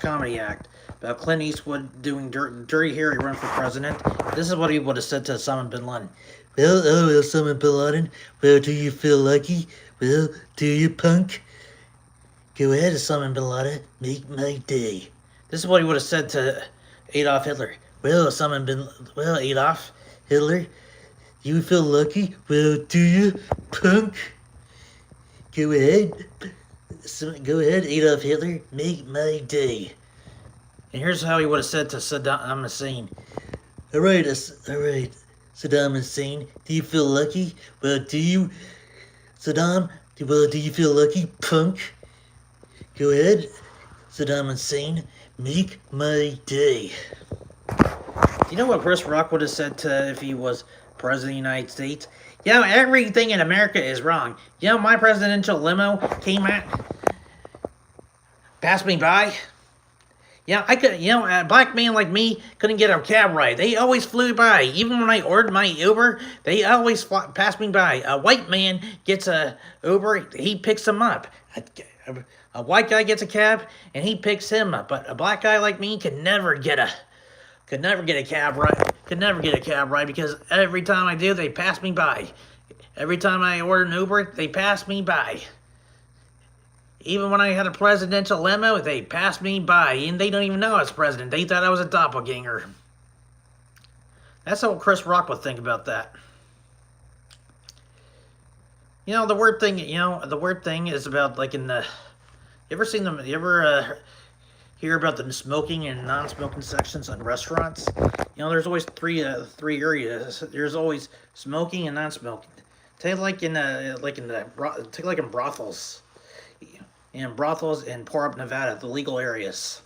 comedy act about Clint Eastwood doing Dirty Harry run for president. This is what he would have said to Osama bin Laden. Well, Osama bin Laden, well, do you feel lucky? Well, do you, punk? Go ahead, Osama bin Laden, make my day. This is what he would have said to Adolf Hitler. Well, Adolf Hitler, you feel lucky? Well, do you, punk? Go ahead, Adolf Hitler, make my day. And here's how he would have said to Saddam Hussein. All right, Saddam Hussein, do you feel lucky? Well, do you, Saddam? Well, do you feel lucky, punk? Go ahead, Saddam Hussein, make my day. Do you know what Chris Rock would have said to if he was president of the United States? You know, everything in America is wrong. You know, my presidential limo passed me by. Yeah, a black man like me couldn't get a cab ride. They always flew by. Even when I ordered my Uber, they always passed me by. A white man gets a Uber, he picks him up. A white guy gets a cab, and he picks him up. But a black guy like me could never get a cab ride. Could never get a cab ride because every time I do, they pass me by. Every time I order an Uber, they pass me by. Even when I had a presidential limo, they passed me by, and they don't even know I was president. They thought I was a doppelganger. That's how Chris Rock would think about that. You know, the weird thing is about, like, in the... You ever hear about the smoking and non-smoking sections in restaurants? You know, there's always three areas. There's always smoking and non-smoking. Take like in brothels. In brothels in Port Nevada, the legal areas.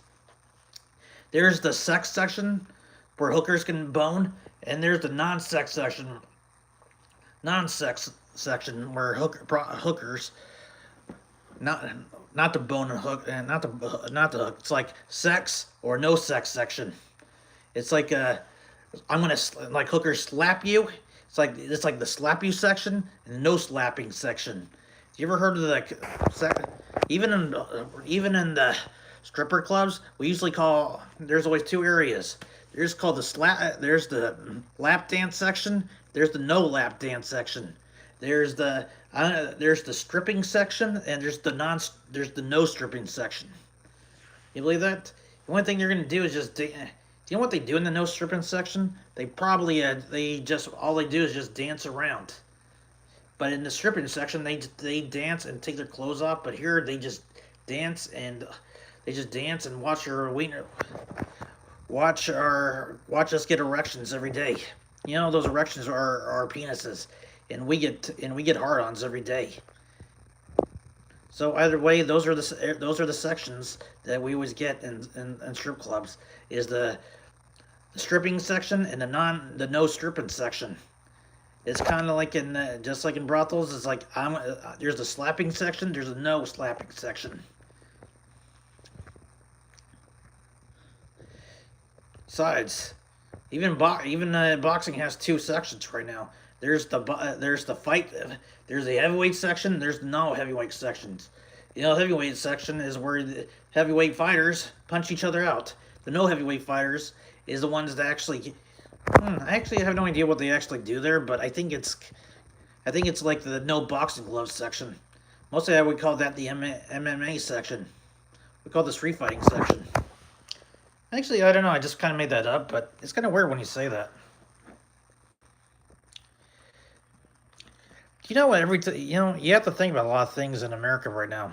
There's the sex section where hookers can bone, and there's the non-sex section where hookers not the bone and hook and not the hook. It's like sex or no sex section. It's like like hookers slap you. It's like the slap you section and the no slapping section. You ever heard of the even in the stripper clubs, we usually there's always two areas. There's the lap dance section, there's the no lap dance section. There's the stripping section, and there's the no stripping section. You believe that? The only thing they're gonna do is just do you know what they do in the no stripping section? They probably all they do is just dance around. But in the stripping section, they dance and take their clothes off. But here they just dance and watch us get erections every day. You know, those erections are our penises, and we get hard-ons every day. So either way, those are the sections that we always get in strip clubs. Is the stripping section and the no stripping section. It's kind of like just like in brothels. It's like there's the slapping section. There's a no slapping section. Besides, even boxing has two sections right now. There's the fight. There's the heavyweight section. There's the no heavyweight sections. You know, the heavyweight section is where the heavyweight fighters punch each other out. The no heavyweight fighters is the ones that actually. I actually have no idea what they actually do there, but I think it's like the no boxing gloves section. Mostly I would call that the MMA section. We call this free fighting section. Actually, I don't know. I just kind of made that up, but it's kind of weird when you say that. You know what? You have to think about a lot of things in America right now.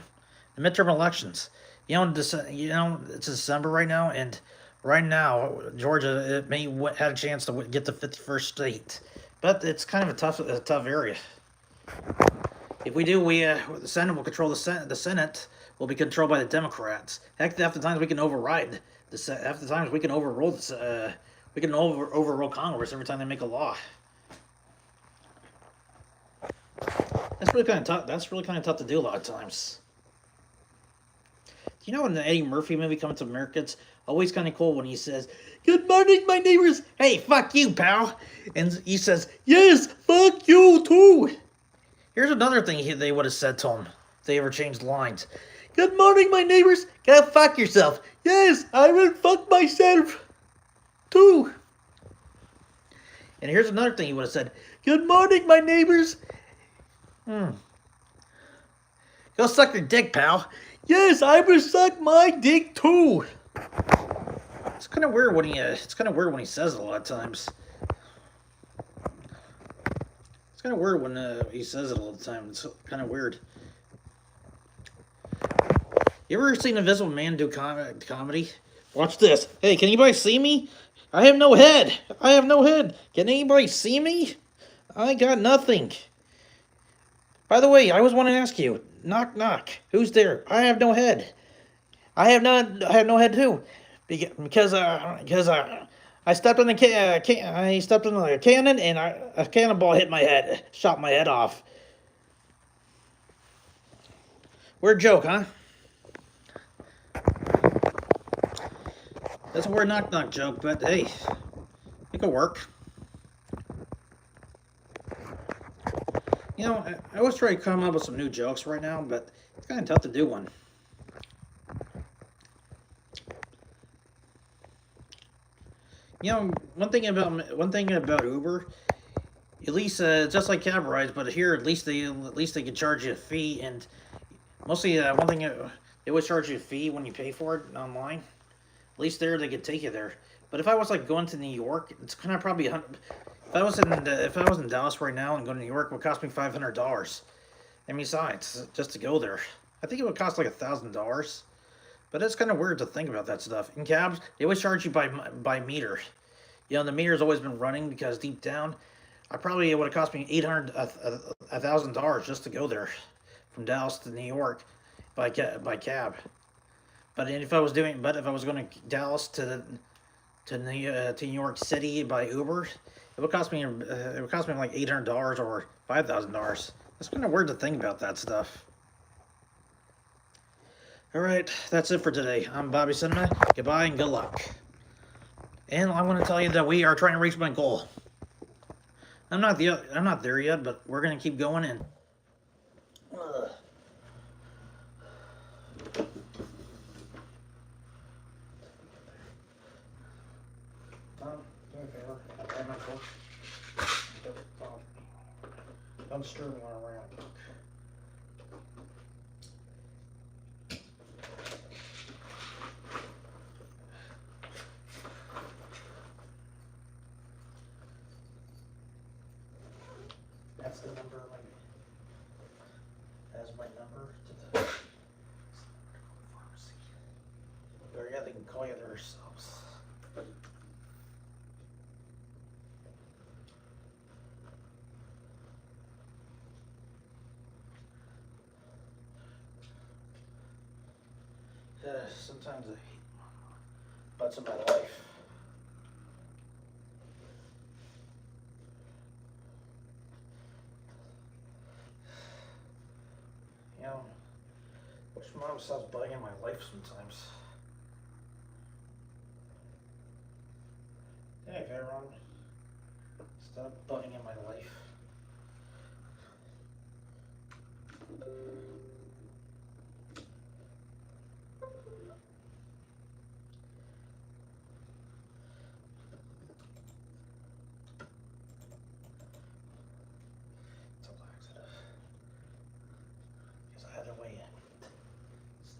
The midterm elections. It's December right now, and right now Georgia had a chance to get the 51st state, but it's kind of a tough area. If we do, the Senate will control the Senate will be controlled by the Democrats. Heck, half the times we can override half the times we can overrule overrule Congress every time they make a law. That's really kind of tough. That's really kind of tough to do a lot of times. You know, when the Eddie Murphy movie Coming to America, it's always kind of cool when he says, "Good morning, my neighbors." Hey, fuck you, pal. And he says, "Yes, fuck you too." Here's another thing they would have said to him if they ever changed lines. Good morning, my neighbors. Go fuck yourself. Yes, I will fuck myself too. And here's another thing he would have said. Good morning, my neighbors. Go suck your dick, pal. Yes, I will suck my dick too. It's kind of weird when he. It's kind of weird when he says it a lot of times. It's kind of weird when he says it all the time. It's kind of weird. You ever seen Invisible Man do comedy? Watch this. Hey, can anybody see me? I have no head. I have no head. Can anybody see me? I got nothing. By the way, I was want to ask you. Knock, knock. Who's there? I have no head. I have no head too, because I stepped in I stepped in a cannon and a cannonball hit my head, shot my head off. Weird joke, huh? That's a weird knock knock joke, but hey, it could work. You know, I always try to come up with some new jokes right now, but it's kind of tough to do one. You know, one thing about Uber, at least just like cab rides, but here at least they can charge you a fee, and mostly one thing they always charge you a fee when you pay for it online. At least there they could take you there. But if I was like going to New York, it's kind of probably if I was in Dallas right now and going to New York, it would cost me $500. And besides, just to go there, I think it would cost like $1,000. But it's kind of weird to think about that stuff. In cabs, they always charge you by meter. You know, the meter's always been running because deep down, it would have cost me $1,000 just to go there, from Dallas to New York, by cab. But if I was going to Dallas to New York City by Uber, it would cost me like $800 or $5,000. It's kind of weird to think about that stuff. All right, that's it for today. I'm Bobby Cinema. Goodbye and good luck. And I want to tell you that we are trying to reach my goal. I'm not there yet, but we're gonna keep going in. I'm screwing one around. That's the number of that's my number to the pharmacy. Or yeah, they can call you themselves. Sometimes I hate butts in my life. You know, wish mom stops butting in my life sometimes. Hey, Veron, stop butting in my life. It's a laxative. Because I had to weigh in.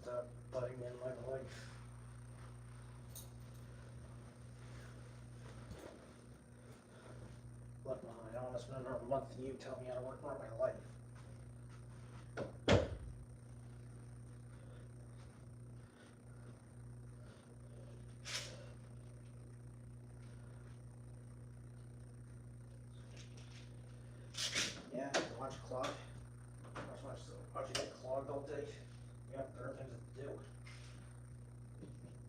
Stop butting in my life. Look, Mom, I don't want to spend another month you telling me how to work for my life. Yeah, watch clog. Watch you get clogged all day. You got better things to do.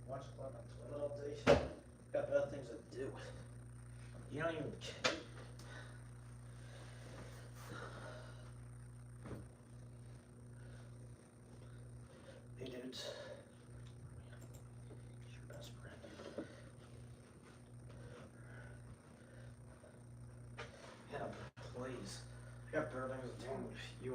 Watch clog my toilet all day. You got better things to do. You don't even. Hey dudes. Your best friend. Yeah, please. I got better things to do. You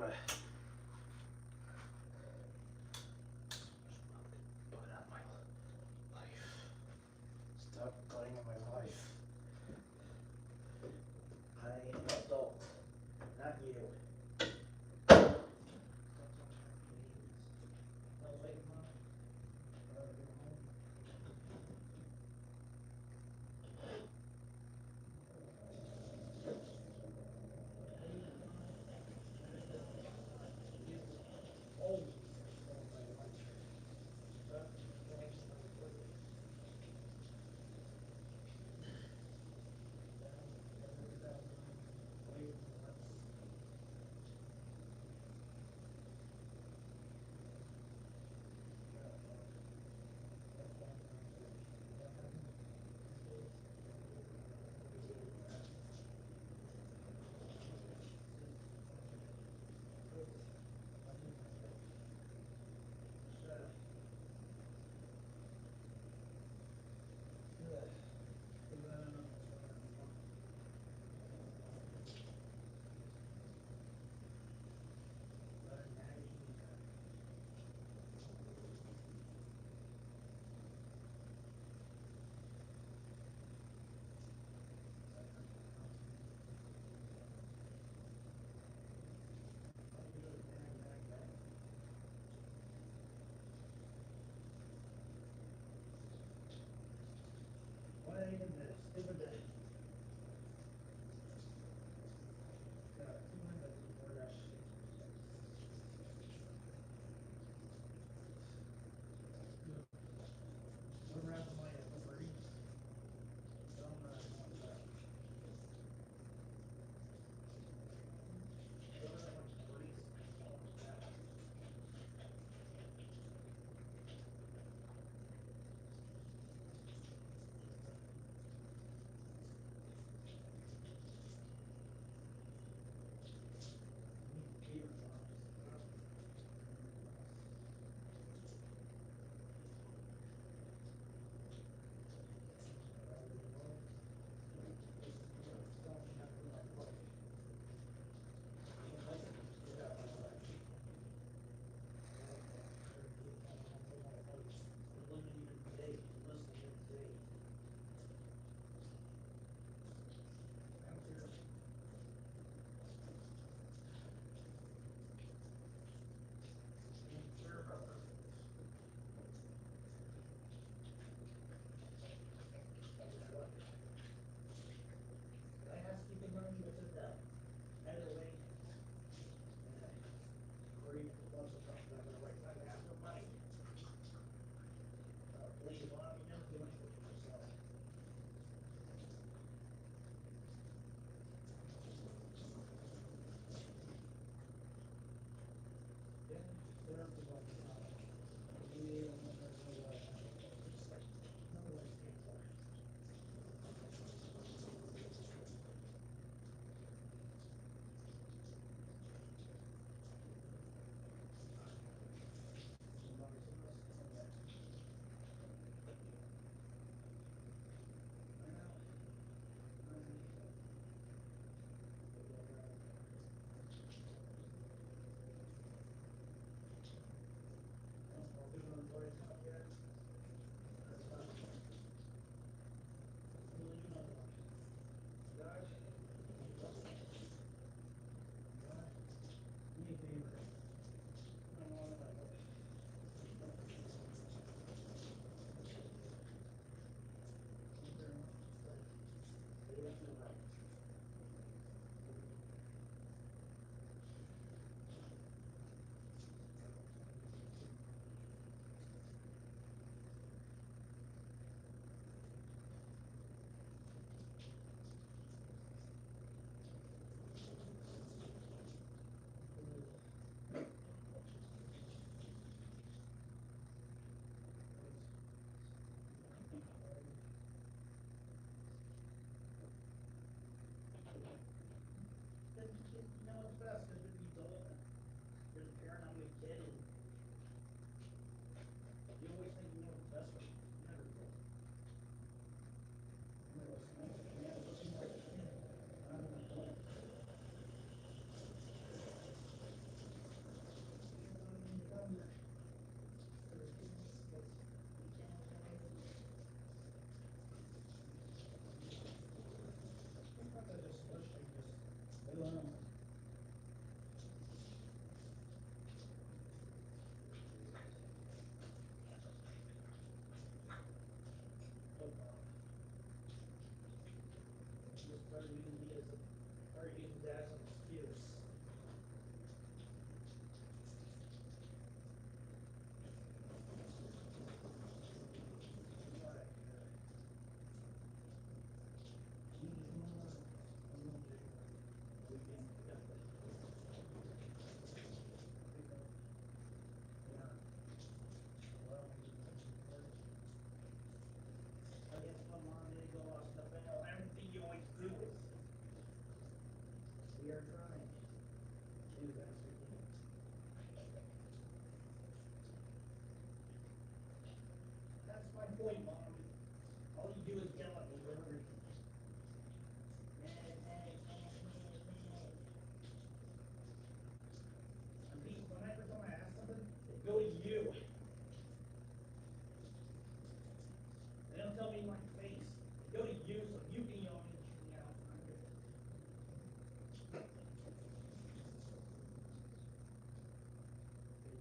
to tell me in my face. Go to you, so you can yell at me and shoot me out.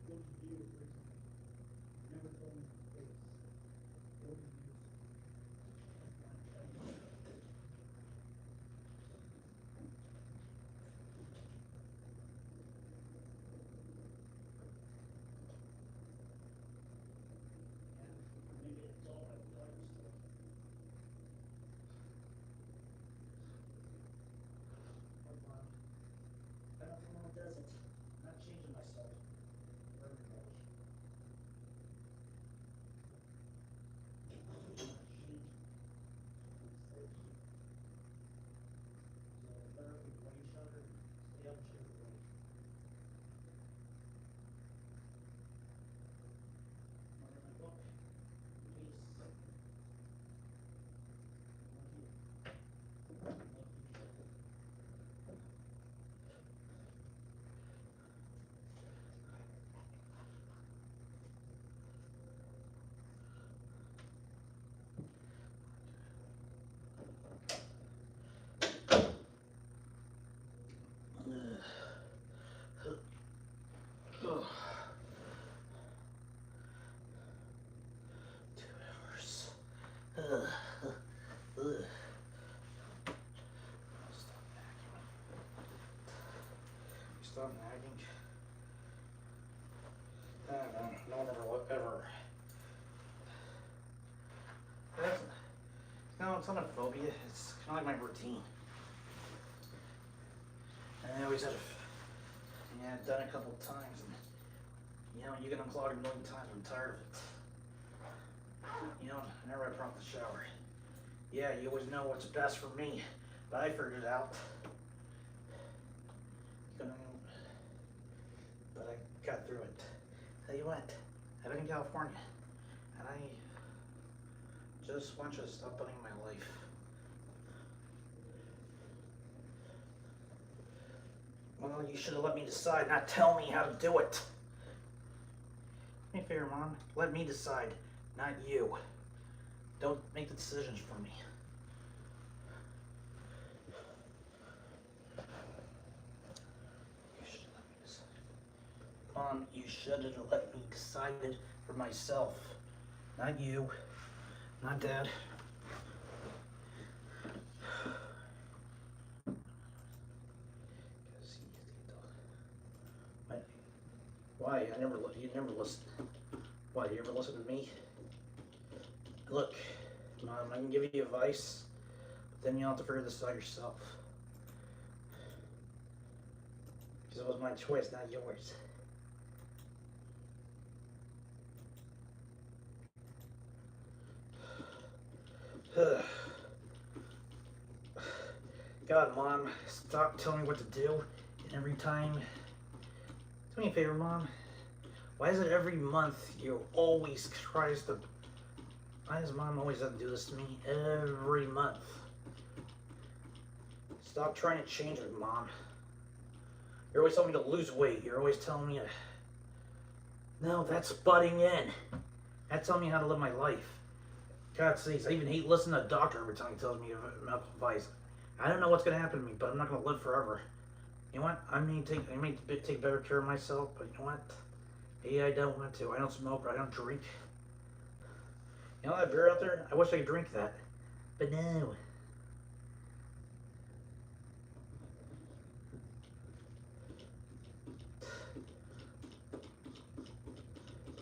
Go to you, never told me in my face. Go to you. Maybe it's all I would like to. I don't know what does it. I'm not changing myself for everybody. Stop nagging. No one ever. It's not a phobia. It's kind of like my routine. And I always have, done it a couple of times, and you get unclogged a million times. I'm tired of it. I never had a problem with the shower. Yeah, you always know what's best for me, but I figured it out. But I got through it. Tell you what, I live in California, and I just want you to stop bugging my life. Well, you should have let me decide, not tell me how to do it. Do me a favor, Mom. Let me decide, not you. Don't make the decisions for me. You should let me decide. Mom, you should have let me decide it for myself. Not you. Not Dad. Why? You never listen. Why? You ever listen to me? Look, Mom, I can give you advice, but then you'll have to figure this out yourself. Because it was my choice, not yours. God, Mom, stop telling me what to do every time. Do me a favor, Mom. Why is it every month you always tries to... Why does Mom always have to do this to me every month? Stop trying to change it, Mom. You're always telling me to lose weight. You're always telling me to... No, that's butting in. That's telling me how to live my life. God sakes, I even hate listening to a doctor every time he tells me medical advice. I don't know what's going to happen to me, but I'm not going to live forever. You know what? I may take better care of myself, but you know what? Maybe I don't want to. I don't smoke, I don't drink. You know that beer out there? I wish I could drink that. But no.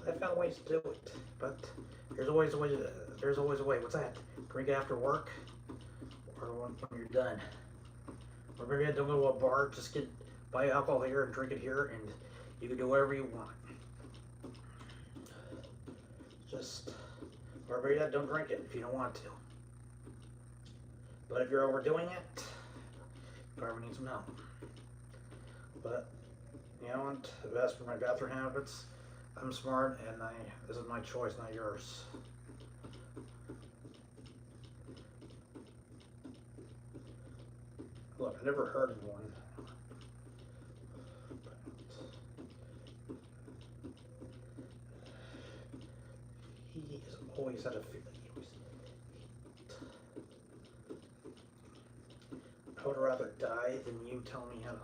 I found ways to do it, but there's always a way. There's always a way. What's that? Drink after work, or when you're done. Or maybe don't go to a bar. Just buy alcohol here and drink it here, and you can do whatever you want. Or maybe don't drink it if you don't want to. But if you're overdoing it, you probably need some help. But you know what? As for my bathroom habits, I'm smart, and this is my choice, not yours. Look, I never heard of one. He's always had a feeling. I would rather die than you tell me how to.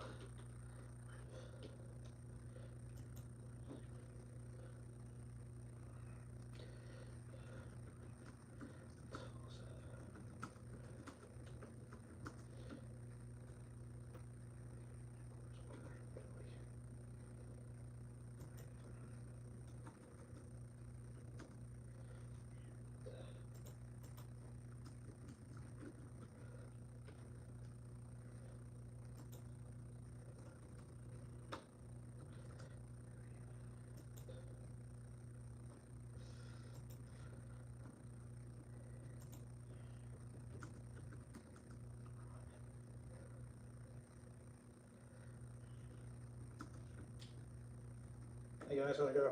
Hey guys, gotta go.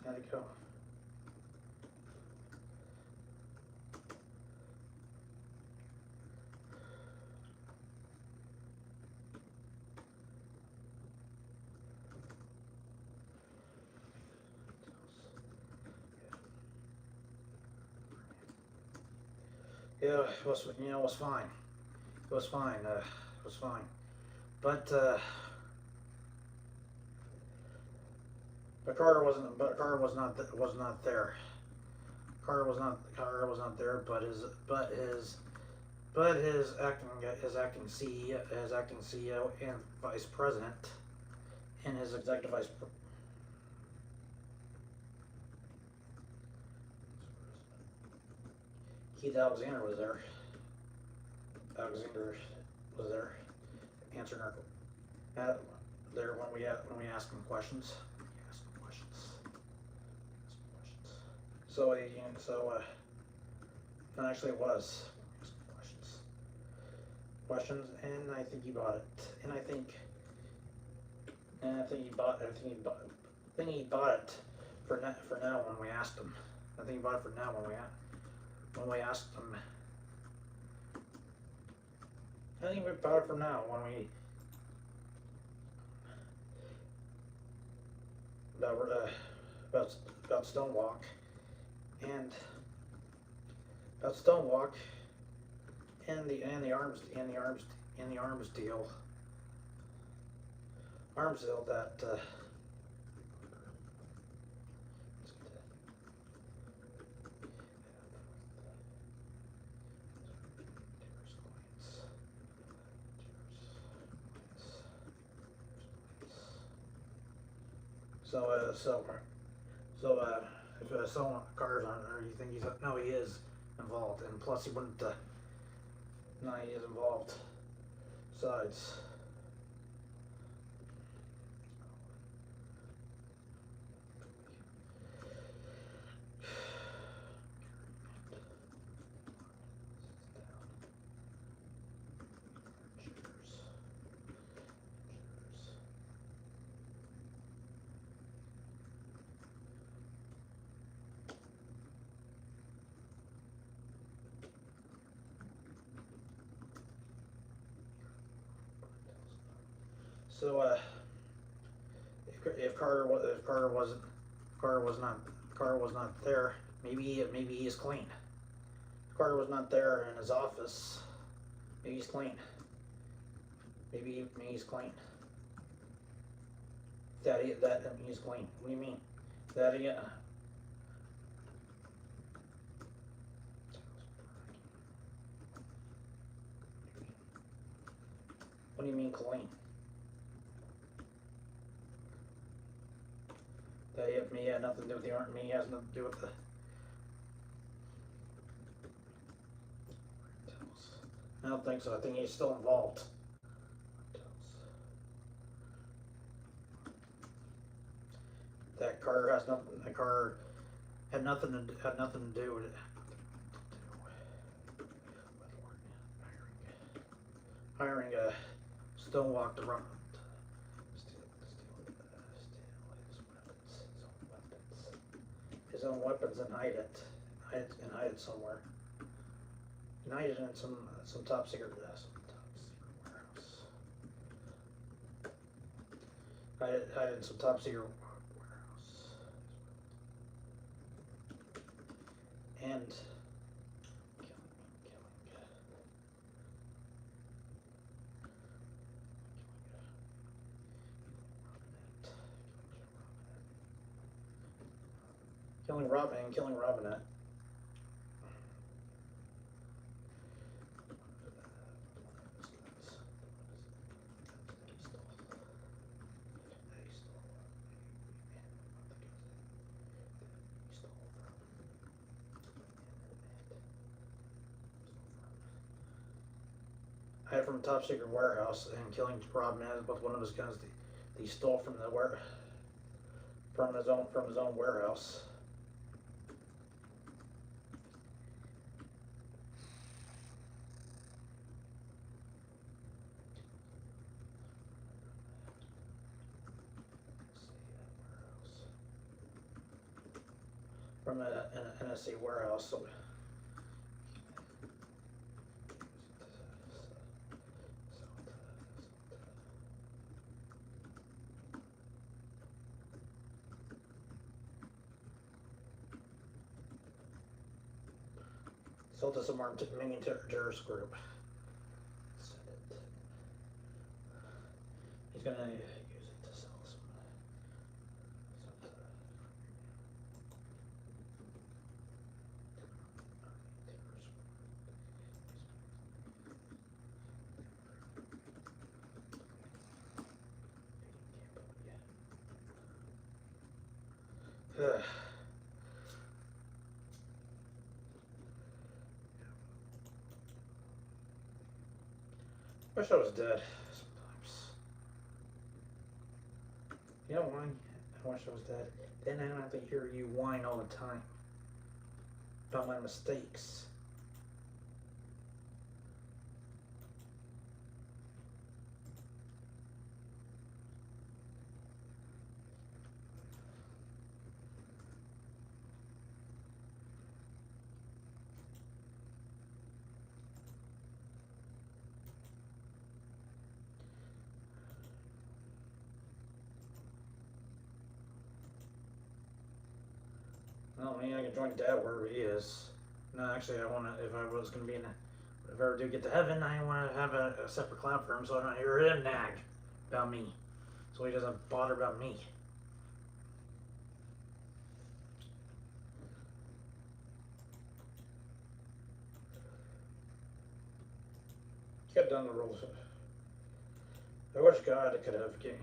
Gotta go. Yeah, it was, you know, it was fine. It was fine. It was fine. But Carter wasn't. But Carter was not. Was not there. Carter was not. Carter was not there. But his acting CEO and vice president, and his executive vice. Keith Alexander was there. Alexander was there, answering our there when we asked him questions. So and actually it was questions, and I think he bought it, and I think he bought it for now when we asked him. I think he bought it for now when we asked him. I think we bought it for now when we about Stonewalk and the arms deal that if someone Carter's on there, you think he's no, he is involved, and plus he wouldn't. No, he is involved. Besides. So if Carter was not there, maybe he is clean. If Carter was not there in his office, maybe he's clean. Maybe he's clean. That he's clean. What do you mean? That he. What do you mean clean? That me had nothing to do with the art. Me has nothing to do with the. I don't think so. I think he's still involved. That Carter has nothing. That Carter had nothing to do with it. Hiring a Stonewalk to run. His own weapons and hide it somewhere. And hide it in some top secret warehouse. Hide it in some top secret warehouse. And killing Robin and killing Robinette. Hide from a top secret warehouse and killing Robinette with one of his guns that he stole from the from his own warehouse. From an NSA warehouse. So sold to some Armenian terrorist group. He's gonna use it to sell some. Wish I was dead sometimes. You know why? I wish I was dead. Then I don't have to hear you whine all the time about my mistakes. Oh man, I can join Dad wherever he is. No, actually, I want to. If I was going to be in a, if I ever do get to heaven, I want to have a separate cloud for him, so I don't hear him nag about me, so he doesn't bother about me. Get done the rules. I wish God could have given.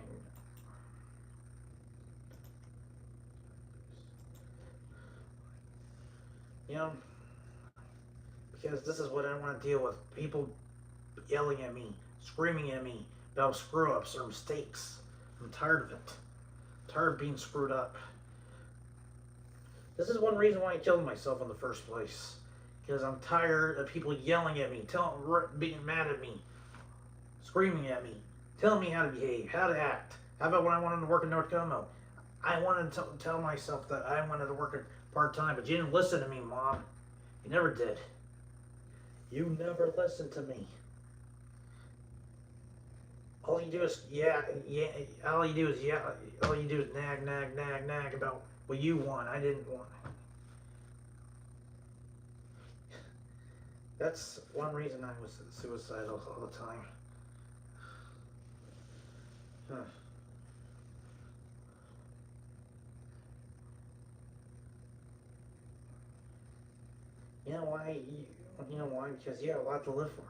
You know, because this is what I want to deal with. People yelling at me, screaming at me about screw-ups or mistakes. I'm tired of it. I'm tired of being screwed up. This is one reason why I killed myself in the first place. Because I'm tired of people yelling at me, being mad at me, screaming at me, telling me how to behave, how to act. How about when I wanted to work in North Como? I wanted to tell myself that I wanted to work part-time, but you didn't listen to me, Mom. You never did. You never listened to me. All you do is all you do is nag about what you want. I didn't want. That's one reason I was suicidal all the time. Huh. You know why? You know why? Because you have a lot to live for.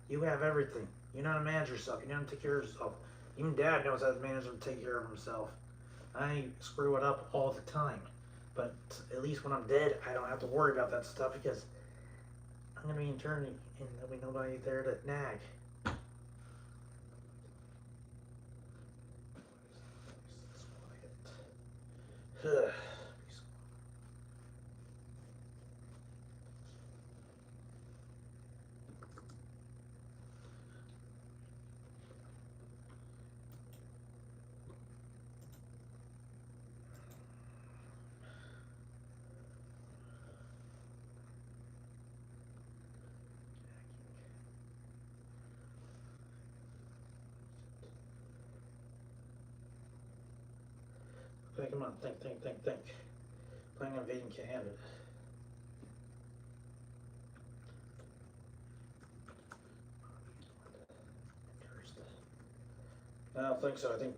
You have everything. You know how to manage yourself. You know how to take care of yourself. Even Dad knows how to manage and take care of himself. I screw it up all the time. But at least when I'm dead, I don't have to worry about that stuff because I'm going to be in eternity and there'll be nobody there to nag. Ugh. Okay, come on, think. Planning on invading Canada. I don't think so. I think.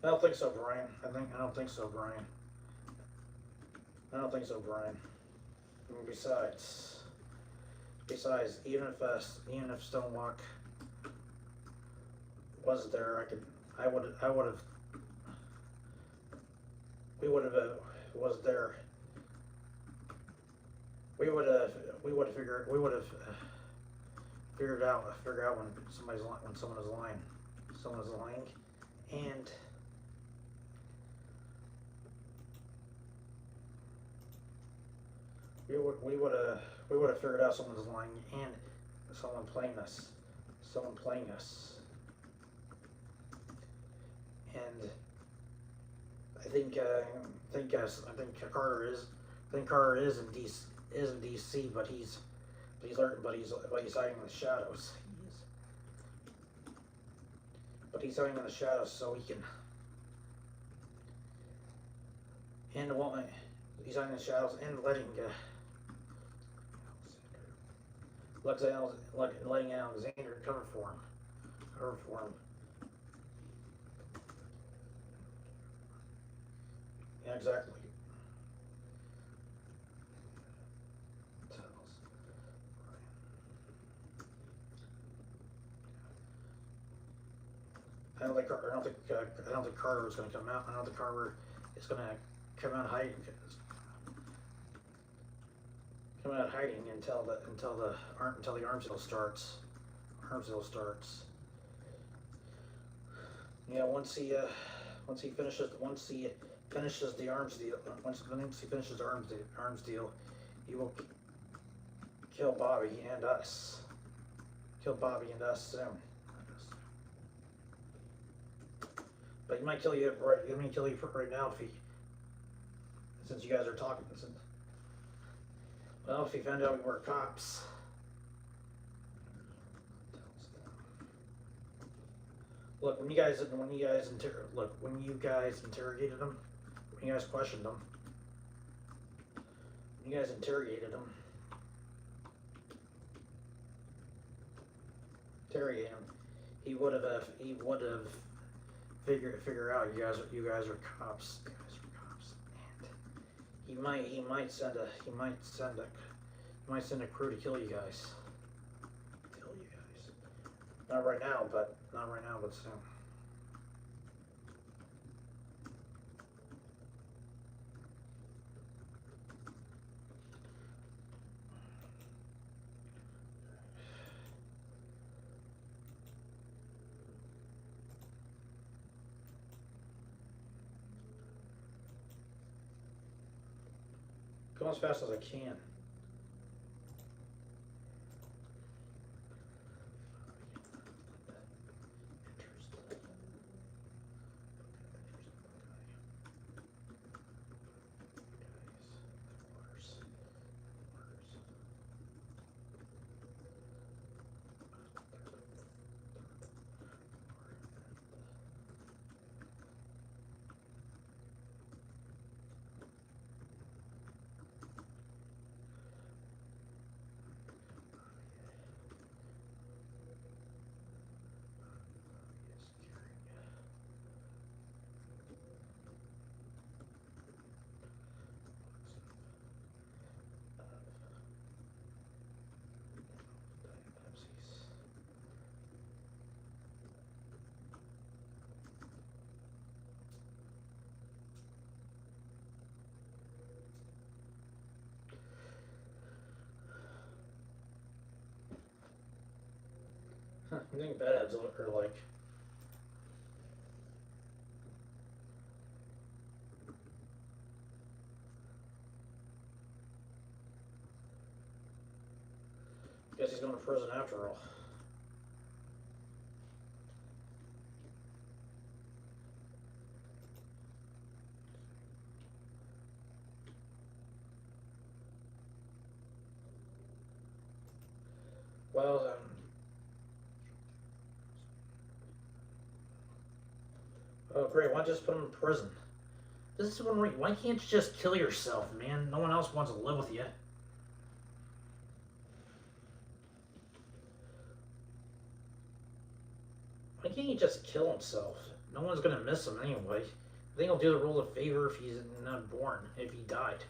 I don't think so, Brian. I don't think so, Brian. I don't think so, Brian. And besides, even if Stonelock was there, I would have, we would have, was there. We would have, we would have figured out when someone is lying, and we would have figured out someone's lying and someone playing us, and I think Carter is in DC, but he's hiding in the shadows. He's hiding in the shadows so he can. And well, he's hiding in the shadows and letting Alexander cover for him. Yeah, exactly. I don't think Carter is going to come out. I don't think Carter is going to come out hiding until the arms deal starts. Yeah, once he finishes the arms deal, he will kill Bobby and us. Soon. But he might kill you right now since you guys are talking. Well, if he found out we were cops. Look, when you guys interrogated him, when you guys questioned him, he would have figure out you guys are cops. And he might send a crew to kill you guys. Not right now, but soon. Go as fast as I can. I think beds are like. Guess he's going to prison after all. Well then. Oh great, why don't you just put him in prison? This is one reason. Why can't you just kill yourself, man? No one else wants to live with you. Why can't he just kill himself? No one's gonna miss him anyway. I think he'll do the role of favor if he's not born, if he died.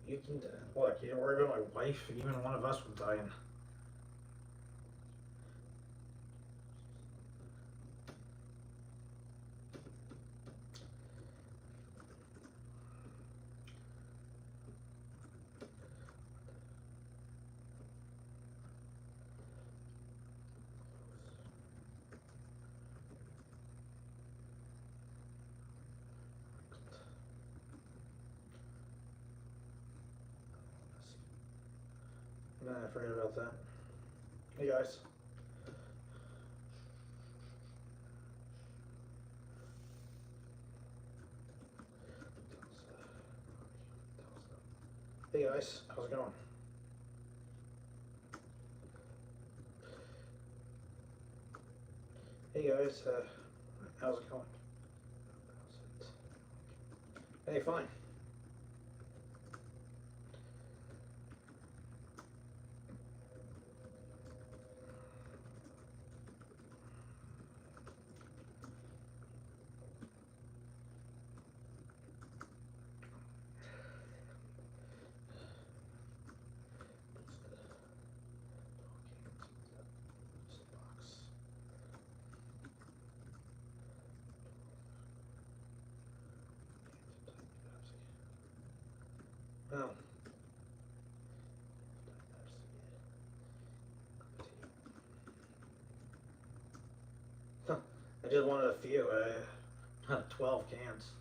You can look. You don't worry about my wife. Even one of us will die. Nah, I forgot about that. Hey guys. Hey guys, how's it going? Hey guys, how's it going? Hey, fine. Well, I just wanted a few. 12 cans.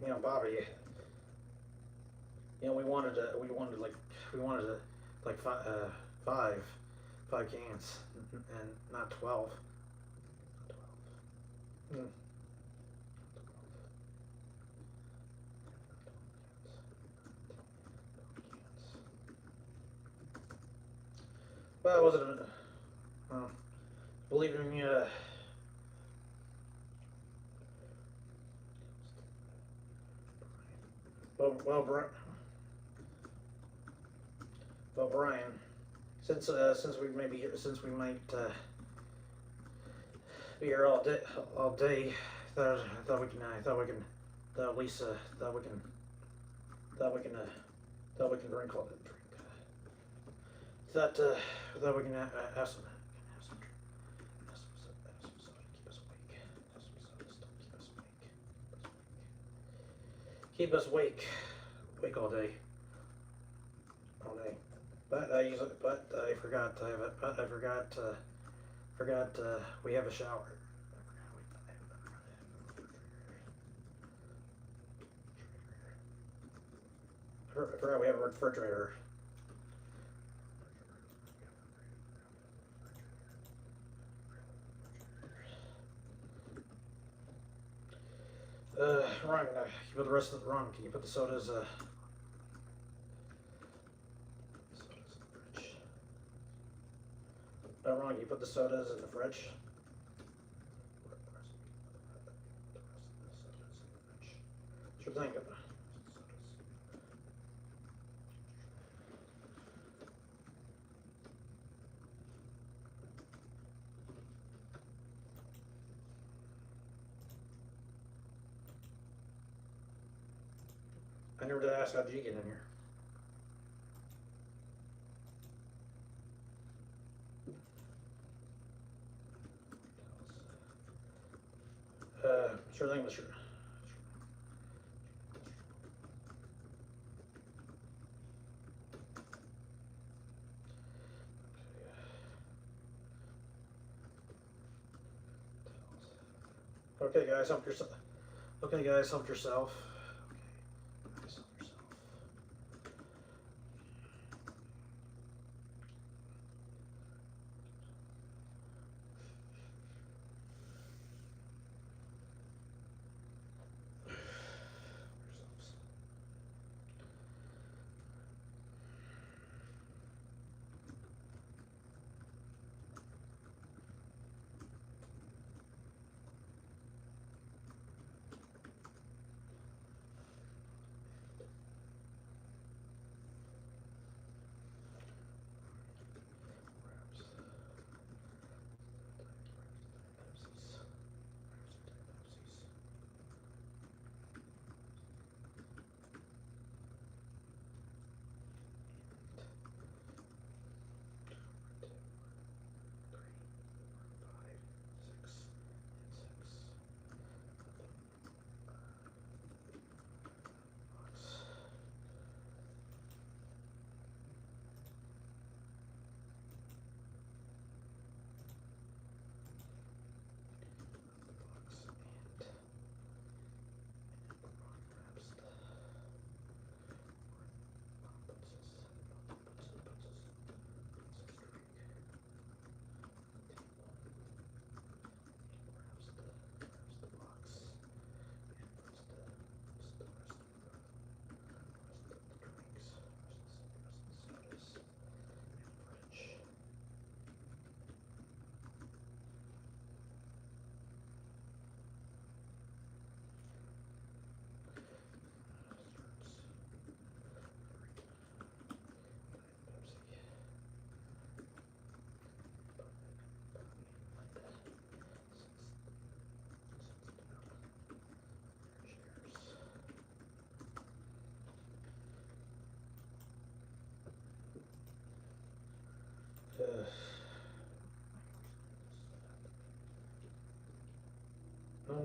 You know, Bobby. You know, we wanted like five cans, and not 12. Mm. Well, it wasn't. Believe me, well, Brian, since we might be here all day, thought we can at least that we can drink all that drink. That we can have some soda to keep us awake. Have some soda to keep us awake. Awake all day. But I forgot. Forgot. We have a shower. I forgot we have a refrigerator. Ron, can you put the rest of the Ron? Can you put the sodas? Sodas in the fridge. Ron, can you put the sodas in the fridge? Sure thing. I never did ask how did you get in here. Sure thing, Mr. Okay, guys, help yourself. Okay, guys, help yourself.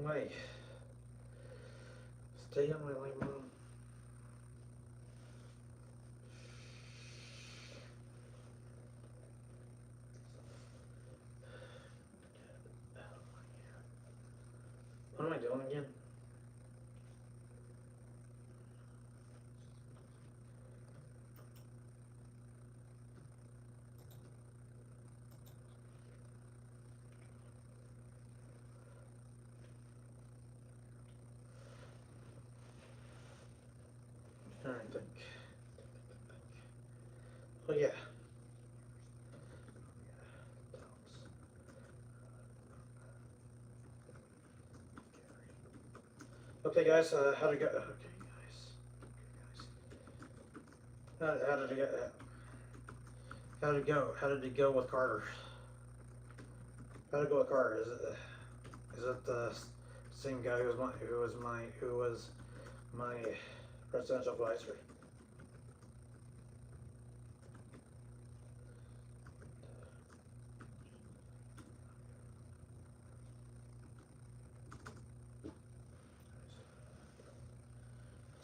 way. Stay on my lane. What am I doing again? I think. Oh yeah. Okay, guys. How did it go? Okay, guys. How did it go? How did it go? How did it go with Carter? How did it go with Carter? Is it the same guy who was my presidential advisor?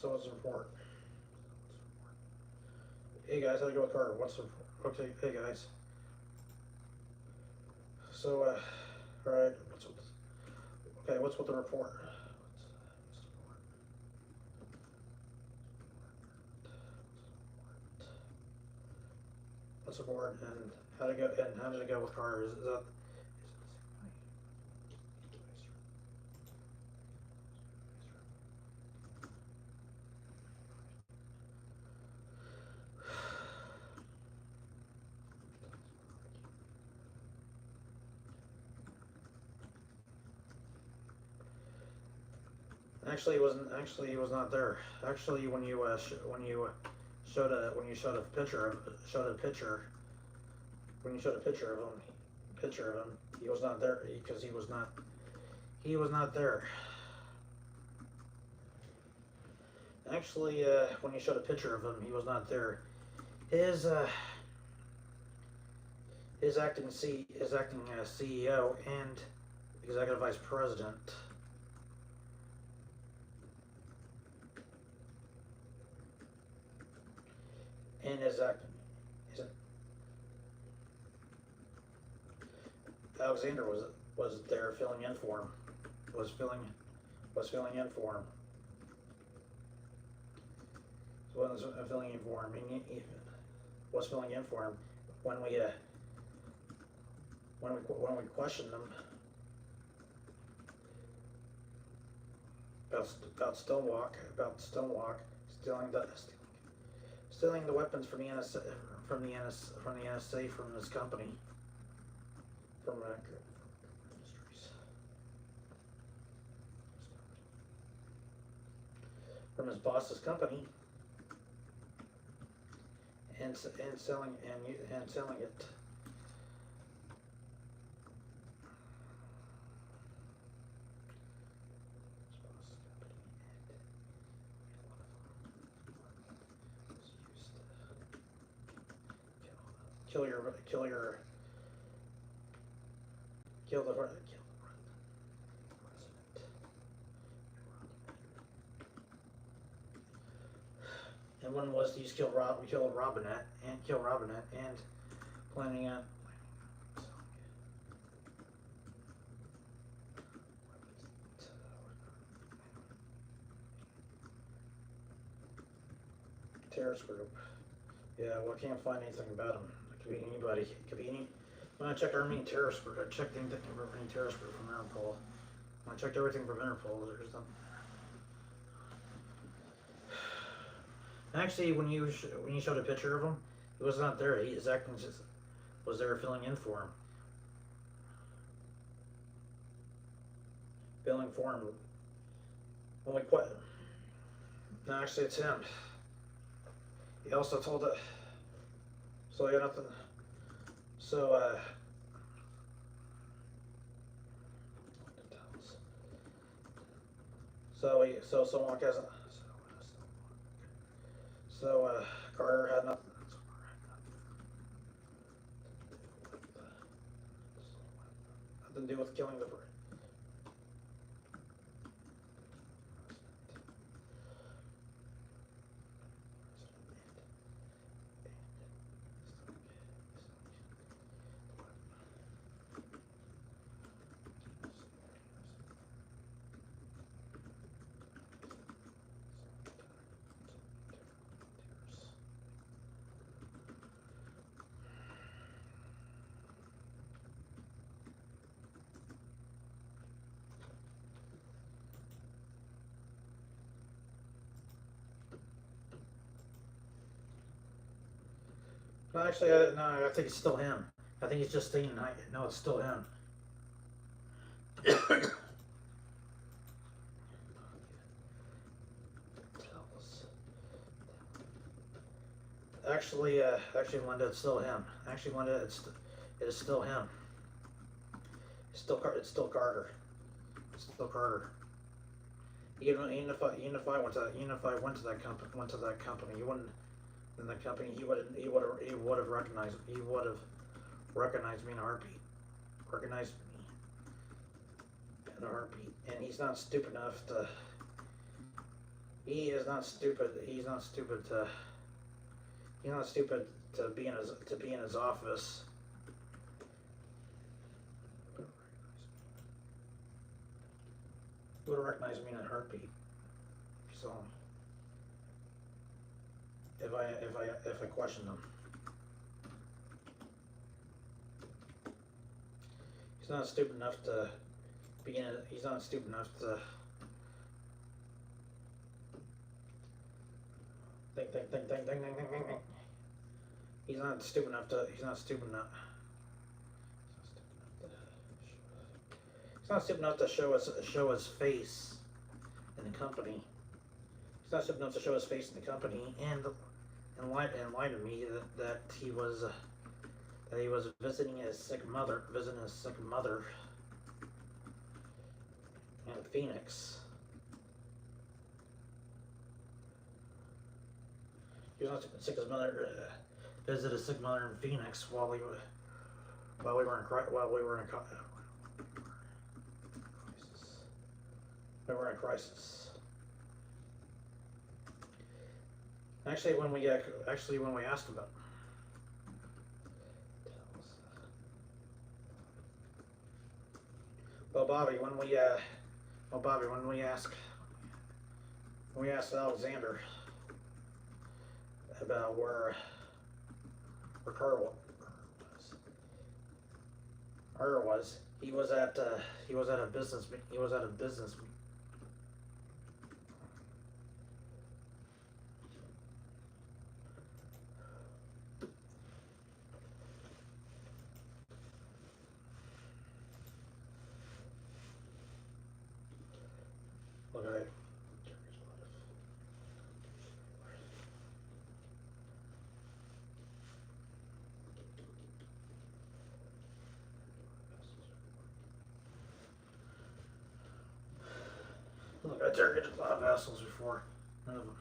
So what's the report? Hey guys, how did it go with Carter? What's the okay? Hey guys. So all right. What's with the report? What's the report and how did it go? And how did it go with Carter? Is that? Actually, he wasn't. Actually, he was not there. Actually, when you showed a picture of when you showed a picture of him, he was not there because he was not there. Actually, when you showed a picture of him, he was not there. His acting CEO and executive vice president. And his acting, Alexander was there filling in for him. Was filling in for him. Was filling in for him. He was filling in for him when we questioned him about Stonewalk stealing the weapons from the NSA from this company from Industries from his boss's company and selling it. Kill the president. And one was to use kill Robinette and planning on terrorist group. Yeah, well, I can't find anything about him. It could be anybody. It could be any. When I checked Armenian terrorist group, I checked anything from Armenian terrorist group from Interpol. When I checked everything from Interpol, there's nothing. Actually, when you showed a picture of him, he was not there. His acting was there filling in for him. Filling for him. When we quit. No, actually, it's him. He also told it. So I got nothing. So so Stonewalk hasn't. So Carter had nothing to do with killing the. actually, no, I think it's still him. I think he's just saying, no, it's still him. Actually, Linda, it's still him. Actually, Linda, it is still him. It's still Carter. It's still Carter. Even if I went to that company, he wouldn't. In the company, he would have recognized me in a heartbeat. Recognized me in a heartbeat. And he's not stupid enough to. He is not stupid. He's not stupid to. He's not stupid to be in his office. He would have recognized me in a heartbeat. So if I questioned him, he's not stupid enough to be in it. He's not stupid enough to think. He's not stupid enough to. He's not stupid enough to show his face in the company. He's not stupid enough to show his face in the company and lie to me that he was visiting his sick mother in Phoenix. He was not sick his mother. Visit his sick mother in Phoenix while we were in crisis. We were in crisis. Actually, when we asked about. Well, Bobby, when we asked Alexander about where Carter was, he was at a business meeting. Look at it. Look, I targeted a lot of assholes before. None of them.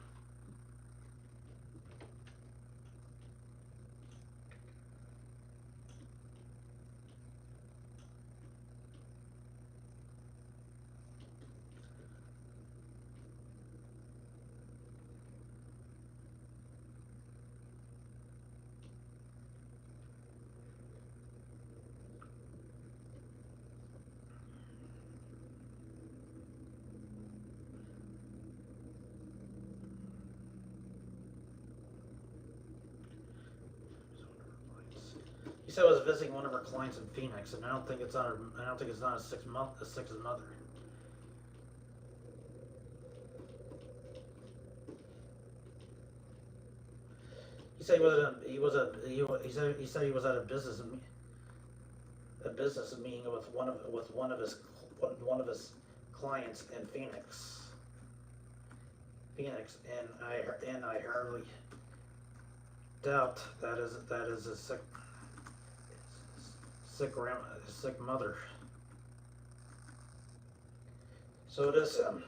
He said I was visiting one of her clients in Phoenix, and I don't think it's not a 6 mother. He said he was at a business meeting with one of his clients in Phoenix. And I hardly doubt that is a sick mother. So it is him.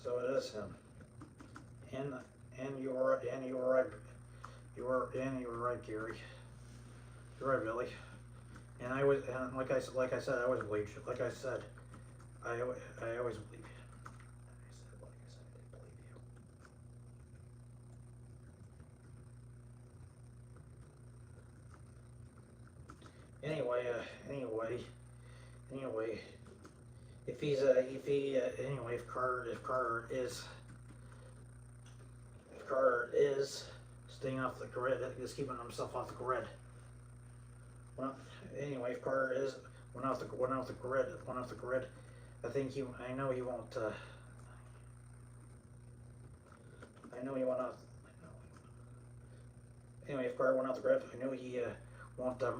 So it is him. And you were right. You were right, Gary. You're right, Billy. And like I said, I always believed you. Like I said, I always believe you. Anyway, if Carter is staying off the grid, just keeping himself off the grid. Well, anyway, if Carter is went off the grid. I think I know he won't. I know he went off. Anyway, if Carter went off the grid, I know he won't. I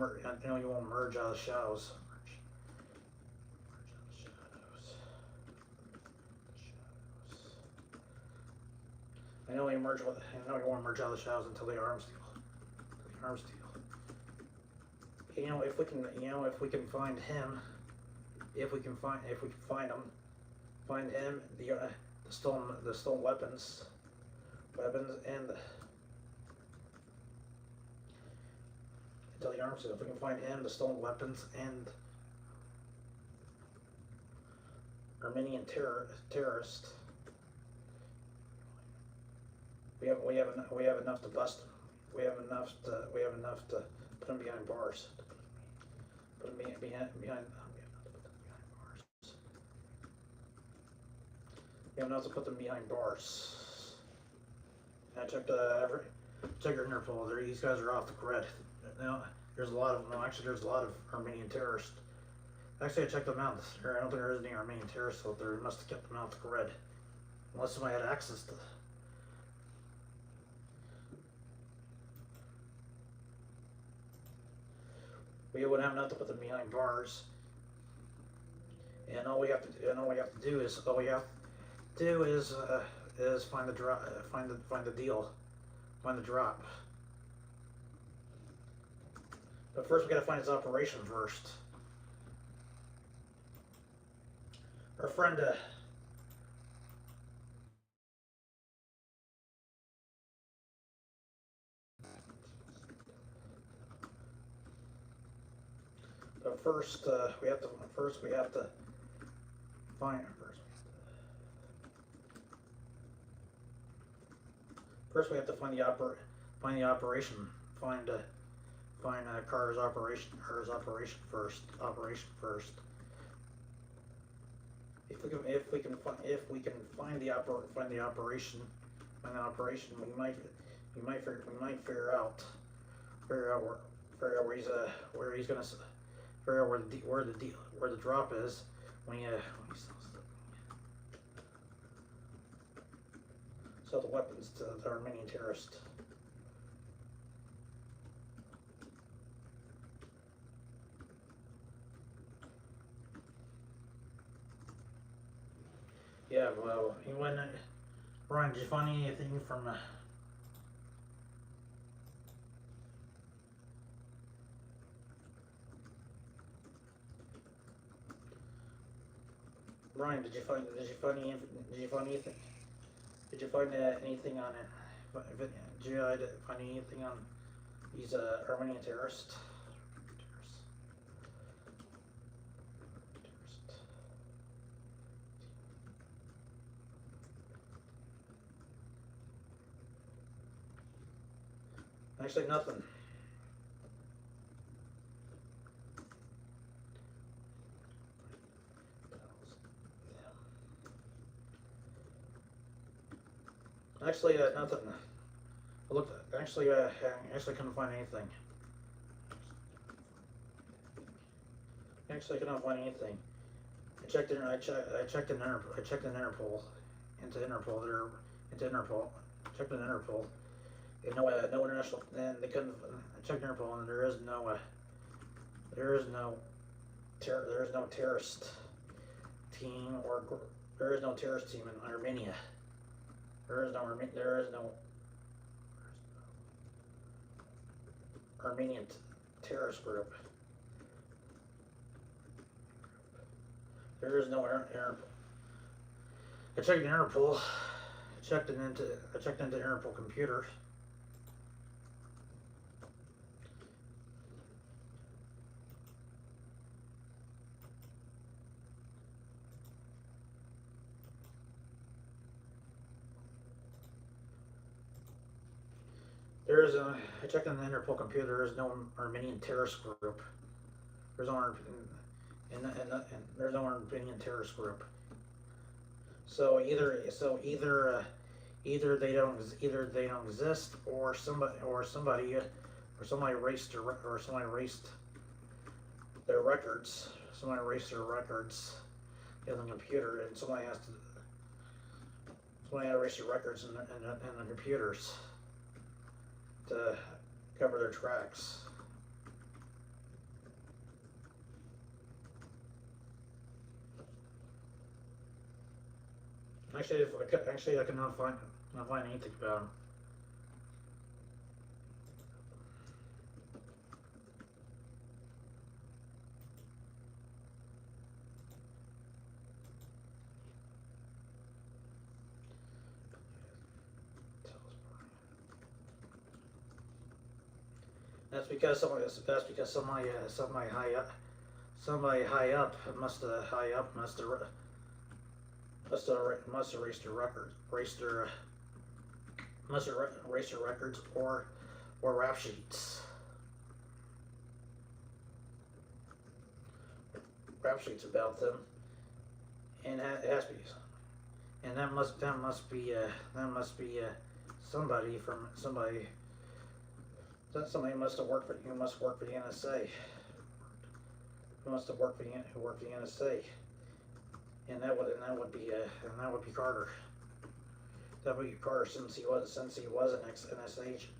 know he won't merge out of the shadows. I know he won't merge out of the shadows until the arms deal. You know, if we can find him, find him, the stolen weapons, and until the arms deal. If we can find him, the stolen weapons, and Armenian terrorist. We have enough to bust him. We have enough to put him behind bars. Put him behind bars. We have enough to put them behind bars. And I checked check your Interpol. These guys are off the grid. Now there's a lot of there's a lot of Armenian terrorists. Actually, I checked them out. I don't think there is any Armenian terrorists out there. We must have kept them out the grid, unless somebody had access to. We wouldn't have enough to put them behind bars, and all we have to do is find the deal, find the drop. But first, we got to find his operation first. Our friend. But first, we have to find first we have to find the operation. Find Carter's operation first. If we can find the operation, we might figure out where he's gonna. Figure out where the drop is when he sell the weapons to the Armenian terrorist. Yeah, well, Brian, did you find anything from? Brian, did you find anything? Did you find anything on it? Did you find anything on these Armenian terrorists? Actually, nothing. Actually, nothing. Look, actually, I couldn't find anything. Actually, I couldn't find anything. I checked in Interpol. Checked in Interpol. And no international. And they couldn't. I checked Interpol, and there is no terrorist team there is no terrorist team in Armenia. There is no Armenian terrorist group. There is no Interpol. I checked Interpol. I checked into Interpol computers. I checked on the Interpol computer. There is no Armenian terrorist group. There's no Armenian terrorist group. So either either they don't exist, or somebody erased their records. Somebody erased their records in the computer, and somebody had to erase their records in the computers to cover their tracks. Actually, I cannot find anything about him. That's because somebody high up must erase their records, erase their records or rap sheets. Rap sheets about them, and it has to be, and that must be somebody from somebody. Somebody must have worked for the NSA. Who must have worked for the NSA, and that would be Carter. That would be Carter, since he was an NSA agent.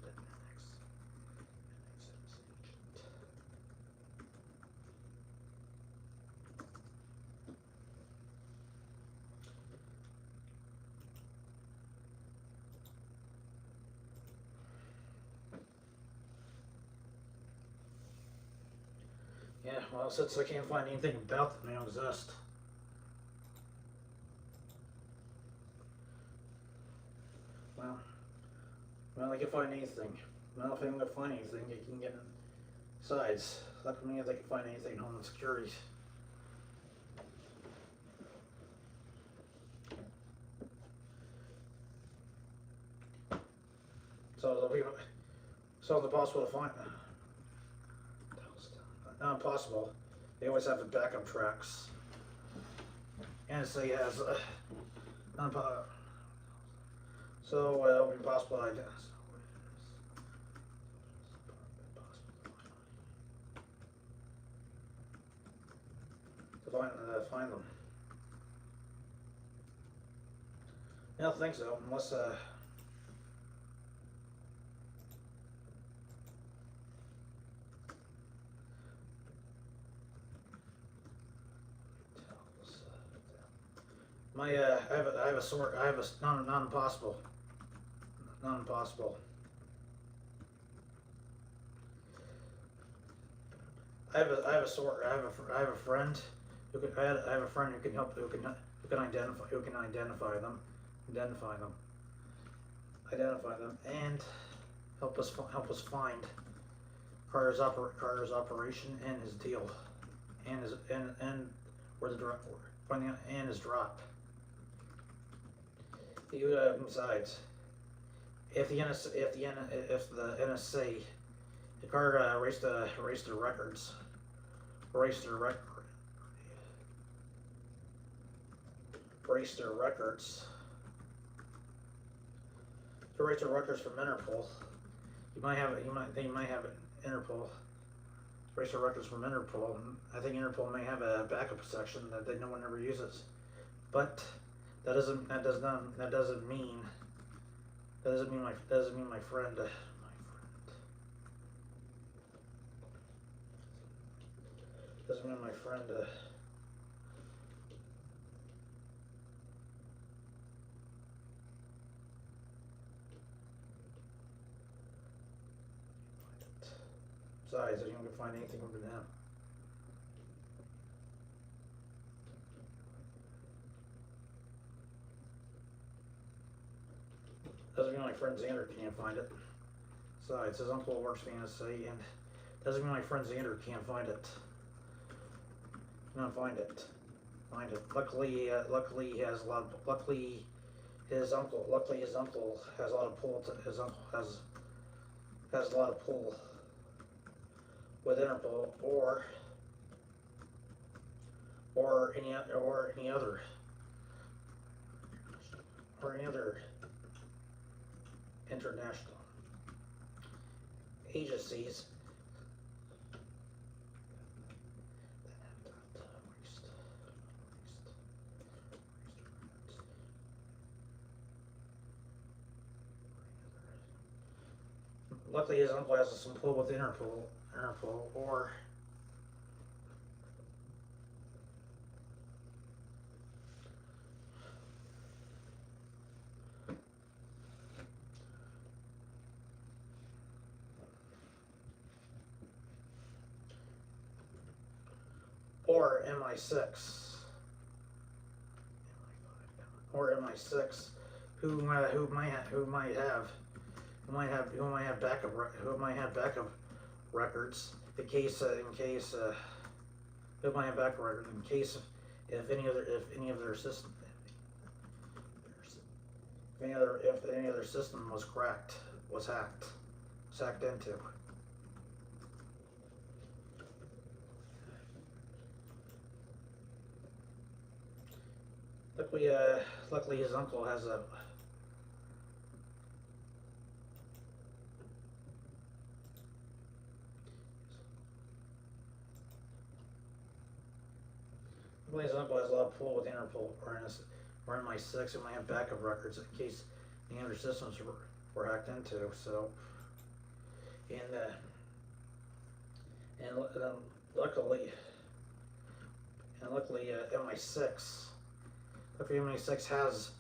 Yeah, well, since I can't find anything about them, they don't exist. Well, I can find anything. Well, if I can find anything, you can get sides. Let me if they can find anything in Homeland Security. So it's impossible to find. Not impossible. They always have the backup tracks. NSA has so it'll be possible to identify. To find them. I don't think so, unless I have a sort. I have a not impossible. Not impossible. I have a sort. I have a friend who can. I have a friend who can help. Who can identify them, and help us find Carter's operation and his deal, and where the drop and his drop. Besides, if the NSA, the Carter erased their records, erased their from Interpol. They might have Interpol. Erase their records from Interpol. I think Interpol may have a backup section that no one ever uses, but that doesn't mean my friend. Doesn't mean my friend. Besides, I don't find anything over them. Doesn't mean my friend Xander can't find it. Besides, his uncle works for the NSA, and doesn't mean my friend Xander can't find it. Not find it. Find it. Luckily, he has a lot. Luckily, his uncle has a lot of pull. His uncle has a lot of pull with Interpol or any other international agencies luckily his uncle has some pull with Interpol, or MI6, who might have backup records in case who might have backup records in case if any of their system if any other system was hacked into. Luckily his uncle has a his uncle has a lot of pull with Interpol or MI6 and might have backup records in case the other systems were hacked into. So, and luckily MI6. Luckily MI6 has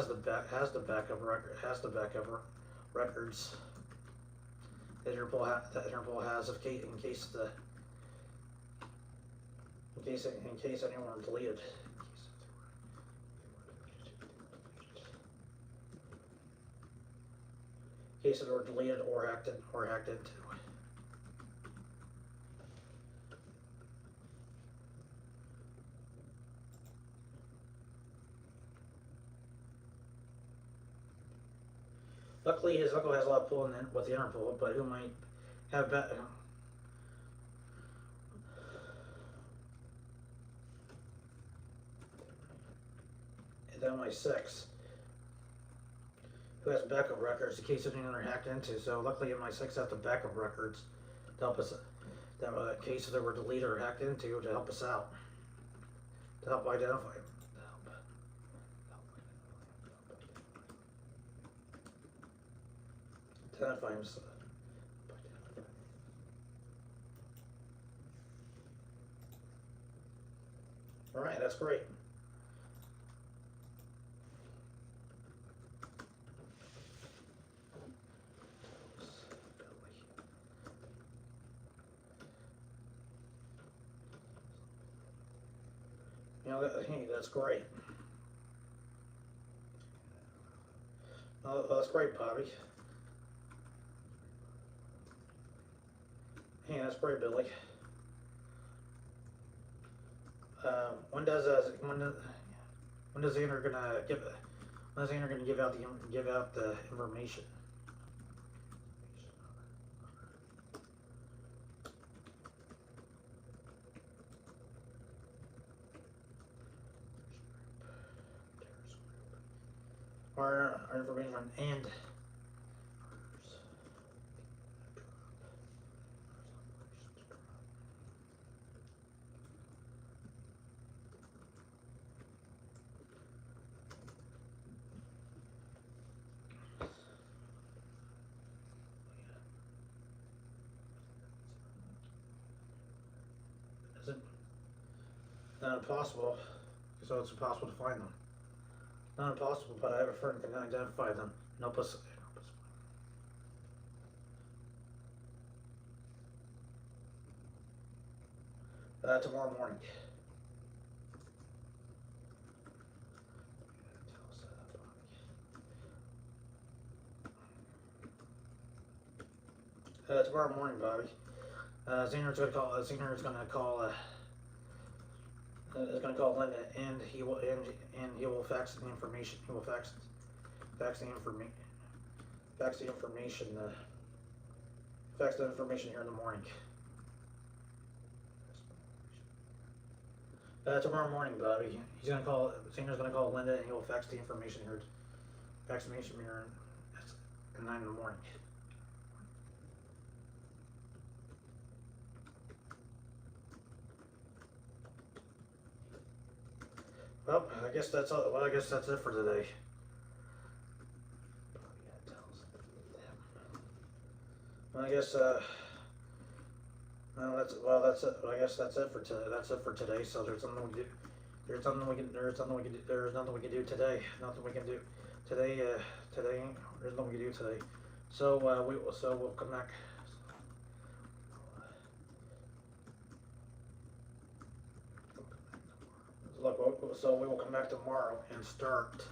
the backup records that Interpol has in case anyone deleted. In case it were deleted or hacked into. Luckily, his uncle has a lot of pull with the Interpol, but who might have the MI6, who has backup records in case anyone are hacked into. So luckily, MI6 has the backup records to help us, in case they were deleted or hacked into, to help us out, to help identify them. Identify himself. All right, that's great. Hey, that's great. Oh, that's great, Bobby. Hey, that's great, Billy. When does the owner gonna give out the information? Our information on and is it not impossible? So it's impossible to find them. Not impossible, but I have a friend who can identify them and help us. Tomorrow morning. Tomorrow morning, Bobby. Xenor's gonna call Linda, and he will fax the information. He will fax the information here in the morning. Tomorrow morning, Bobby. Xenor's gonna call Linda, and he will fax the information here. at 9 in the morning. Well, I guess that's all. Well, I guess that's it for today. Well, I guess that's it. I guess that's it for today. That's it for today. So there's something we can do. There's nothing we can do. There's nothing we can do today. Nothing we can do today. Today there's nothing we can do today. So we'll come back. Look, so we will come back tomorrow and start.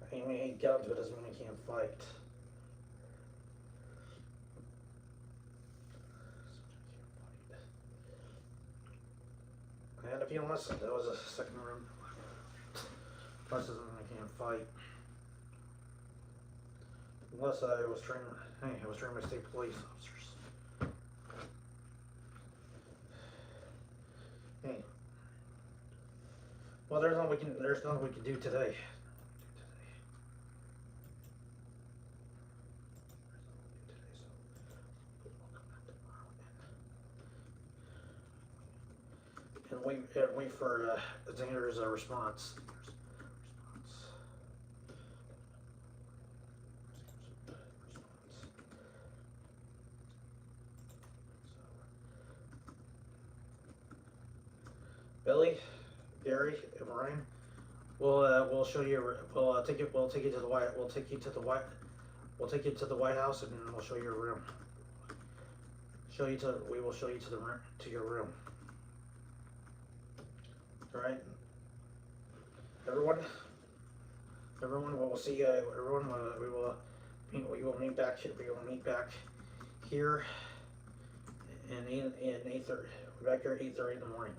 I mean, he got to it doesn't mean he can't fight. And if you don't listen, that was a second room. Plus doesn't mean I can't fight. Unless I was training, hey, I was training my state police officers. Hey. Well, there's nothing we can do today. And wait for Xander's response. Billy, Gary, and Ryan, we'll show you. We'll take you to the White. We'll take you to the White House, and we'll show you your room. We will show you to your room. All right, everyone. We'll see. Everyone, we will meet back. We will meet back here in 8:30. We're back here at 8:30 in the morning.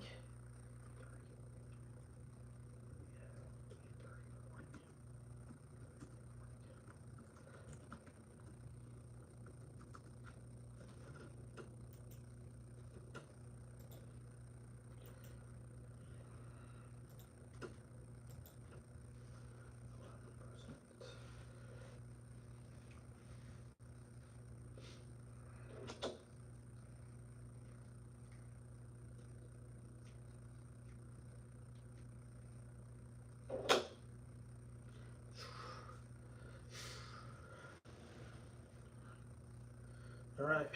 All right.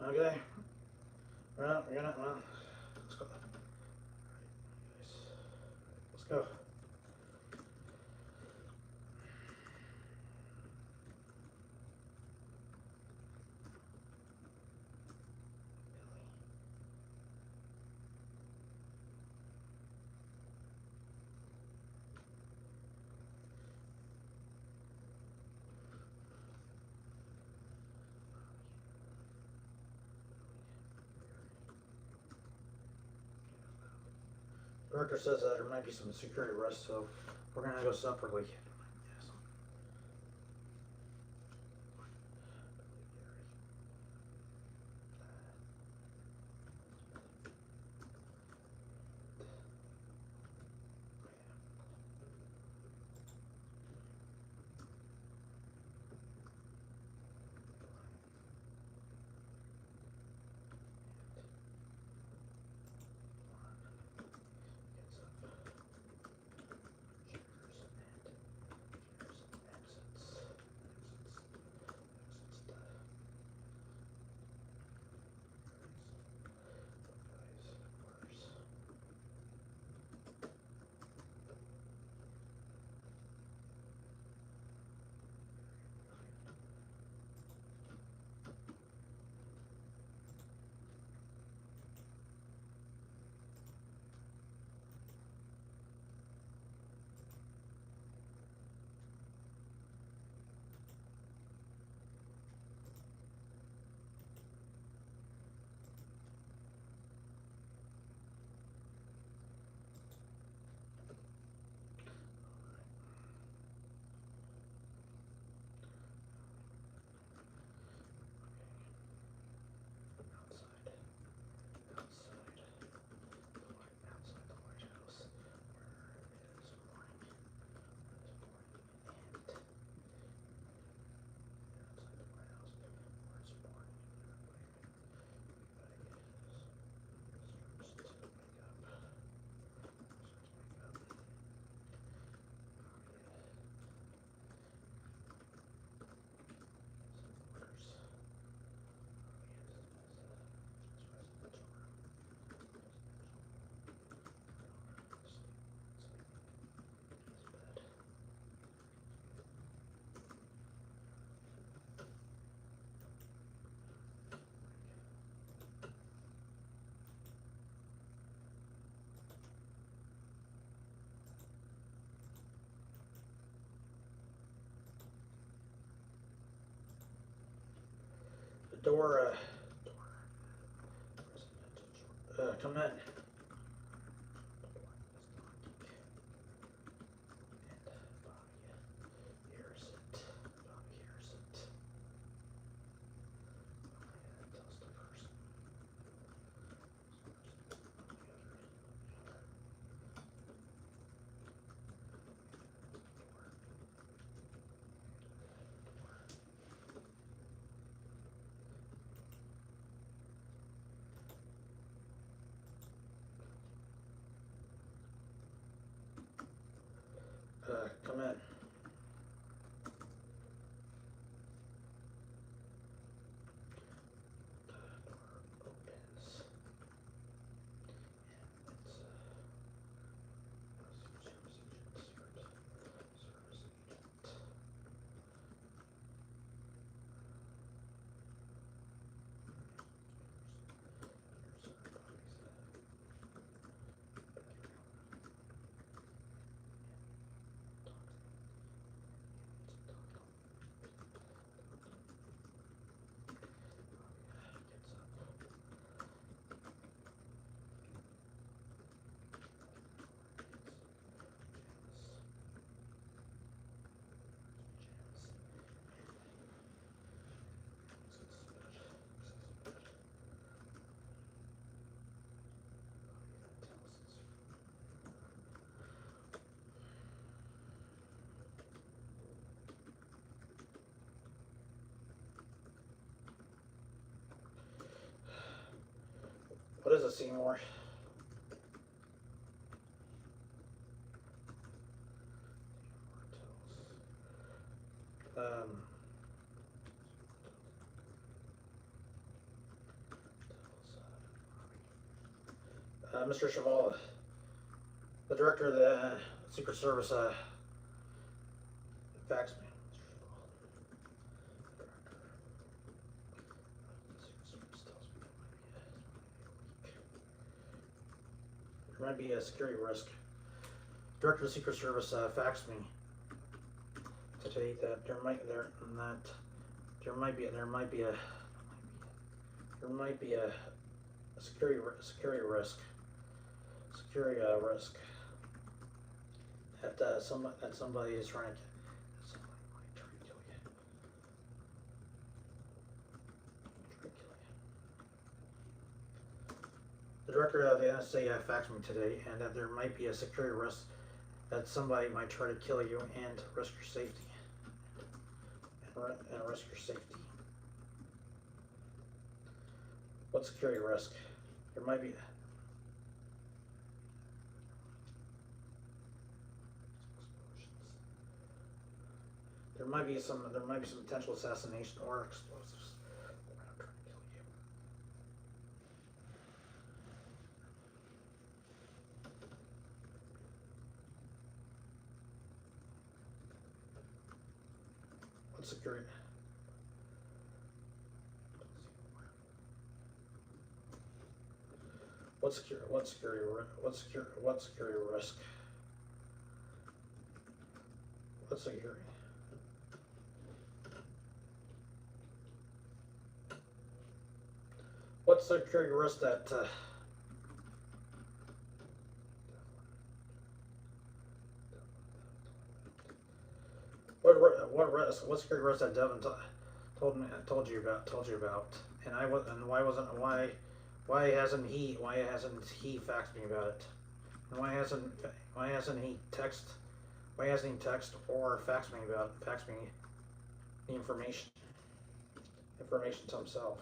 Okay. Well, let's go. Let's go. Director says that there might be some security arrests, so we're gonna go separately. Door, come in. Come in. The door opens. What is it, Seymour? Mr. Chavala, the director of the Secret Service, faxed me. There might be a security risk. Director of the Secret Service faxed me today that there might be a security risk that somebody is trying to. Somebody might try to kill you. The director of the NSA faxed me today, and that there might be a security risk that somebody might try to kill you and risk your safety. And risk your safety. What security risk? There might be. There might be some potential assassination or explosives. They're not trying to kill you. What security? What security risk? What security? What security risk that what security risk that Devin told you about, and why hasn't he faxed me about it, and why hasn't he text or faxed me the information to himself.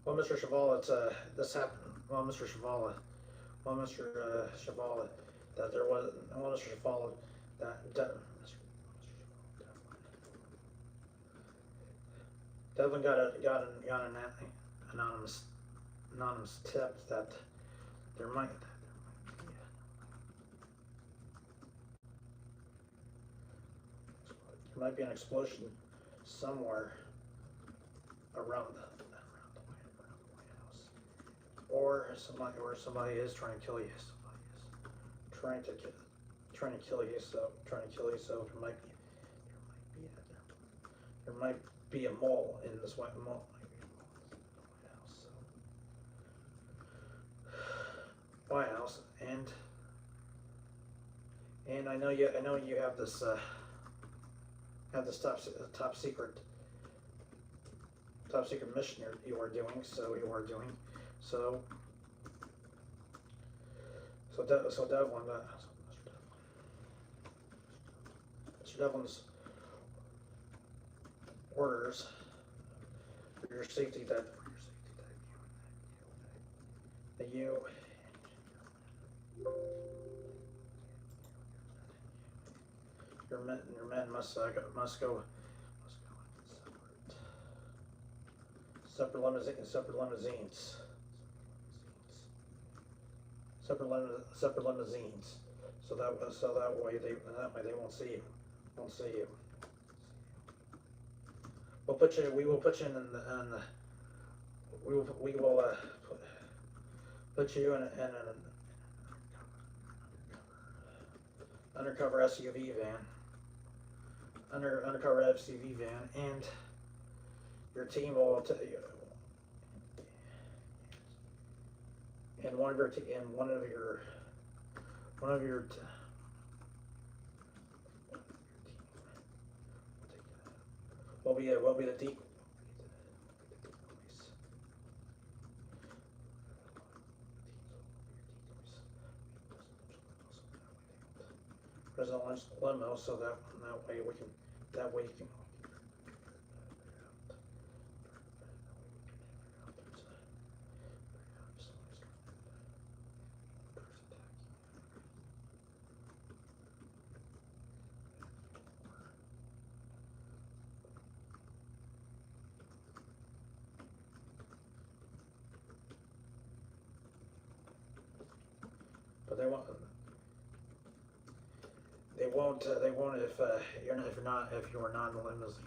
Well, Mr. Chavala, this happened. Well, Mr. Chavala, that there was. Well, Mr. Chavala, Devlin got an anonymous tip that there might be an explosion somewhere around the somebody is trying to kill you. Somebody is trying to kill you. So there might be a mole in this White Mall. White House, and I know you have this top secret mission you are doing. So Devlin, Mr. Devlin's orders for your safety that you your men must go separate limousines, so that way they won't see you. We will put you in the we will put you in an undercover SUV van, and your team will and one of your will be the decoys. President limo, so that way you can but they won't if you are not in the limousine.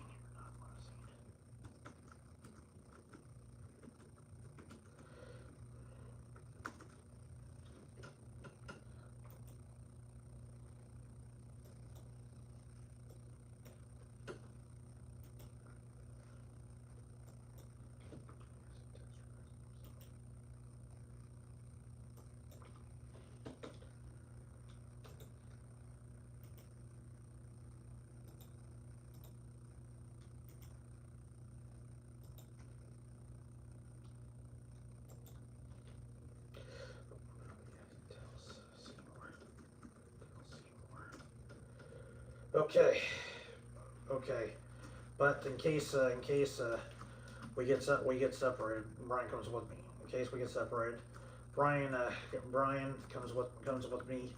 Okay, but in case we get separated, Brian comes with me. In case we get separated, Brian comes with me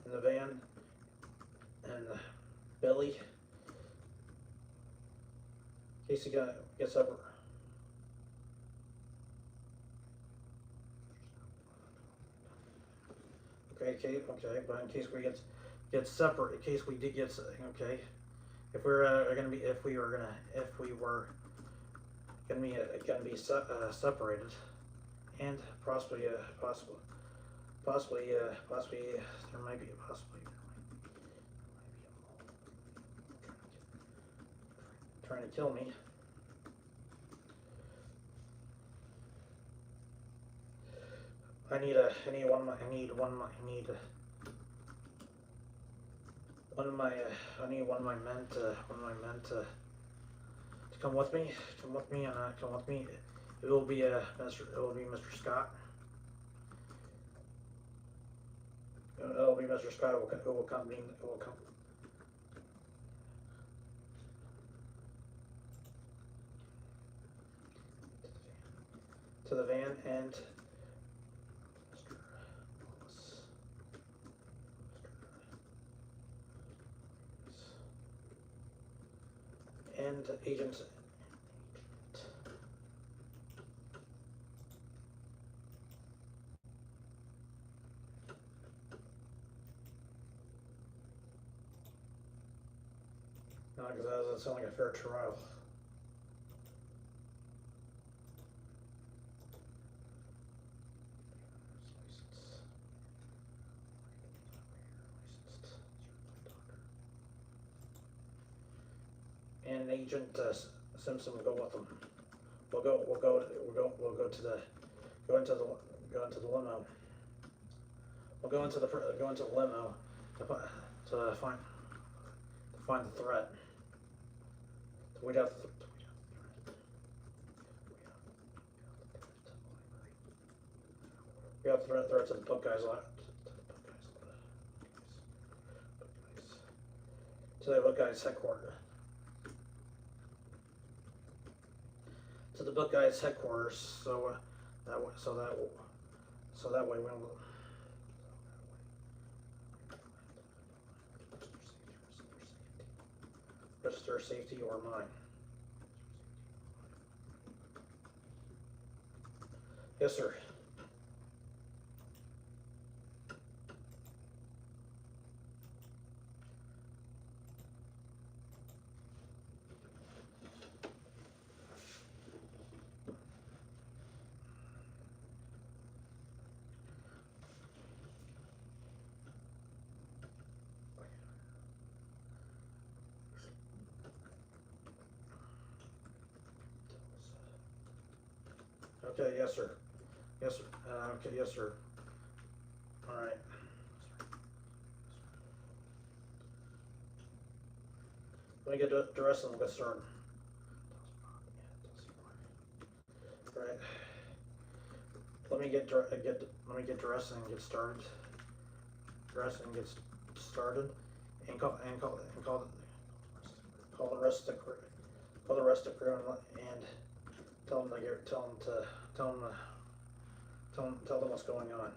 in the van, and Billy, in case he gets separated. Okay, but in case we get separate, in case we did get if we were gonna be separated, and possibly there might be a trying to kill me. I need one of my men to come with me. It will be Mr. Scott. It'll be Mr. Scott who will come to the van, and agents. No, because that doesn't sound like a fair trial. and Agent Simpson will go with them. We'll go to the go into the limo. We'll go into the limo to find the threat. To weed out the we have threats and book guys to the book guys headquarters. To the book guys headquarters, so that way we don't. Register safety or mine. Yes, sir. Okay, yes, sir. Yes, sir. Okay, yes, sir. All right. Let me get dressed and we'll get started. All right. Let me get dressed and get started. Dress and get started, and call the rest of the crew and tell them what's going on.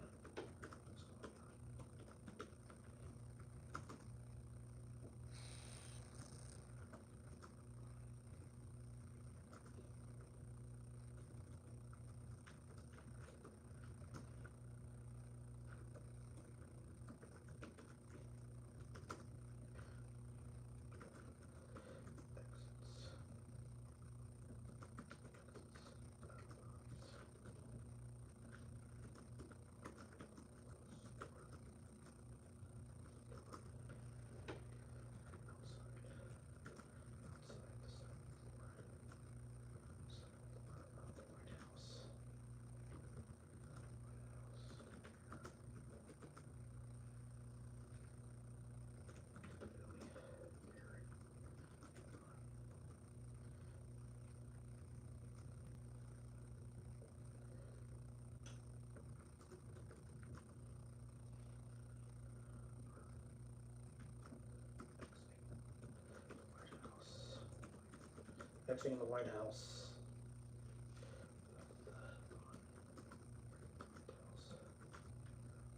Exiting the White House.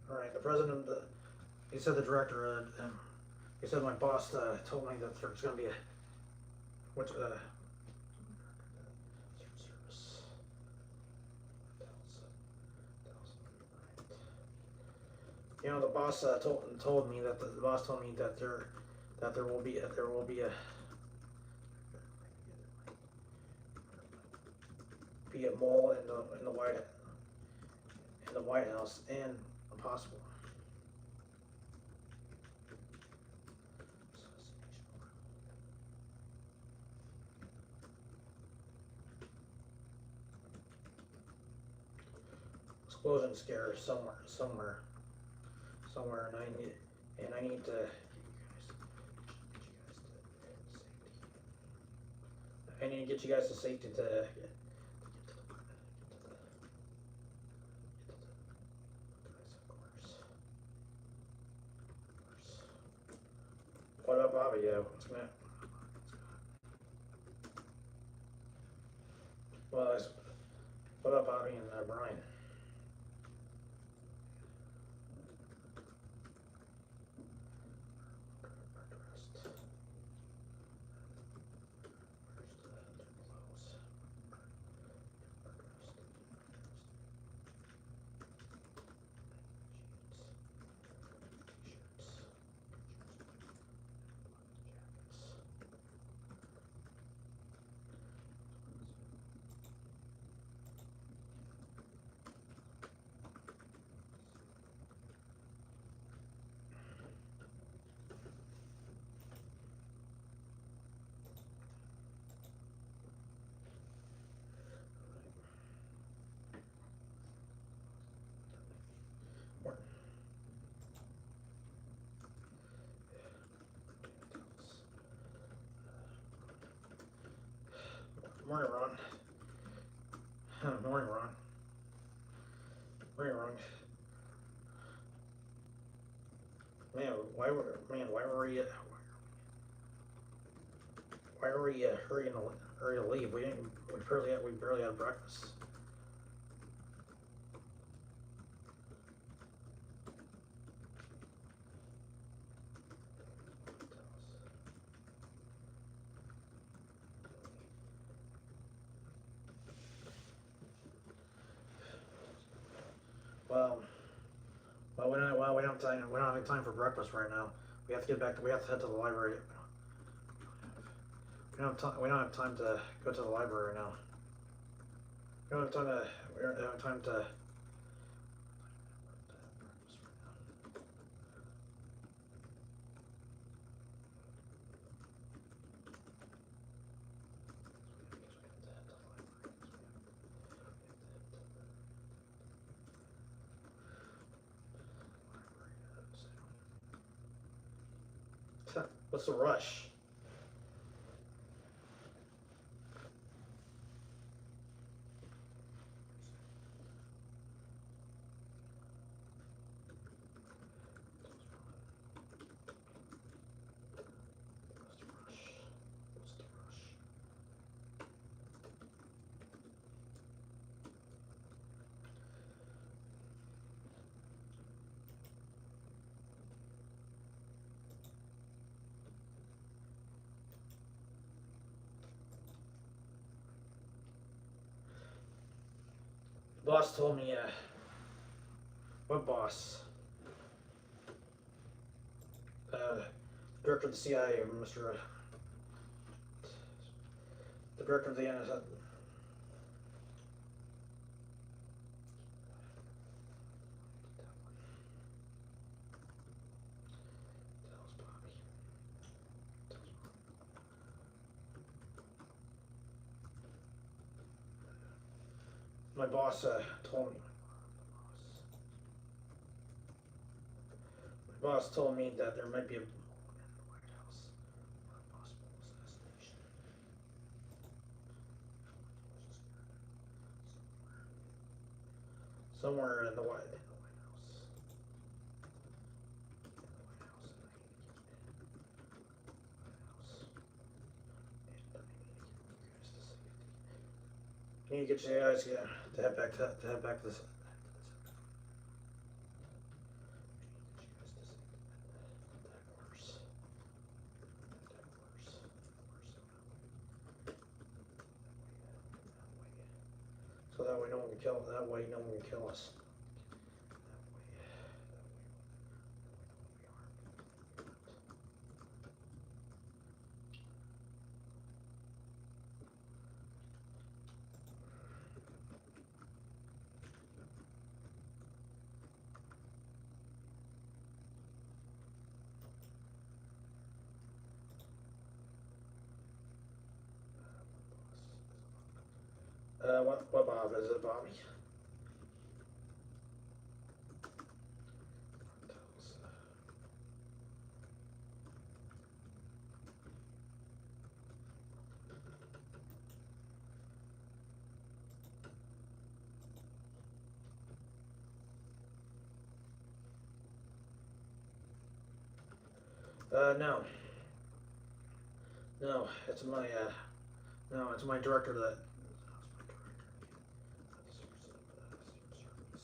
All right, the president. He said the director. He said my boss told me that there's going to be a service. You know, the boss told me that the boss told me that there will be a mall in the White House and possible. Explosion scare somewhere, and I need to get you guys to safety to What about Bobby? Yeah, what's going on? Well, what about Bobby and Brian? Morning, Ron. Morning, Ron. Morning, Ron. Man, why were we hurry to leave? We barely had breakfast. Well, we don't have time. We don't have time for breakfast right now. We have to get back. We have to head to the library. We don't have time to go to the library right now. We don't have time to. We don't have time to. What's the rush? Boss told me, what boss? Director of the CIA, Mr. The director of the NSA. My boss told me. My boss told me that there might be a White House possible assassination. Somewhere in the White House. You need to get your guys to head back to this. So that way no one can kill. That way no one can kill us. What Bob? Is it Bobby? No. No, it's my, no, it's my director that,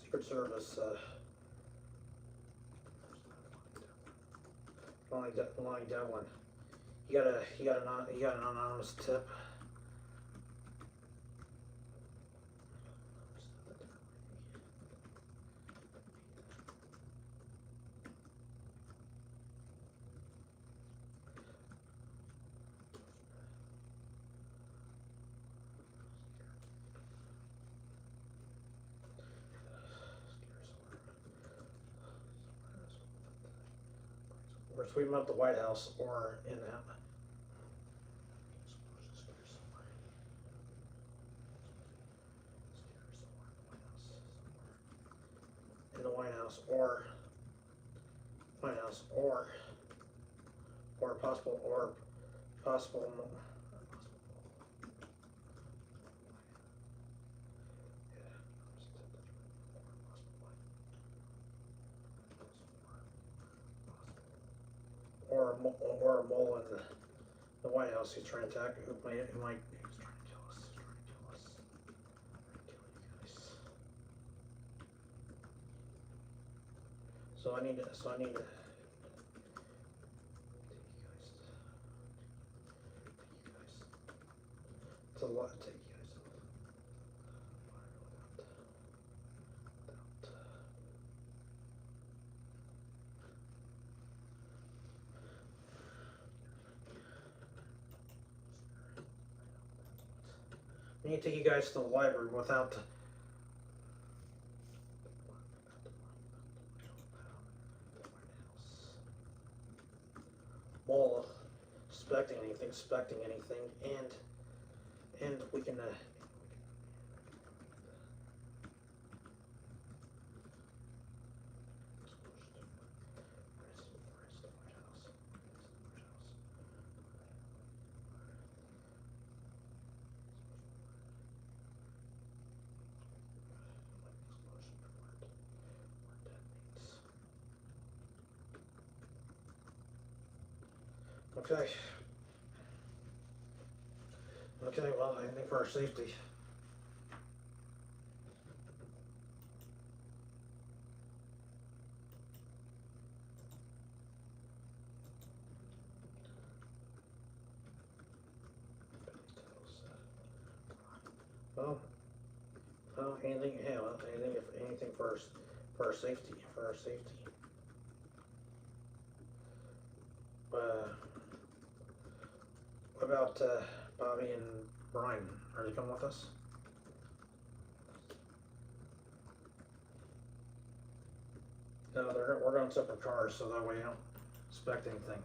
Secret Service, Lonnie Devlin. He got an anonymous tip. We're sweeping up the White House or in that. In the White House or possible or a mole in the White House who's trying to attack, who might who's trying to kill us, who's trying to kill us, kill you guys. So I need to take you guys to what? Take you guys to I need to take you guys to the library without mole suspecting anything, and we can Okay. Okay, well, I think for our safety. Well, anything, yeah, well, anything for our safety, What about Bobby and Brian? Are they coming with us? No, we're going separate cars, so that way you don't expect anything.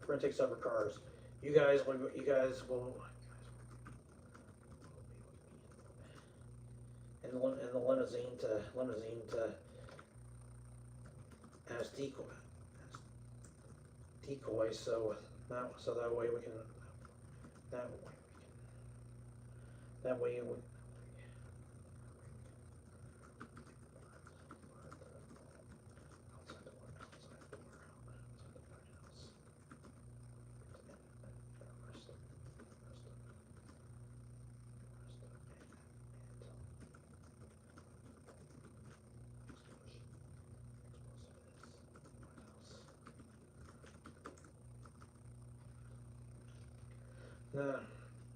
We're gonna take separate cars. You guys will in the limousine to as decoy, so that way we can that way we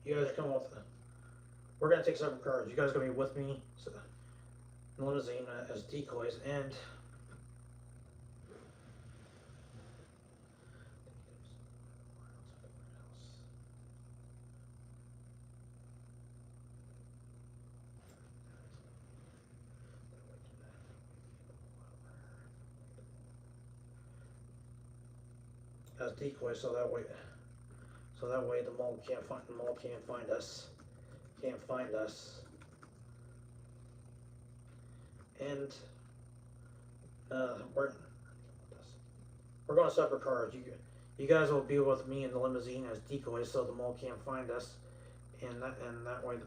you guys are coming with we're gonna take separate cars. You guys are gonna be with me, so in the limousine as decoys, and so that way the mole can't find us. And we're going separate cars. You guys will be with me in the limousine as decoys, so the mole can't find us, and that way.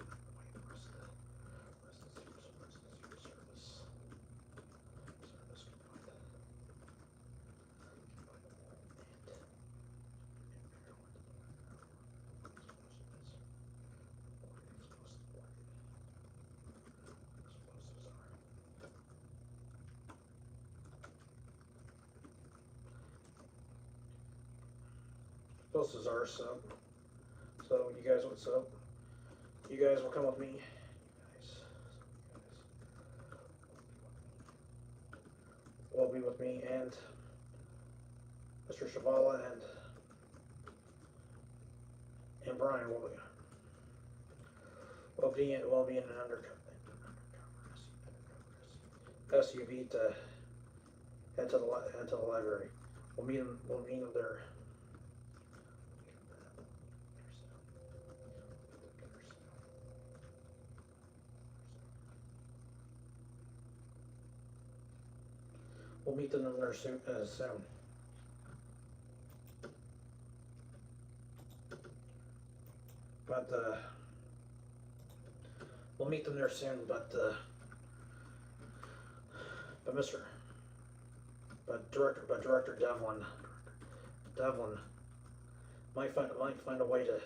Explosives are so you guys will come with me. Will be with me, and Mr. Shavala and Brian will be in an undercover SUV to head to the library. We'll meet them there. We'll meet them in there soon. but we'll meet them there soon. But Mr. Director Devlin might find a way to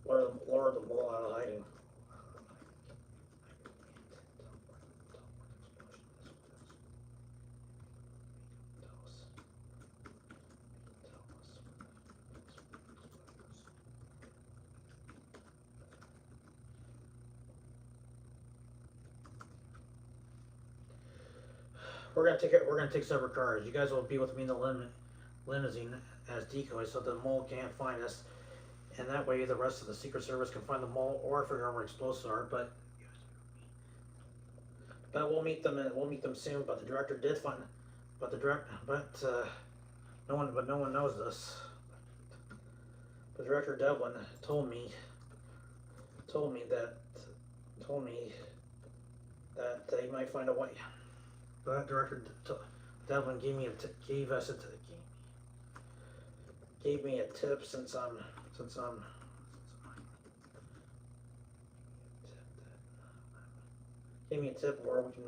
lure them all out of hiding. We're gonna take separate cars. You guys will be with me in the limousine as decoys, so the mole can't find us, and that way the rest of the Secret Service can find the mole or figure out where explosives are. But we'll meet them soon. But the director did find, no one knows this. But Director Devlin told me that he might find a way. But Director Devlin gave me a tip since I'm gave me a tip where we can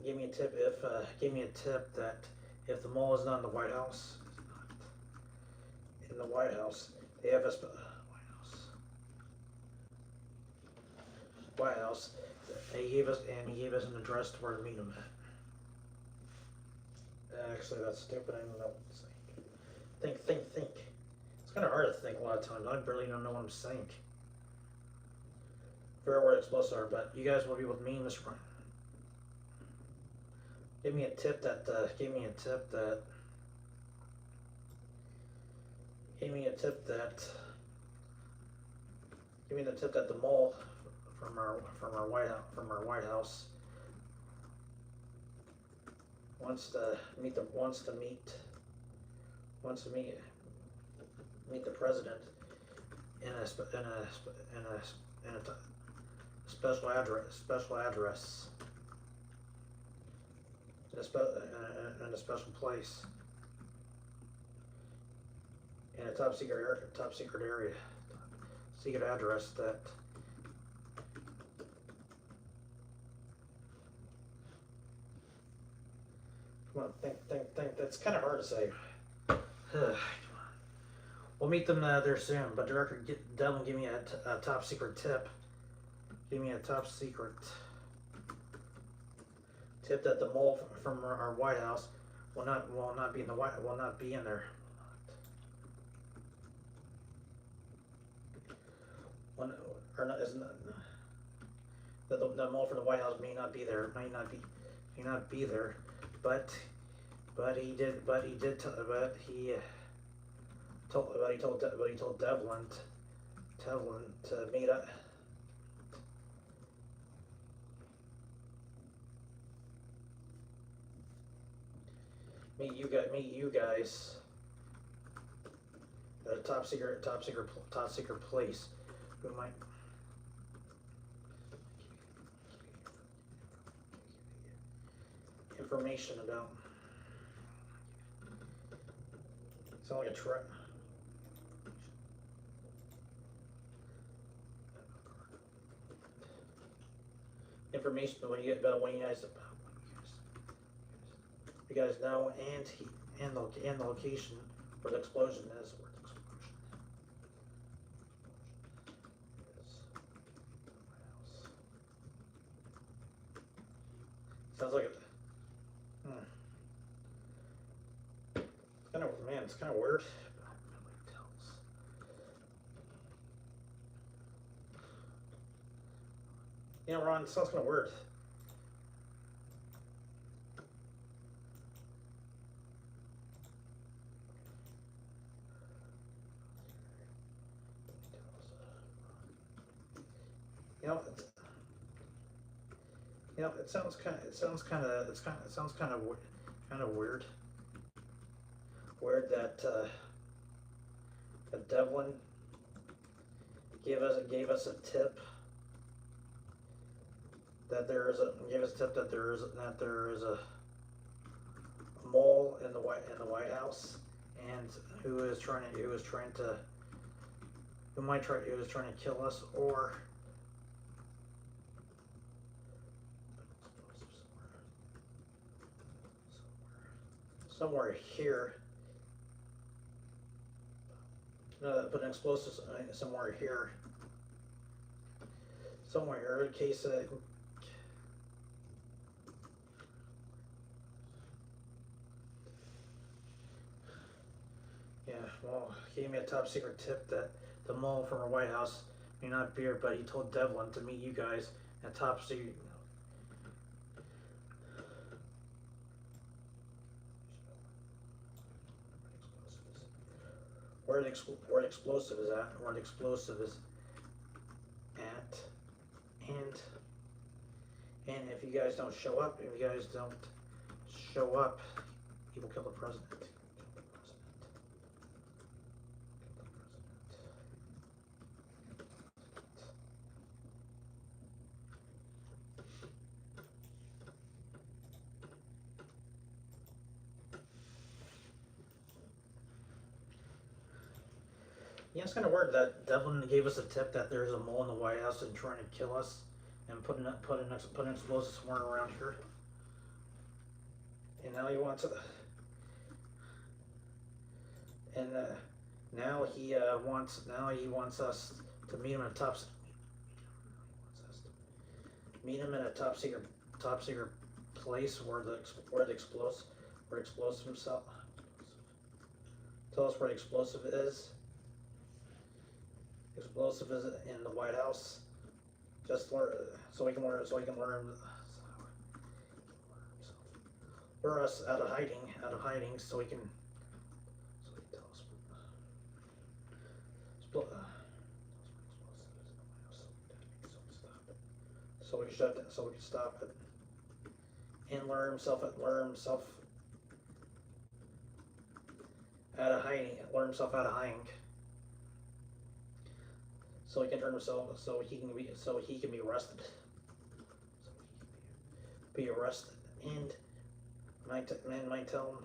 gave me a tip that if the mole is not in the White House, they have a White House. He gave us an address to where to meet him at. Actually, that's stupid. I don't know what I'm saying. Think. It's kind of hard to think a lot of times. I barely don't know what I'm saying. Figure out where the explosives are, but you guys will be with me, Mr. Brown. Give me a tip that the mole from our White House wants to meet the president in a special address in a special place in a top secret area, secret address that. Come on, think. That's kind of hard to say. We'll meet them there soon, but Director Devlin gave me a top secret tip. Give me a top secret tip that the mole from our White House will not be in there. The mole from the White House may not be there. But he told Devlin to meet up. Meet you guys at a top secret place. Who might information about. Sound like a truck. Information about you guys know, and the location where the explosion is. Sounds like it. It's kind of weird. You know, Ron, it sounds kind of weird. It sounds kind of weird. Weird that Devlin gave us a tip that there is a mole in the White House, and who was trying to kill us, or somewhere here. Put an explosive somewhere here. Somewhere here in case yeah, well, he gave me a top secret tip that the mole from our White House may not be here, but he told Devlin to meet you guys in a top secret. Where the explosive is at, where the explosive is at, and if you guys don't show up, he will kill the president. Yeah, it's kind of weird that Devlin gave us a tip that there's a mole in the White House and trying to kill us, and put an explosive somewhere around here. And now he wants to, and now he wants us to meet him at a top secret place where the explosive himself. Tell us where the explosive is. Explosive is in the White House. Just so he can learn lure us out of hiding, so he can tell us. So we can stop it, and lure himself out of hiding. So he can turn himself, so he can be arrested. And might tell him.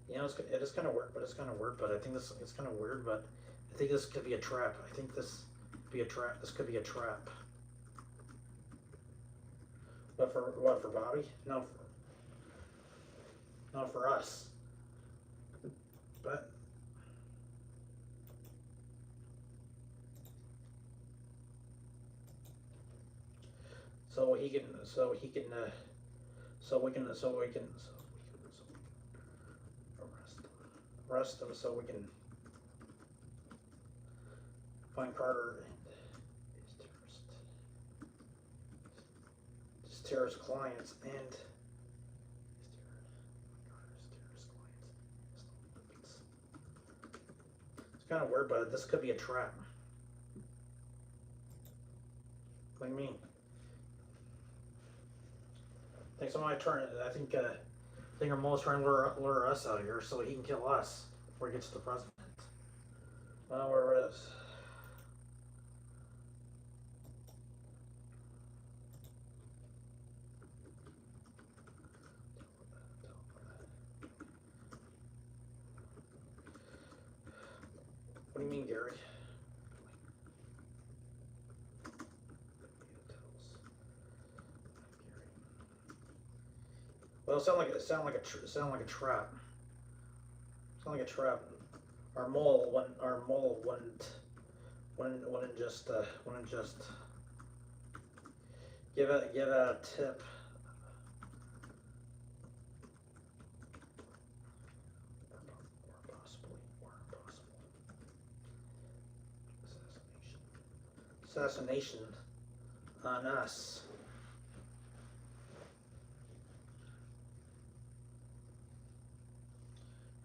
You know, it is kind of weird, but I think it's kind of weird, but I think this could be a trap. This could be a trap. But for what? For Bobby? No. Not for us. But. So we can arrest him, so we can find Carter and his terrorist clients, and it's kind of weird, but this could be a trap. What do you mean? I think our mole's trying to lure us out of here so he can kill us before he gets to the president. Well, where it is. What do you mean, Gary? Well, sound like a trap. Sound like a trap. Our mole wouldn't just give out a tip. Or possibly assassination on us.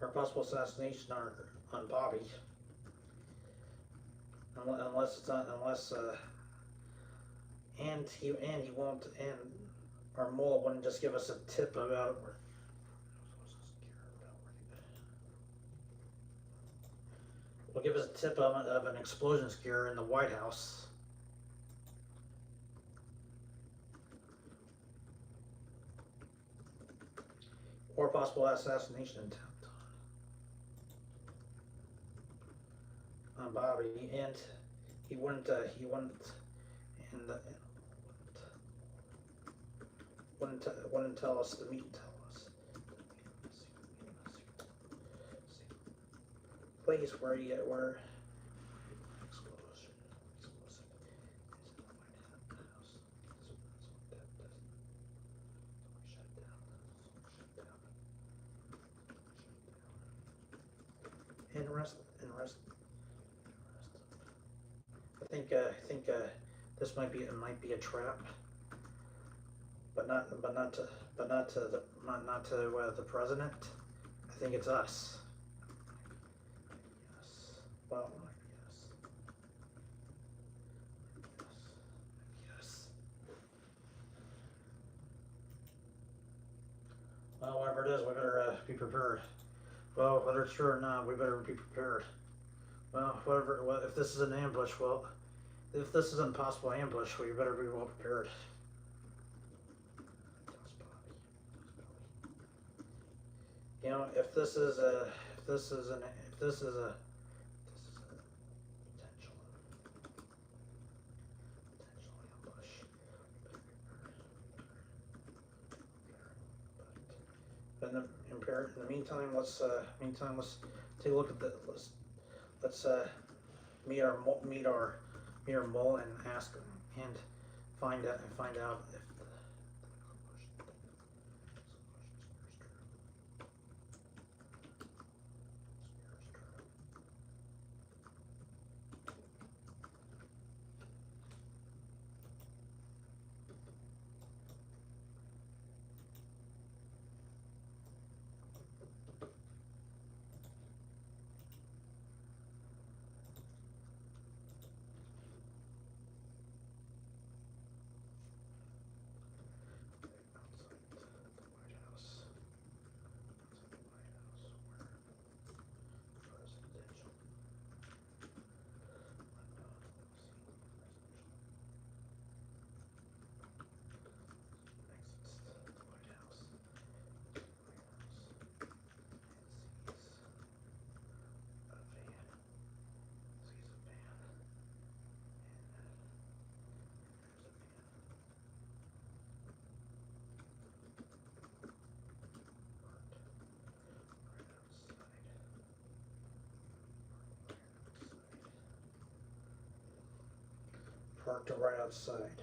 Or possible assassination on Bobby, and he won't, and our mole wouldn't just give us a tip about it. Will give us a tip of an explosion scare in the White House. or possible assassination attempt on Bobby, and he wouldn't and wouldn't tell us the meat. Tell us. Place where you where explosion. Interest. I think this might be a trap, but not to the president. I think it's us. Yes. Well, yes. Yes. Well, whatever it is, we better be prepared. Well, whether it's true or not, we better be prepared. Well, whatever. Well, if this is an ambush, well, if this is an impossible ambush, we better be well prepared. You know, if this is a potential ambush. But in the meantime, let's take a look at the let's meet our mole and ask and find out if parked right outside.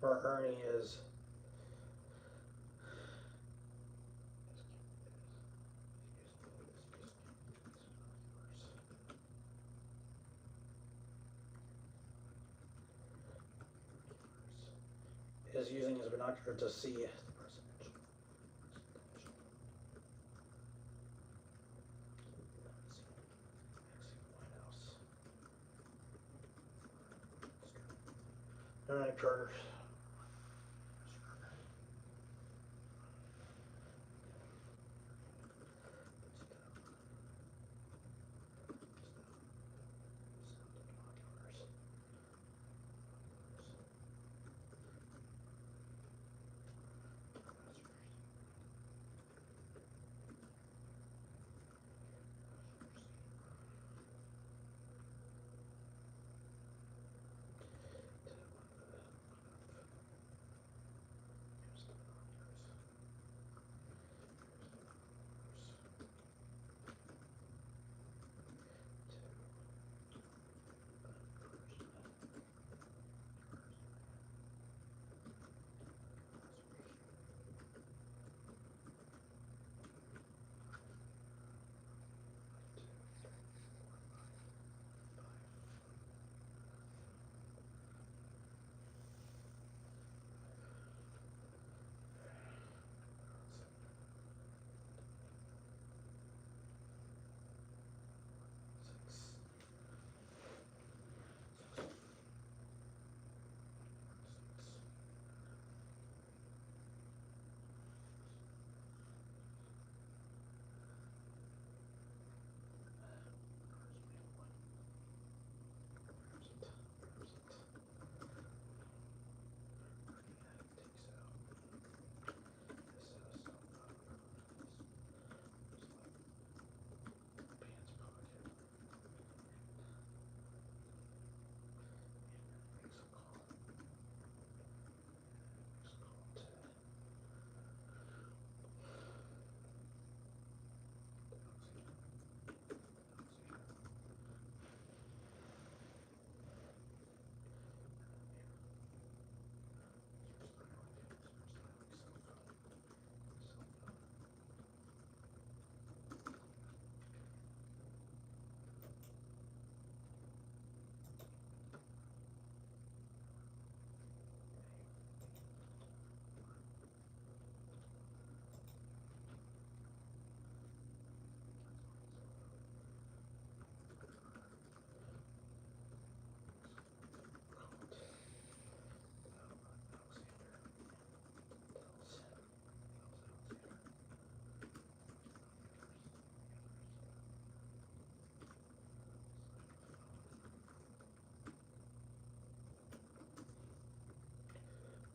Where Ernie is using his binocular to see the presidential. All right, Carter.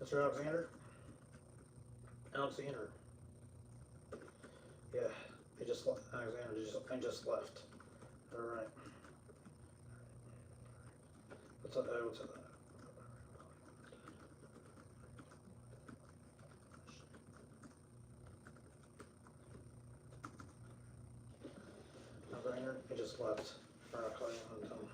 Mr. Alexander? Alexander. Yeah, he just left. Alexander just left. Alright. What's up? What's up? Alexander, he just left. Alright, I'll call you on the phone.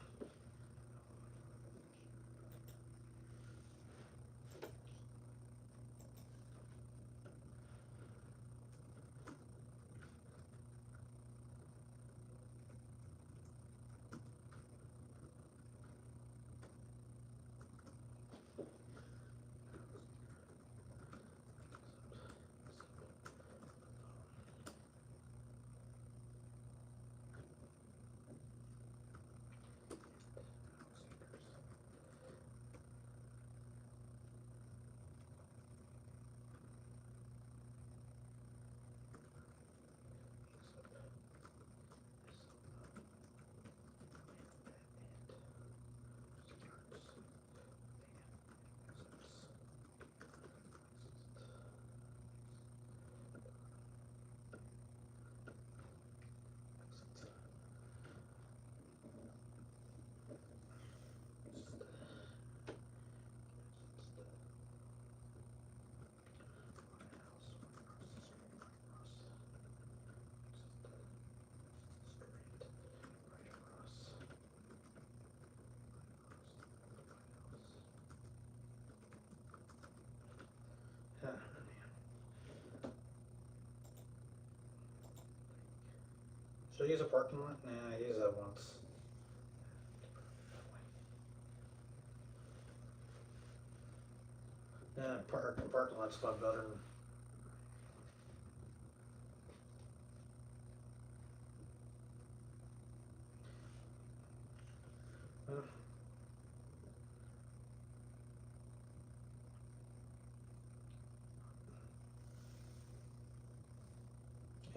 Should I use a parking lot? Nah, I used that once. Yeah, parking lot's a lot better. Yeah,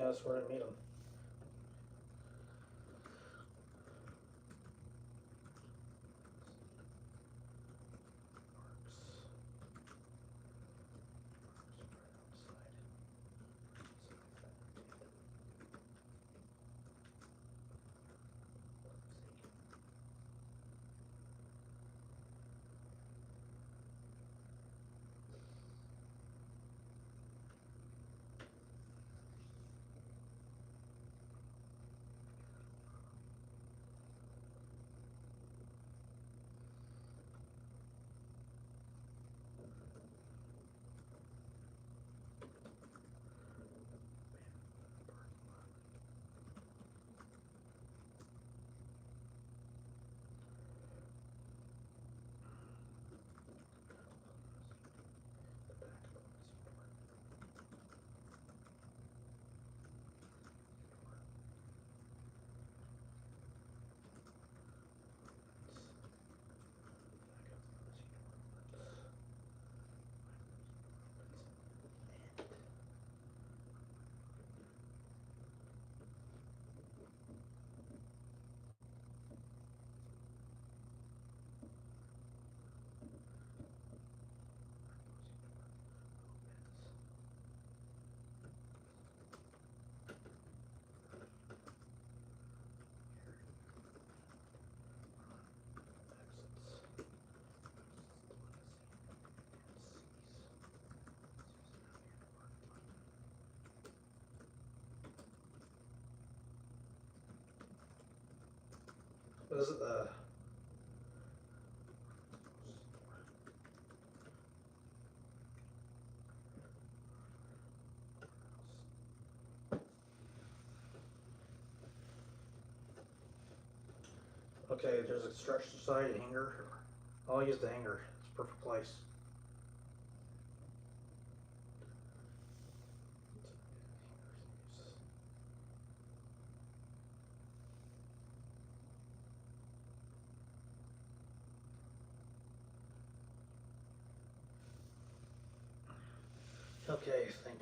that's where I meet him. What is it? Okay, there's a stretch side hanger. I'll use the hanger. It's a perfect place. Okay, I think.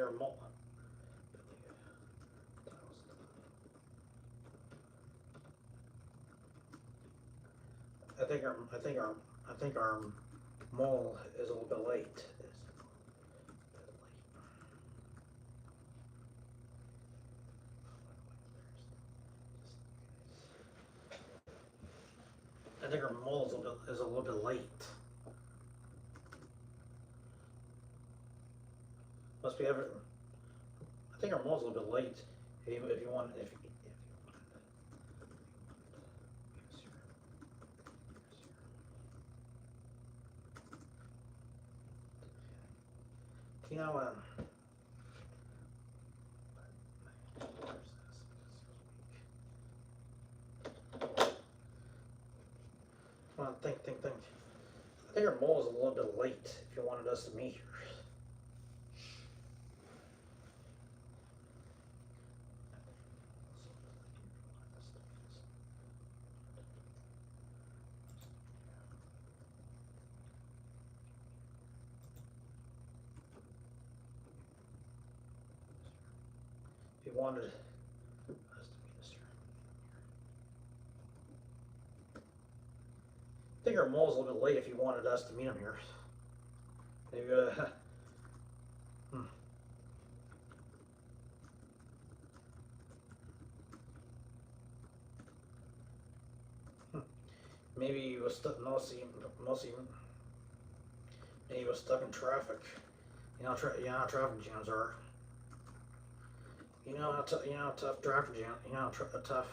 our mole. I think our mole is a little bit late. I think our mole is a little bit late. Must be ever. I think our mole's a little bit late. If you want, if you you know, come on, think. I think our mole is a little bit late. If you wanted us to meet here. If you wanted us to meet us here. I think our mole's a little bit late. If you wanted us to meet him here. Maybe, Maybe he was stuck. Mostly, maybe he was stuck in traffic. You know how traffic jams are. You know how tough traffic jams. You know how tough traffic jams are.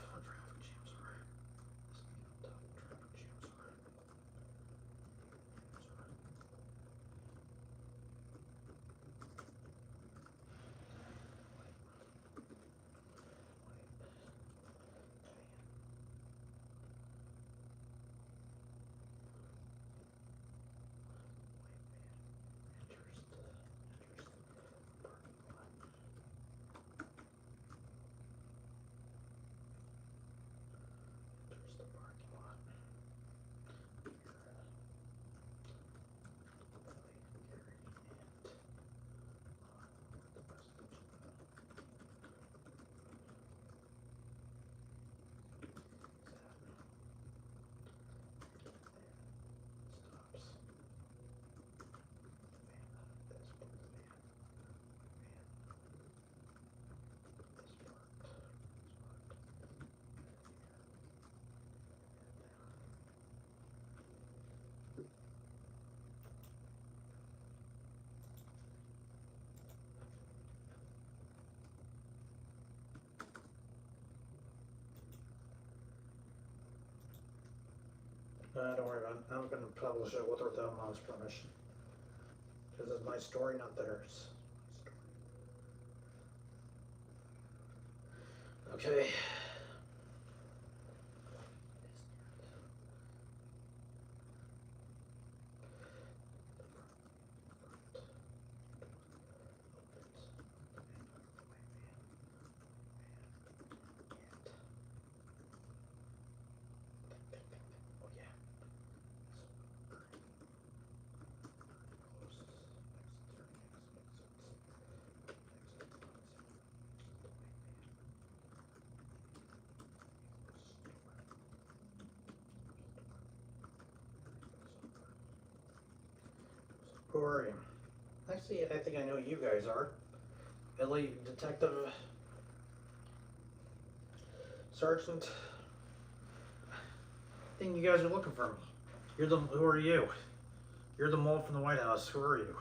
Don't worry about it. I'm going to publish it with or without Mom's permission. This is my story, not theirs. Okay. Who are you? Actually, I think I know who you guys are. Billy, Detective, Sergeant. I think you guys are looking for me. Who are you? You're the mole from the White House. Who are you?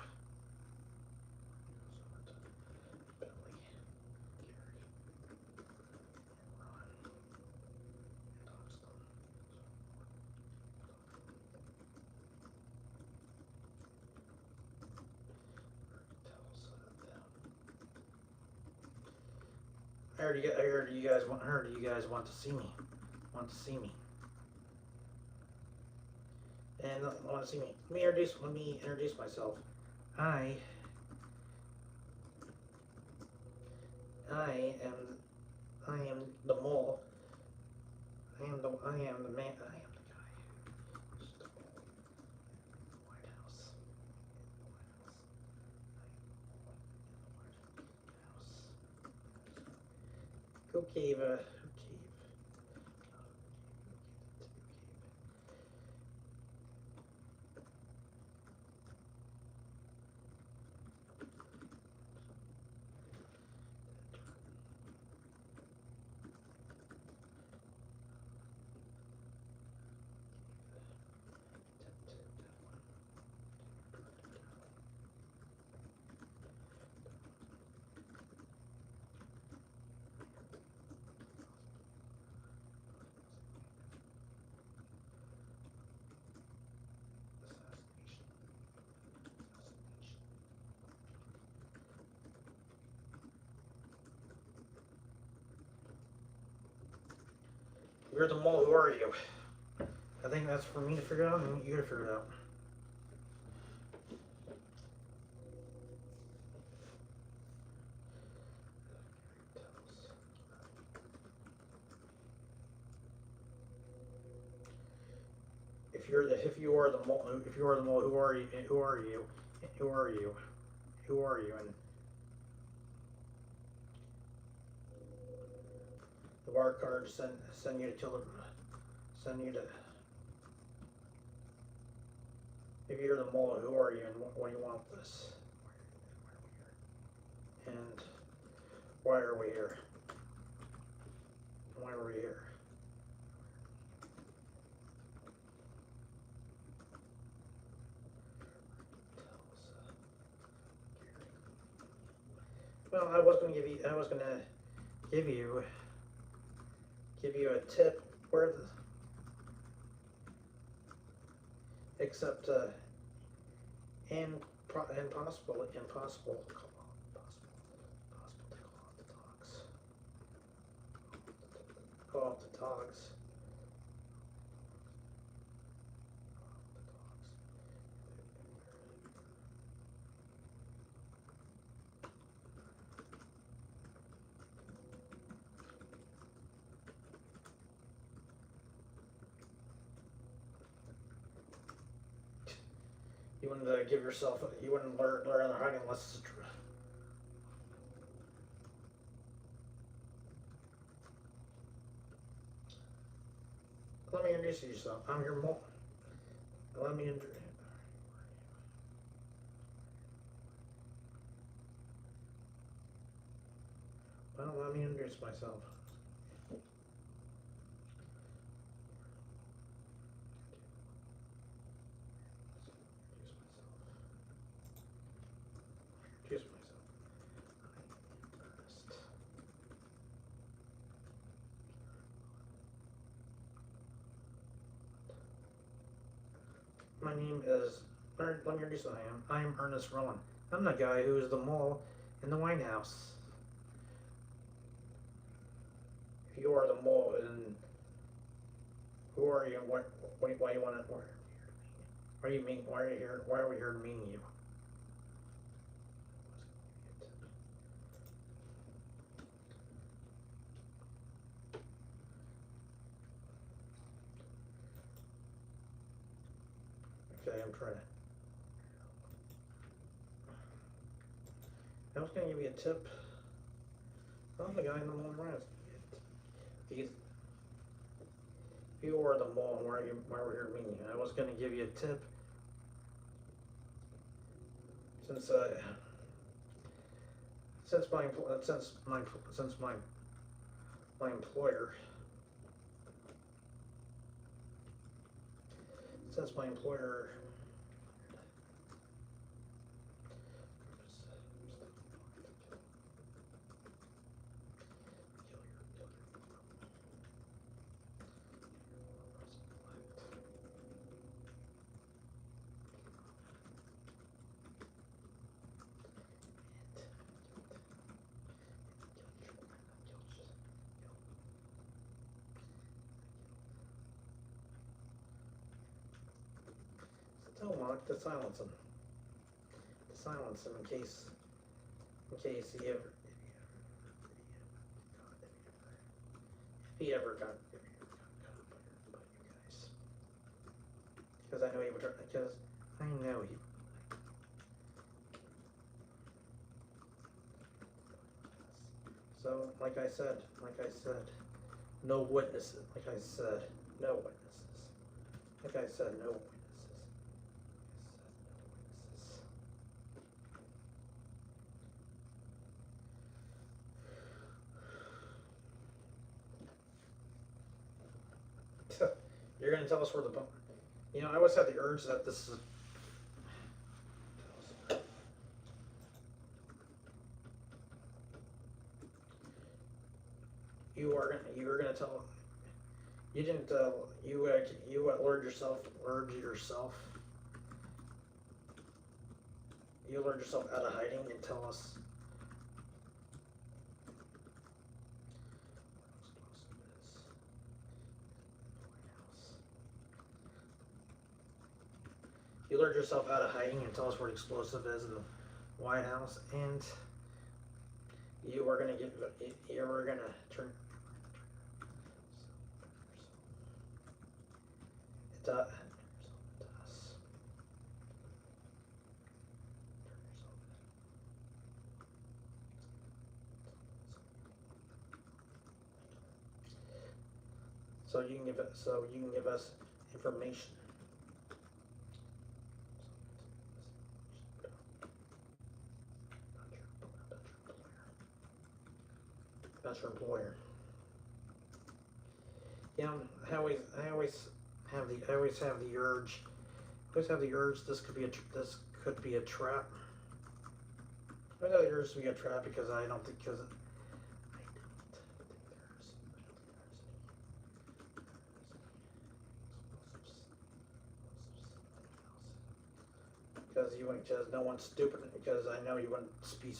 I heard you guys want to see me. And want to see me. Let me introduce myself. I am the mole. I am the man. I am the guy. Just the mole. White House. Go cave, cave. You're the mole, who are you? I think that's for me to figure out and you to figure it out. If you are the mole, who are you? Who are you? Who are you? Who are you? And the bar card send you to send you to. If you're the mole, who are you? And what do you want this? And why are we here? Why are we here? Well, I was going to give you a tip where the except impossible to call off the dogs. Call off the dogs. You wouldn't give yourself. You wouldn't learn the hiding unless it's true. Let me introduce yourself. I'm your mole. Let me introduce. Well, let me introduce myself. Introduce myself. My name is. Let me introduce who I am. I am Ernest Rowan. I'm the guy who is the mole in the White House. If you are the mole, and who are you? Why you want to? Why are you mean? Why are you here? Why are we here to meet you? Okay, I'm trying to. I was going to give you a tip. I'm the guy in the mole around. If you are the mole, why are we here to meet you? I was going to give you a tip. Since my employer tell Mark to silence him. To silence him in case he ever if he ever got caught by you guys. Because I know he would. Because I know he. So So, like I said, no witnesses. Like I said, no witnesses. Like I said, no witnesses. You're gonna tell us where the bone. You know, I always had the urge that this is. You were gonna tell. You didn't. You lured yourself. You lured yourself out of hiding and tell us. You lured yourself out of hiding and tell us where the explosive is in the White House, and you were gonna get. You were gonna turn. It us. So you can give it. So you can give us information. That's your employer. You know, I always have the urge. This could be a trap. I always have the urge to be a trap because I don't think there's. Because no one's stupid. Because I know you wouldn't speak.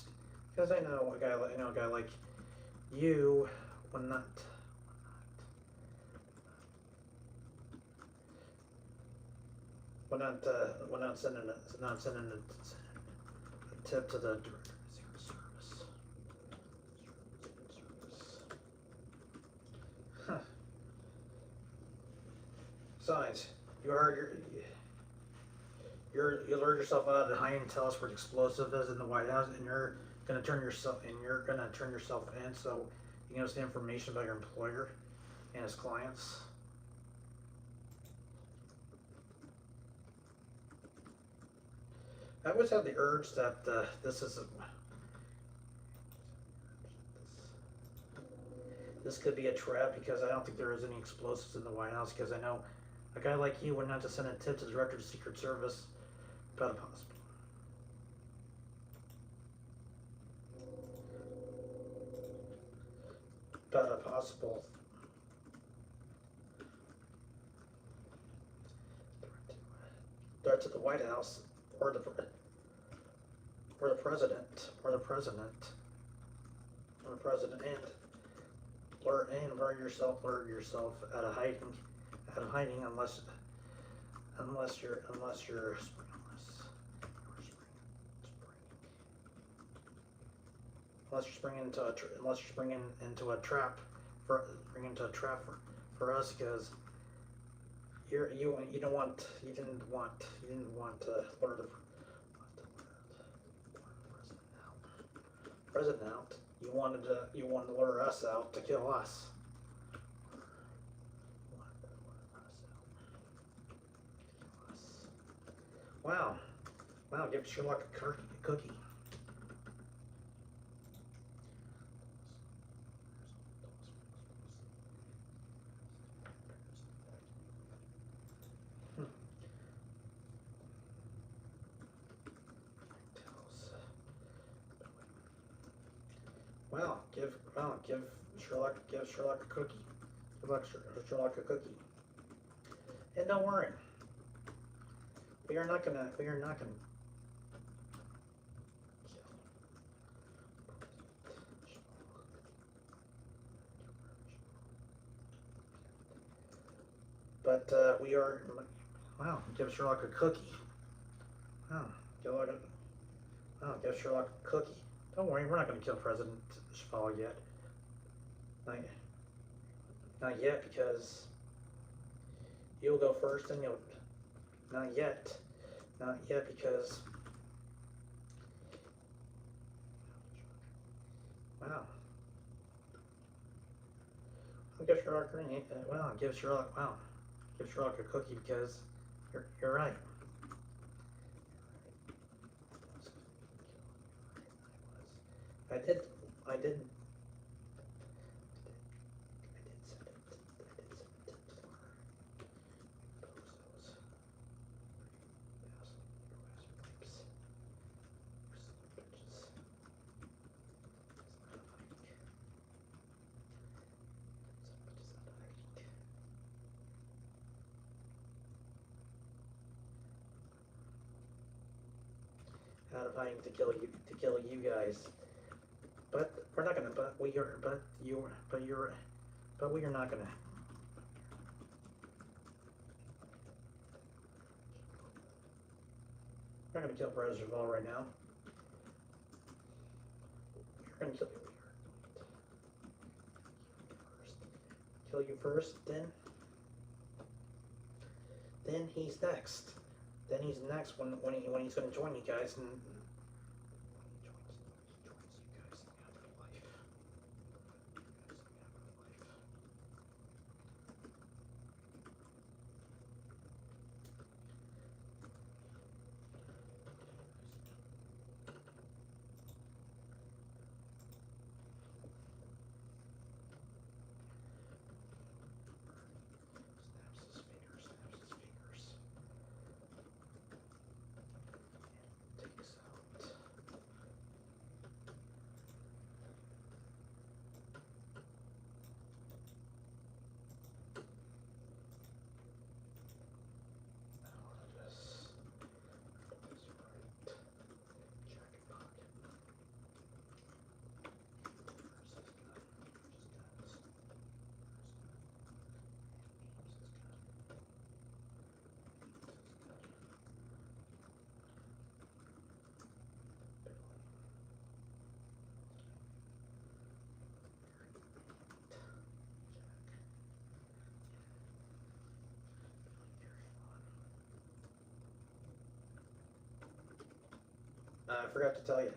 Because I know a guy like you would not. We're not sending a tip to the Director of Secret Service. Huh. Besides, you lured yourself out of hiding and tell us where the explosive is in the White House, and you're gonna turn yourself in so you can give us the information about your employer and his clients. I always have the urge that this could be a trap because I don't think there is any explosives in the White House because I know a guy like you would not just send a tip to the Director of the Secret Service about a possible threat to the White House or the president and lure yourself out of hiding unless you're springing into a trap for us because you didn't want to lure the president out. You wanted to lure us out to kill us. Wow, give Sherlock a cookie. Give Sherlock a cookie. Give Sherlock a cookie. And don't worry, we are not gonna kill. But we are. Wow, give Sherlock a cookie. Wow, give Sherlock a cookie. Don't worry, we're not going to kill President Schiphol yet. Not yet, because you'll go first, and you'll. Not yet, because. Wow, I'll give Sherlock well, give Sherlock a cookie because you're right. I did I did send it. Out of hiding to kill you guys. But we're not gonna. But we are. But you. But you're. But we are not gonna. We're not gonna kill President right now. We're gonna kill you first. Then he's next. Then he's next when he's gonna join you guys and. I forgot to tell you.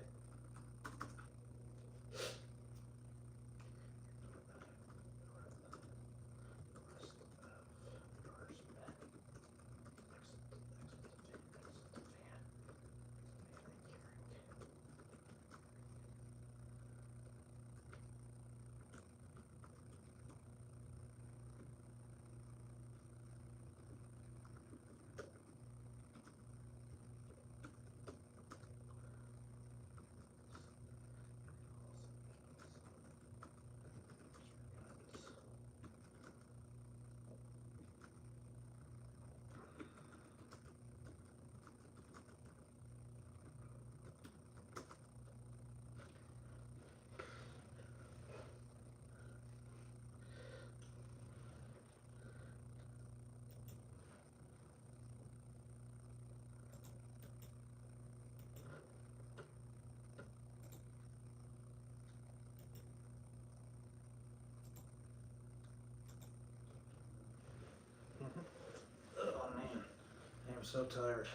Oh man, I'm so tired.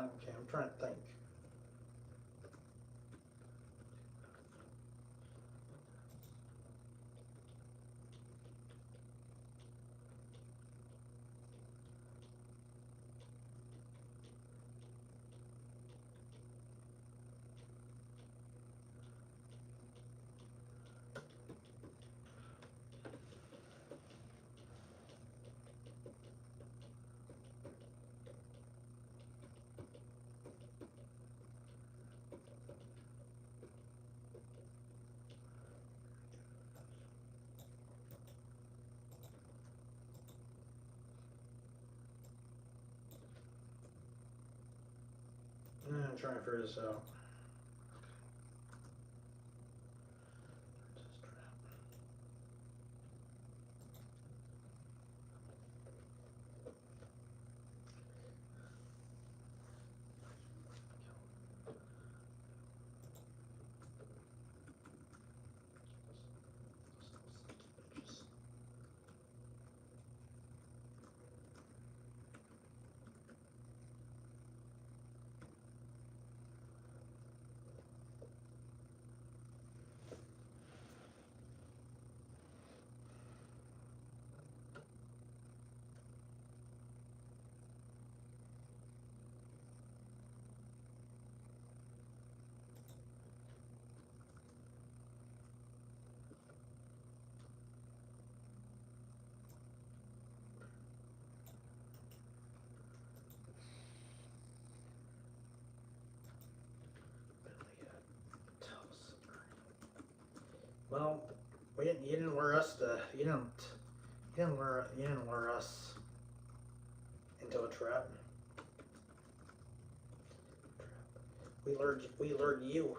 Okay, I'm trying to think. I'm trying to figure this out. Well, you didn't lure us to you didn't lure us into a trap. We lured you.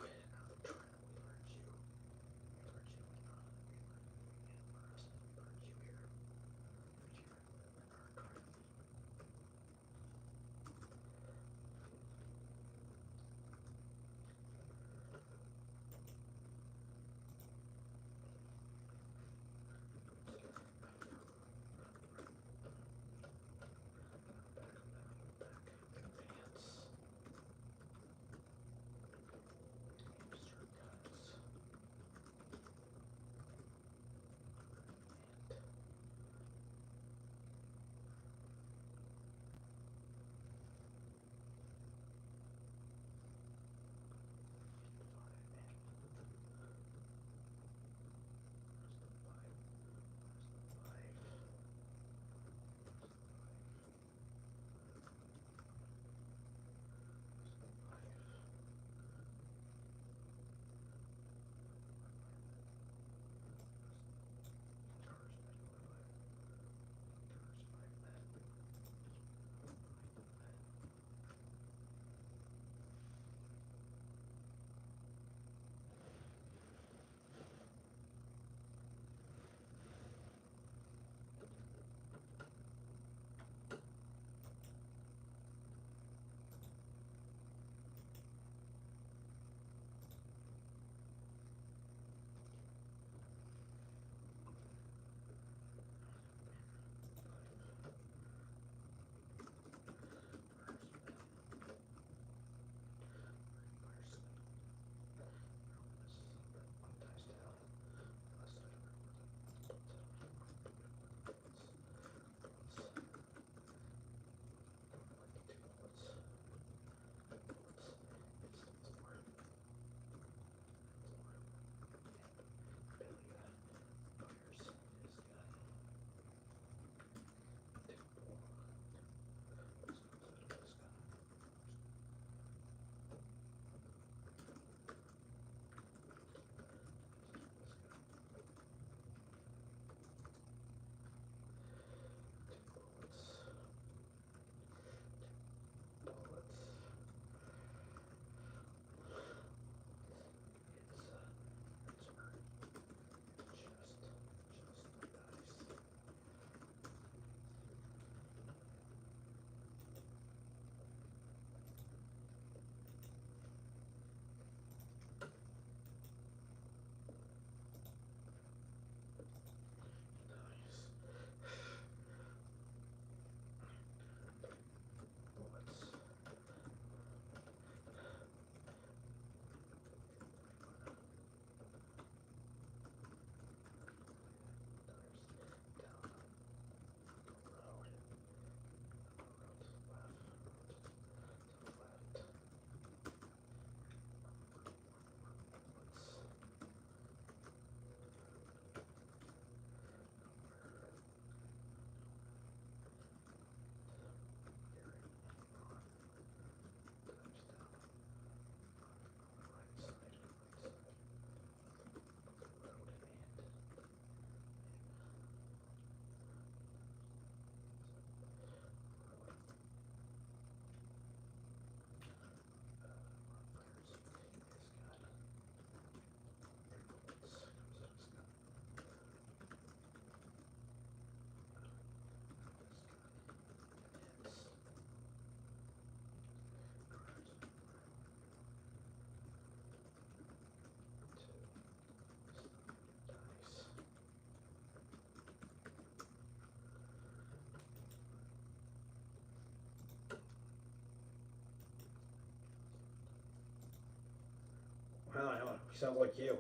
I don't know. He sounds like you.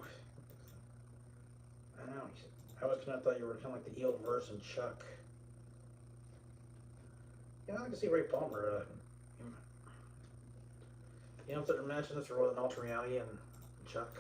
I don't know. I always kind of thought you were kind of like the eel version Chuck. Yeah, I can see Ray Palmer. You know, imagine this world in alternate reality and Chuck.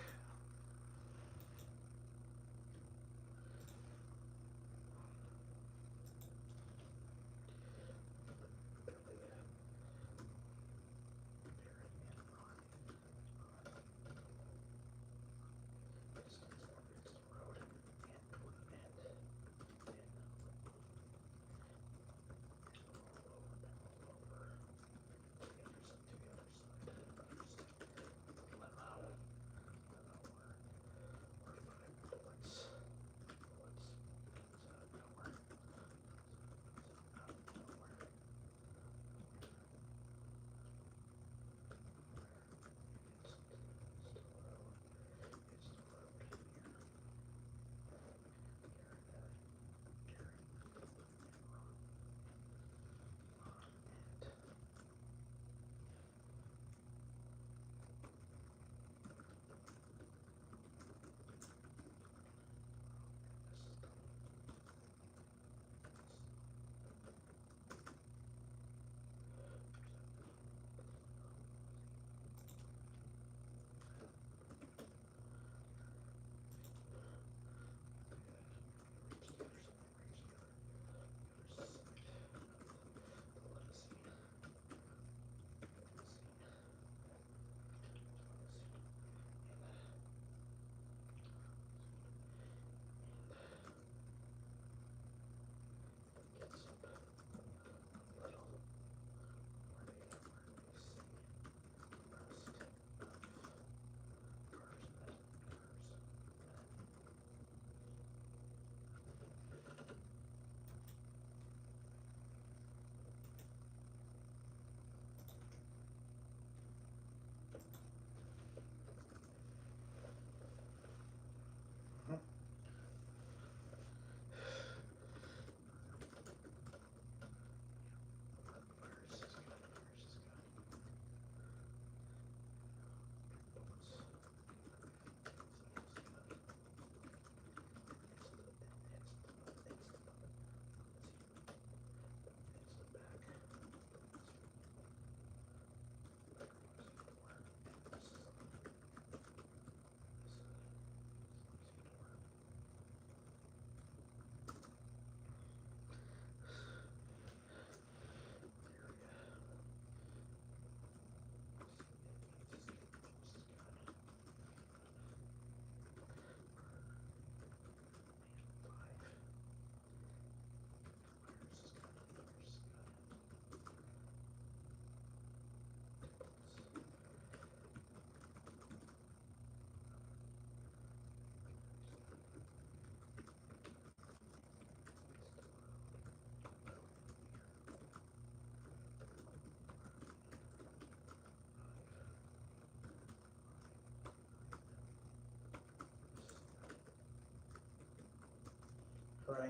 Right.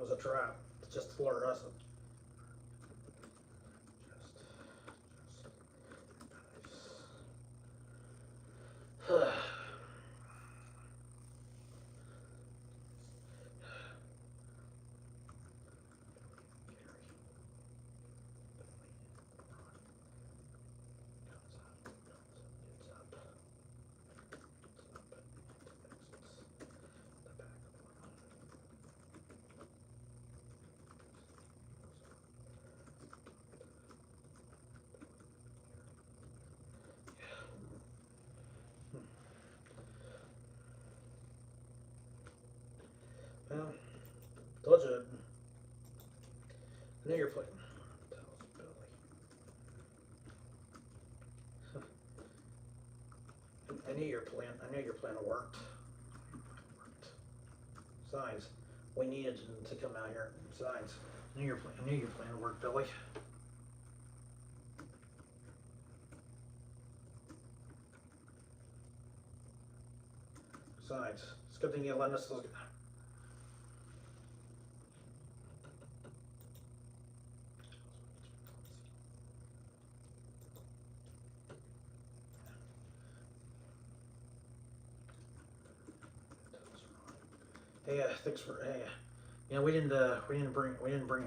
was a trap. It's just to lure us. Well, told you. I knew you're playing. I knew your plan. I knew your plan worked. Besides, we needed to come out here. Besides, I knew your plan. I knew your plan worked, Billy. Besides, it's a good thing you let us. Hey, thanks for hey. You know, we didn't bring we didn't bring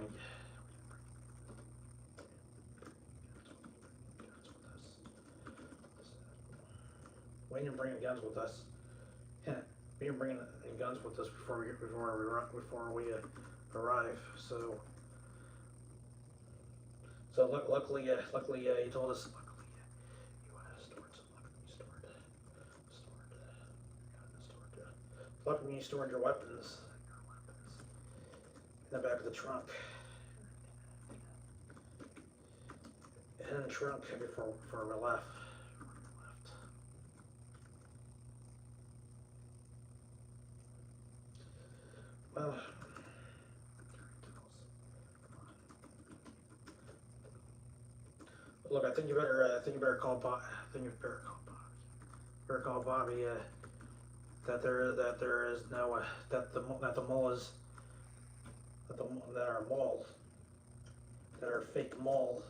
guns with us. Yeah, we didn't bring any guns with us before we arrive. So luckily he told us. Luckily you stored your weapons in the back of the trunk. In the trunk before we left. Well, look, I think you better call Bob. I think you better call Bobby. Better call Bobby. That there is no that the mall is that our mall, that our fake mall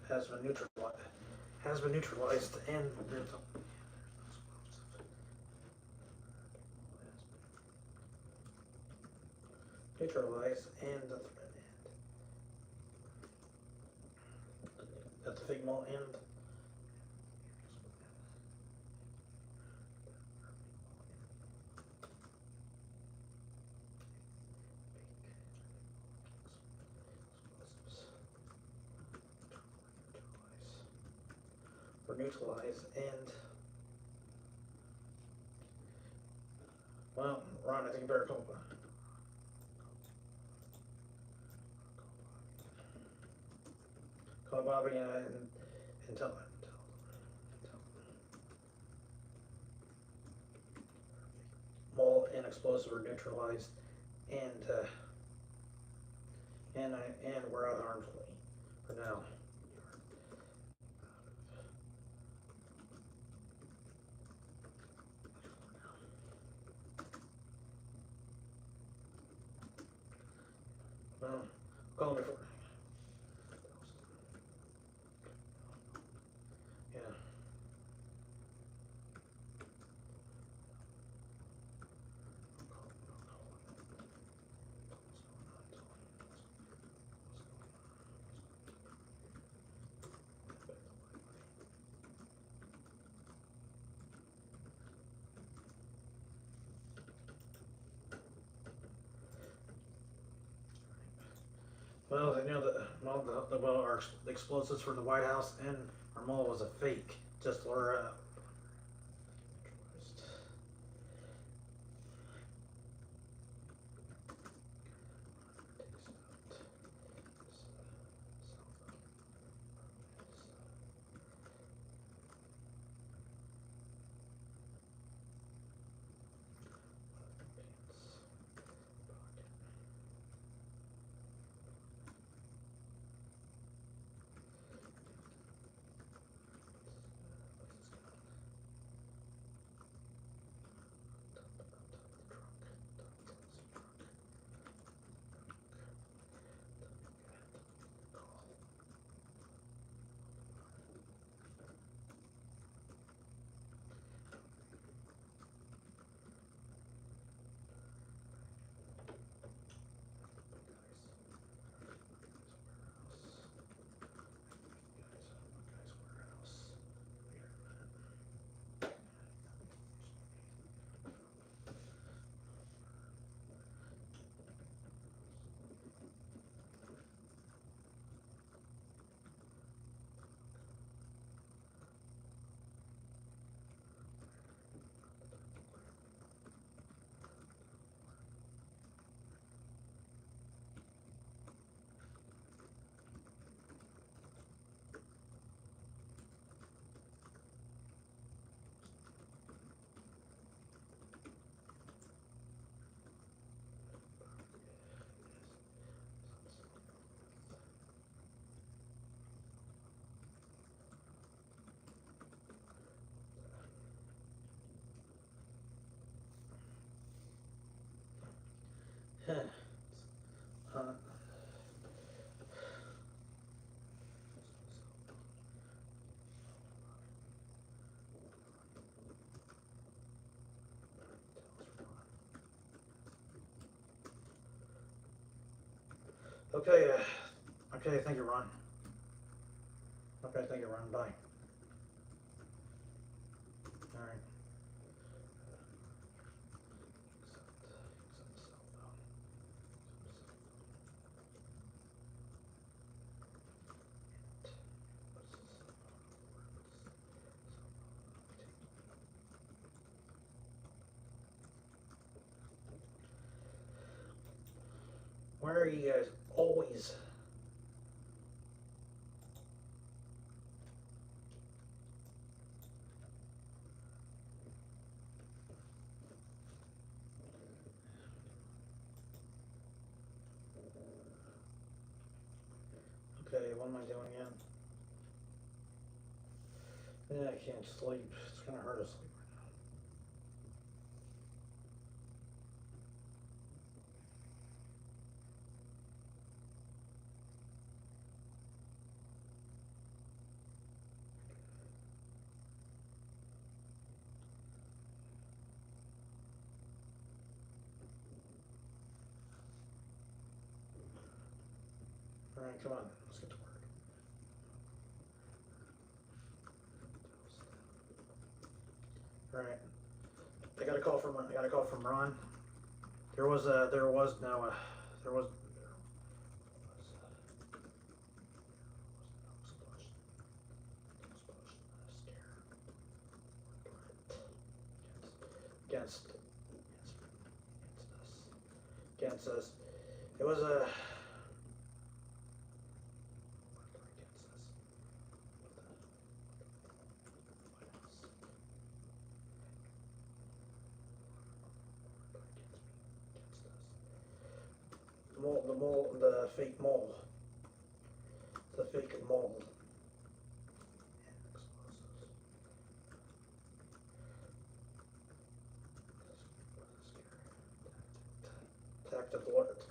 has been neutralized and that the fake mall and were neutralized and well, Ron, I think you better call Bobby and tell him. Mall and explosives were neutralized, and we're out of harm's way for now. Well, call me for. Yeah. Well, they know that our explosives for the White House and our mall was a fake, just to lure out. uh, okay, okay, thank you, Ron. Okay, thank you, Ron. Bye. All right. Why are you guys always? Okay, what am I doing again? Yeah, I can't sleep. It's kind of hard to sleep right now. All right, come on, let's get to work. All right, I got a call from Ron. There was no there was against us. Against us. It was a against us. Against us. The fake mole. The fake mole. Tactic alert.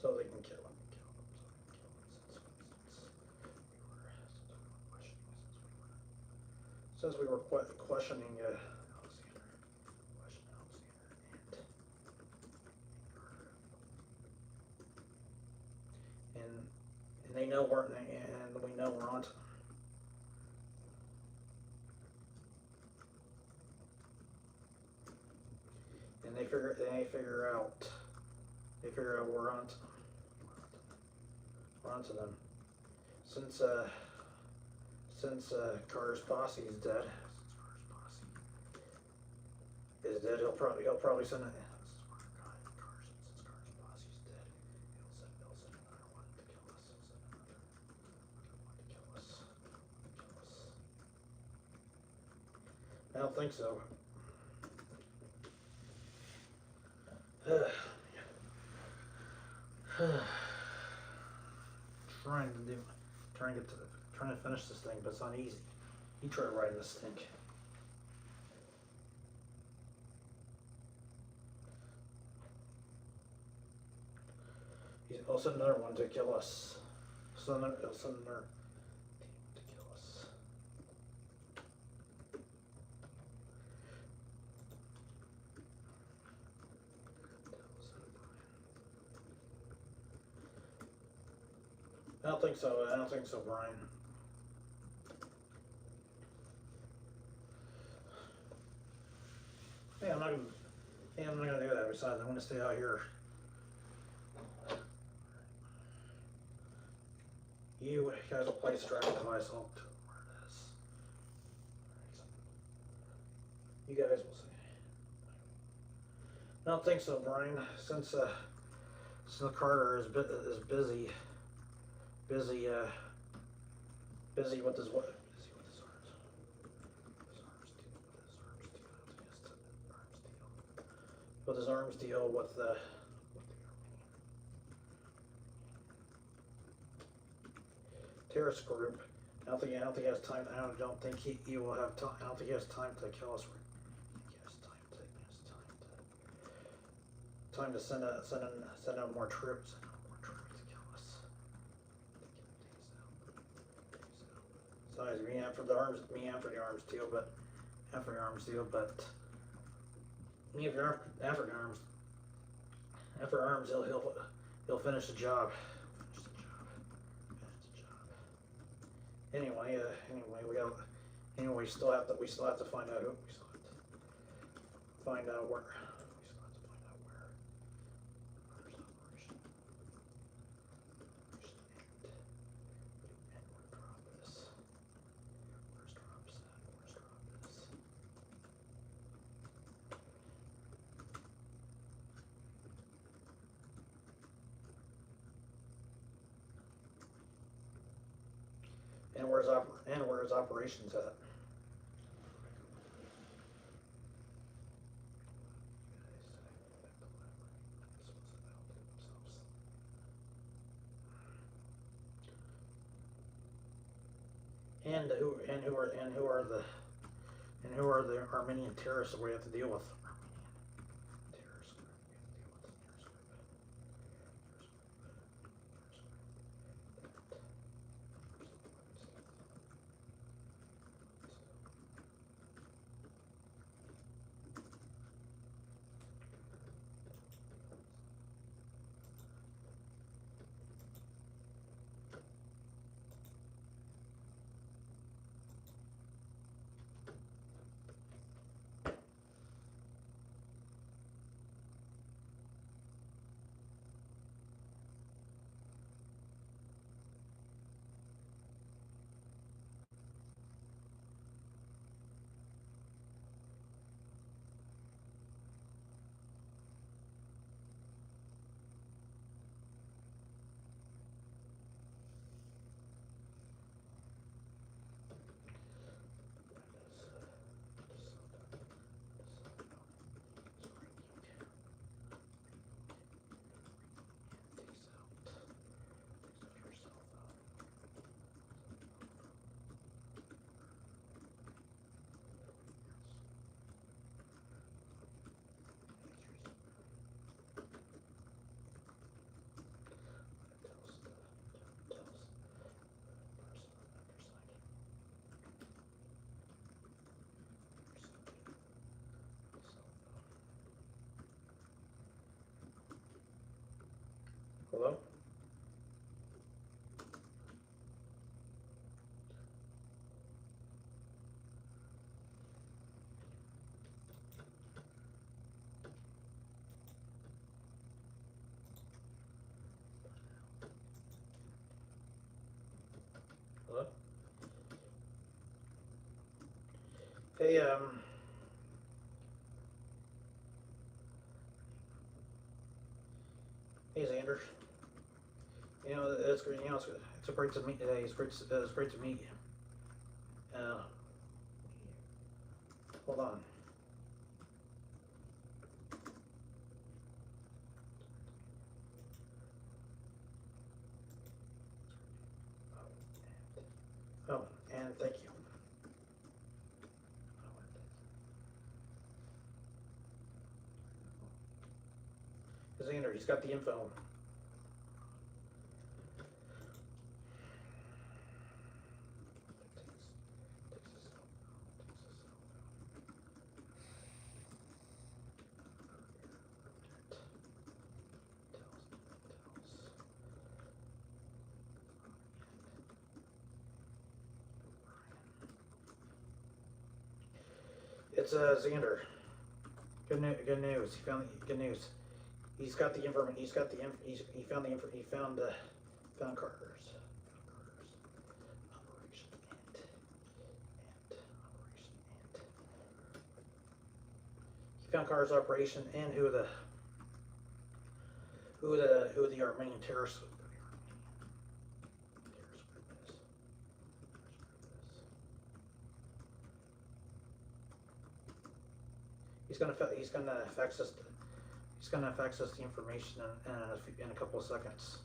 So they can kill him. Since we were questioning Alexander, and they know we're and we know we're on to them. And they figure out we're on to them. We're on to them. Since Carter's posse is dead. Since Carter's posse is dead, he'll probably send it. Since Carter's posse is dead, he'll send another one to kill us. He'll send another one to kill us. I don't think so. Trying to finish this thing, but it's not easy. You try riding this thing. He'll send another one to kill us. He'll send another team to kill us. I don't think so, Brian. Hey, I'm not gonna do that. Besides, I want to stay out here. You guys will place tracking device. I'll tell them where it is. You guys will see. I don't think so, Brian. Since Carter is busy with his Busy with his arms. With his arms deal with the Armenian. terrorist group. I don't think he has time. I don't think he will have time. I don't think he has time to kill us. He has time to send out more troops. Send out more troops to kill us. Besides, me after the arms deal, but me after arms he'll finish the job. Anyway, we still have to find out who. We still have to find out where. We still have to find out where. Where's operation? And where drop this? Where's drops at? Where's drop this? And where's operations at? And who are the Armenian terrorists that we have to deal with? Hello? Hello? Hey, hey, Xander. It's great. It's great to meet today. It's great to meet you. Hold on. Oh, and thank you. Xander, he's got the info. It's Xander. Good news. He found good news. He's got the information. He found the info. He found Carter's operation and operation and he found Carter's operation and who the Armenian terrorist group is. He's gonna fax us. He's gonna fax us the information in a couple of seconds.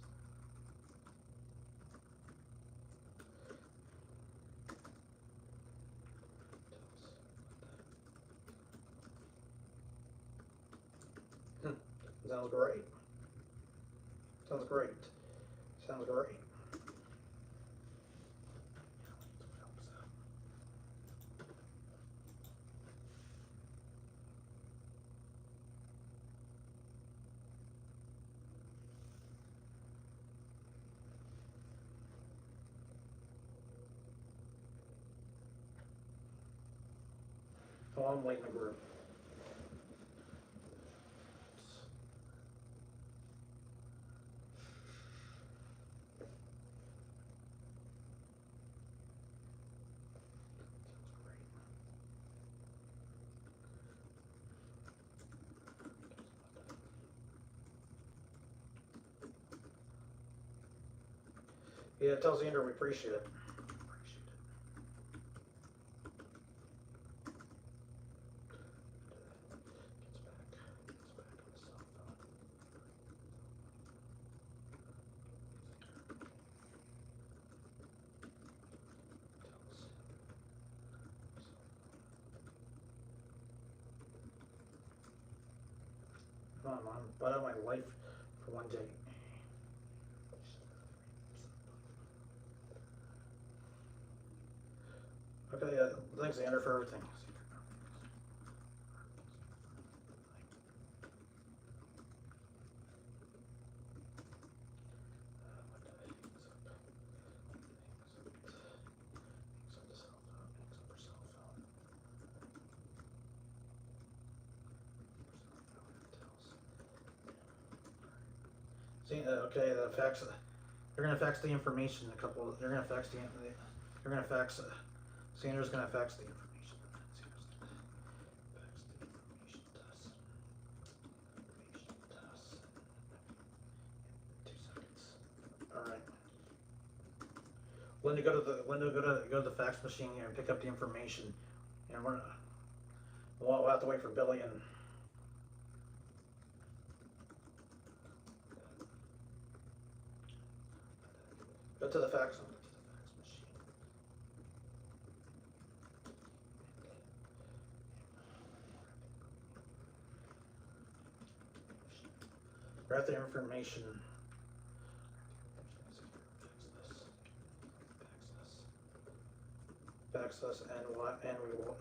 Sounds great. Sounds great. Sounds great. Oh, I'm waiting to group. Yeah, it tells Andrew we appreciate it. Come on, Mom. Bet on my life for one day. Okay, thanks, Andrew, for everything. See, okay, the fax. They're gonna fax the information. A couple. They're gonna fax the. They're gonna fax. Sandra's gonna fax the information. Sandra's gonna fax the information to us. Information to us. 2 seconds. All right. Linda, go to the fax machine here and pick up the information. And we'll have to wait for Billy and. Go to the fax machine. Grab the information. Fax us and what? And we will.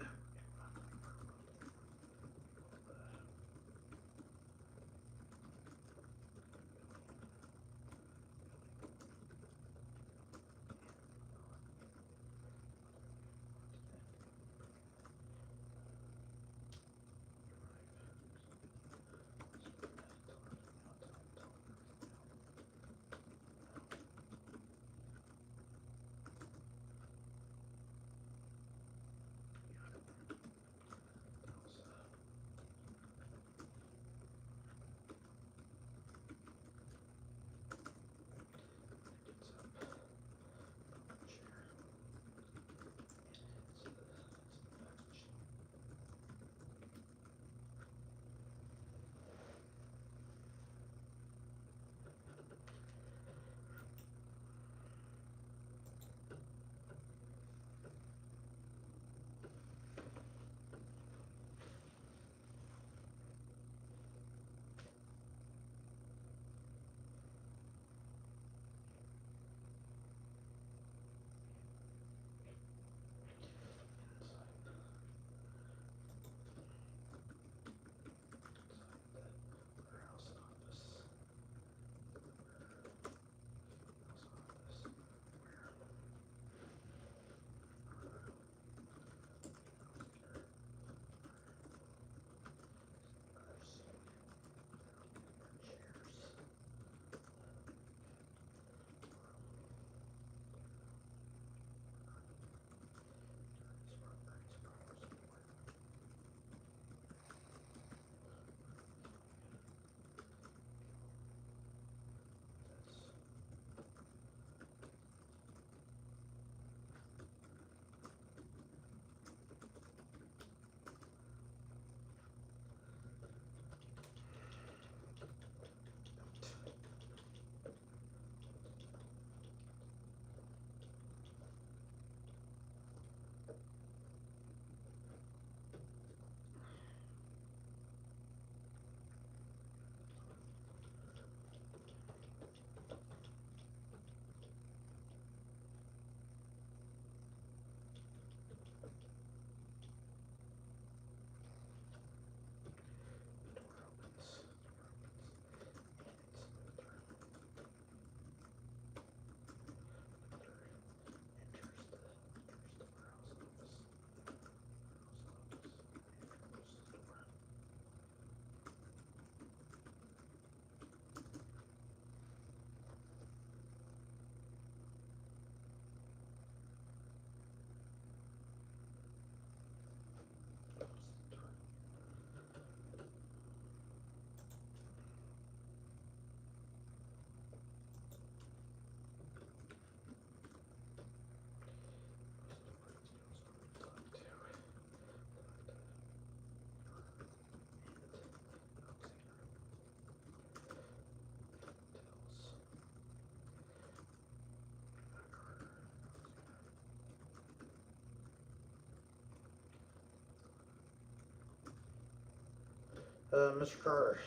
Mr. Carter,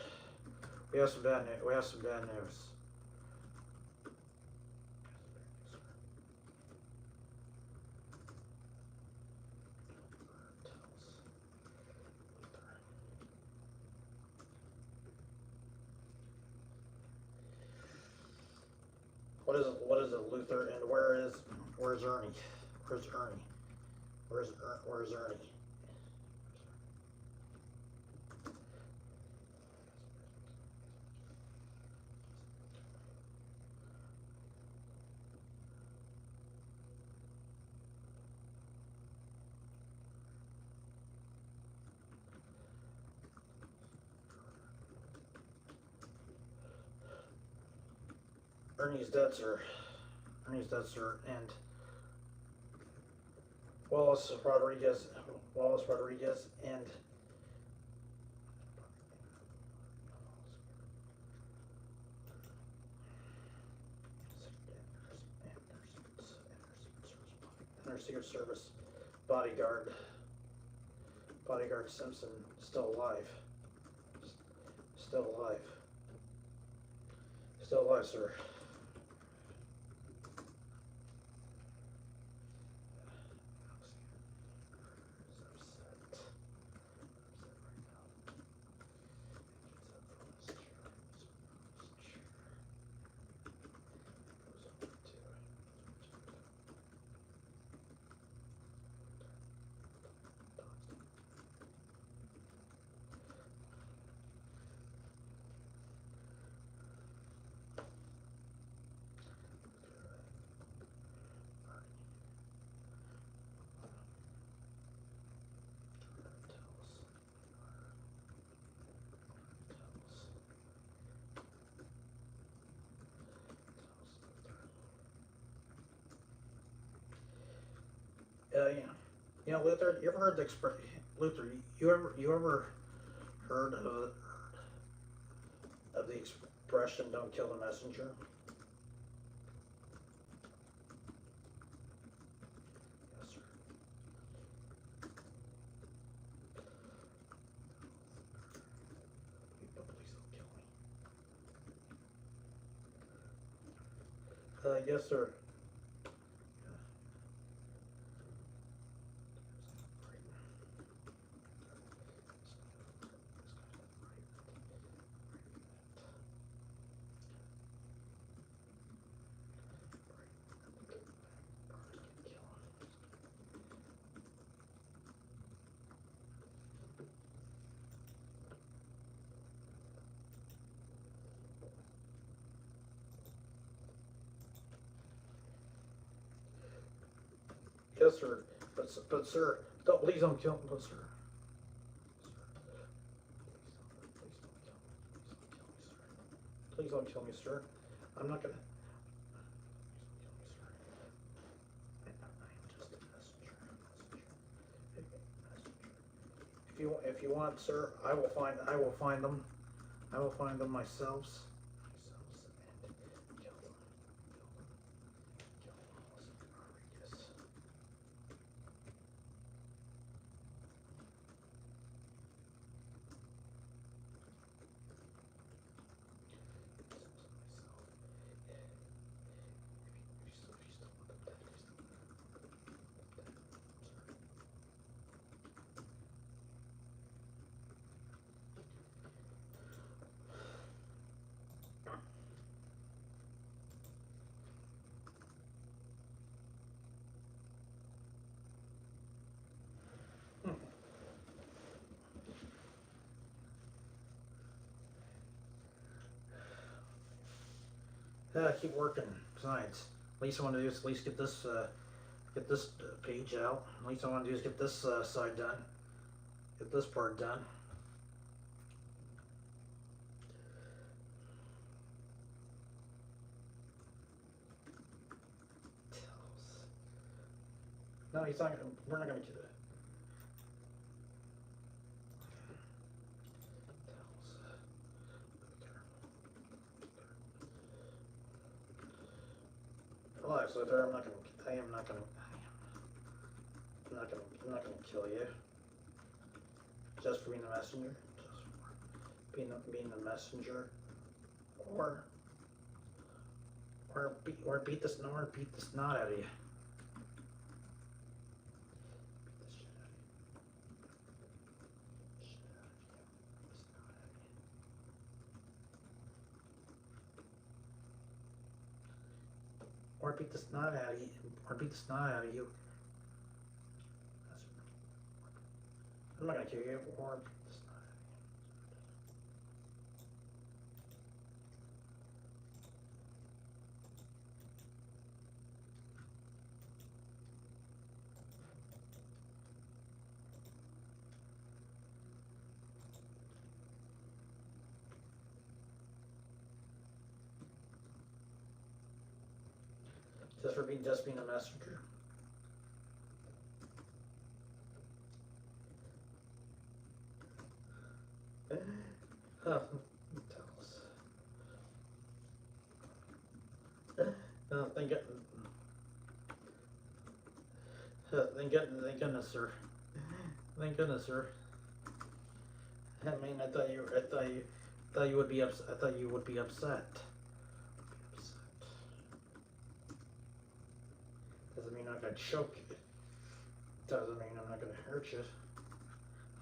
we have some bad news. We have some bad news. What is it, Luther? And where's Ernie? Where's Ernie? Where's Ernie? Ernie's dead, sir. Ernie's dead, sir. And Wallace Rodriguez and our Secret Service bodyguard Simpson still alive. Still alive. Still alive, sir. Yeah. You know, Luther, you ever heard the expression? Luther, you ever heard of the expression "Don't kill the messenger"? Yes, sir. Please don't kill me. Yes, sir. Yes, sir. But sir, please don't kill me, sir. Please don't kill me, sir. I'm not gonna. Please don't kill me, sir. I am just a messenger. If you want, sir, I will find them. I will find them myself. And kill them. Kill Wallace Rodriguez. Keep working. Besides, least I want to do is at least get this page out. Least I want to do is get this side done. Get this part done. No, he's not. We're not going to do that. Relax, Luther. I'm not gonna kill you. Just for being the messenger. being a messenger, or beat the snot out of you. Beat the shit out of you. Or beat the snot out of you. Or beat the snot out of you. I'm not gonna kill you. Or beat the snot out of you. Just being a messenger. Oh, tell us. Oh, thank goodness, sir. Thank goodness, sir. I mean, I thought you would be upset. I thought you would be upset. Doesn't mean I'm gonna choke you. Doesn't mean I'm not gonna hurt you.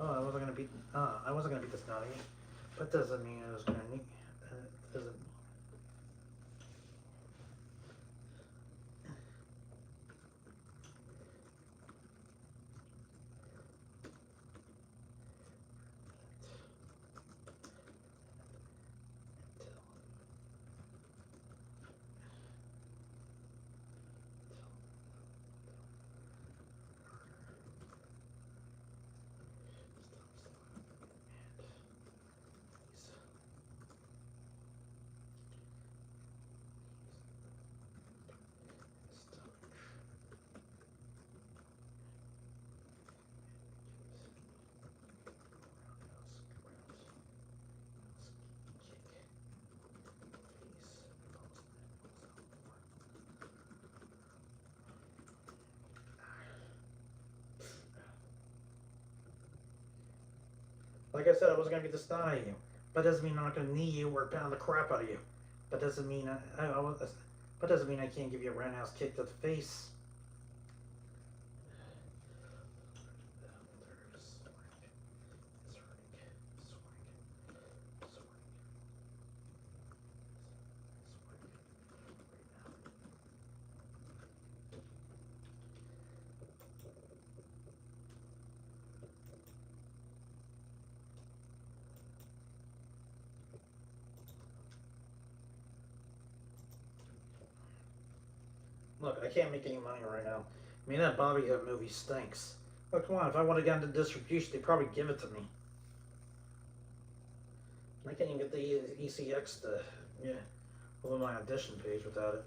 Oh, I wasn't gonna beat the snot out of you. But doesn't mean I was gonna need. Doesn't. Like I said, I wasn't gonna beat the snot out of you. But doesn't mean I'm not gonna knee you or pound the crap out of you. But doesn't mean but doesn't mean I can't give you a roundhouse kick to the face. Look, I can't make any money right now. I mean, that Bobby Hood movie stinks. Look, come on, if I would have gotten to distribution, they'd probably give it to me. I can't even get the ECX to, over my audition page without it.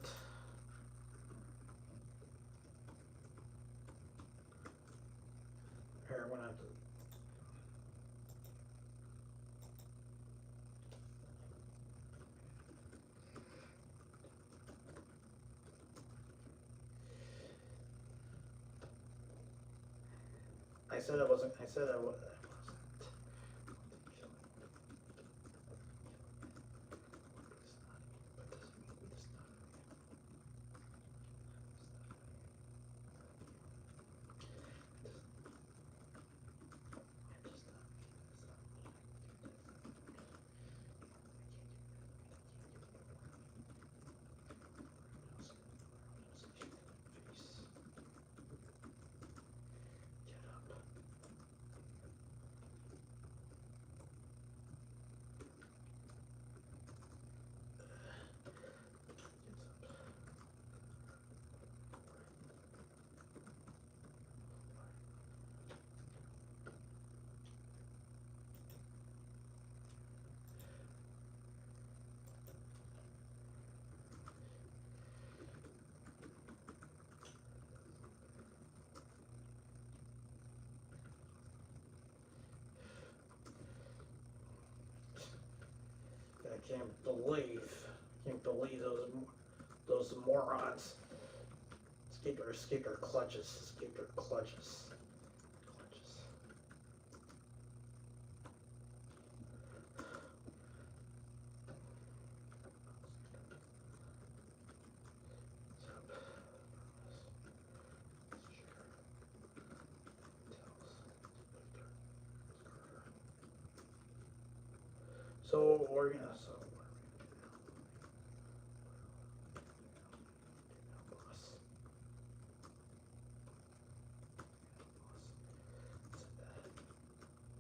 Here, I went out to... I said I wasn't. I said I wasn't. I can't believe those morons escaped our clutches. So we're gonna. So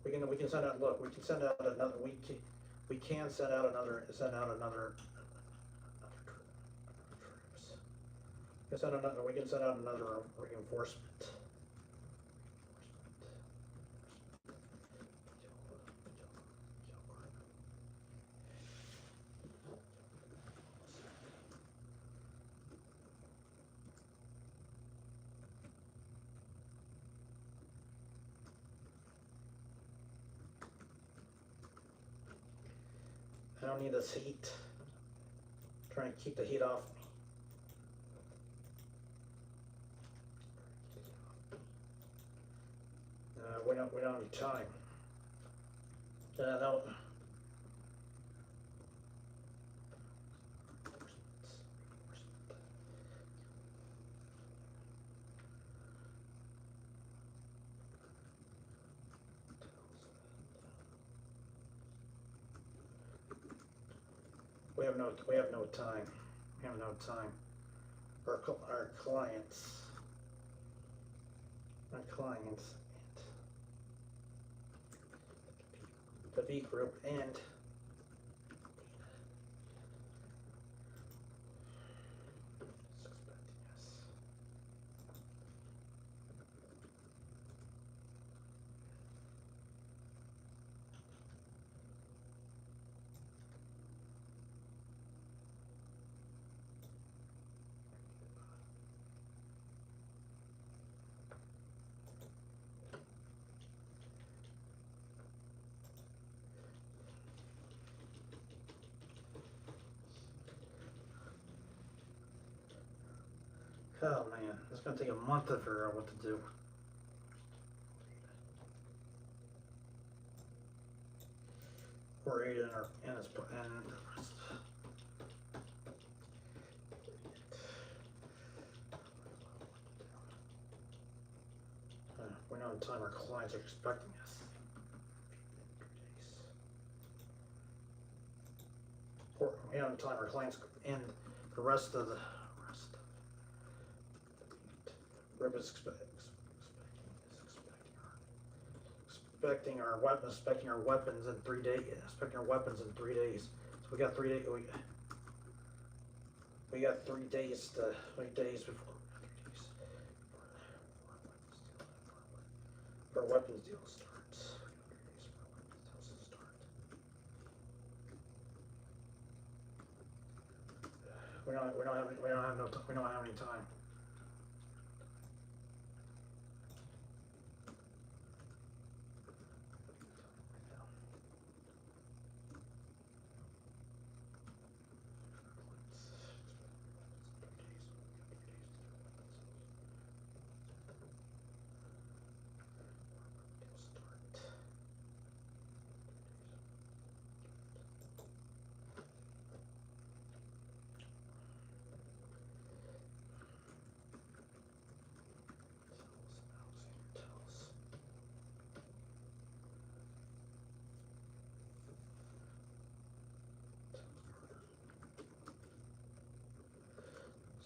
we can send out. Look, we can send out another. We can send out another. Troops. We can send out another reinforcement. I don't need this heat. I'm trying to keep the heat off me. We don't have any time. No. We have no time. We have no time. Our clients. The V group and expecting us. Oh man, it's gonna take a month to figure out what to do. We're in our and it's and we know in time our clients are expecting us. We know in time our clients and the rest of the group is expecting our weapons in 3 days. Expecting our weapons in 3 days. So we got 3 days. We got 3 days to 3 days before our weapons deal starts. We don't have any time.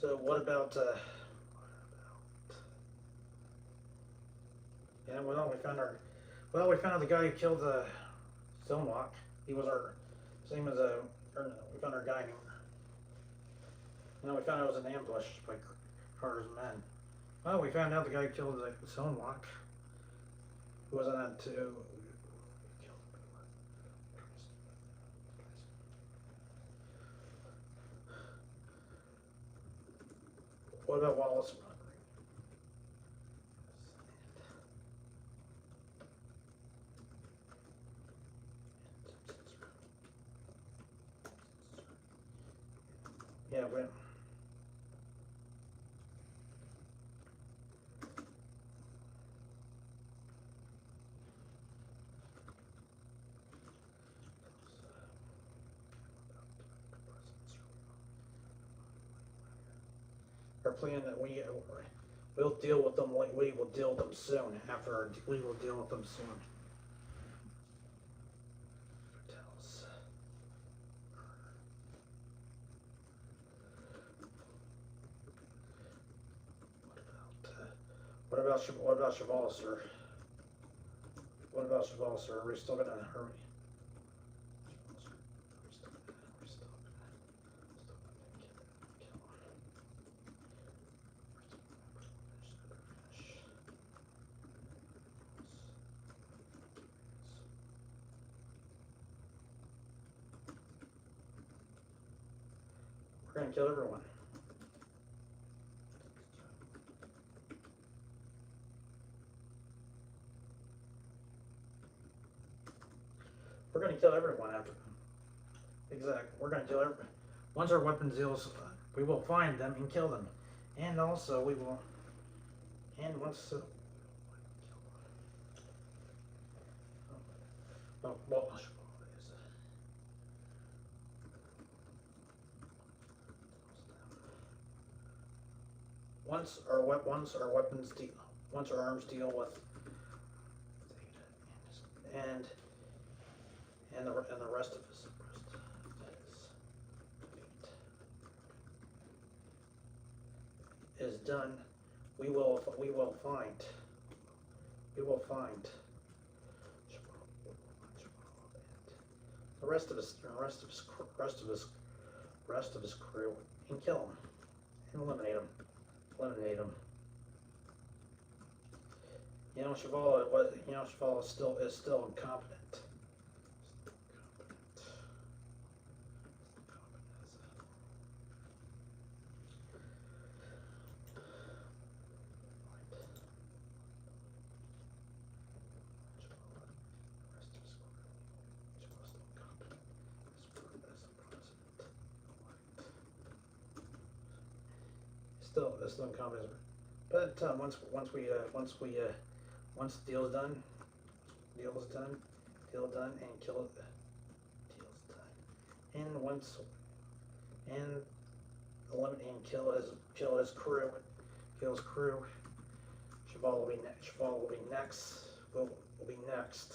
So what about yeah, we found out the guy who killed Stonewalk. He was our same as we found our guy named. No, we found out it was an ambush by Carter's men. Well, we found out the guy who killed Stonewalk. Who was on that too? What about Wallace? Yeah, we. Our plan that we'll deal with them. We will deal with them soon. We will deal with them soon. Hotels. what about Cheval, sir? What about Cheval, sir? Are we still gonna hurry? We're gonna kill everyone. We're gonna kill everyone after. Exactly. We're gonna kill everyone. Once our weapons deals, we will find them and kill them, and also we will. And once. Oh, well, once our weapons deal, once our arms deal with, and the rest of us is done, we will find the rest of his crew and kill him and eliminate him. You know, Cheval is still incompetent. Still incompetent. But once the deal is done, and kill it. Deal's done. And eliminate and kill his crew. Cheval will be next. Will be next.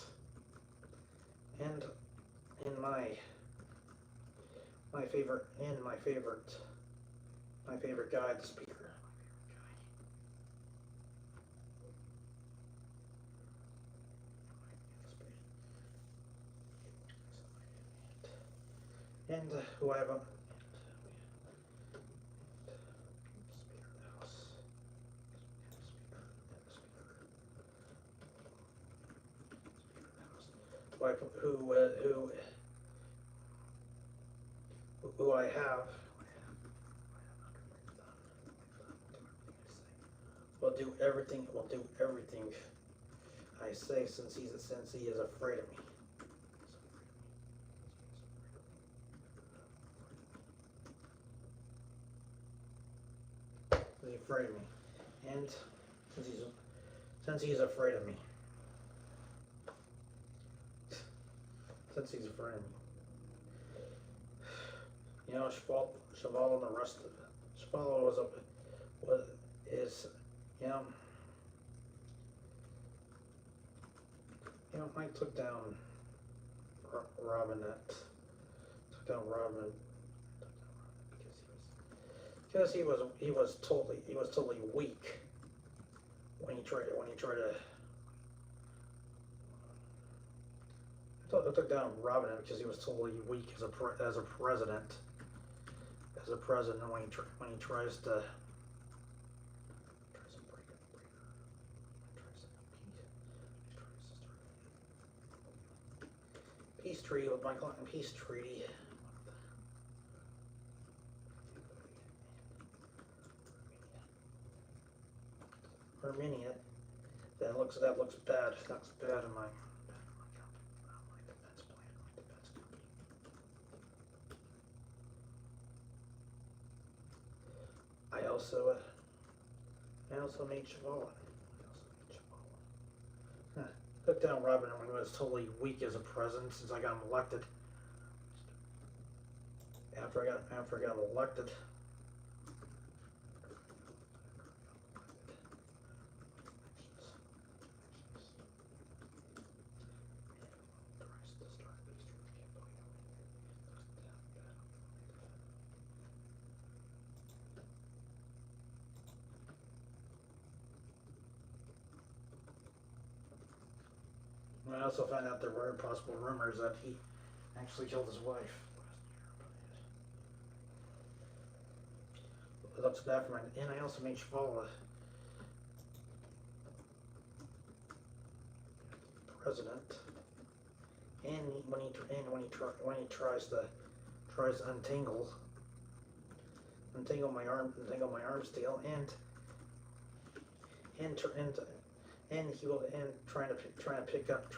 And my favorite guy, the speaker. And who I have a who I have will do everything I say since he is afraid of me. He's afraid of me. And since he's afraid of me. Since he's afraid of me. You know, Cheval and the rest of it. Cheval is, you know, Mike took down Robinette. Took down Robin because he was totally weak when he tried to. I took down Robinette because he was totally weak as a president. As a president, when he tries to peace treaty with my client, peace treaty. Armenia. That looks bad. That looks bad in my defense plan, my defense company. I also made Cheval. Took down Robin when he was totally weak as a president since I got him elected. After I got him elected. also found out there were possible rumors that he actually killed his wife. It looks bad for me. And I also made Shvala president. And when he tries to untangle my arm steel and he will trying to pick up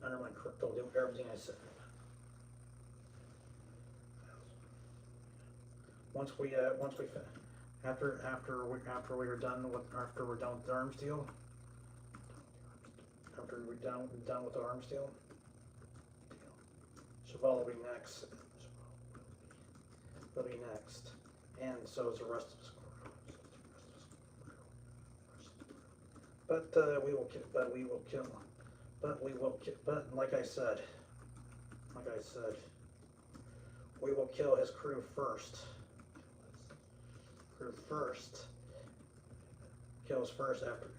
under my crypto, do everything I said. After we're done with the arms deal, after we're done with the arms deal, Cheval will be next. Will be next, and so is the rest of his crew. But like I said, we will kill his crew first. Kills first after.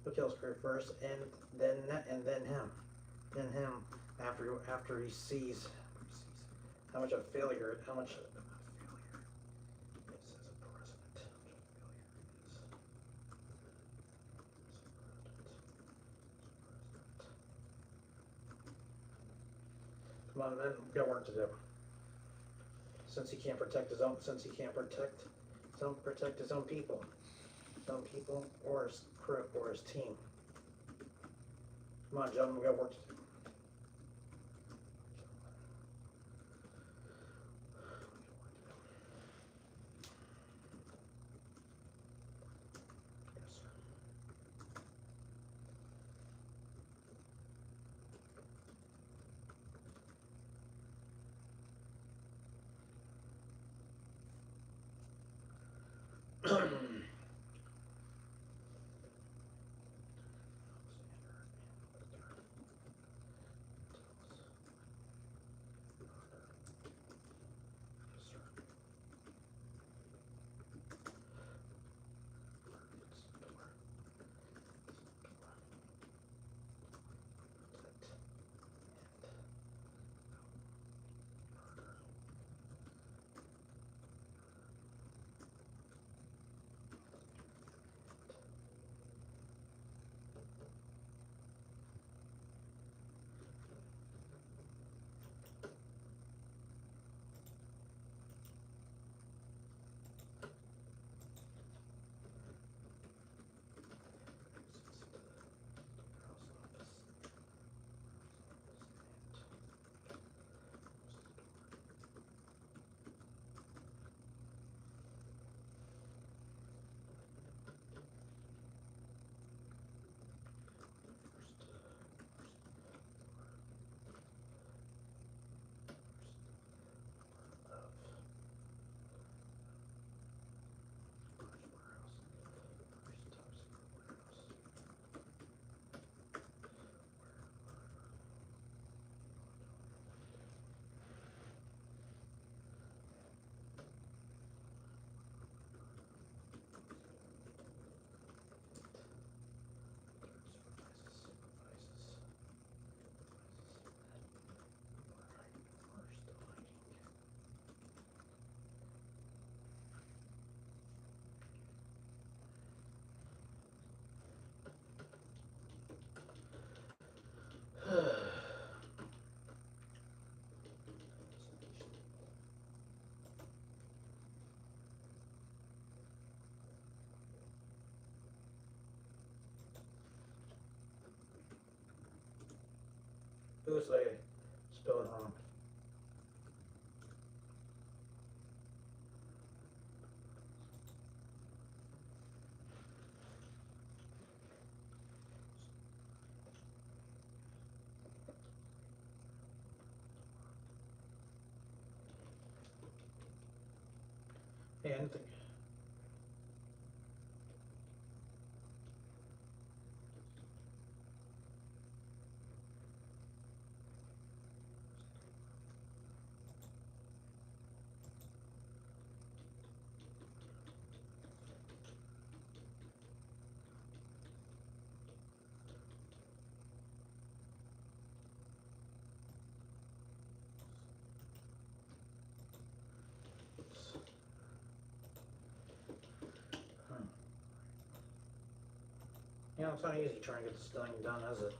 He'll kill his crew first, and then him after he sees how much of a failure. How much. This is a president. Come on, man, we got work to do. Since he can't protect his own people, or his crew, or his team. Come on, gentlemen, we got work to do. Who's they spell it wrong? anything. You know, it's not easy trying to get this thing done, is it?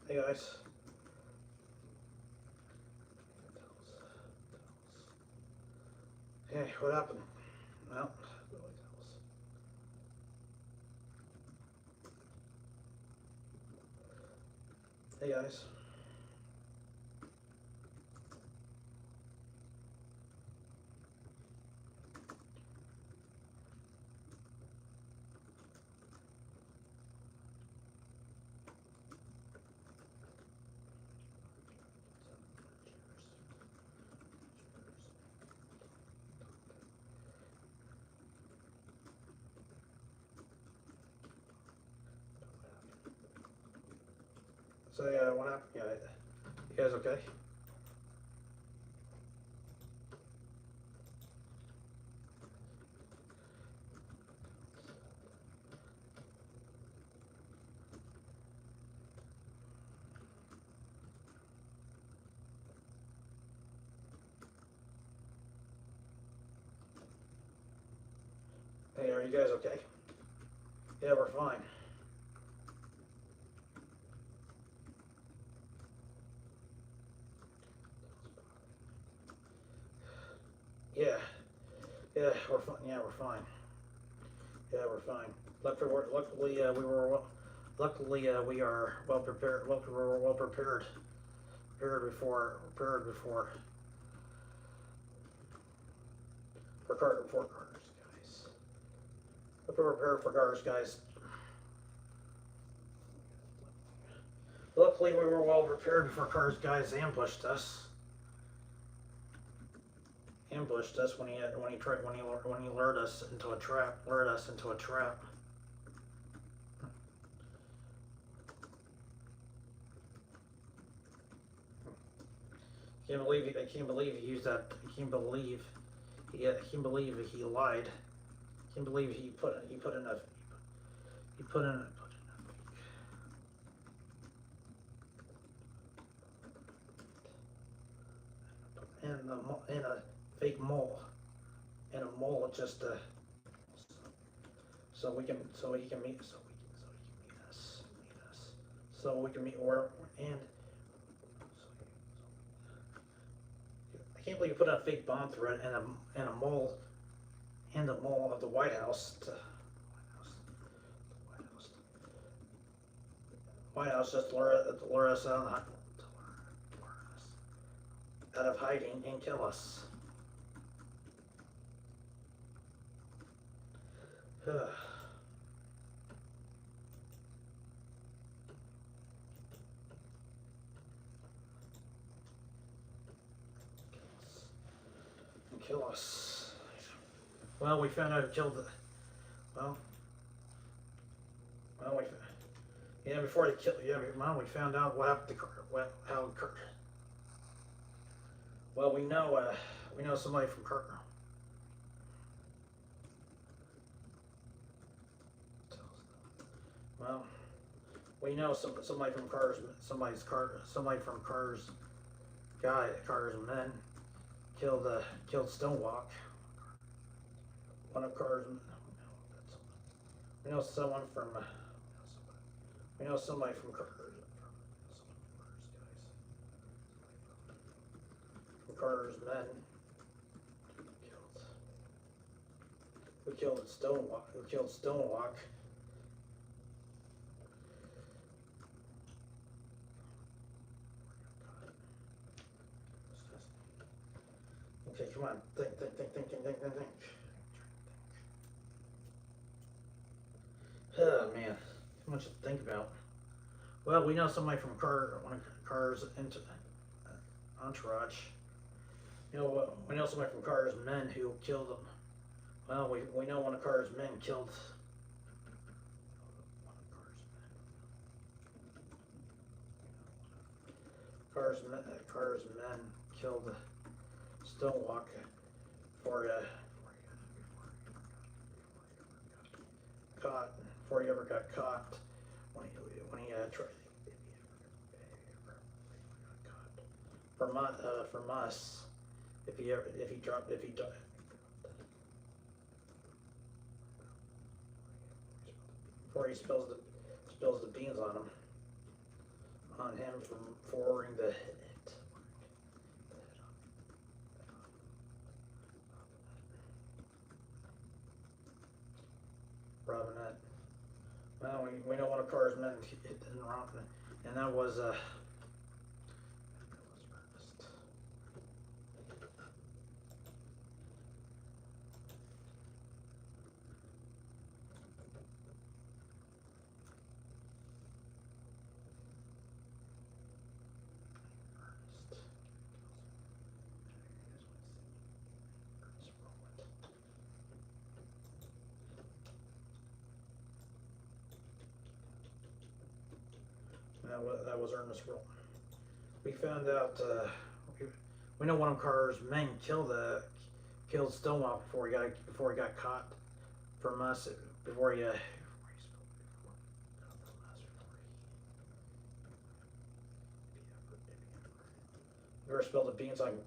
Hey guys. Hey, what happened? Well, hey guys. So yeah, what happened? Yeah, you guys okay? Hey, are you guys okay? Yeah, we're fine. Yeah, yeah, we're fine. Yeah, we're fine. Yeah, we're fine. Luckily, we are well prepared. Luckily, we're well prepared. Prepared before. For cars, guys. We're prepared for cars, guys. Luckily, we were well prepared before cars, guys ambushed us. Ambushed us when he lured us into a trap. I can't believe he used that. I can't believe he lied. I can't believe he put in a in a fake mole, and a mole just so we can meet us, so we can meet or and I can't believe you put a fake bomb threat and a mole of the White House just lure us out of hiding and kill us. Kill us. Well, we found out who killed the. Well, well, yeah. Before they killed, yeah. Well, we found out what happened to how Kurt. Well, we know somebody from Kurt. Well, we know somebody from somebody from Carter's men killed Stonewalk. One of Carter's. We know someone from. We know somebody from Carter's men who killed Stonewalk. Okay, come on. Think. Oh man, too much to think about. Well, we know somebody from one of Carter's entourage. You know, we know somebody from Carter's men who killed him. Well, we know one of Carter's men killed. Carter's men killed Stonewalk before he ever got caught. When he tried from us, if he died. Before he spills the beans on him from forwarding the hit. Robinette. Well, we know one of Carter's men hit Robinette, and that was Ernest. That was Ernest Rowan. We found out. We know one of Carter's men killed Stonewall before he got caught from us. Before he spilled the beans on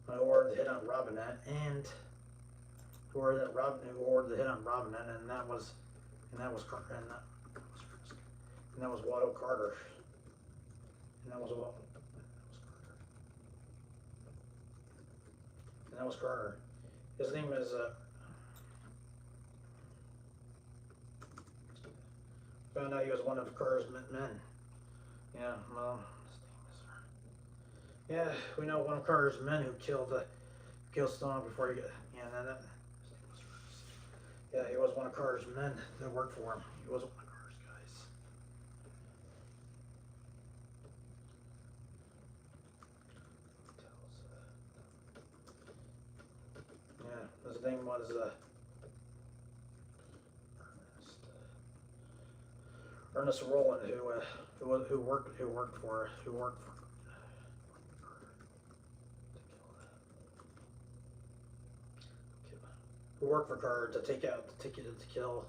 or the hit on Robinette and who ordered the hit on Robinette, and that was Carter. And that was Watto Carter. And that was Carter. His name is found out he was one of Carter's men. Yeah, well, his name is. Yeah, we know one of Carter's men who killed Stone before he got. Yeah, he was one of Carter's men that worked for him. He was one of Carter's guys. Yeah, his name was Ernest Rowland, who worked for Carter to kill.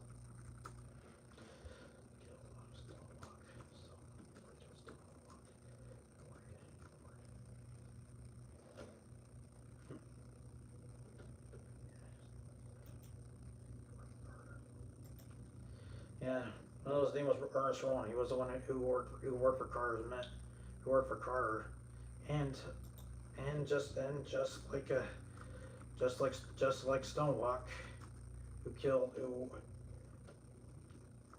Yeah, well, his name was Ernest Rowan. He was the one who worked for Carter's men, who worked for Carter, and and just like Stonewalk, who killed who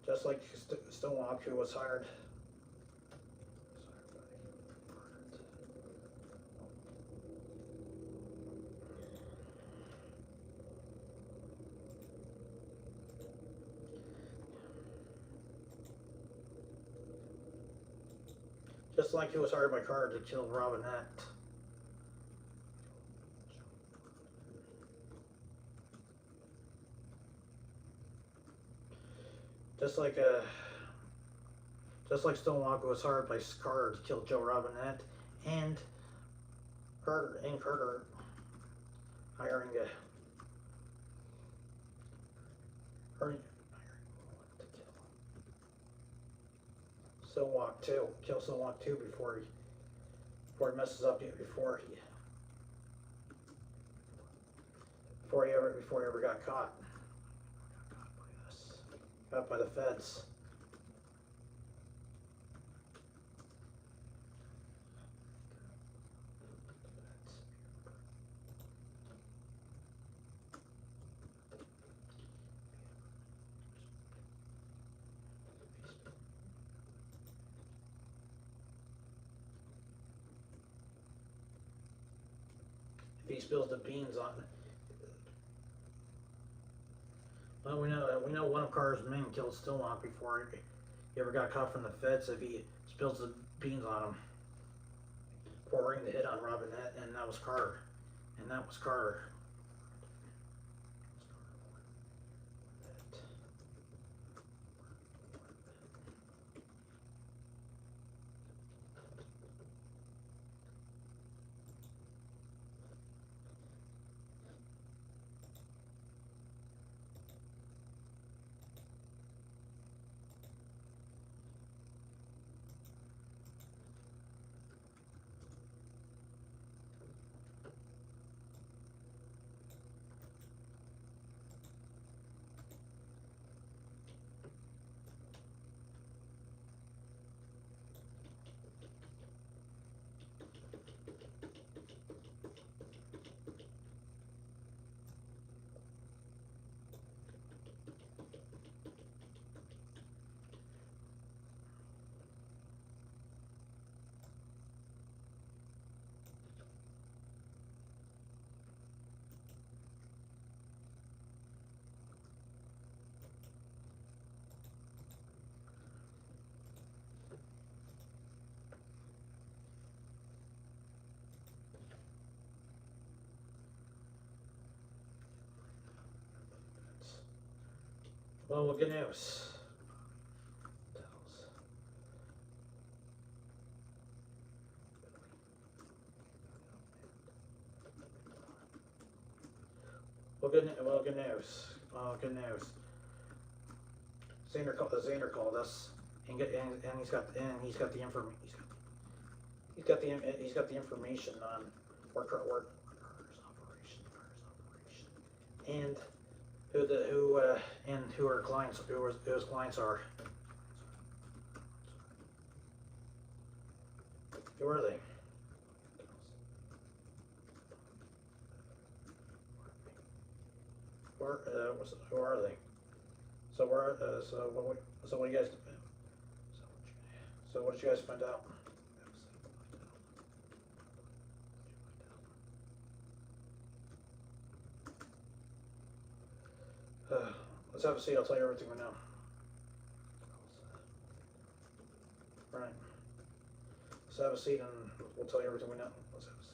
just like Stonewalk, who was hired. Just like he was hired by Carter to kill Robinette. Just like just like Stonewalker was hired by Carter to kill Joe Robinette, and Carter hiring a hiring to kill Stonewalk too before he messes up before he ever got caught. Got by the feds. If he spills the beans on it. Well, we know one of Carter's men killed Stonewalk before he ever got caught from the feds. If he spills the beans on him, pouring the hit on Robinette, and that was Carter. And that was Carter. Well, good news. Good news. Good news. Xander called us, and he's got the information. He's got the information on Carter's operation, and who our clients, who his clients are. Who are they? Who are they? So what do you guys? So what did you guys find out? Let's have a seat. I'll tell you everything we know. Right. Let's have a seat and we'll tell you everything we know. Let's have a seat.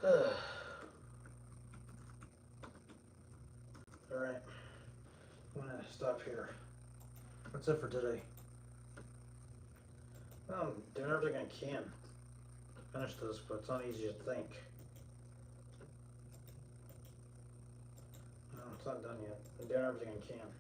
Alright, I'm gonna stop here. That's it for today. I'm doing everything I can to finish this, but it's not easy to think. No, it's not done yet. I'm doing everything I can.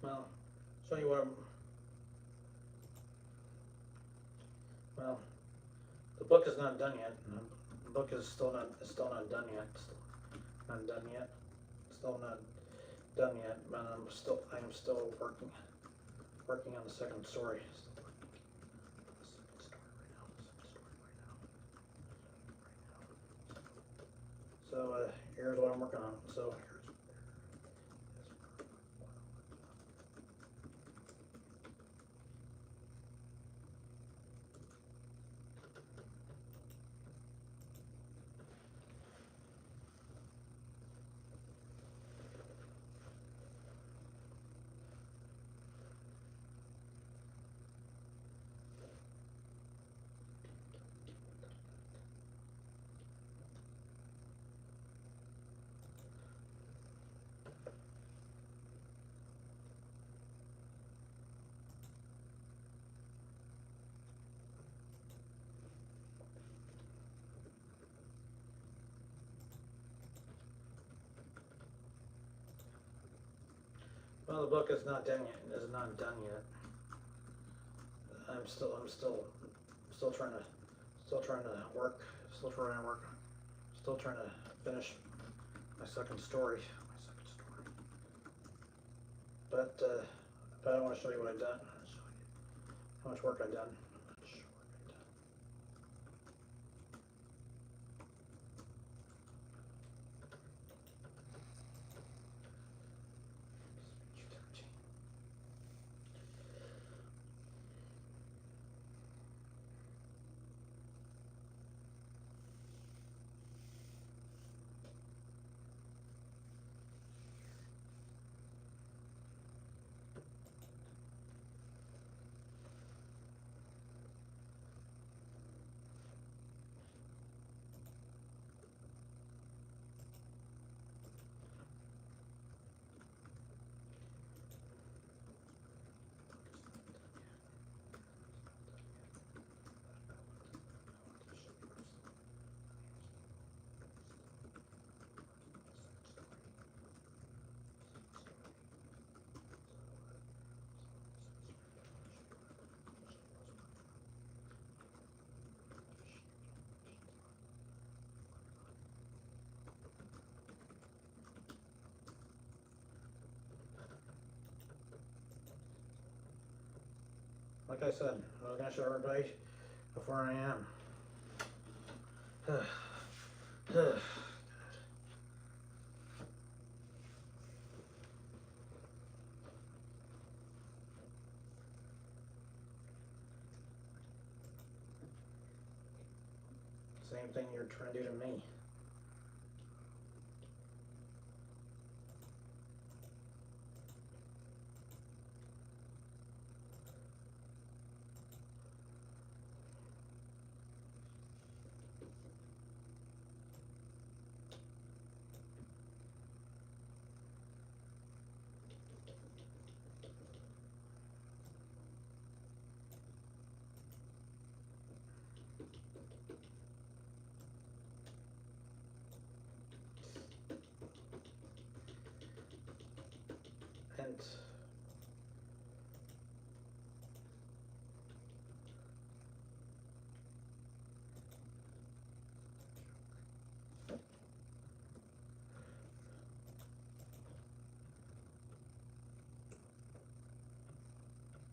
Well, show you what well, the book is not done yet. The book is still not done yet. Not done yet. Still not done yet. But I am still working on the second story. Still working on the second story right now. So here's what I'm working on. So well, the book is not done yet. It is not done yet. I'm still trying to work. Still trying to finish my second story. But I want to show you what I've done. How much work I've done. Like I said, I was going to show everybody before I am. Same thing you're trying to do to me.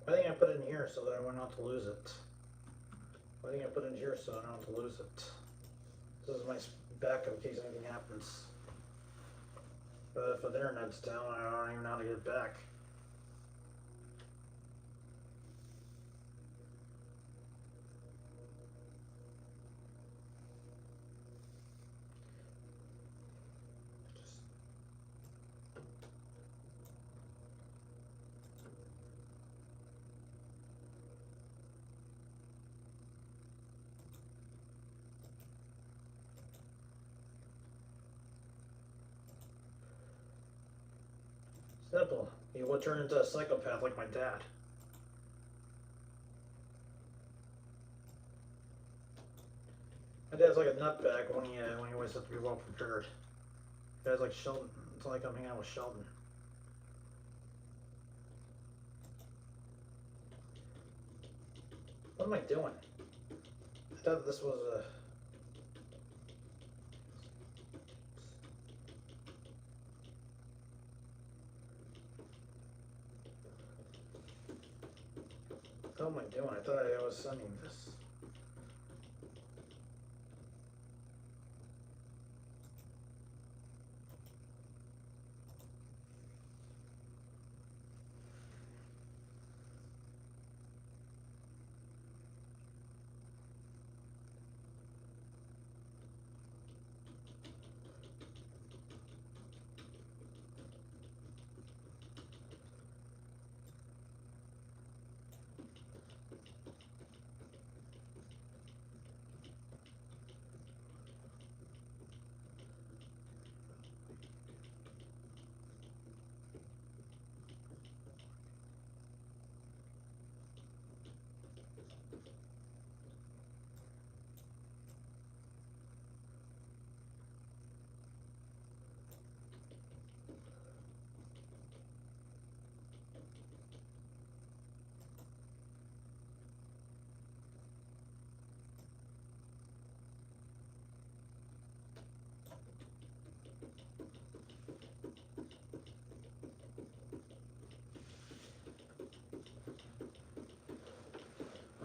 And I think I put it in here so that I won't have to lose it. I think I put it in here so I don't have to lose it. This is my backup in case anything happens. But if the internet's down, I don't even know how to get it back. Simple. You would turn into a psychopath like my dad. My dad's like a nutbag when he always has to be well prepared. Dad's like Sheldon. It's like I'm hanging out with Sheldon. What am I doing? I thought this was a... What am I doing? I thought I was sending this.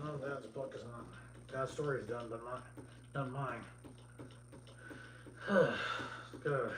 Oh, Dad's book is not. Dad's story's done, but not mine. Good.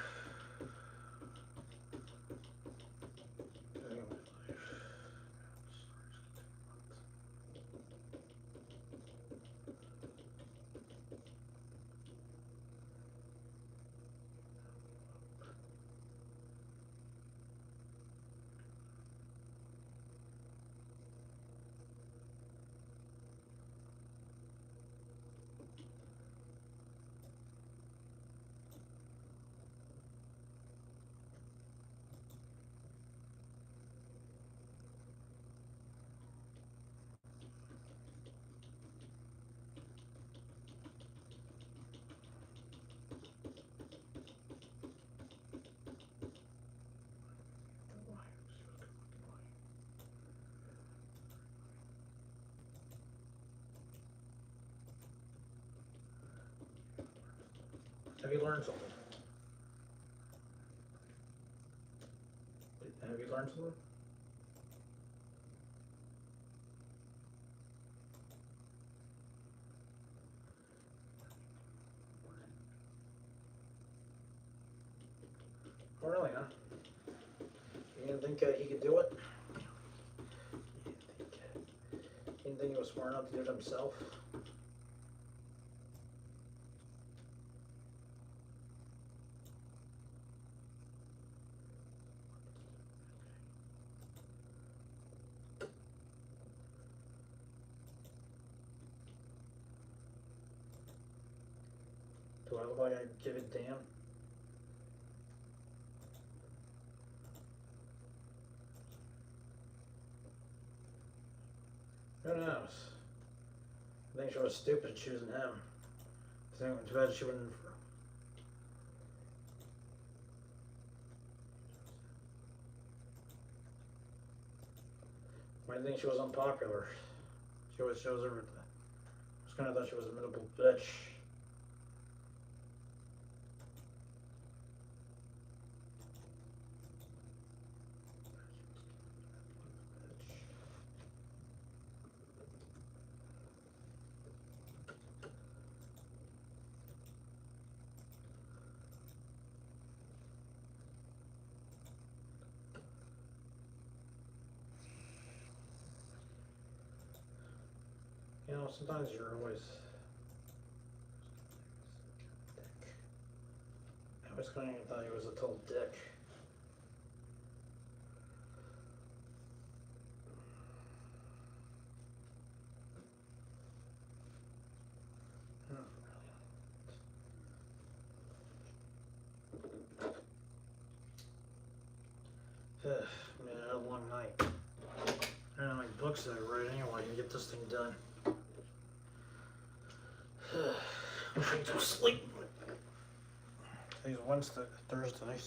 Have you learned something? Have you learned something? Oh, really, huh? You didn't think he could do it? You didn't think he was smart enough to do it himself? look like I give a damn? Who knows? I think she was stupid choosing him. I think too bad she wouldn't. I think she was unpopular. She always shows everything. I was kind of thought she was a miserable bitch. You know, sometimes you're always. I was kind of thought he was a total dick. Man, I had a long night. I don't know how many books that I write anyway to get this thing done. I'm trying to sleep. Today's Wednesday, Thursday.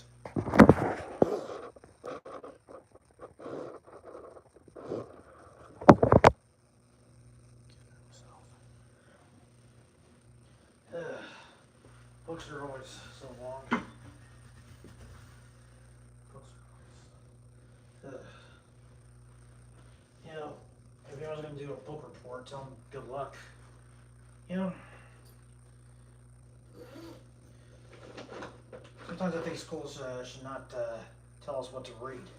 Books are always so long. Books are always. You know, if I was going to do a book report, tell them good luck. You know, sometimes I think schools should not tell us what to read.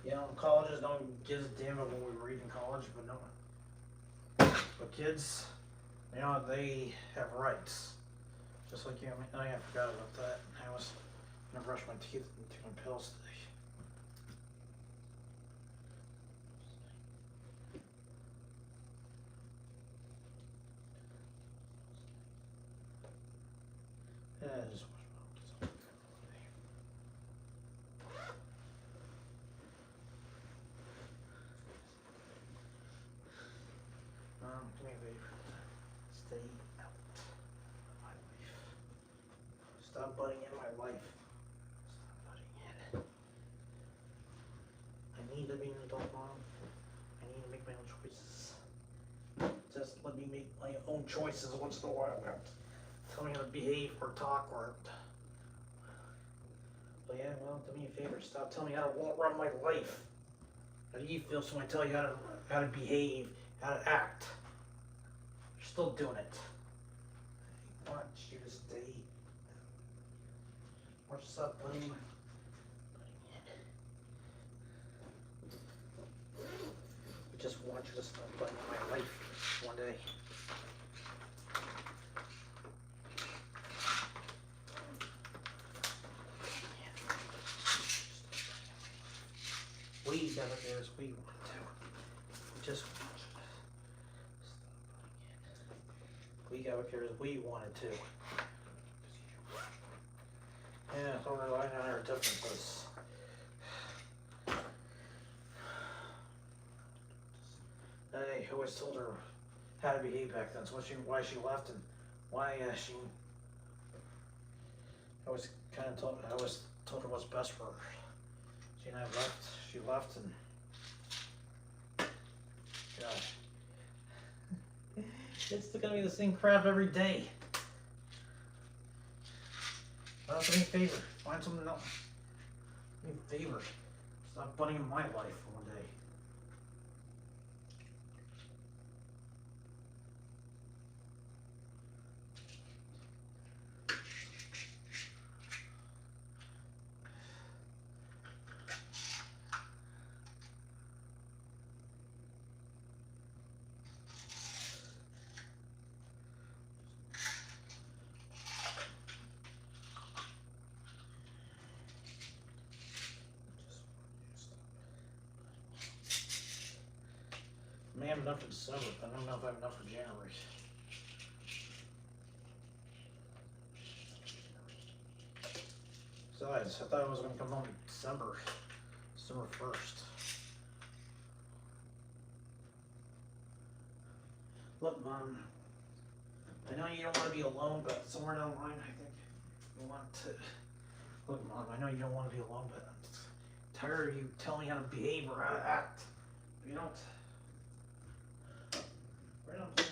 You know, colleges don't give a damn about what we read in college, but no. But kids, you know, they have rights. Just like you. I forgot about that. I was gonna brush my teeth and take my pills today. Yeah, just wash my mouth. Do me a favor. Stay out of my life. Stop butting in my life. Stop butting in. I need to be an adult mom. I need to make my own choices. Just let me make my own choices once in a while. Tell me how to behave or talk or. But yeah, well, do me a favor. Stop telling me how to run my life. How do you feel? So I tell you how to behave, how to act. You're still doing it. I want you to stay. Or stop putting in. I just want you to stop putting in my life one day. We got it there as we want to. We just want you to stop putting in. We got it there as we wanted to. Yeah, so I know our differences. I always told her how to behave back then. So why she left and why she. I always told her what's best for her. She and I left. She left and. Gosh. It's gonna be the same crap every day. Well, do me a favor. Find something else. Do me a favor. Stop butting in my life for one day. I may have enough for December, but I don't know if I have enough for January. Guys, I thought I was going to come home in December 1st. Look, Mom, I know you don't want to be alone, but somewhere down the line, I think you want to. Look, Mom, I know you don't want to be alone, but I'm tired of you telling me how to behave or how to act. You don't. Right on.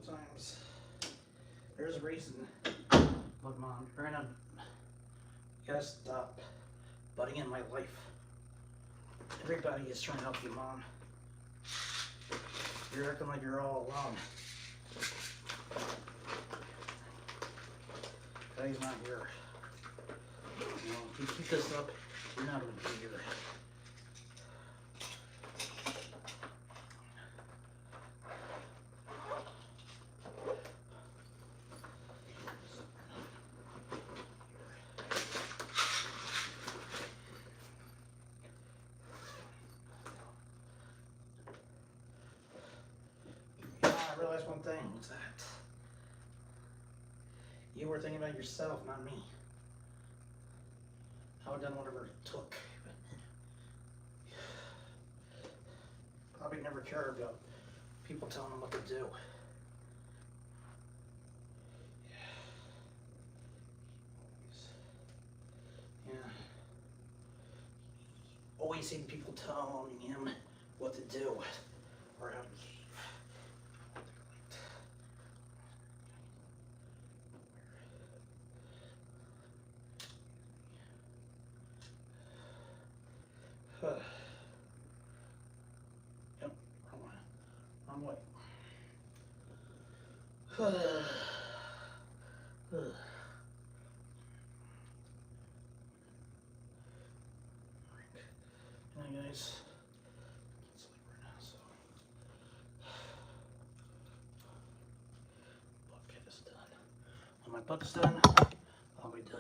sometimes there's a reason. Look, Mom, you're gonna, you gotta stop butting in my life. Everybody is trying to help you, Mom. You're acting like you're all alone. Daddy's not here. You know, if you keep this up, you're not gonna be here. I realized one thing, was that you were thinking about yourself, not me. I would have done whatever it took. Probably never cared about people telling them what to do. Yeah. Always seen people telling him what to do or how to. Yep, wrong way. Hey guys, can't sleep right now, so bucket is done. When my bucket's done, I'll be done.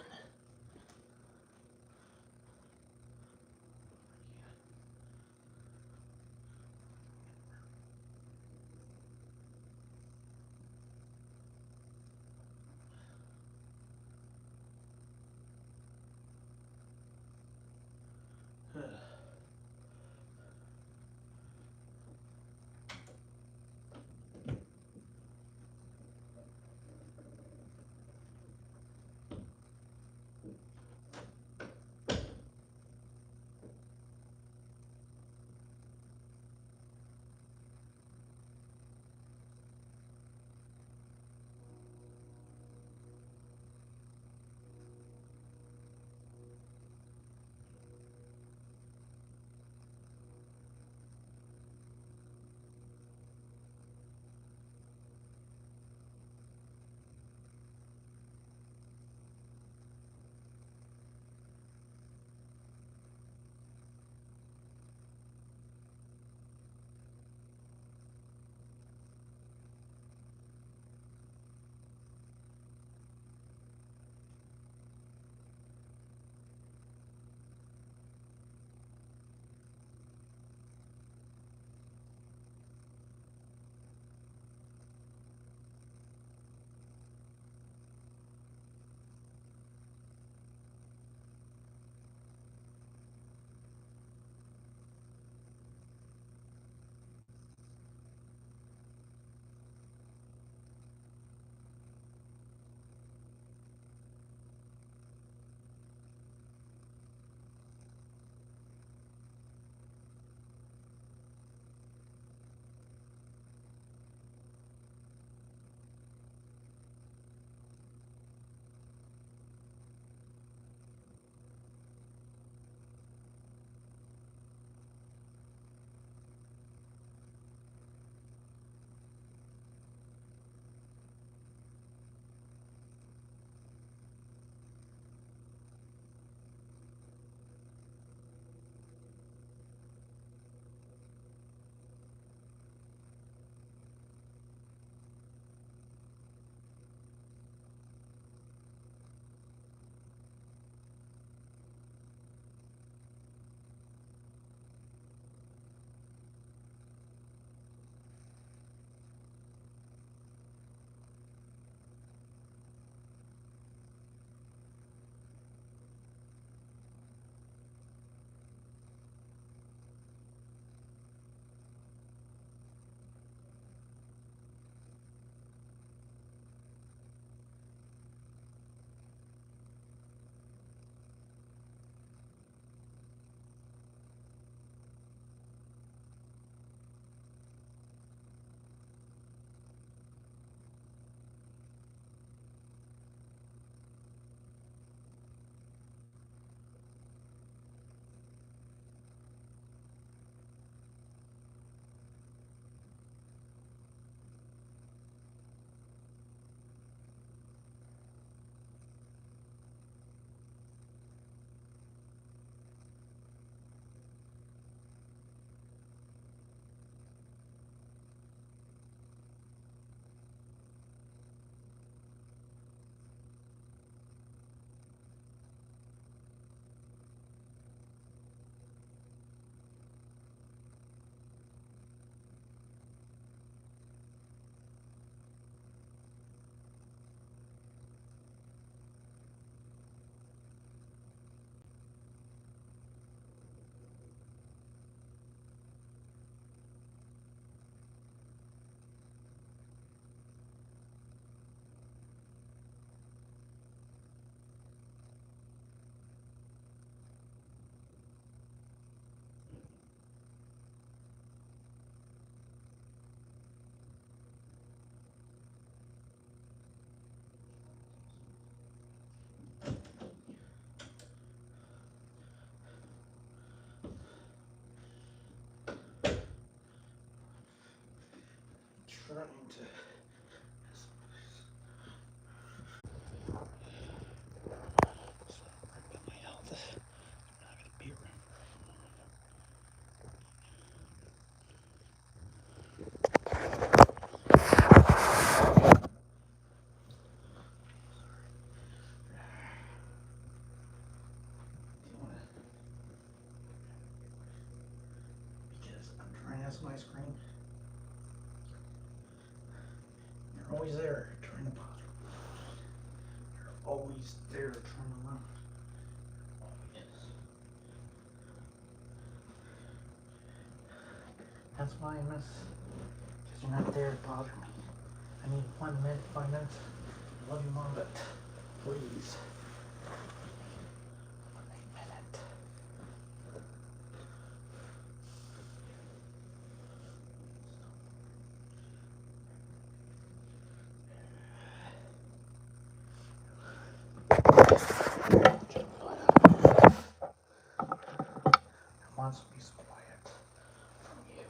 into my health. I'm not gonna be around. Because I'm trying to have some ice cream. You're always there trying to bother me. You're always there trying to run. Always. That's why I miss. Because you're not there to bother me. I need 1 minute, 5 minutes. I love you, Mom, but please. 1 minute. I want some peace and quiet from you.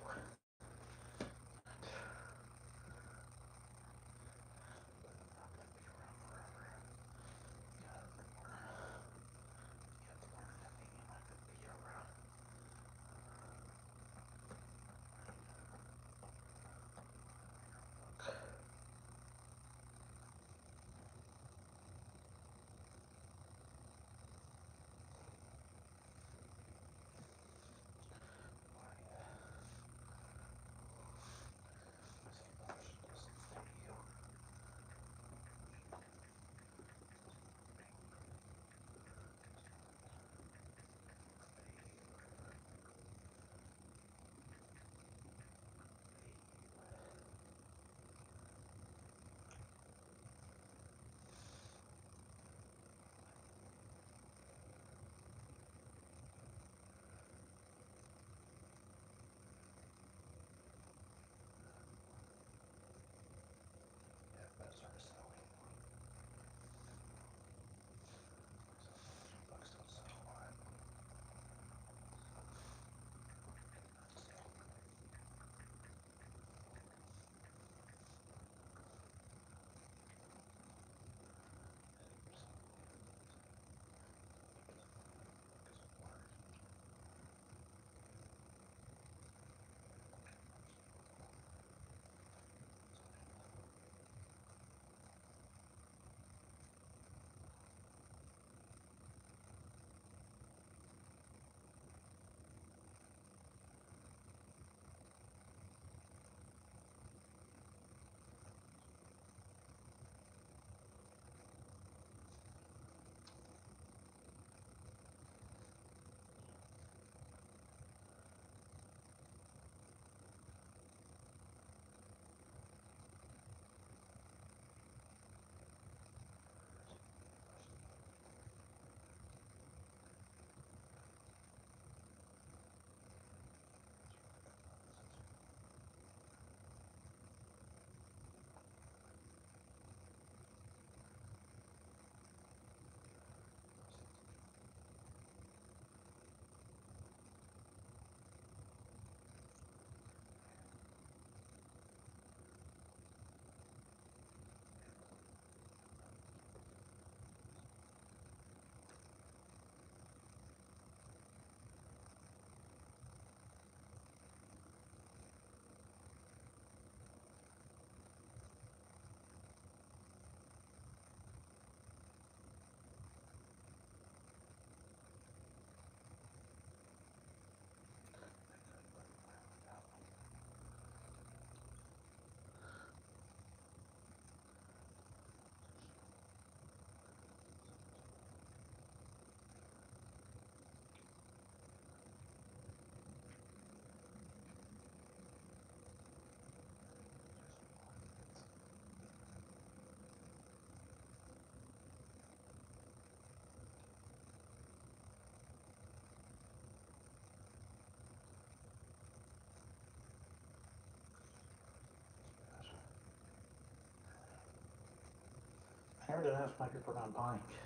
I never did ask my people about buying. Jesus.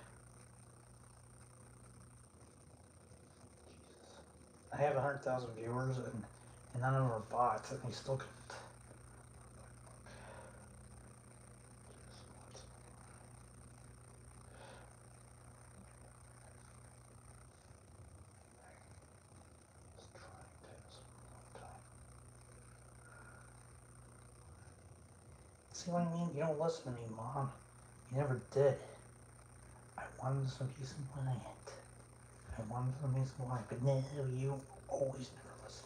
I have 100,000 viewers and none of them are bots, and they still couldn't. See what I mean? You don't listen to me, Mom. You never did. I wanted some peace and quiet. I wanted some peace and quiet, but no, you always never listen.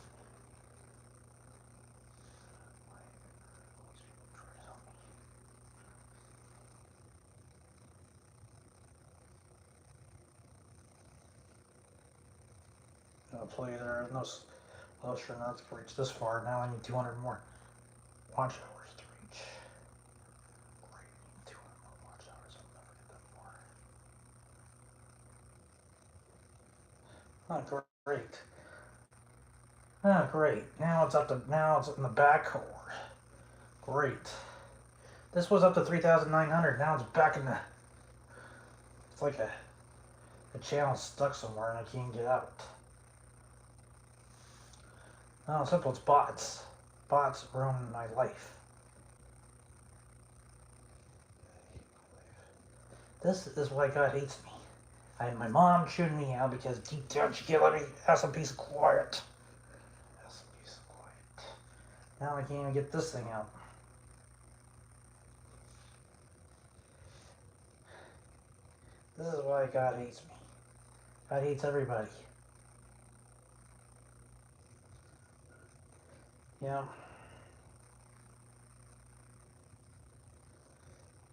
I'll play there, and those sure not to reach this far. Now I need 200 more watch hours to reach. Great, 200 more watch hours. I'll never get that far. Oh, great. Oh, great. Now it's in the back. Great. This was up to 3,900. Now it's back in the. It's like a channel stuck somewhere and I can't get out. No, simple. It's bots. Bots ruin my life. This is why God hates me. My mom chewed me out because deep down she can't let me have some peace of quiet. Have some peace of quiet. Now I can't even get this thing out. This is why God hates me. God hates everybody. Yeah.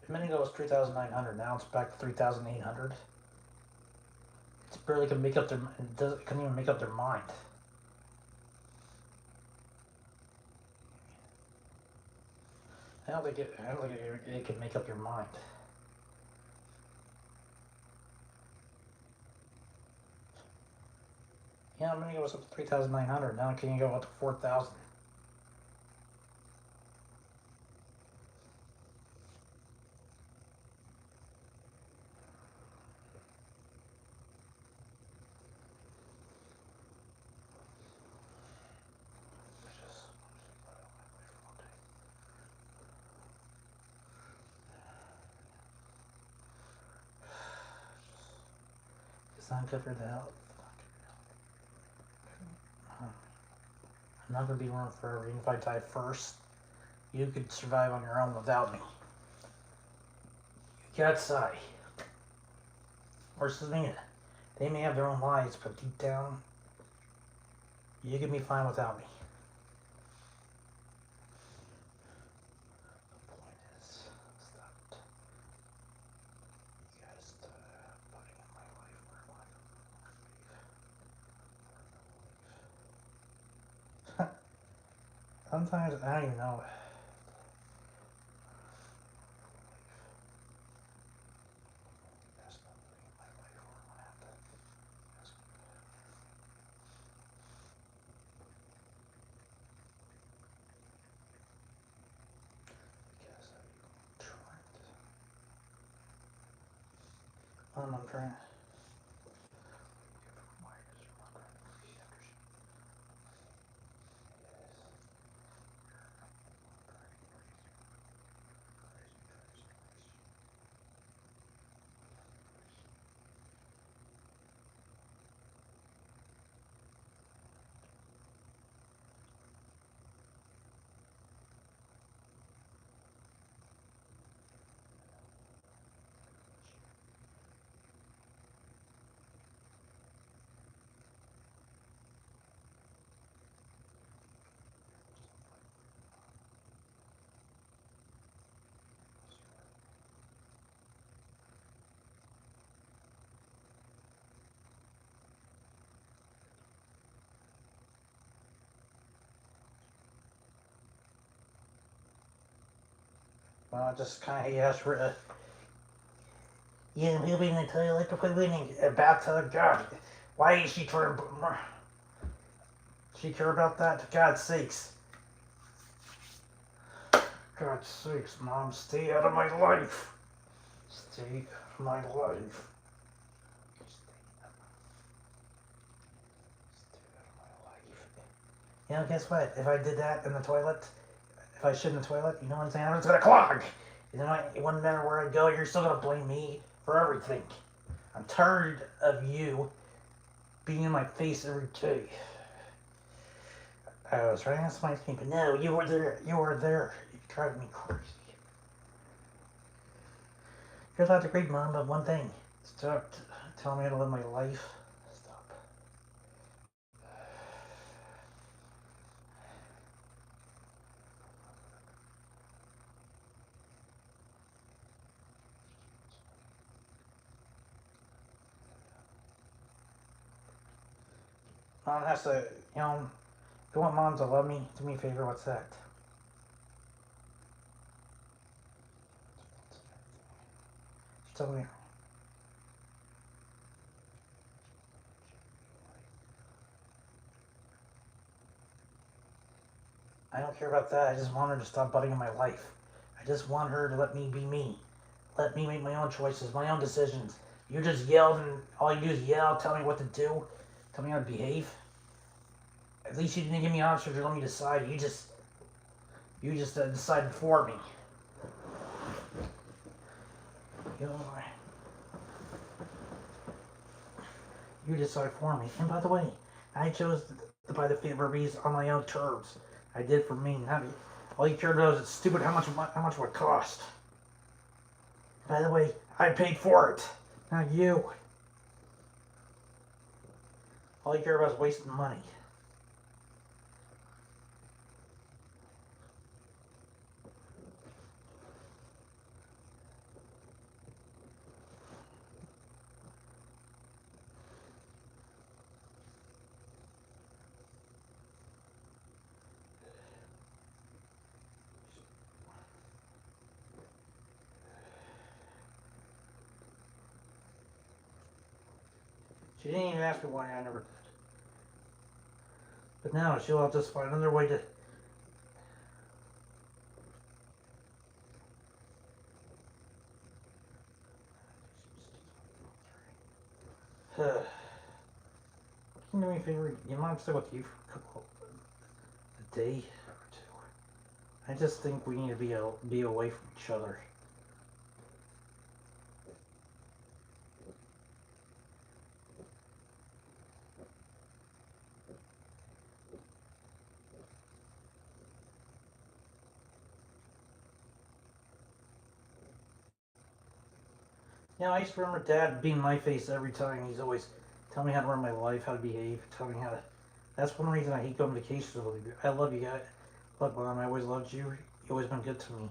A minute ago it was 3,900. Now it's back to 3,800. It's barely can make up their. It couldn't even make up their mind. I don't think it can make up your mind. Yeah, a minute ago it was up to 3,900. Now can you go up to 4,000? It's not good for the health. I'm not going to be around forever. Even if I die first, you could survive on your own without me. You can't say. Versus me. They may have their own lives, but deep down, you can be fine without me. The point is that you gotta stop putting in my life where I want to leave. Sometimes I don't even know. I'm trying. Well, just kind of, yeah, he'll be in the toilet to put in a bathtub. God, why is she trying? She care about that? For God's sakes. God's sakes, Mom, stay out of my life. Stay out of my life. You know, guess what? If I did that in the toilet, if I shit in the toilet, you know what I'm saying? It's gonna clog. You know, it wouldn't matter where I go, you're still gonna blame me for everything. I'm tired of you being in my face every day. I was trying to smile, but no, you were there. You were there. You drive me crazy. You're not a great mom, but one thing. Stop telling me how to live my life. Stop. Mom has to, if you want mom to love me, do me a favor, what's that? Tell me. I don't care about that. I just want her to stop butting in my life. I just want her to let me be me. Let me make my own choices, my own decisions. You just yelled and all you do is yell, tell me what to do, tell me how to behave. At least you didn't give me options or let me decide. You just decided for me. You know, you decide for me. And by the way, I chose to buy the Fitbits on my own terms. I did for me. Not all you cared about was it's stupid how much it would cost. By the way, I paid for it, not you. All you care about is wasting money. She didn't even ask me why I never did. But now she'll just find another way to. Can you do me a favor? You mind stay with you for a day or two? I just think we need to be away from each other. I used to remember Dad being my face every time. He's always telling me how to run my life, how to behave, telling me how to. That's one reason I hate going to vacations with you. I love you guys. Look, Mom, I always loved you. You've always been good to me.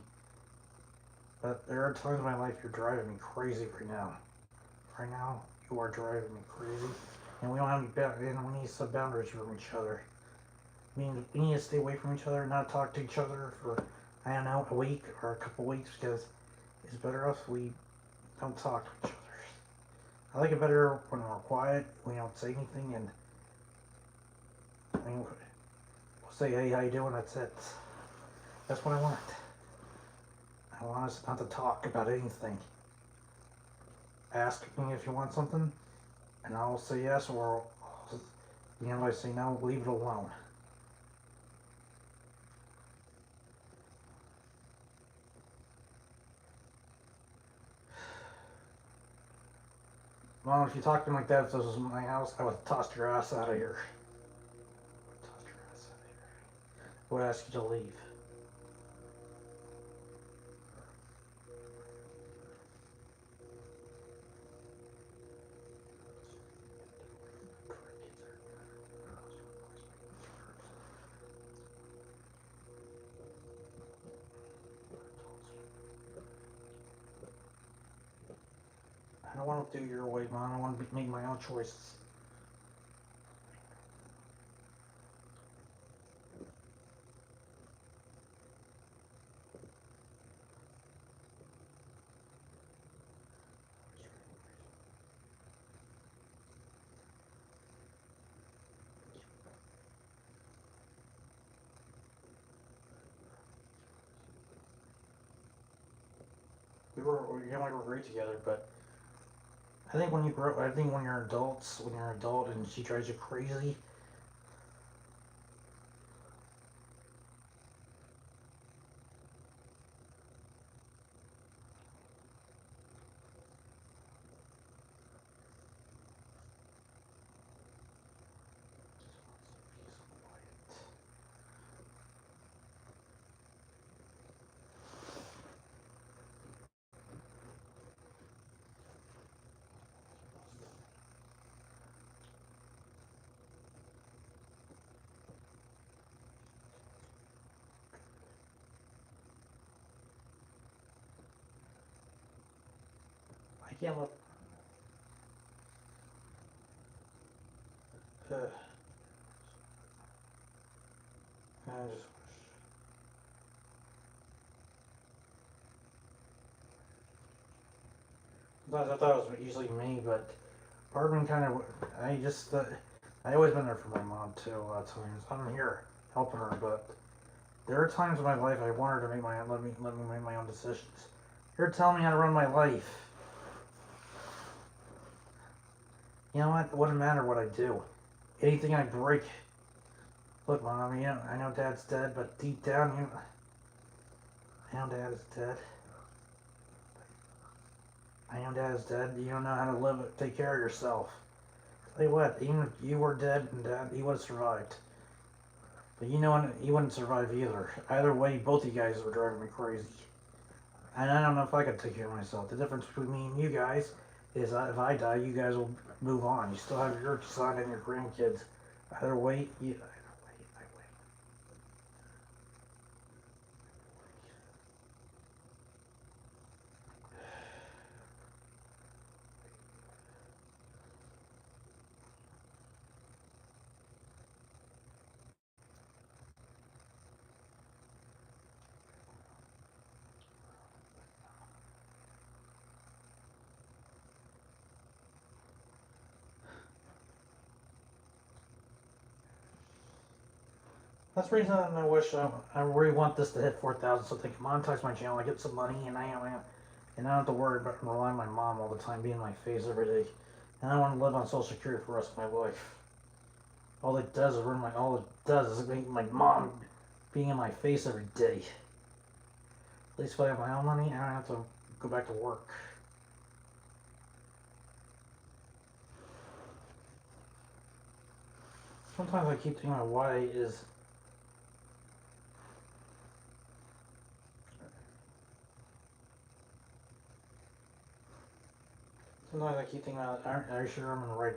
But there are times in my life you're driving me crazy right now. Right now, you are driving me crazy. And we don't have any and we need some boundaries from each other. I mean, we need to stay away from each other, not talk to each other for, I don't know, a week or a couple weeks because it's better if we don't talk to each other. I like it better when we're quiet, we don't say anything, and I mean, we'll say, hey, how you doing? That's it. That's what I want. I want us not to talk about anything. Ask me if you want something, and I'll say yes, or if I say no, leave it alone. Mom, if you talked to me like that, if this was my house, I would have tossed your ass out of here. I would ask you to leave. I don't want to do your way, Mom. I want to make my own choices. We were great together, but I think when you're adults, when you're an adult and she drives you crazy, can't let... I just... Sometimes I thought it was usually me, but part of me kind of... I always been there for my mom, too, a lot of times. I'm here helping her, but there are times in my life I want her to let me make my own decisions. You're telling me how to run my life. You know what? It wouldn't matter what I do. Anything I break. Look, Mom, I know Dad's dead, but deep down, I know Dad is dead. I know Dad is dead. You don't know how to live it. Take care of yourself. Tell you what, even if you were dead and Dad, he would have survived. But you know he wouldn't survive either. Either way, both of you guys were driving me crazy. And I don't know if I could take care of myself. The difference between me and you guys is if I die, you guys will move on. You still have your son and your grandkids. Either way, that's the reason I wish I really want this to hit 4,000 so they can monetize my channel. I get some money and I don't have to worry about relying on my mom all the time being in my face every day. And I want to live on Social Security for the rest of my life. All it does is make my mom being in my face every day. At least if I have my own money, I don't have to go back to work. Sometimes I keep thinking about why is... Sometimes I keep thinking about, are you sure I'm in the right...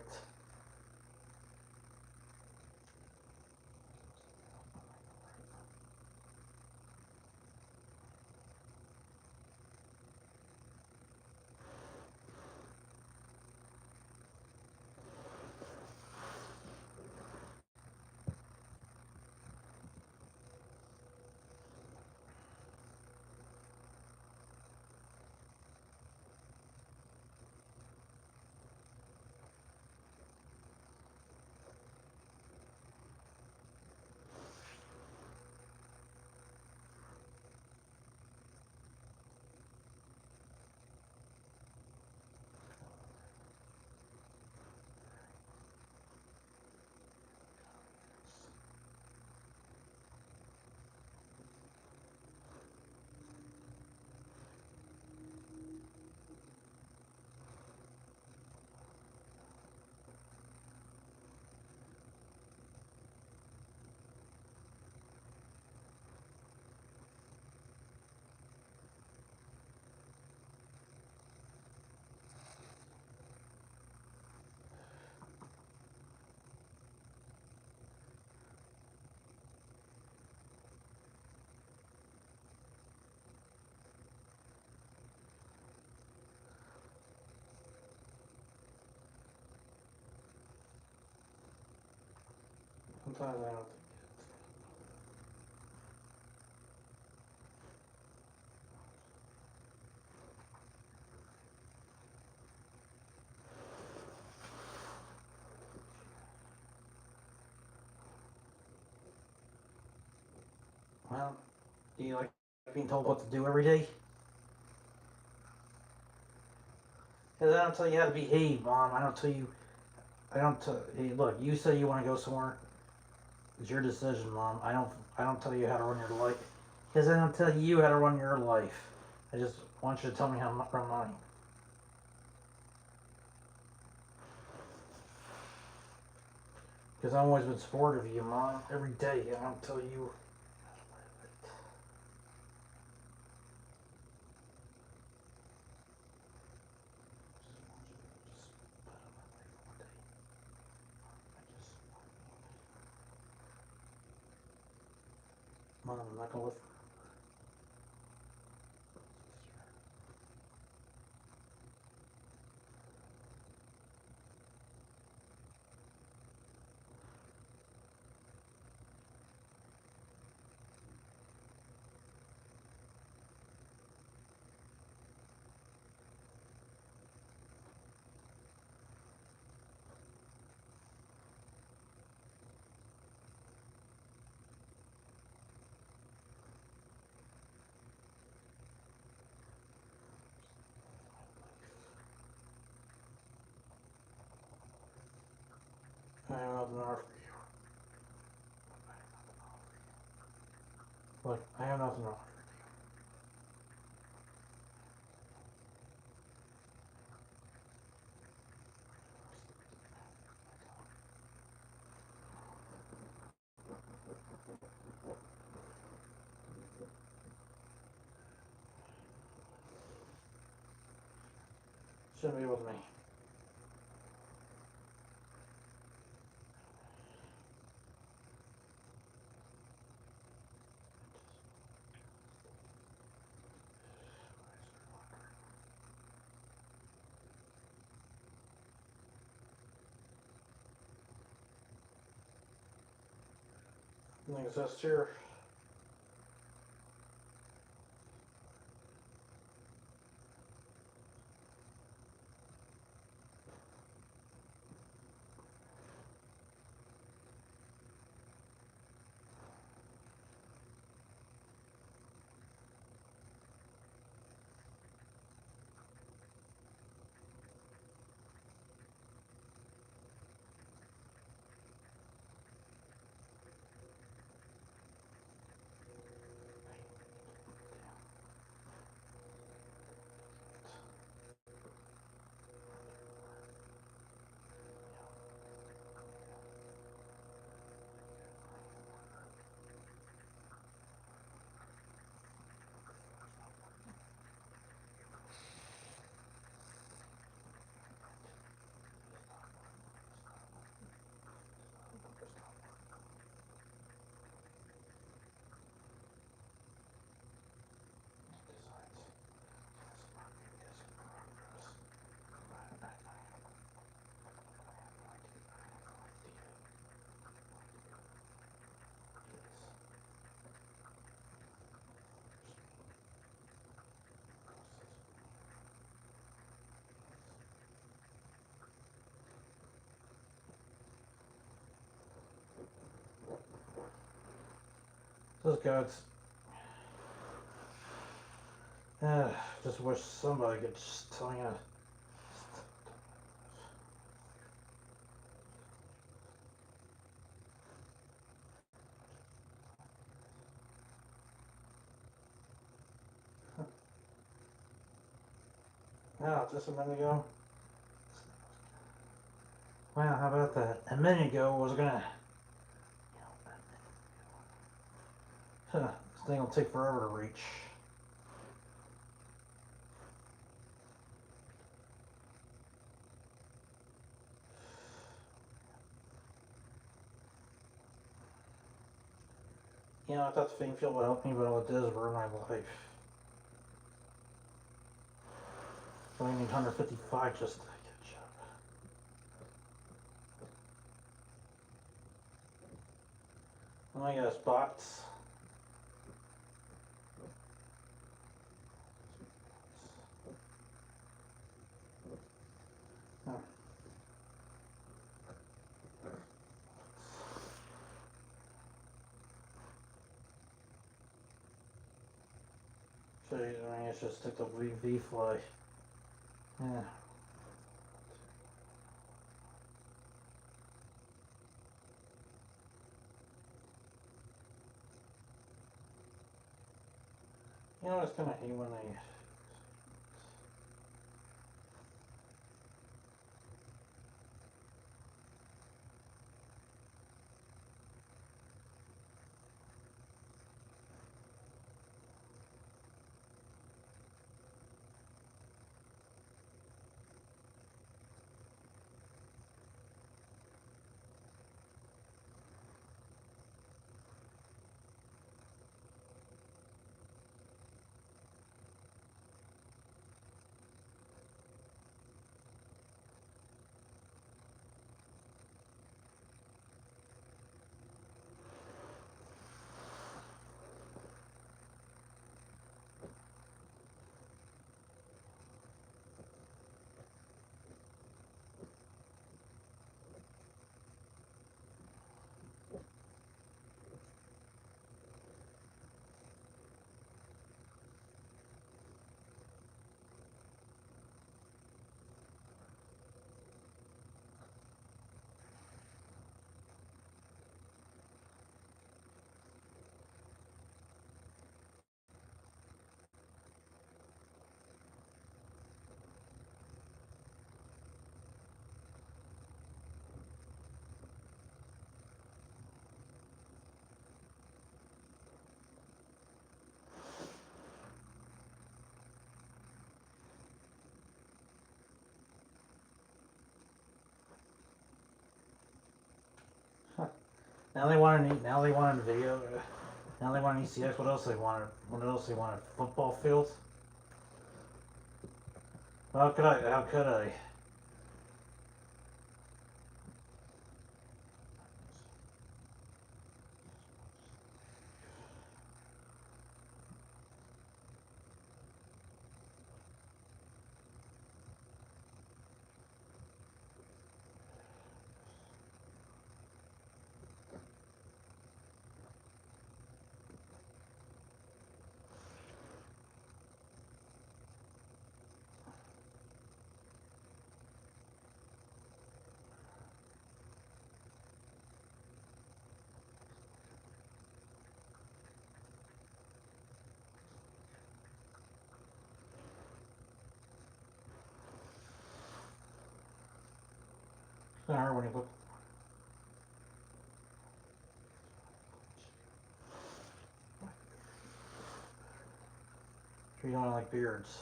Sometimes I don't think... Well, do you like being told what to do every day? Because I don't tell you how to behave, Mom. I don't tell you... Hey, look, you say you want to go somewhere. It's your decision, Mom. I don't tell you how to run your life. Because I don't tell you how to run your life. I just want you to tell me how to run mine. Because I've always been supportive of you, Mom. Every day. I don't tell you... Mom, I'm not going to live. Look, I have nothing wrong. Shouldn't be with me. Nothing exists here. Those goats. Just wish somebody could just tell me. Wow, just a minute ago. Wow, how about that? A minute ago I was gonna. This thing will take forever to reach. You know, I thought the Fame Field would help me, but all it did is ruin my life. I only need 155 just to catch up. Oh, I got spots. Huh. So, I mean, it's just stick the V fly. Yeah. You know, it's kind of hate when they. Now they want an now they want a video. Now they want an ECX. What else they wanted? What else they wanted? Football fields. How could I? How could I? It's kind of hard when you put. You don't like beards.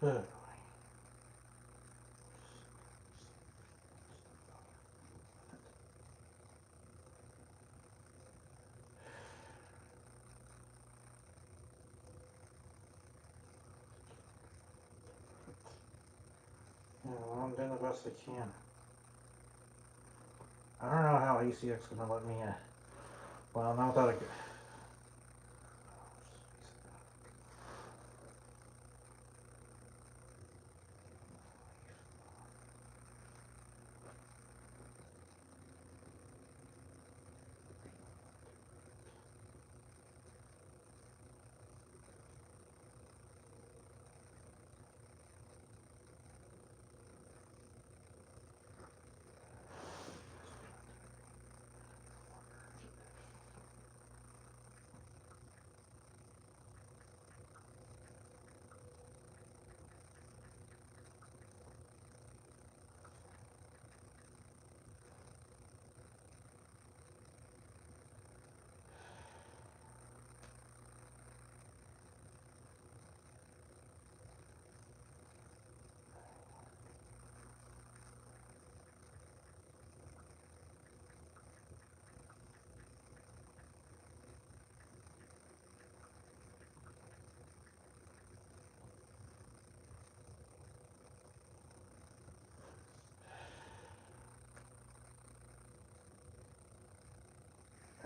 Ugh. Yeah, well, I'm doing the best I can. I don't know how ACX is gonna let me in. Well, not without a.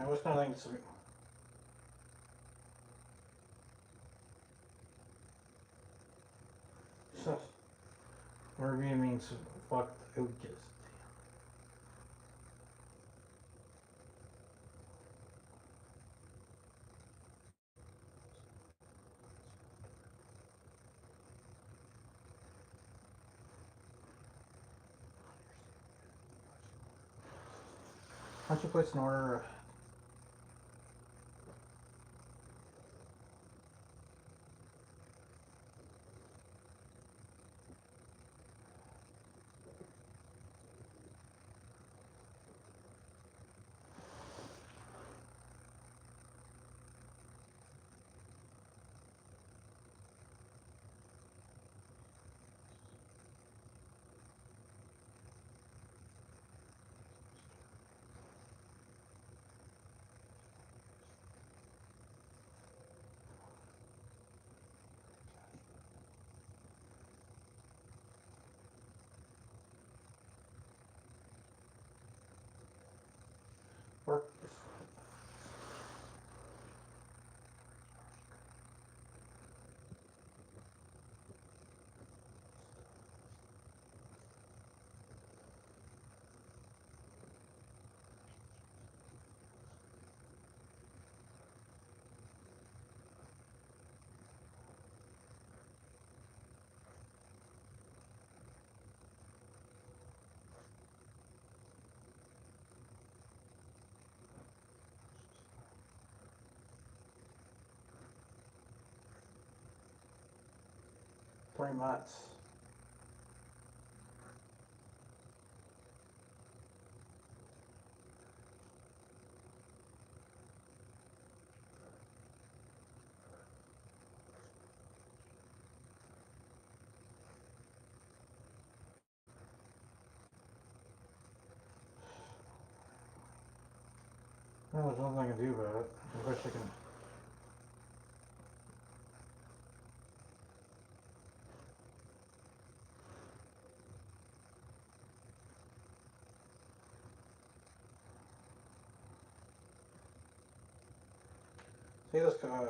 I was gonna think. So, review means fuck. Who gives? Why don't you place an order? 3 months. Well, there's nothing I can do about it. I wish I can. See this guy.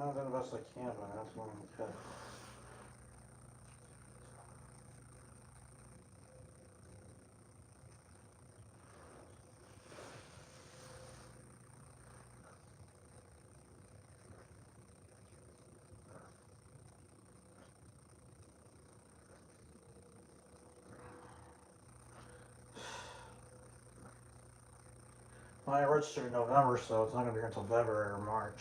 I've done the best I can, but that's one cut. Well, I registered in November, so it's not going to be until February or March.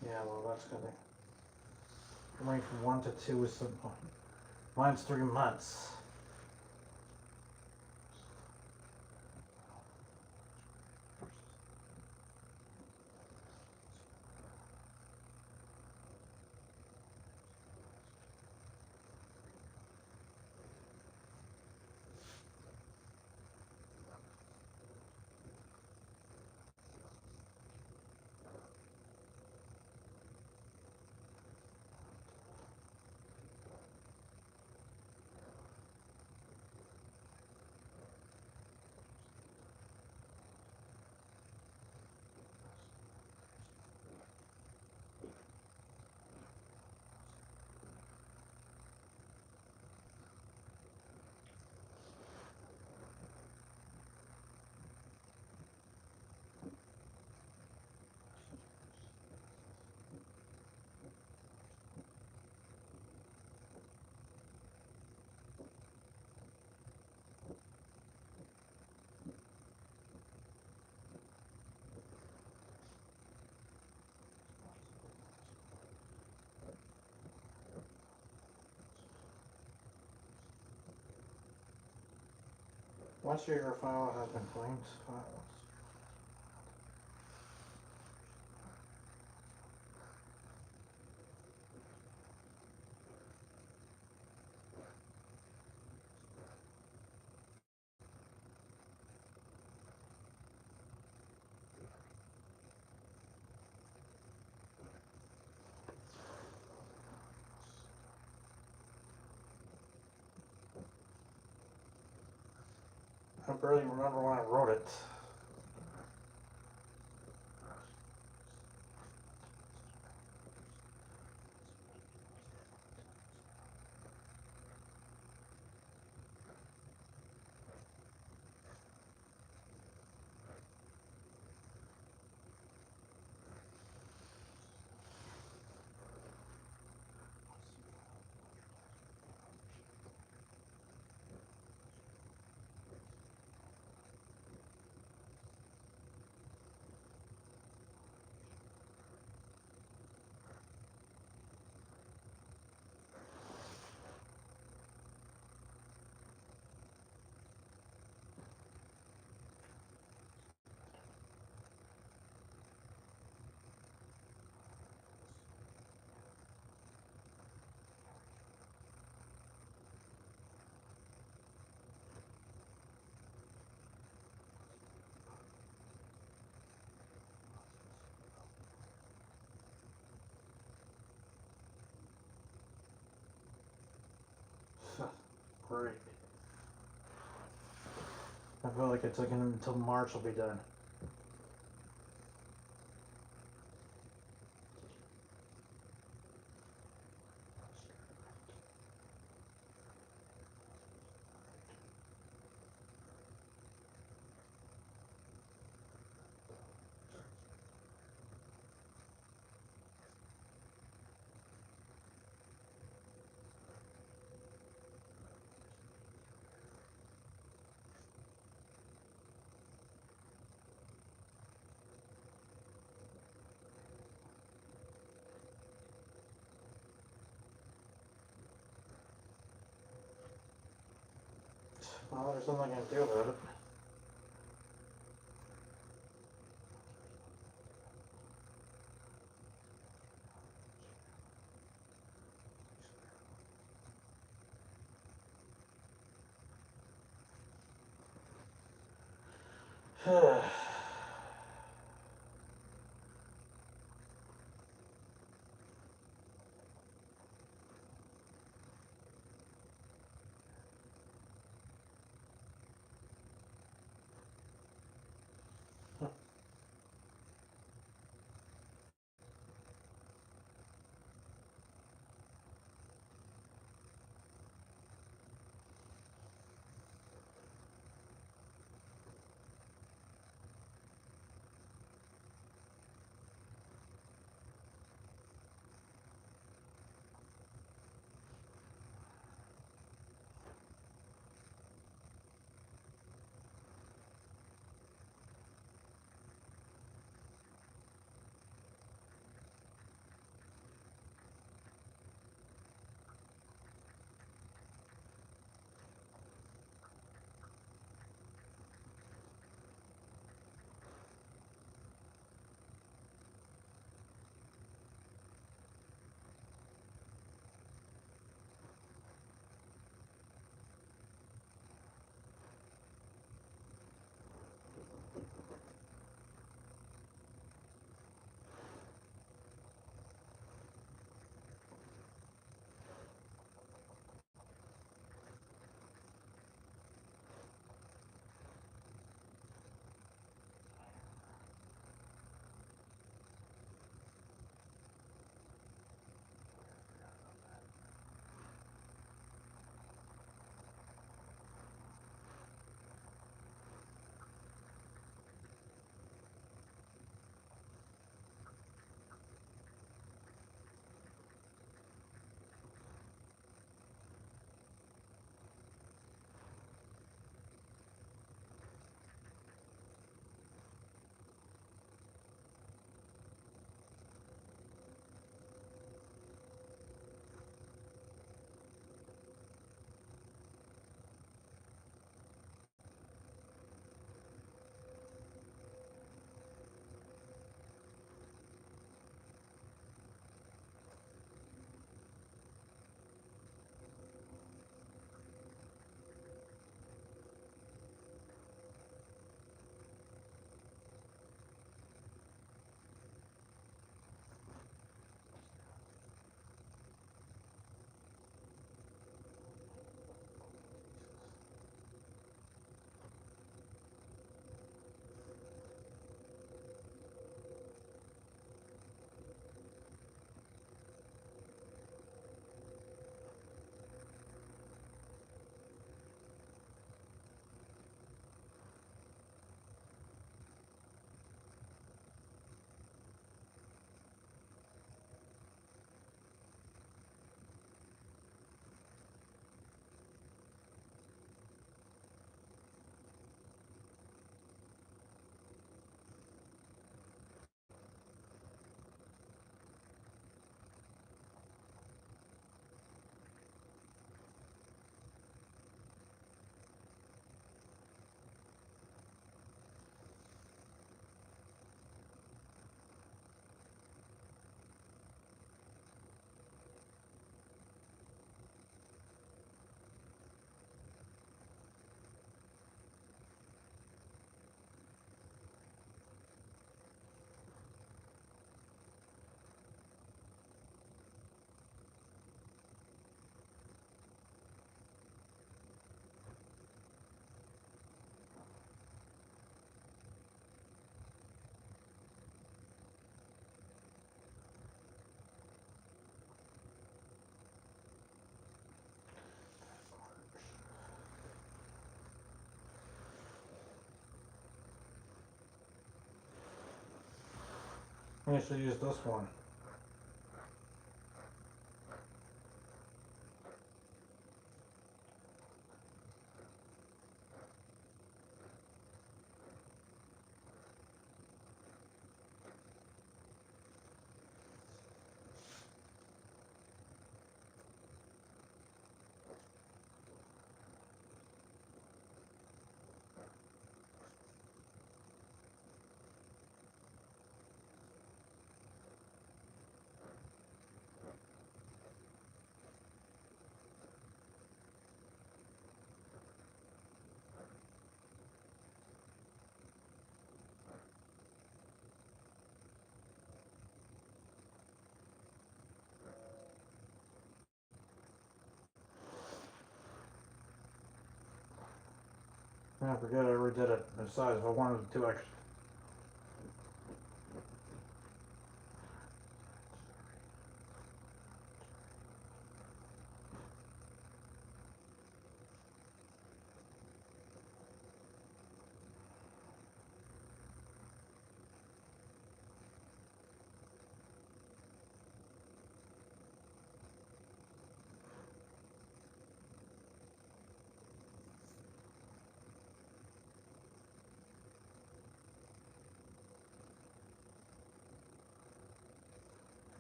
Yeah, well, that's going to range from 1 to 2 is some. Mine's 3 months. Once your file has been claimed, files. I barely remember when I wrote it. Great. I feel like it's like until March will be done. Well, there's something I can do about it. I should use this one. I forget I redid it. Besides, if I wanted to do extra.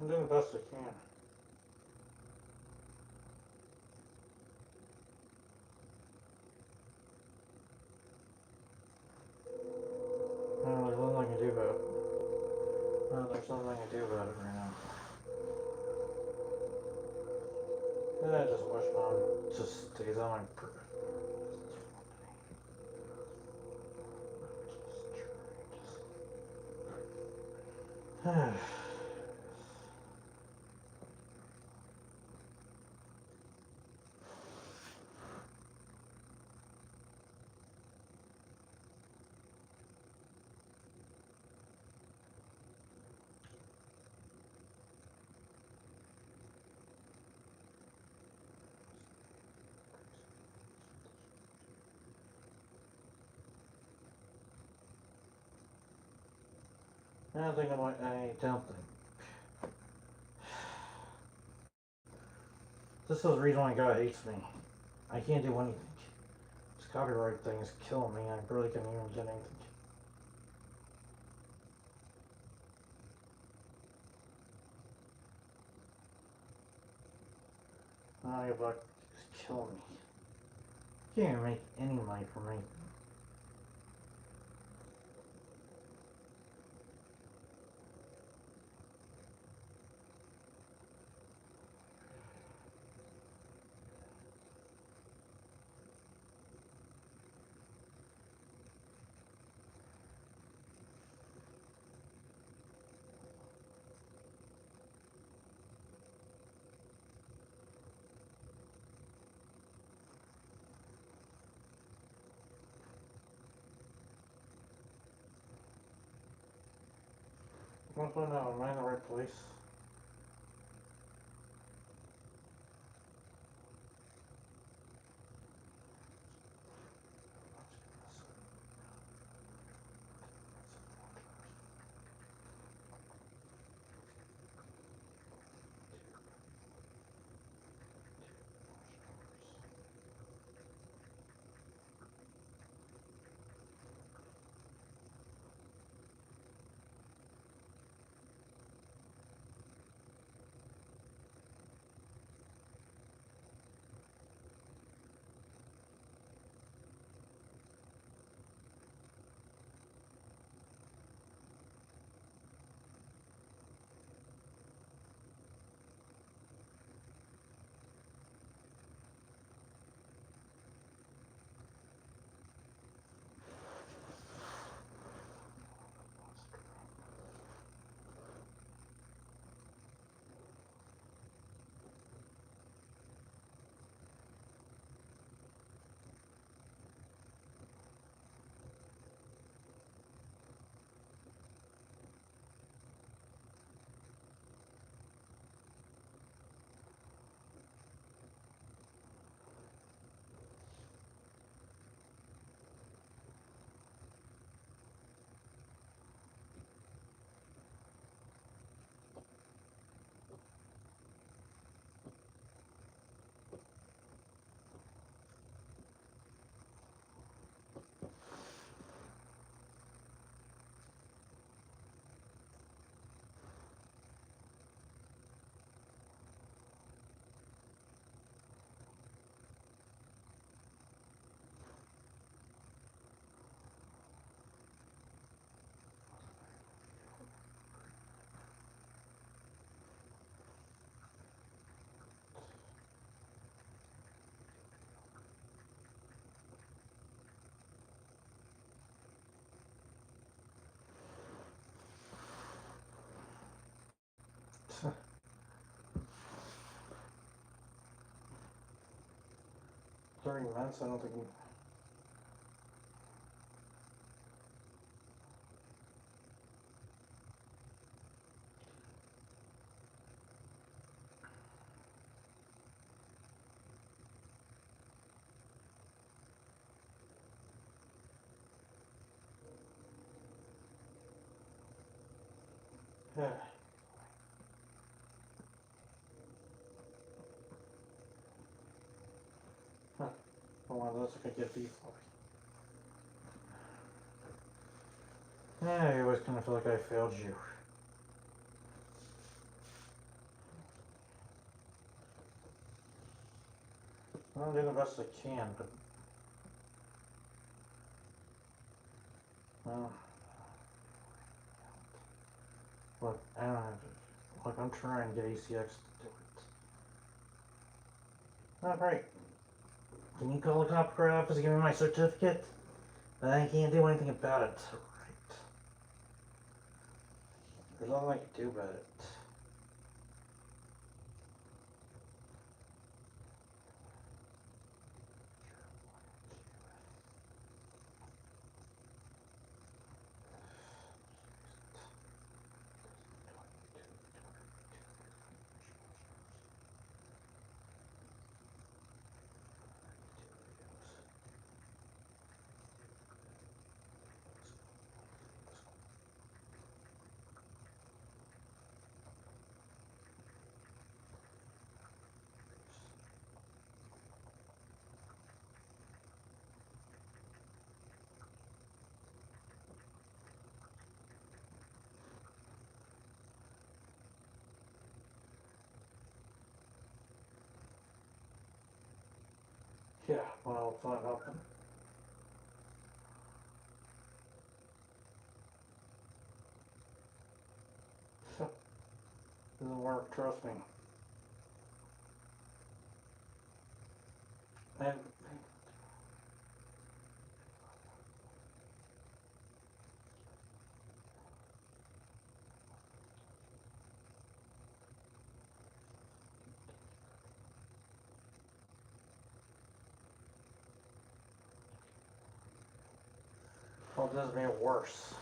I'm doing the best I can. There's nothing I can do about it. There's nothing I can do about it right now. And I just wish mom just stays on my. I don't think I don't think. This is the reason why God hates me. I can't do anything. This copyright thing is killing me. I barely can even get anything. $9 is killing me. Can't even make any money from me. What's going on? Am I in the right place? 30 minutes, I don't think. Yeah. Huh. Oh, well, that's like I get beef. Yeah, I always kind of feel like I failed you. I'll do the best I can, but well, look, I don't have to, look, I'm trying to get ACX to do it. Oh, great. Can you call the copyright office and give me my certificate? But I can't do anything about it. Right. There's nothing I can do about it. Yeah, well, it's not helping. Doesn't work, trust me. And well, it doesn't make it worse.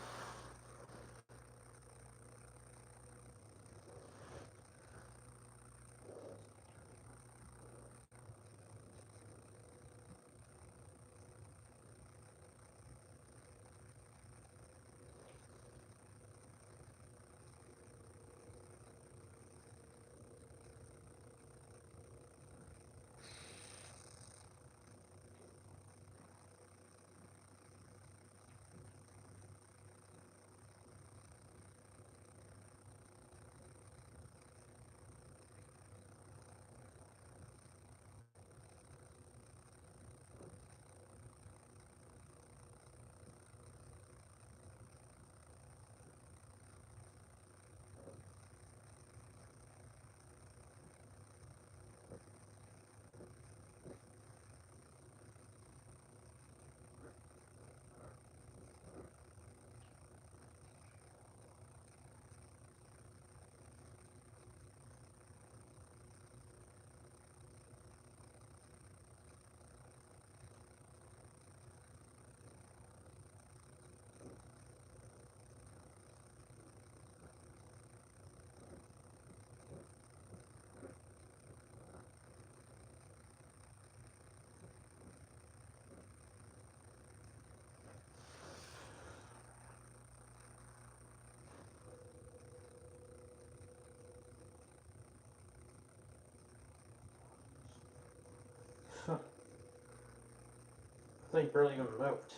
I think barely even moved.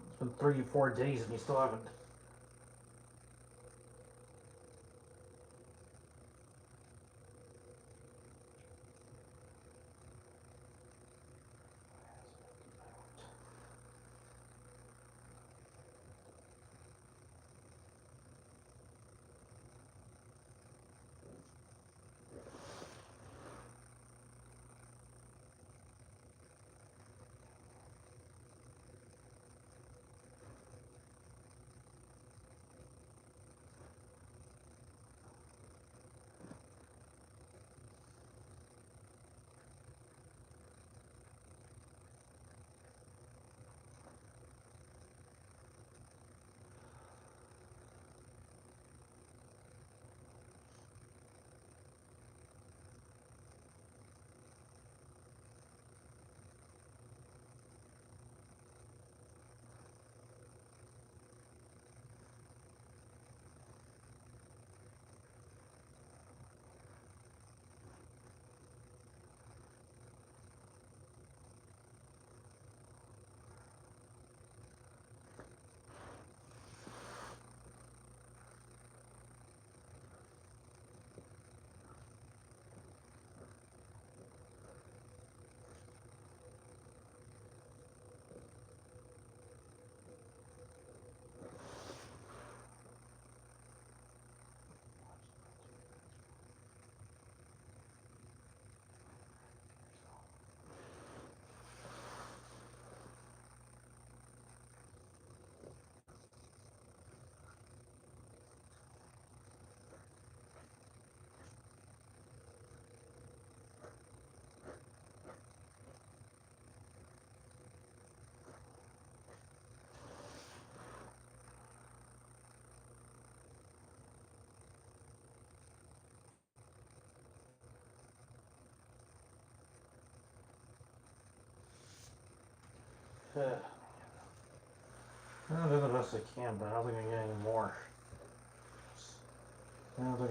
It's been 3 or 4 days and you still haven't. I'm doing the best I can, but I don't think I can get any more. I don't think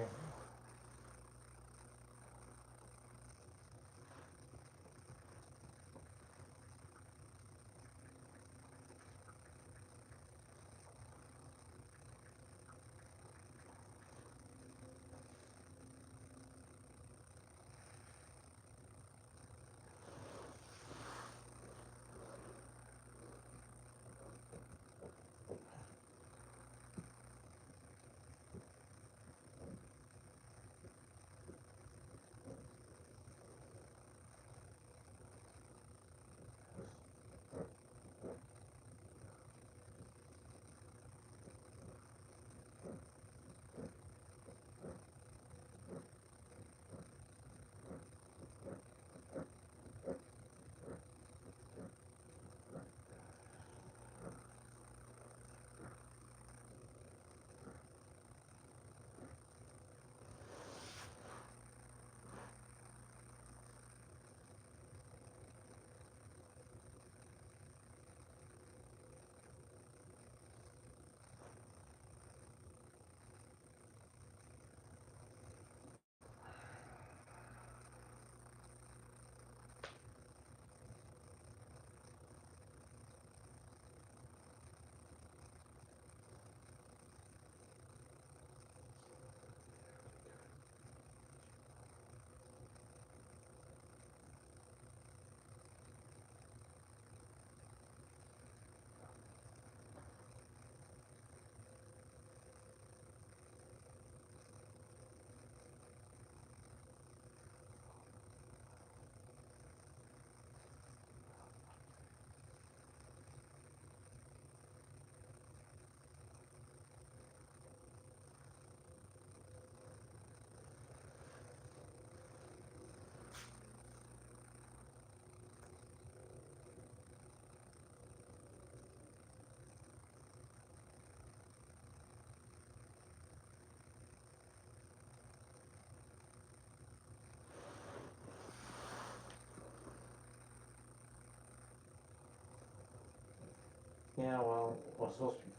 yeah, well, what's supposed to be?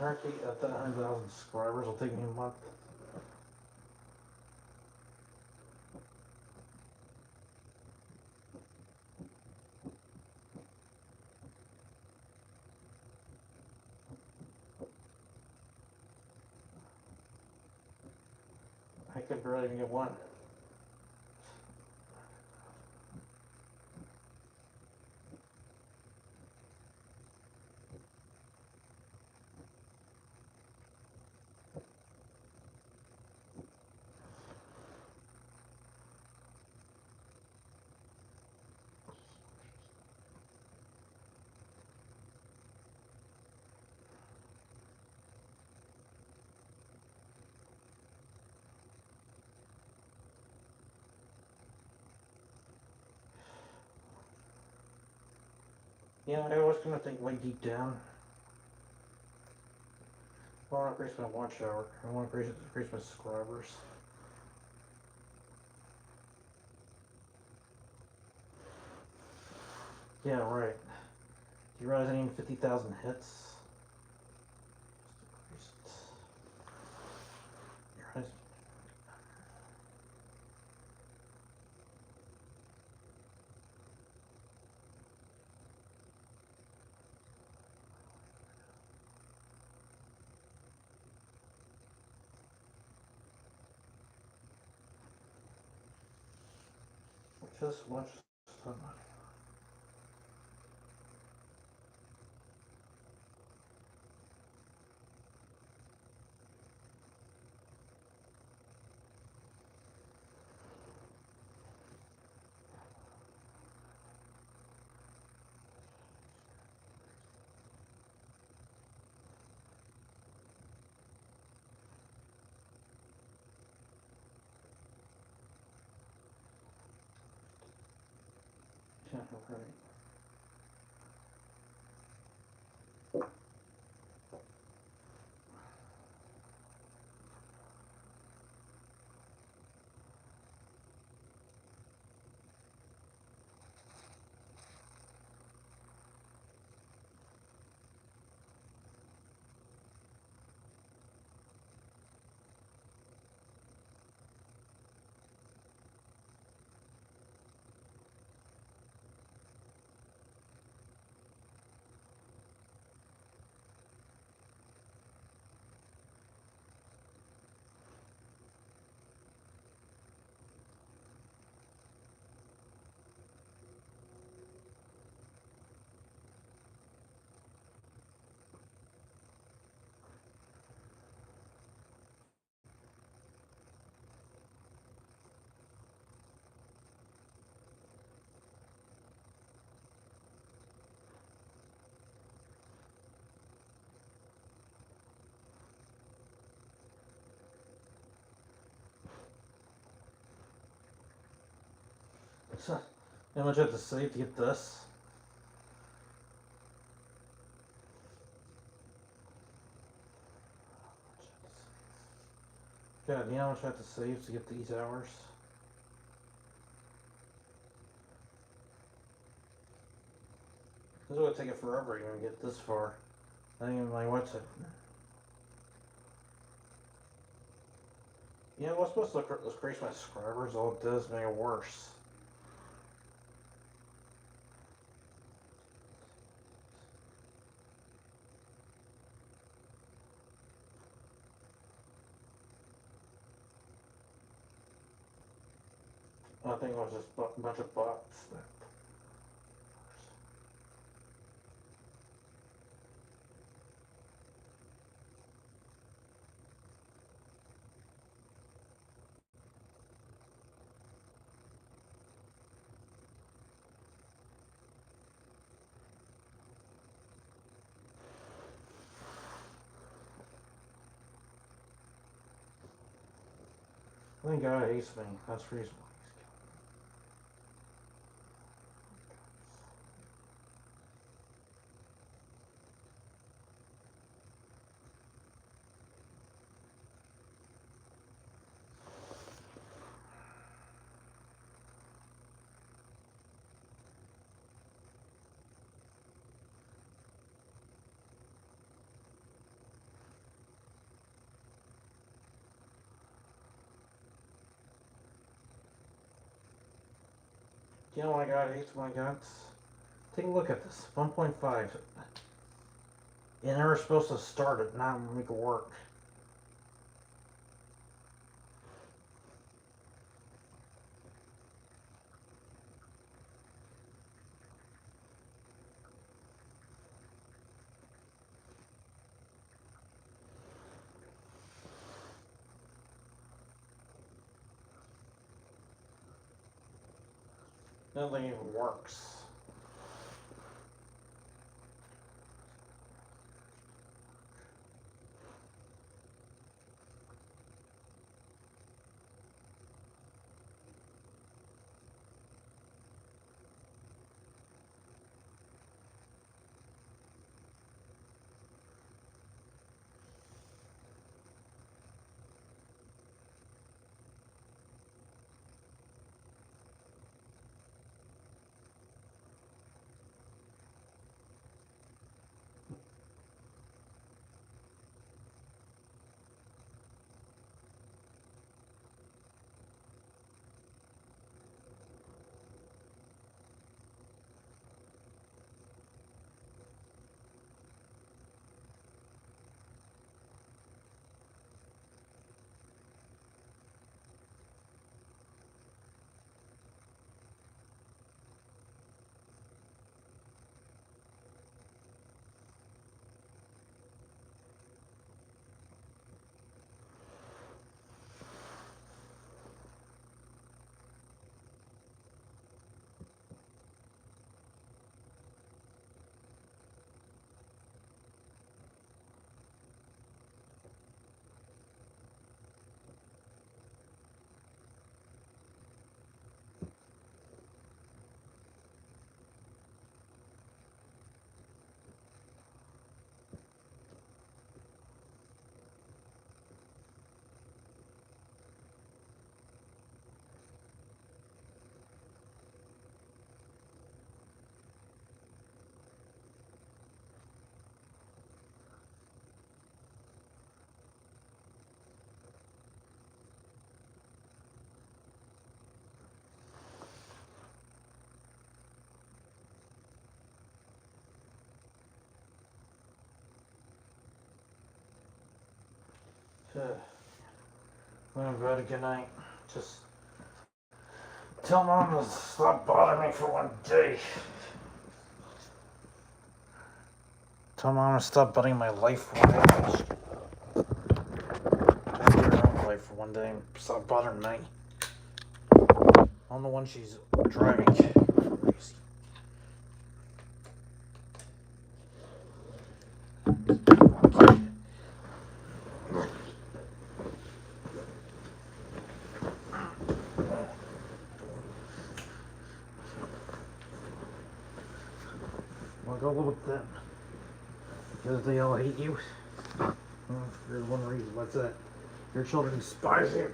Aren't they at that 100,000 subscribers? It'll take me a month. I could barely even get one. Yeah, I was gonna think way deep down. I want to increase my watch hour. I want to increase my subscribers. Yeah, right. Do you realize I need 50,000 hits? You realize? Just watch somebody. Yeah, right. So, how much I have to save to get this? God, you know how much I have to save to get these hours? This is gonna take it forever to even get this far. Not even my website. You know what's supposed to increase my subscribers? All it does make it worse. I think it was just a bunch of bots. I think God hates me. That's reasonable. You know why God hates my guts? Take a look at this. 1.5. You're never supposed to start it, not make it work. Nothing even works. I'm going to good night. Just tell Mom to stop bothering me for one day. Tell Mom to stop buttering my life for one day. Her life for one day and stop bothering me. I'm the one she's driving crazy. I'll go with them. Because they all hate you. There's one reason. What's that? Your children despise you.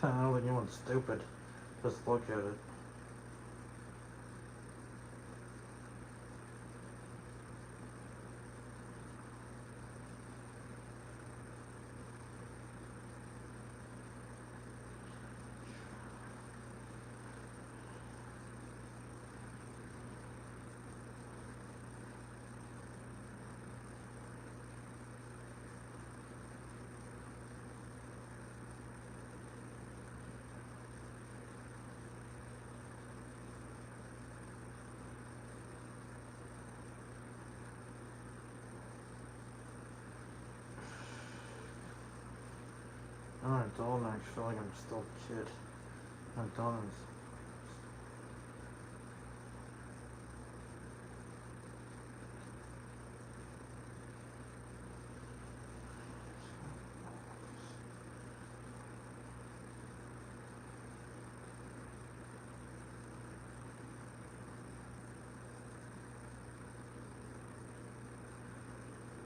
I don't think anyone's stupid. Just look at it. I'm an adult and I feel like I'm still a kid. I'm done.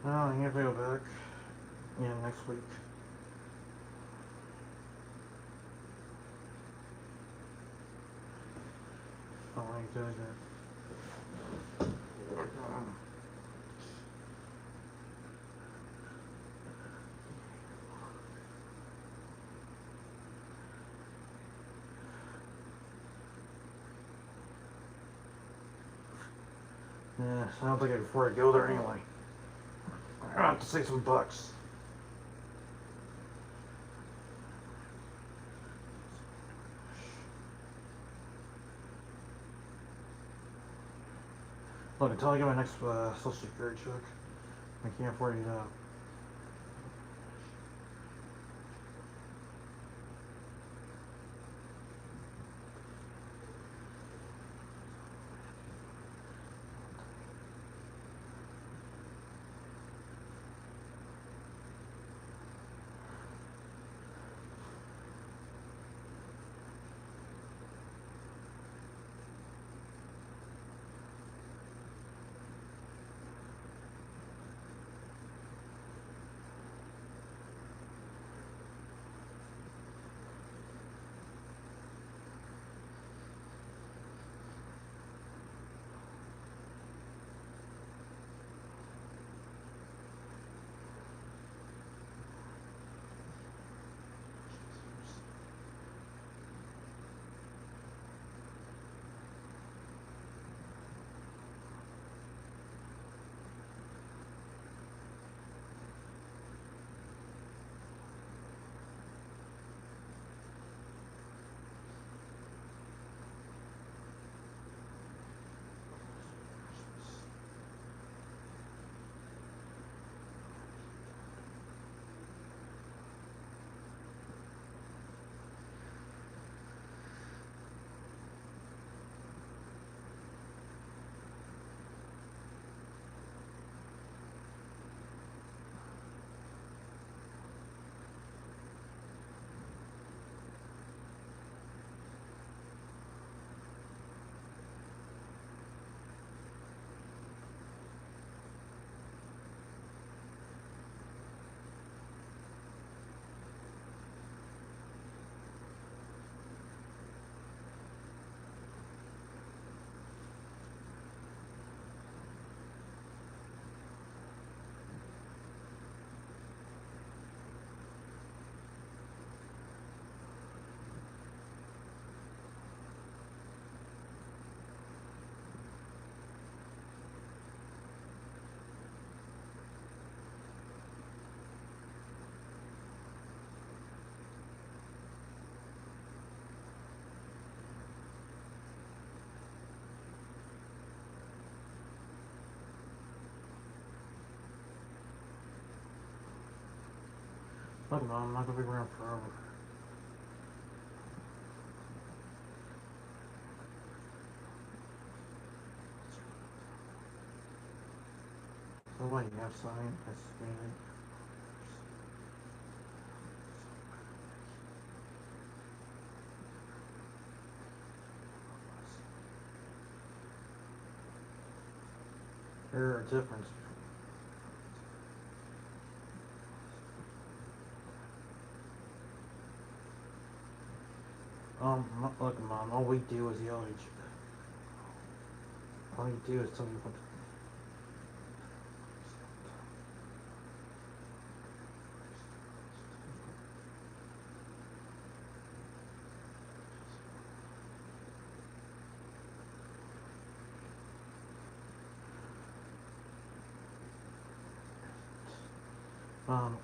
Well, I'm gonna go back. Yeah, next week. I don't like doing that. Yeah, I don't think I can afford to go there anyway. I have to save some bucks. Look, until I get my next Social Security check, I can't afford it out. Look, Mom, I'm not gonna be around forever. So what, you have sign? That's meaning. There are difference. Look, Mom, all we do is yell at each other. All you do is tell me what.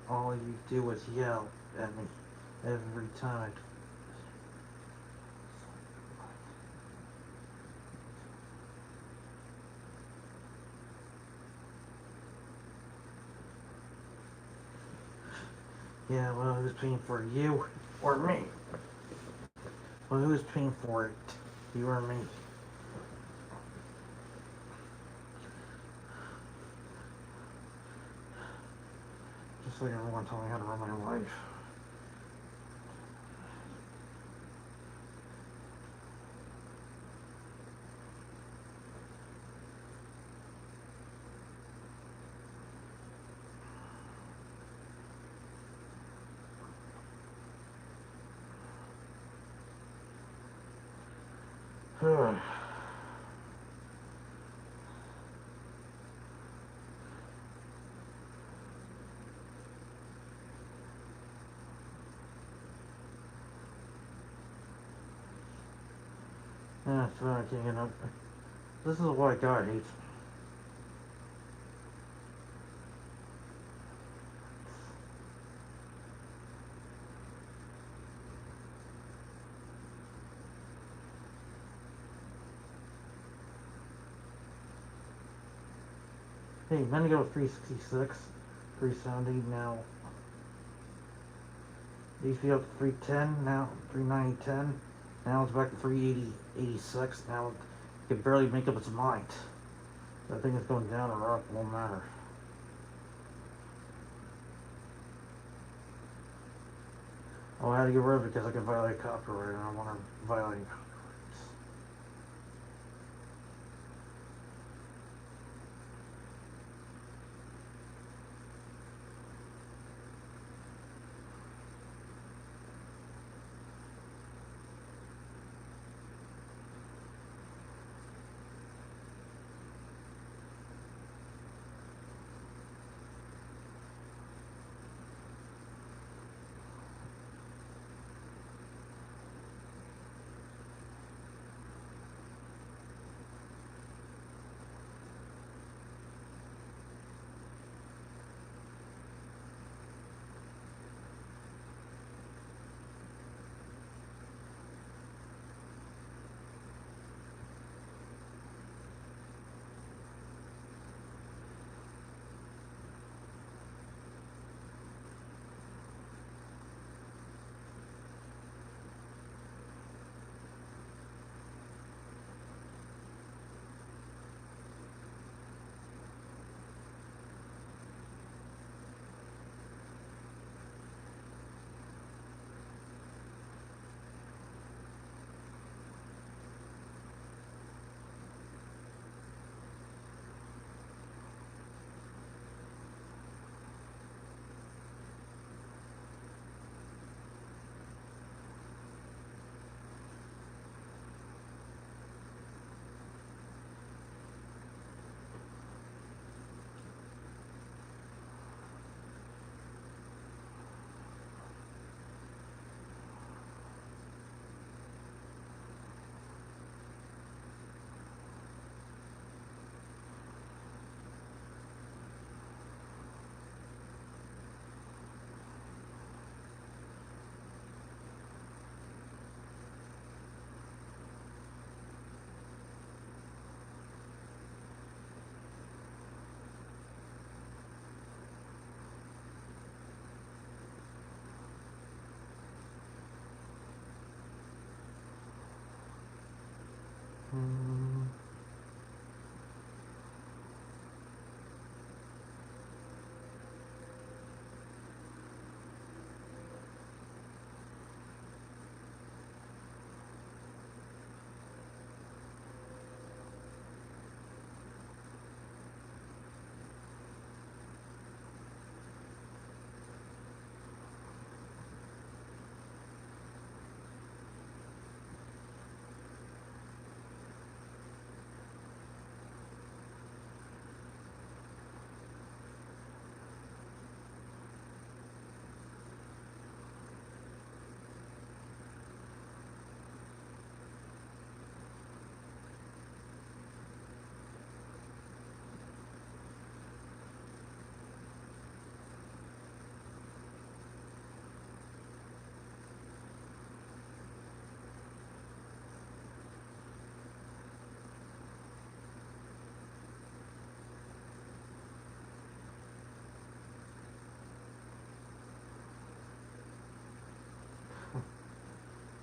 All you do is yell at me every time. Yeah, well, who's paying for you or me? Well, who's paying for it? You or me? Just like everyone told me how to run my life. That's what I can't get up. This is why God hates me. Hey, then you go 366, 370 now. These be up to 310 now, 390.10. Now it's back to 380.86. Now it can barely make up its mind. That thing is going down or up, won't matter. Oh, I had to get rid of it because I could violate copyright, and I don't want to violate copyrights.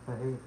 I hate.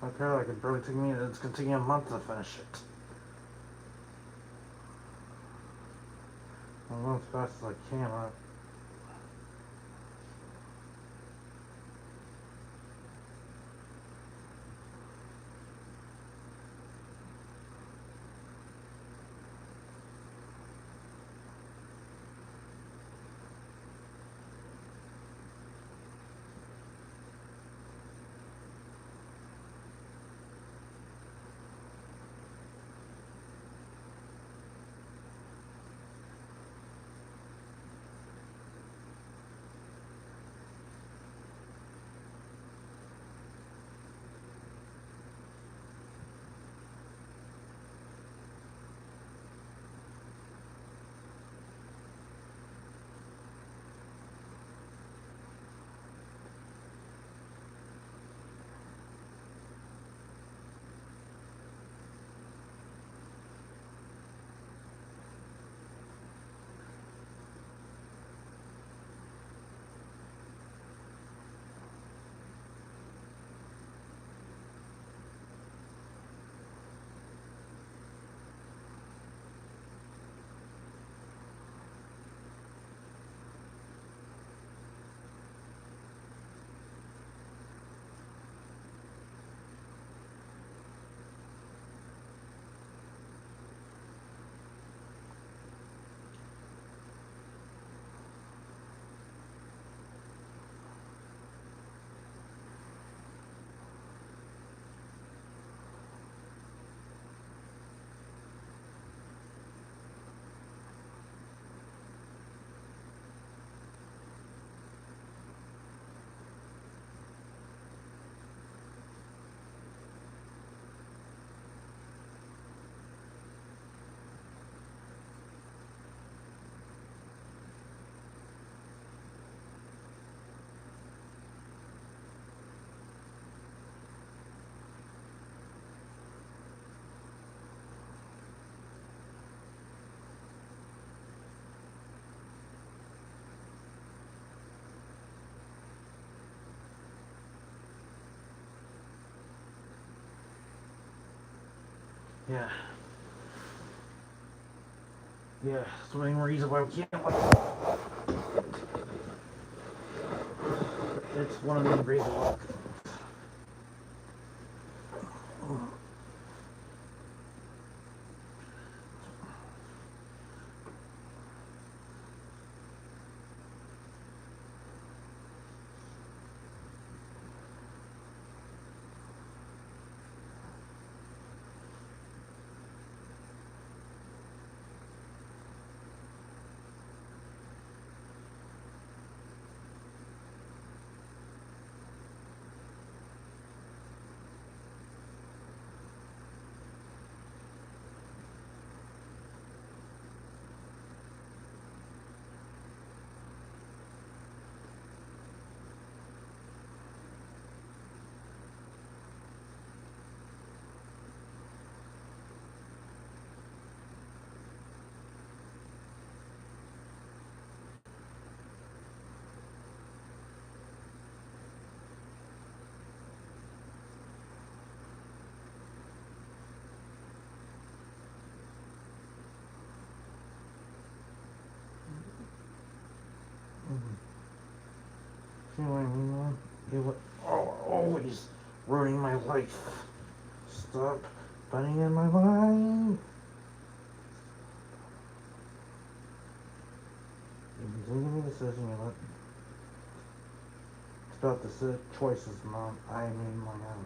Apparently, it probably took me. It's gonna take me a month to finish it. I'm going as fast as I can. Right? Yeah. Yeah, that's the main reason why we can't like. It's one of the main reasons why. See what I mean, man? You were always ruining my life. Stop bunning in my life. If you give me a decision, you let. It's about the choices, Mom. I made my own.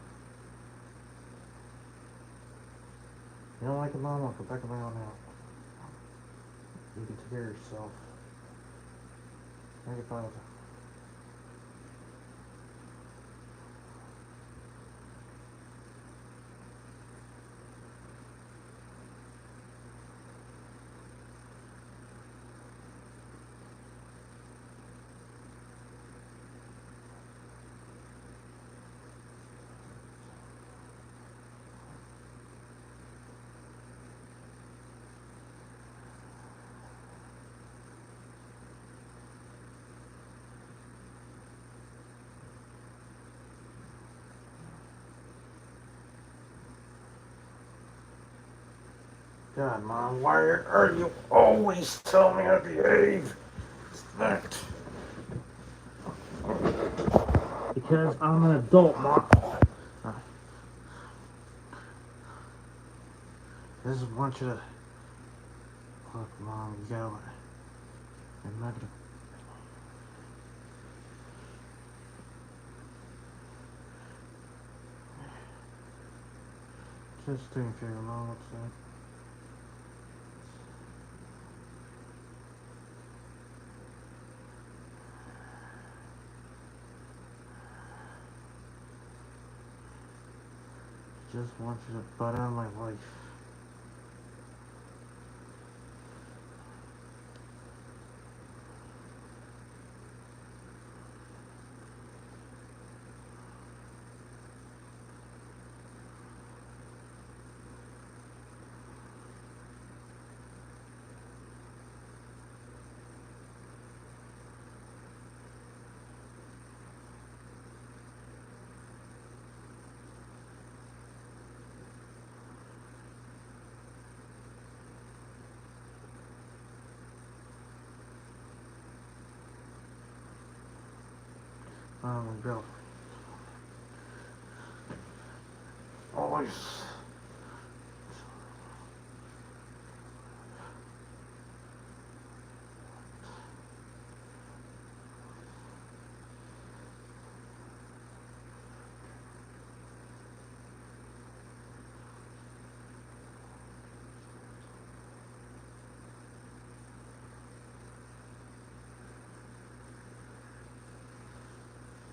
You don't like it, Mom? I'll go back to my own house. You can take care of yourself. Make it fine with it. God, Mom, why are you always telling me how to behave? That. Because I'm an adult, Mom. I just want you to... Look, Mom, you gotta... I'm not gonna... Just taking care of Mom, what's that? Just want you to butt out of my life. Oh, my girlfriend. Always.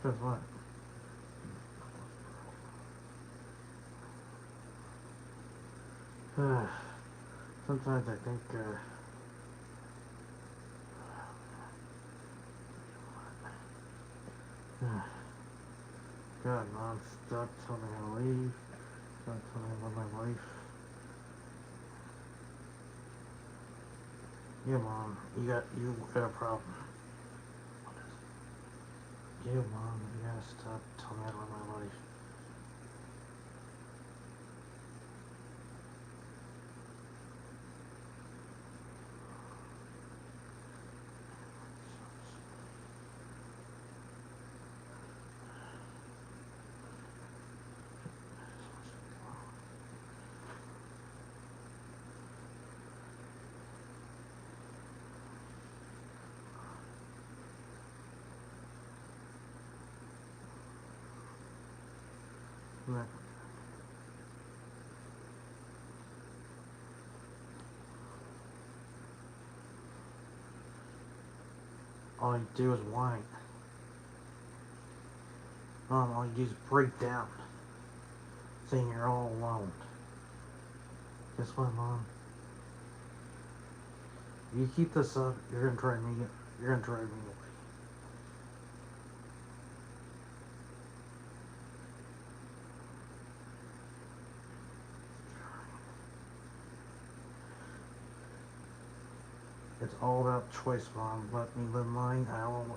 Guess what? Sometimes I think, God, Mom, stop telling me how to leave. Stop telling me about my life. Yeah, Mom, you got a problem. Yeah, Mom, you gotta stop telling me about my life. Look, all you do is whine. Mom, all you do is break down, saying you're all alone. Guess what, Mom? If you keep this up, you're gonna drive me away. It's all about choice, Mom. Let me live mine. I don't.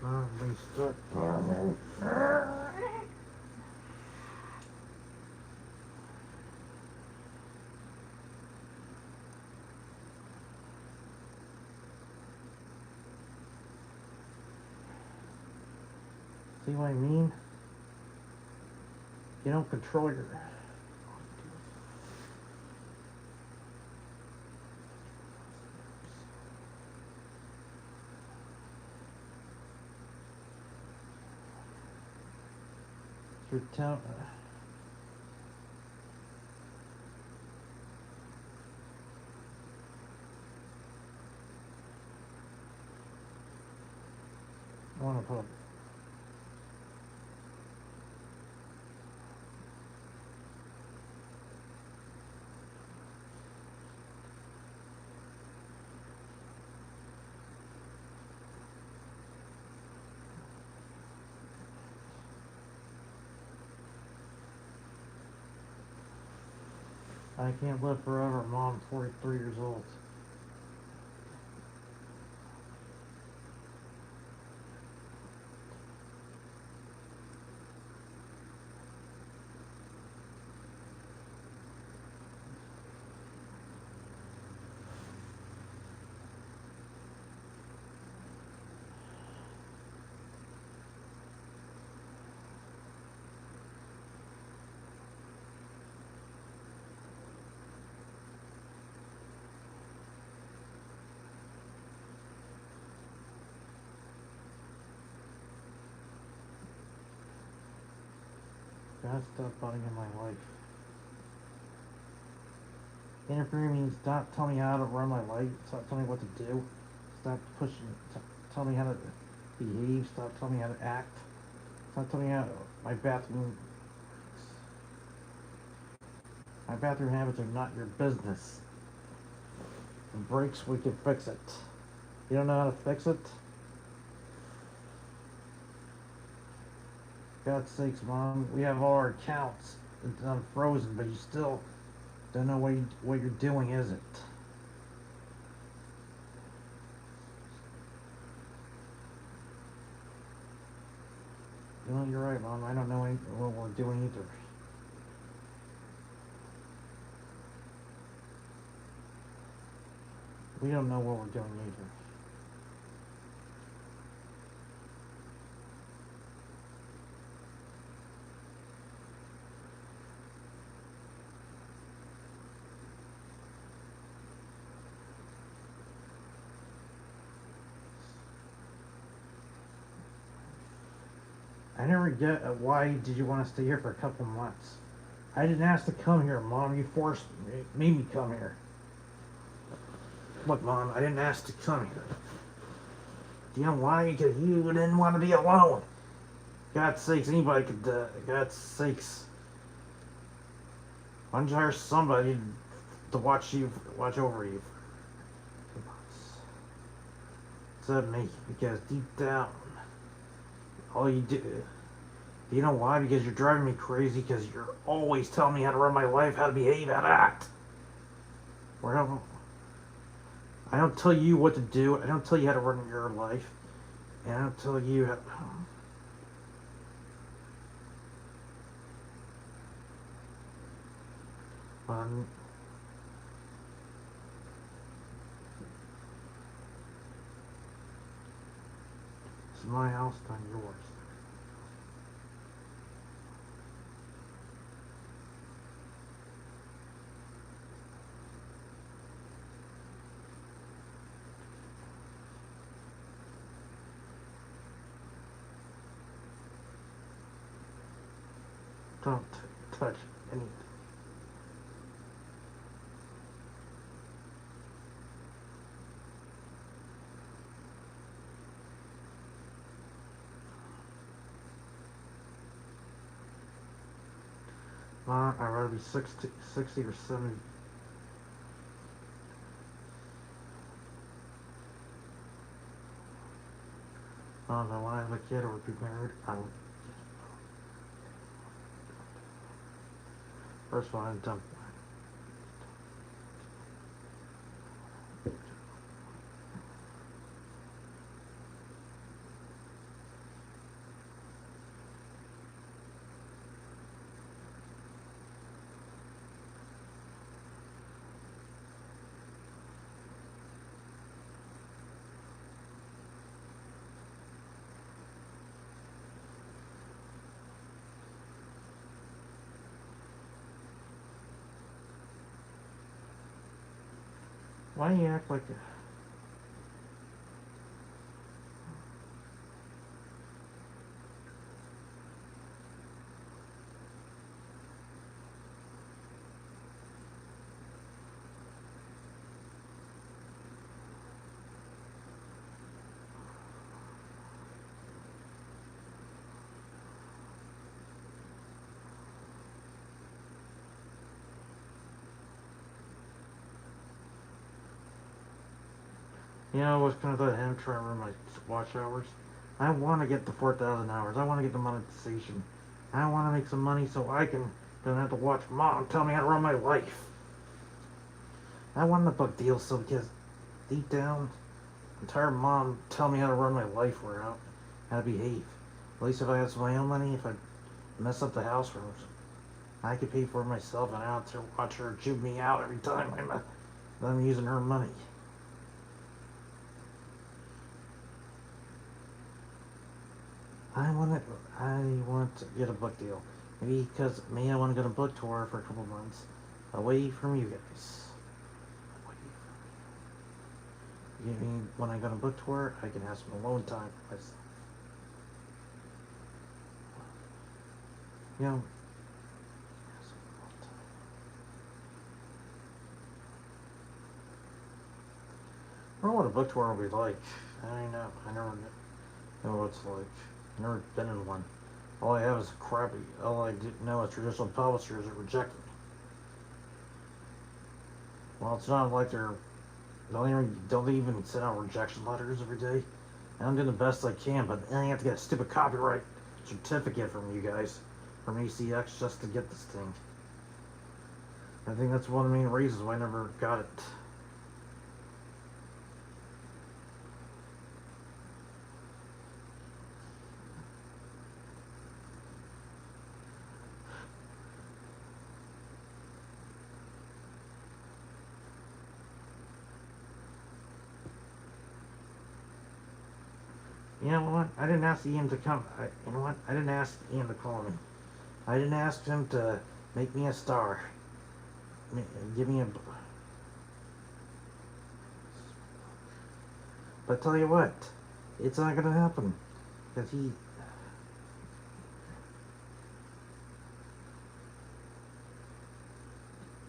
Mom, we start. See what I mean? You don't control your... You're telling... put. I can't live forever, Mom. 43 years old. God, stop butting in my life. Interfering means stop telling me how to run my life. Stop telling me what to do. Stop pushing. Tell me how to behave. Stop telling me how to act. Stop telling me how my bathroom. My bathroom habits are not your business. If it breaks, we can fix it. You don't know how to fix it? God's sakes, Mom, we have all our accounts unfrozen, but you still don't know what you're doing, is it? You know, you're right, Mom. I don't know what we're doing either. We don't know what we're doing either. I never get why did you want to stay here for a couple months? I didn't ask to come here, Mom. You forced me, made me come here. Look, Mom, I didn't ask to come here. Do you know why? Because you didn't want to be alone. God's sakes, anybody could, God's sakes. Why don't you hire somebody to watch over you? Except me, because deep down, all you do, you know why? Because you're driving me crazy, because you're always telling me how to run my life, how to behave, how to act. I don't tell you what to do, I don't tell you how to run your life, and I don't tell you how... It's my house, not yours. Don't touch anything. I'd rather be 60 or 70. I don't know, when I have a kid or be married, I don't. First of all, I'm done. Why do you act like that? You know what's kind of that him trying to run my watch hours? I want to get the 4,000 hours. I want to get the monetization. I want to make some money so I can don't have to watch mom tell me how to run my life. I want the book deal so because deep down, I'm tired of mom tell me how to run my life or how to behave. At least if I had some my own money, if I mess up the house rooms, I could pay for it myself and I don't have to watch her chew me out every time I'm using her money. I want to get a book deal. Maybe I want to go to book tour for a couple months, away from you guys. You mean when I go to book tour, I can have some alone time for myself. You know, I don't know what a book tour will be like. I don't know. I never know what it's like. I've never been in one. All I have is crappy. All I know is traditional publishers that reject me. Well, it's not like don't even send out rejection letters every day. And I'm doing the best I can, but then I have to get a stupid copyright certificate from you guys, from ACX, just to get this thing. I think that's one of the main reasons why I never got it. You know what? I didn't ask Ian to come. You know what? I didn't ask Ian to call me. I didn't ask him to make me a star. Give me a... But tell you what, it's not gonna happen. Because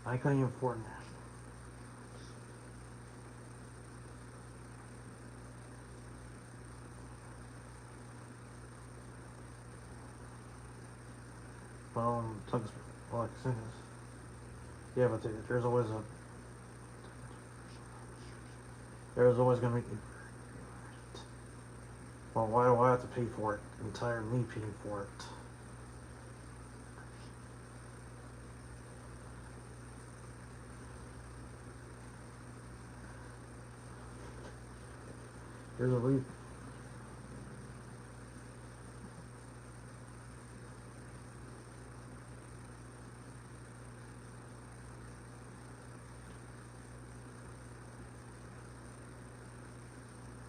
I couldn't even afford that. Well, like I said, yeah, but there's always gonna be. Well, why do I have to pay for it? I'm tired of me paying for it. There's a leak.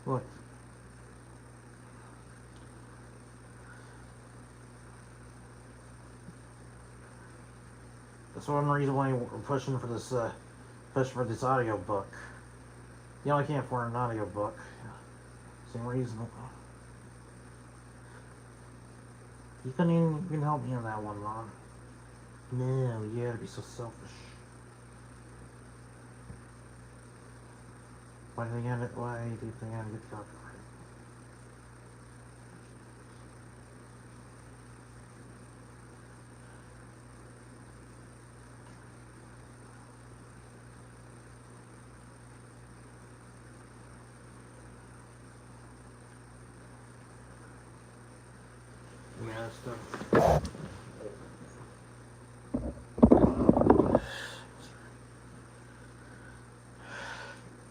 Look. That's one reason why we're pushing for this audio book. You know, I can't afford an audio book. Same reason. You couldn't even help me on that one, Mom. No, you gotta be so selfish. Why do you think I get the copyright? Yeah, stuff.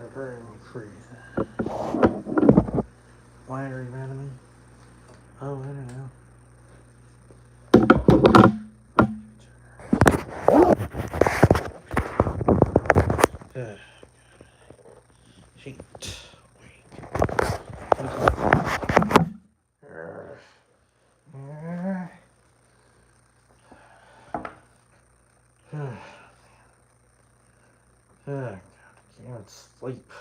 I've heard him crazy. Why are you mad at me? Oh, I don't know. Sheet. God, I can't sleep.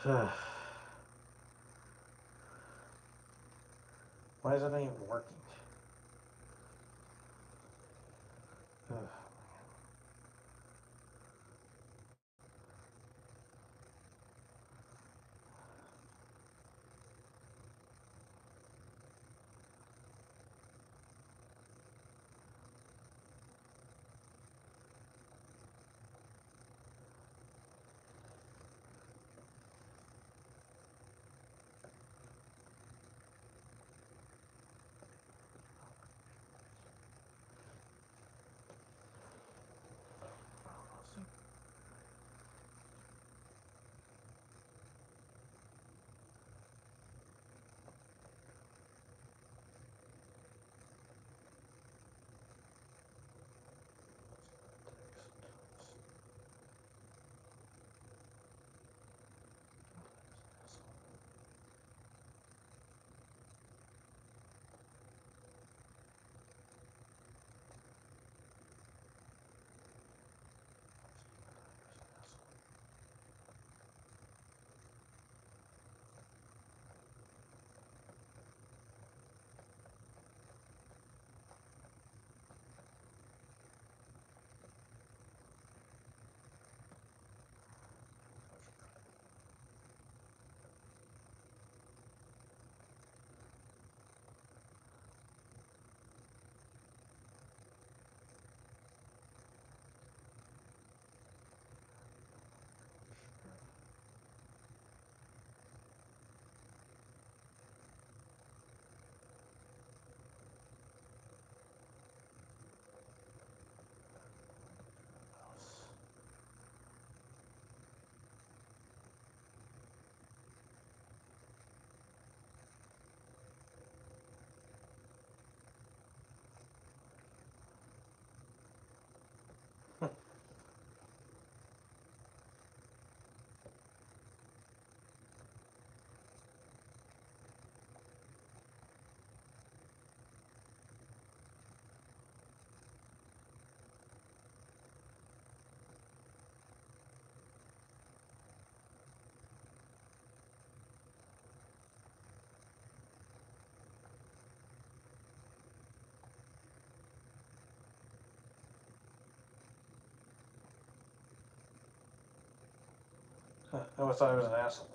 Why is it not even working? I always thought I was an asshole.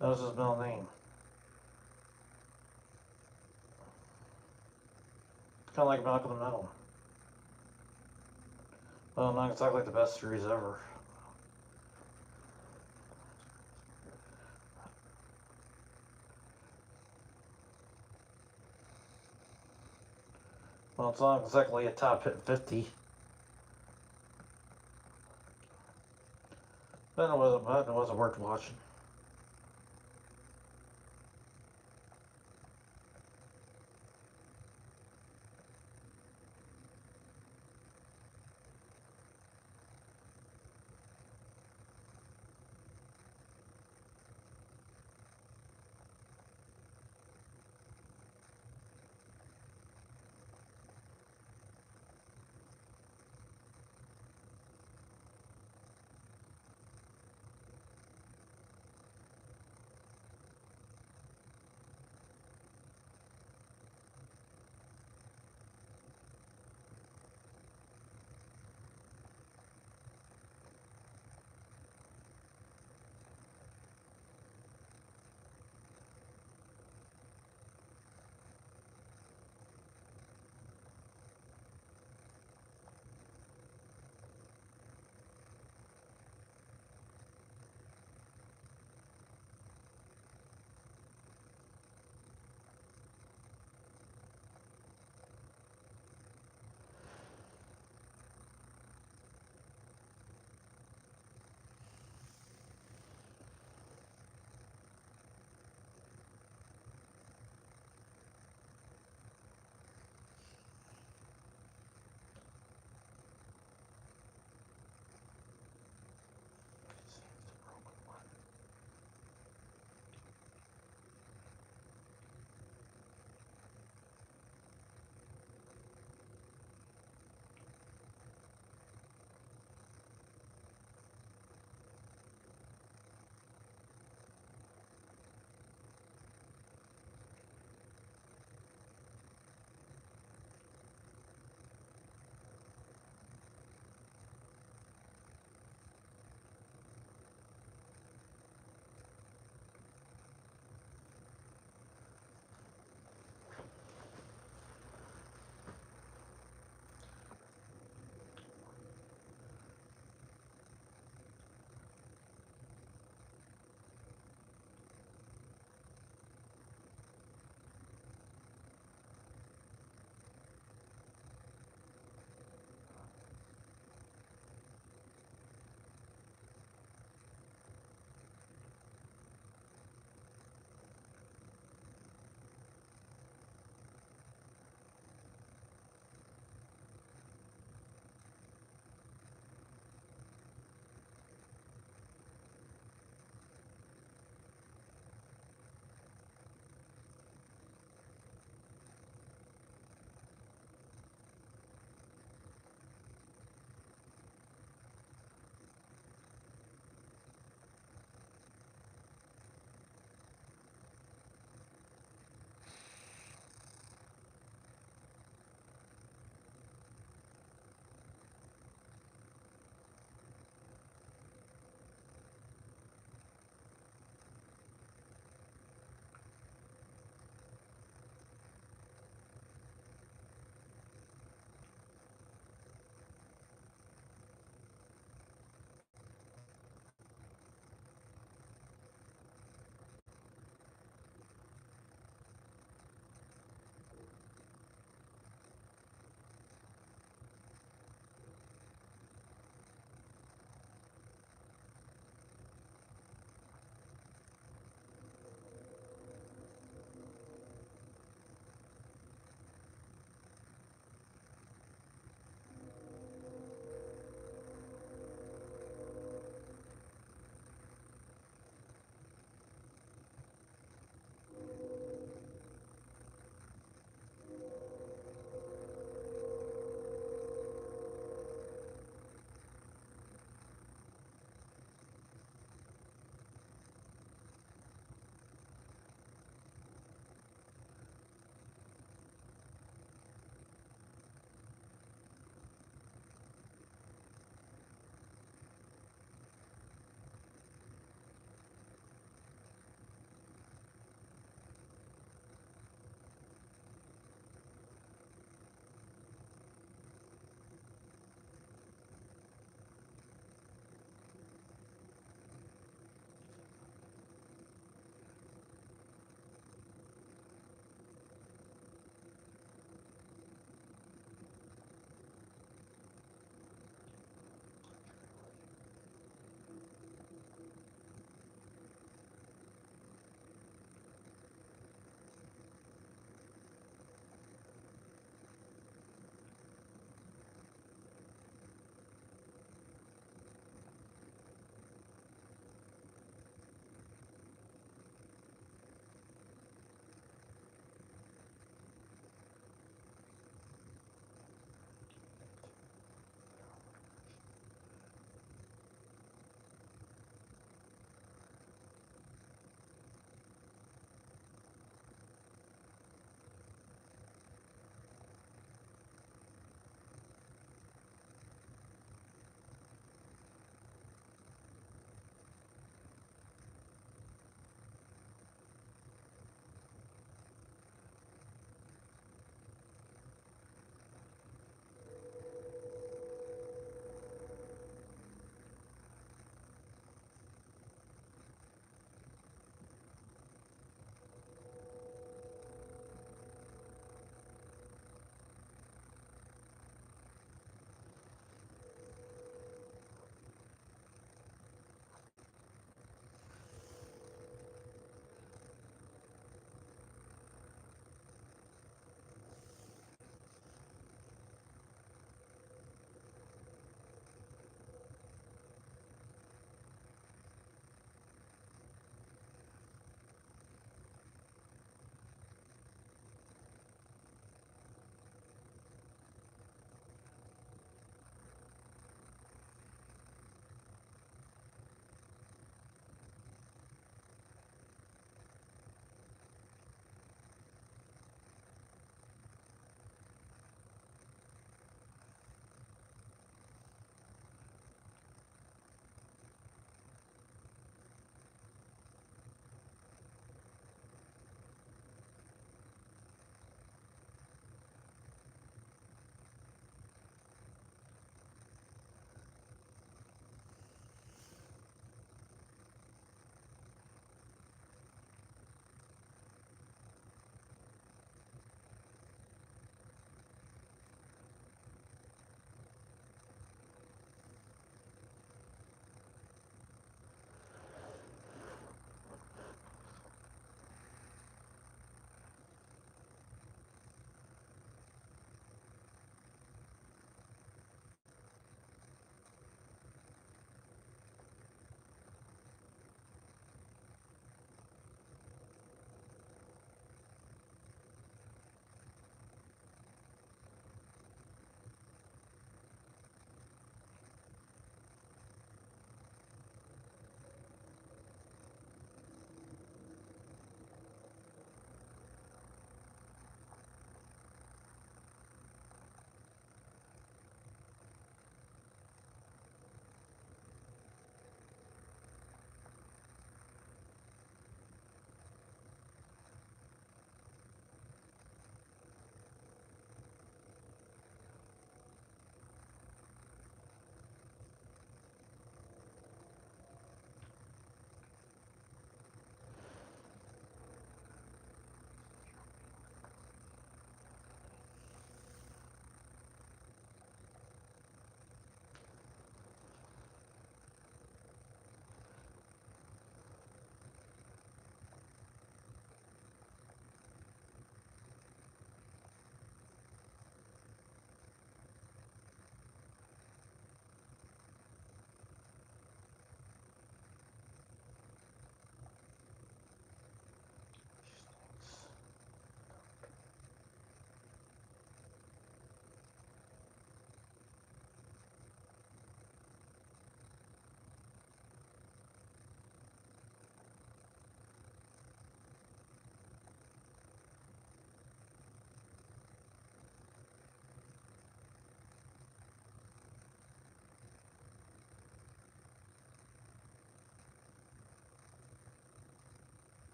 That was his middle name. Kind of like Malcolm in the Middle. Well, not exactly the best series ever. Well, it's not exactly a top hit 50. But it wasn't worth watching.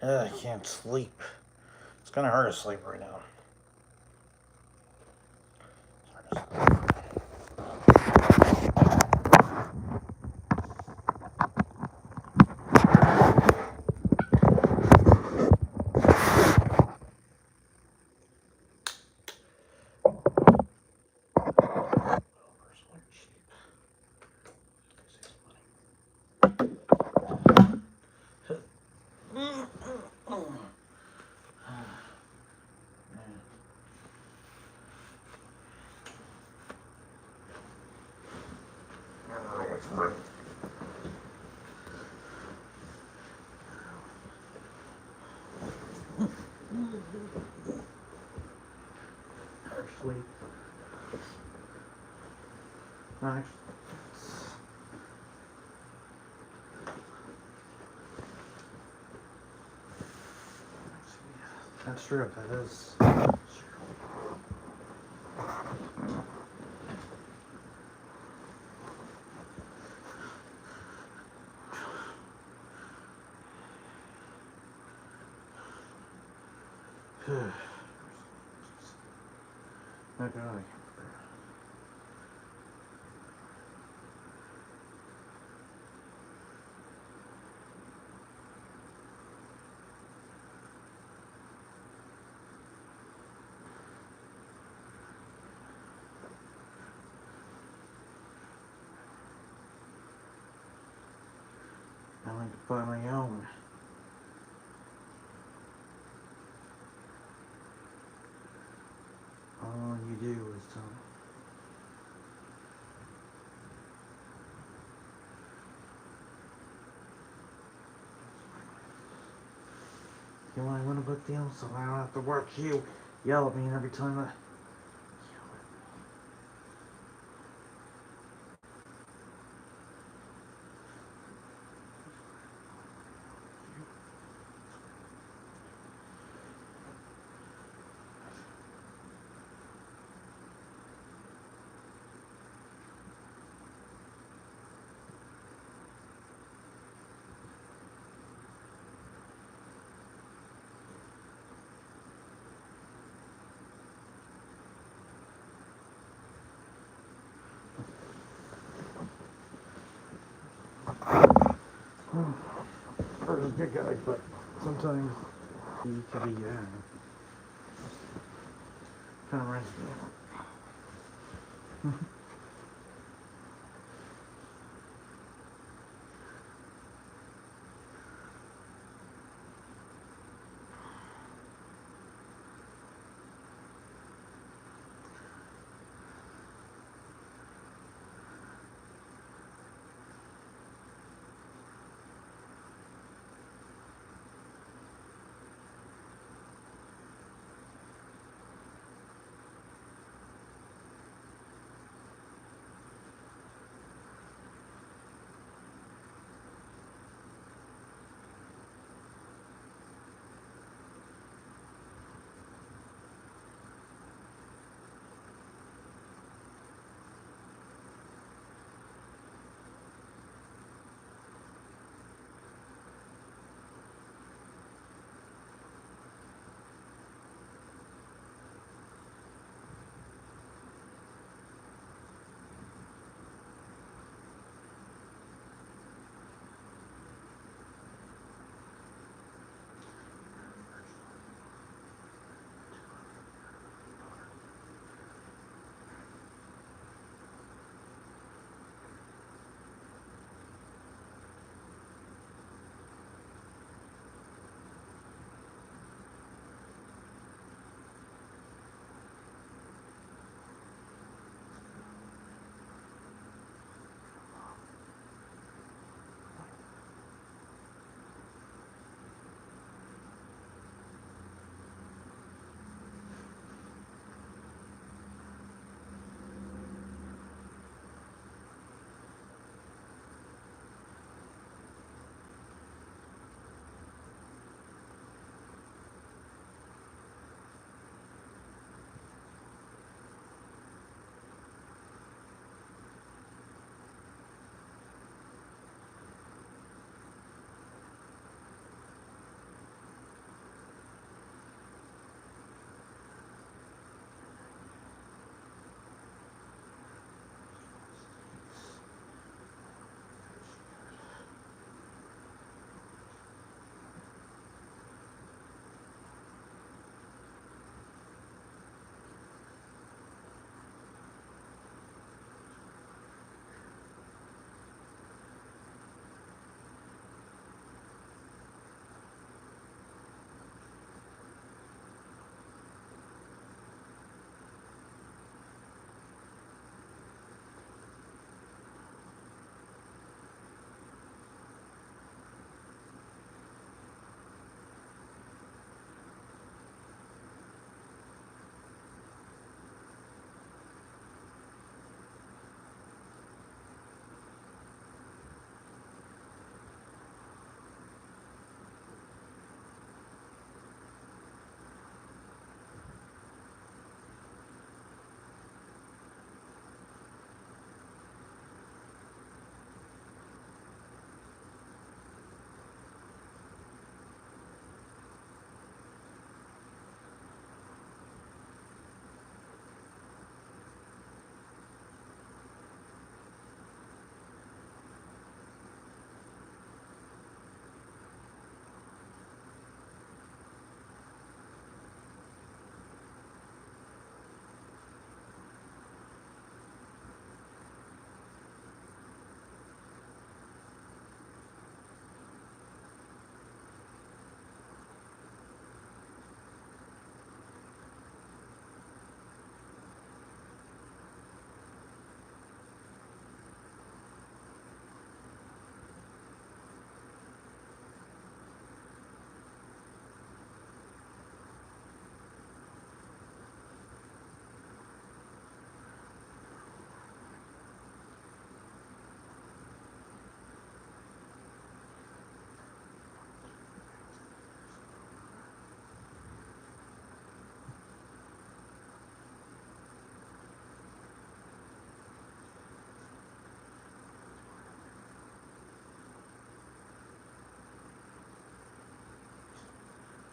I can't sleep. It's kind of hard to sleep right now. Sleep. Nice. That's true. That is. Okay. I like to buy my own. All you do is tell me. You want to book deal so I don't have to watch you yell at me every time I. Bird is a good guy, but sometimes he can be kind of risky.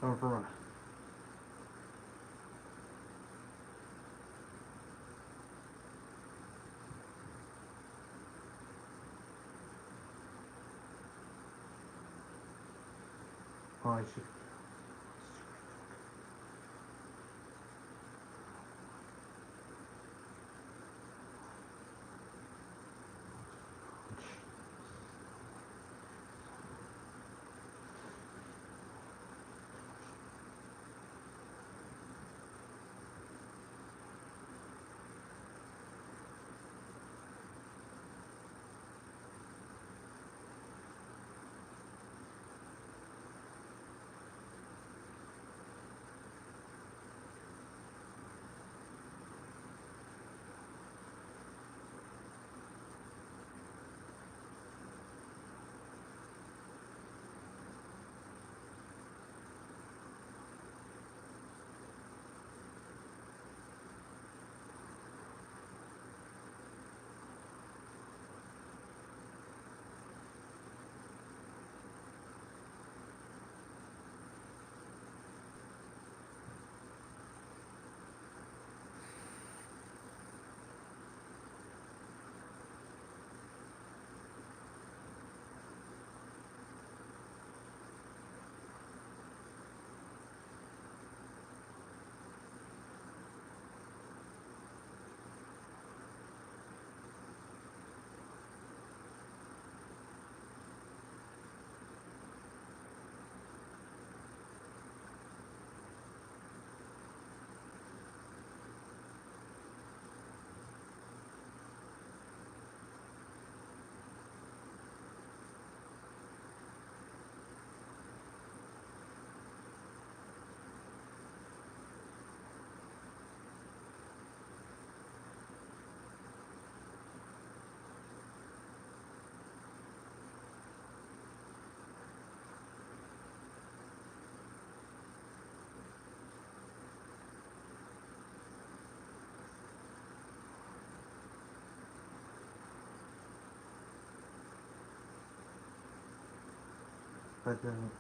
over. Oh, I should. But then.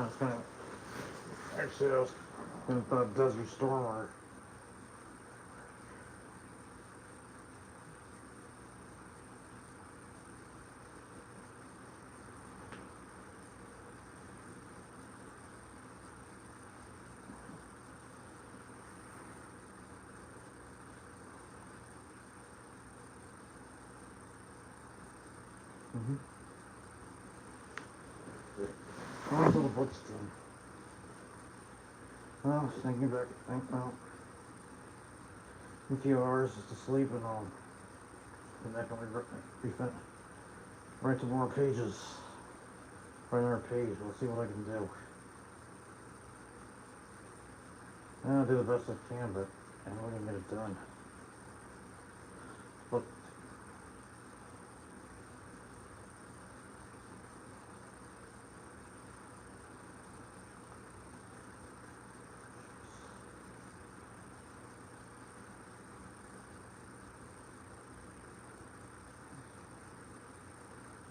I was gonna, actually I was gonna thought Desert Storm or going to the bookstore. Well, I was thinking back, well, in a few hours just to sleep and I'll come back and write some more pages. Write another page, we'll see what I can do. I'll do the best I can, but I'm not gonna get it done. But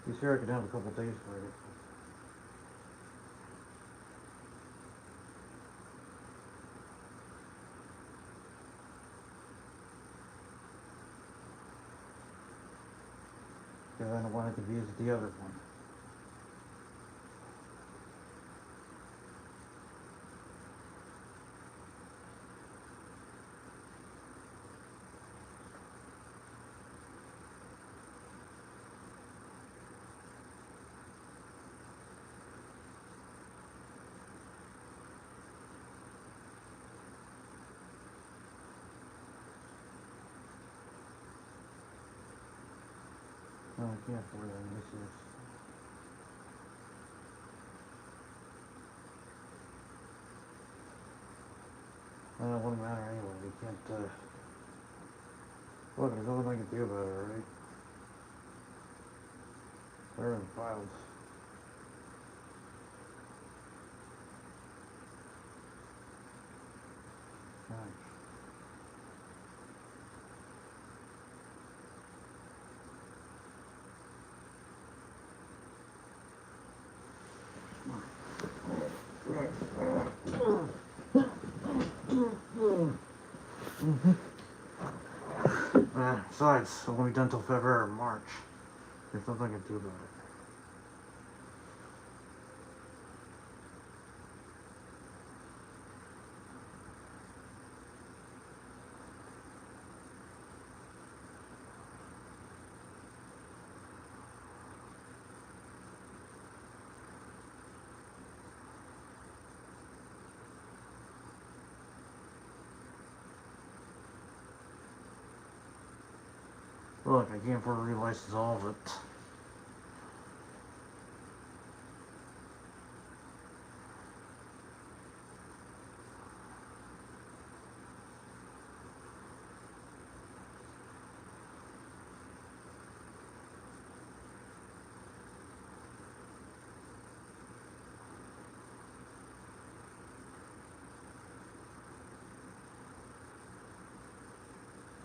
be sure I could have a couple days for it. Because I don't want it to be as the other one. No, I can't afford it. This is. It wouldn't matter anyway. We can't. Look, there's nothing I can do about it, right? They're in files. Alright. Besides, it won't be done till February or March. There's nothing I can do about it. Look, I can't afford to relicense all of it.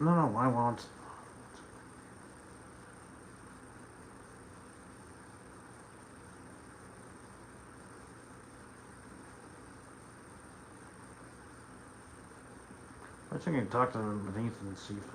No, I won't. I think I can talk to Nathan and see if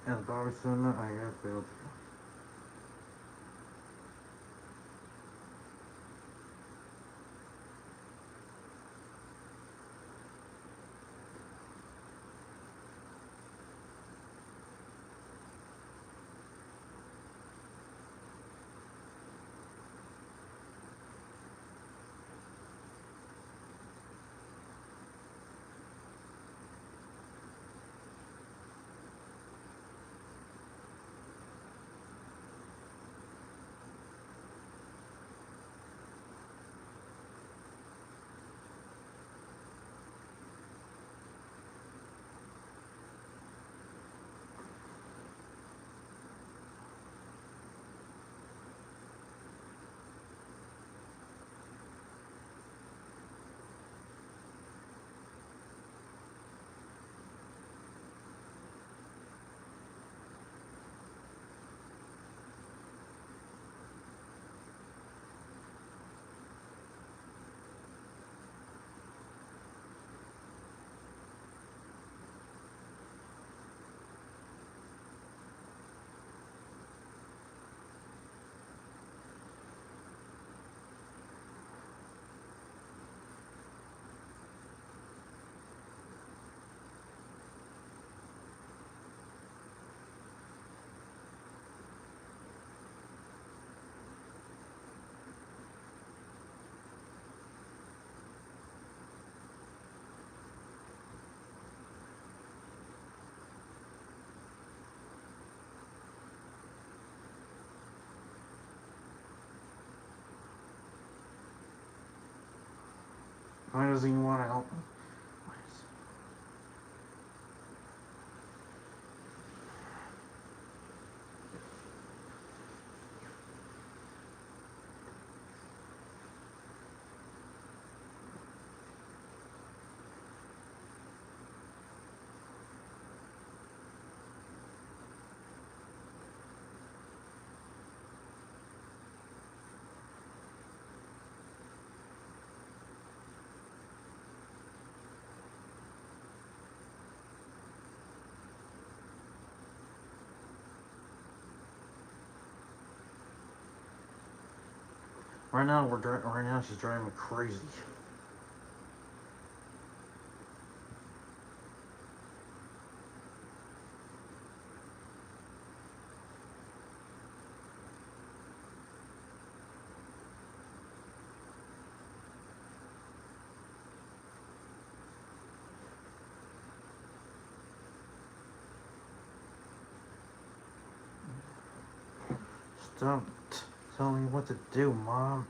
And Bobby Sumner, I got failed. Why does he want to help me? Right now she's driving me crazy. Stop telling me what to do, Mom.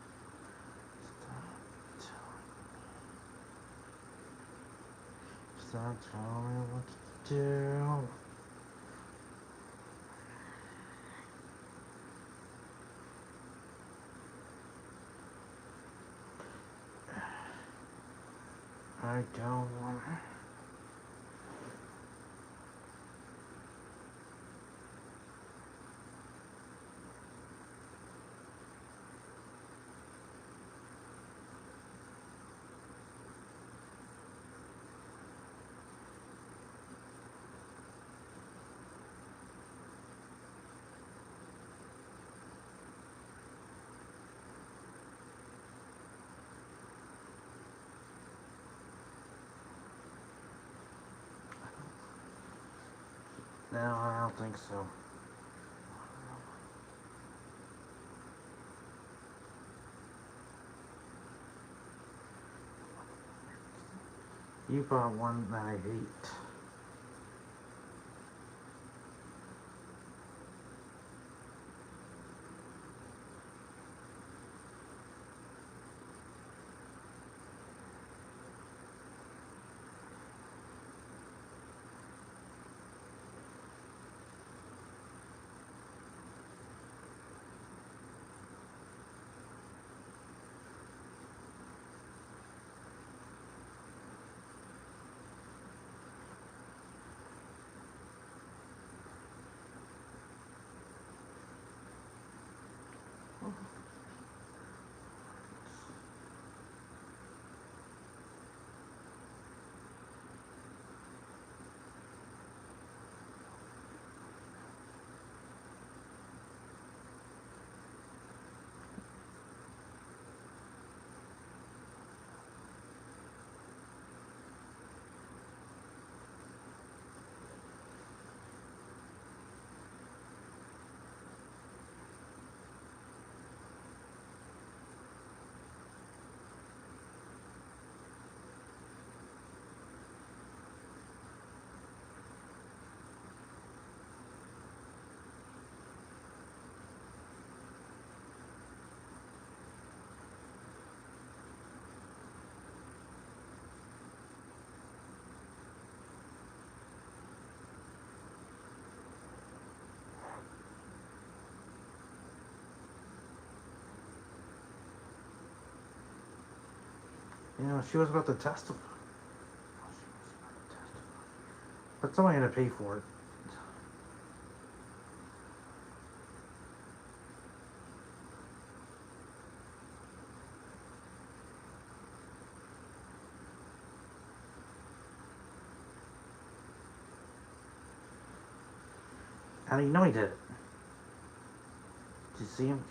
Stop telling me what to do. I don't want to. No, I don't think so. You bought one that I hate. You know, she was about to testify. But somebody had to pay for it. How do you know he did it? Did you see him?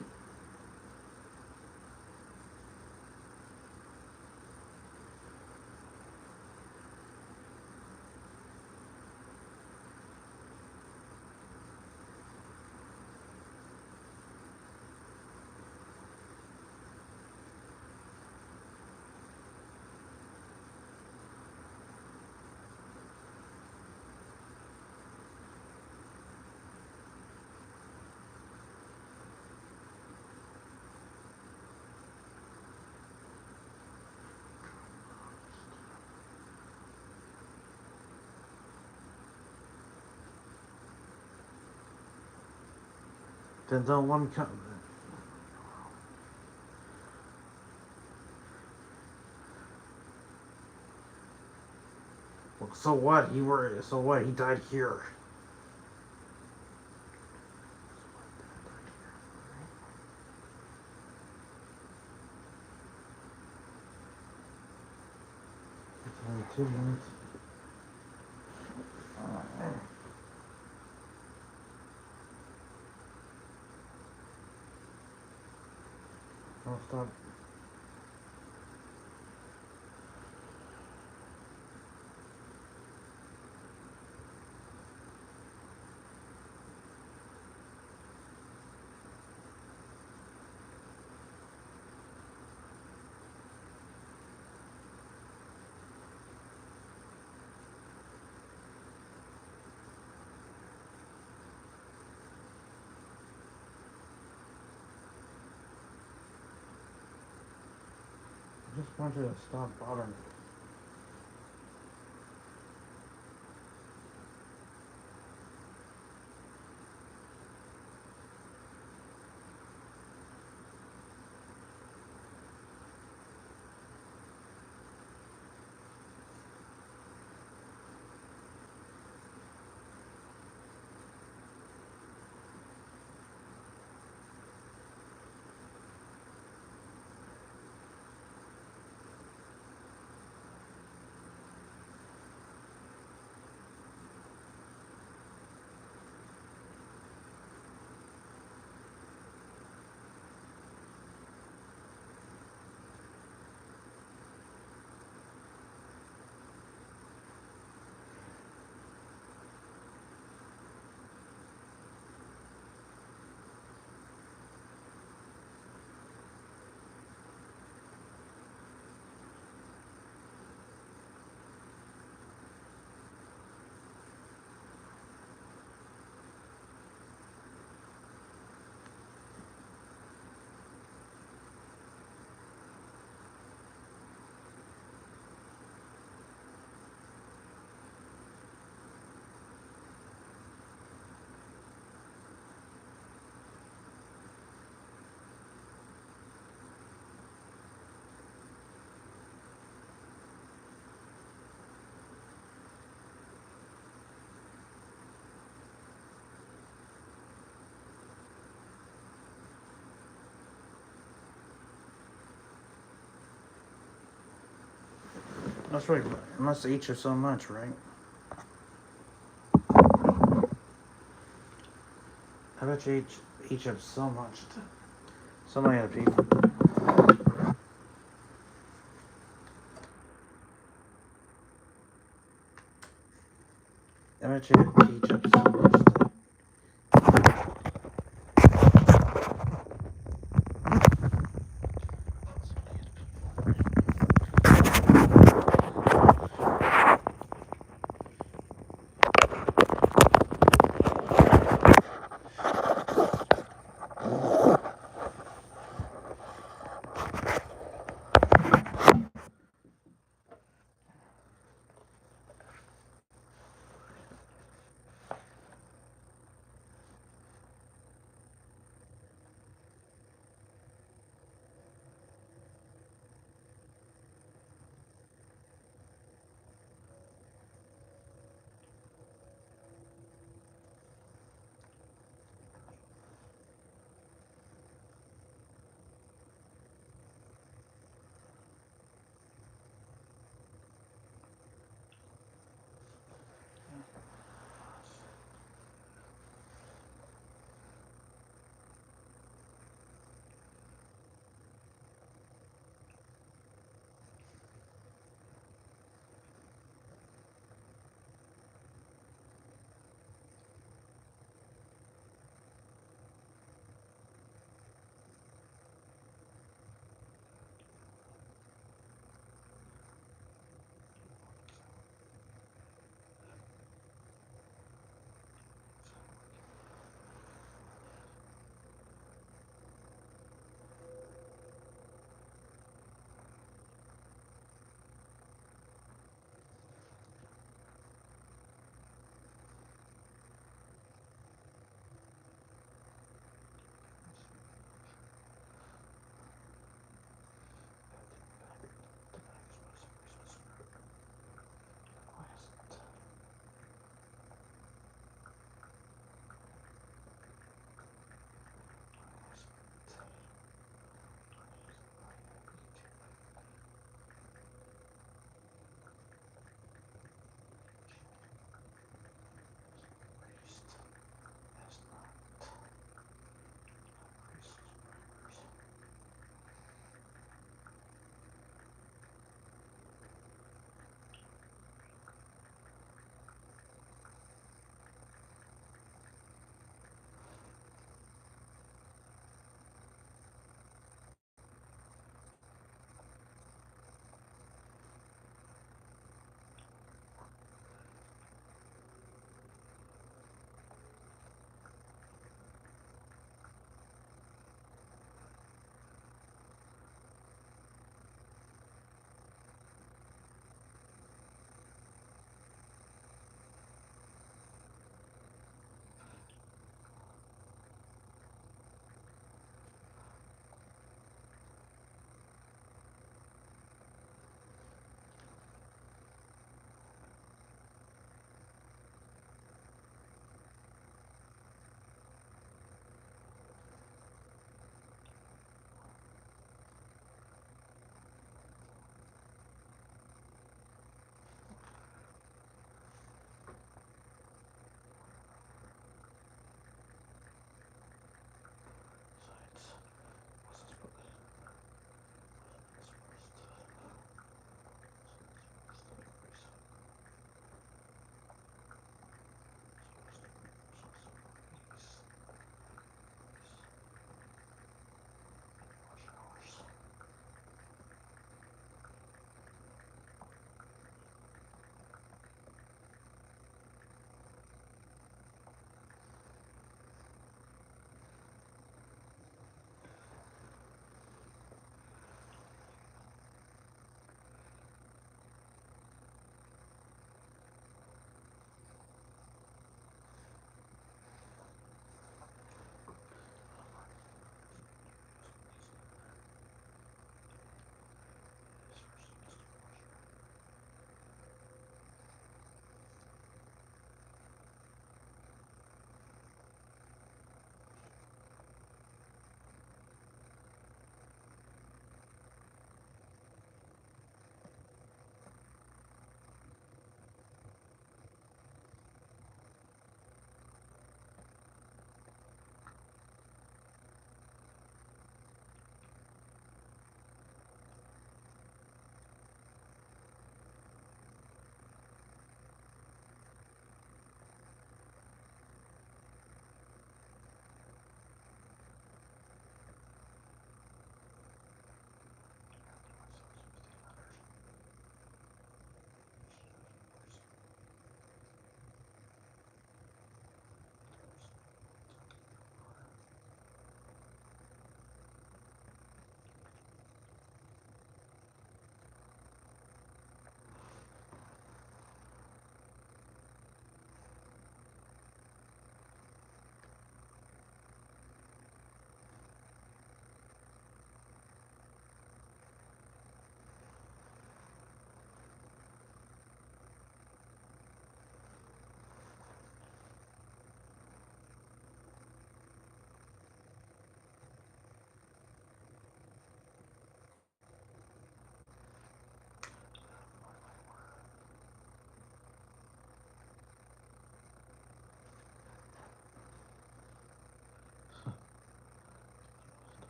Then don't let him come. Well, so what? So what? He died here. It's only 2 minutes. I'll stop. I just want you to stop bothering me. That's right. I must eat you so much, right? I bet you eat you so much. Somebody had to pay for it. I bet you eat you so much.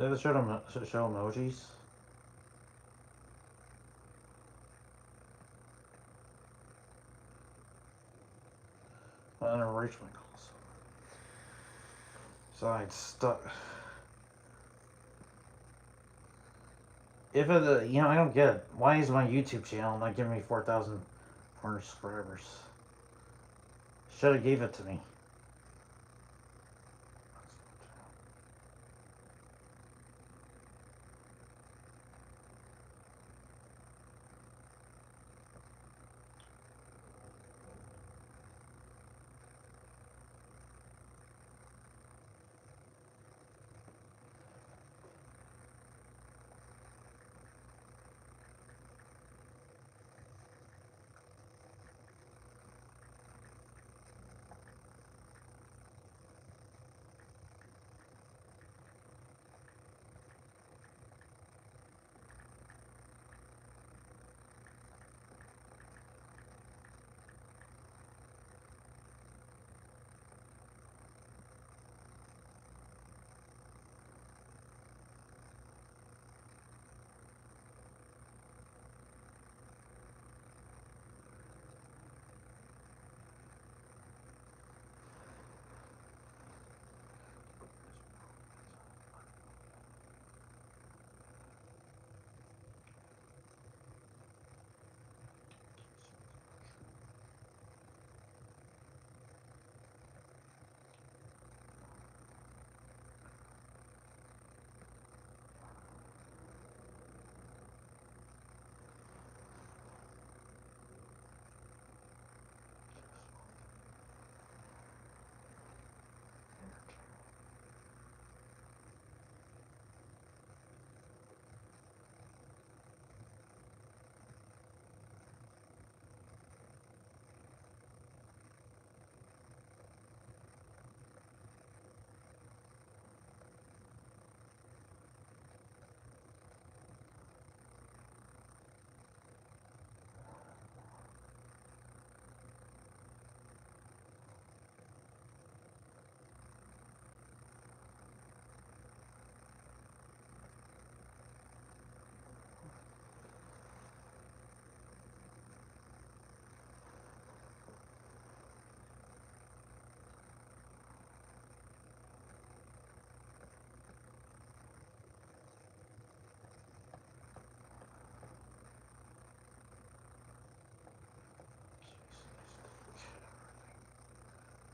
Did they show emojis? I never reached my goals. So I'd stuck. If it, you know, I don't get it. Why is my YouTube channel not giving me 4,400 subscribers? Should have gave it to me.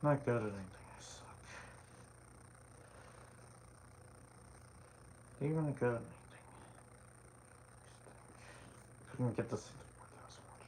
Not good at anything. I suck. Even good at anything. Couldn't get this thing to 4,000 hours.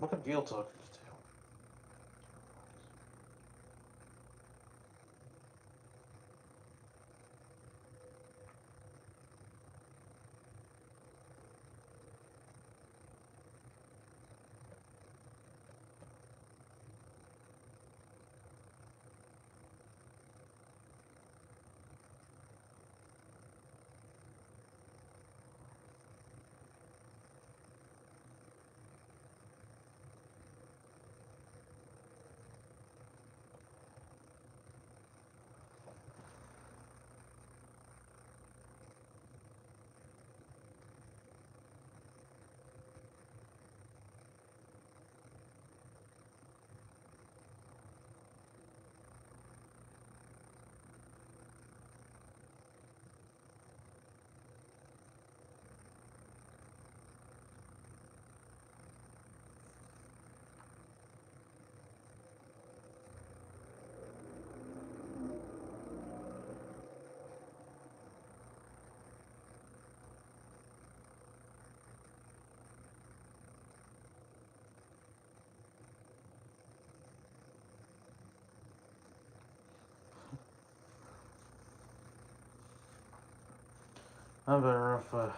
What can deal talkers do? I'm better off,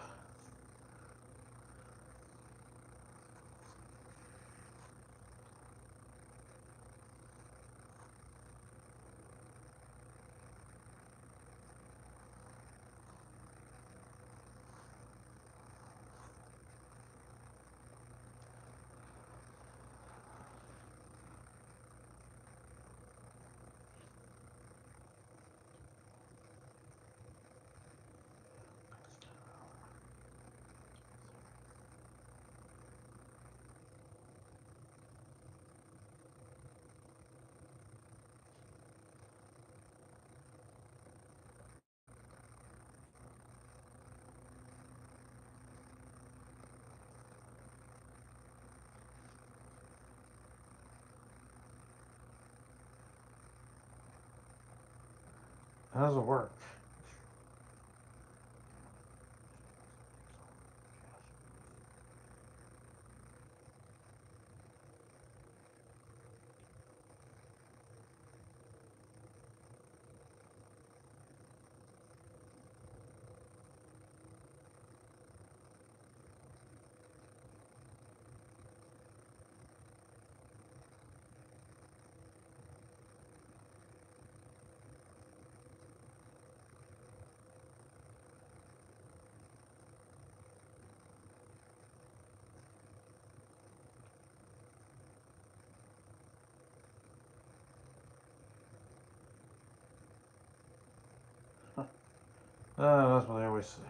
how does it work? That's what I always say.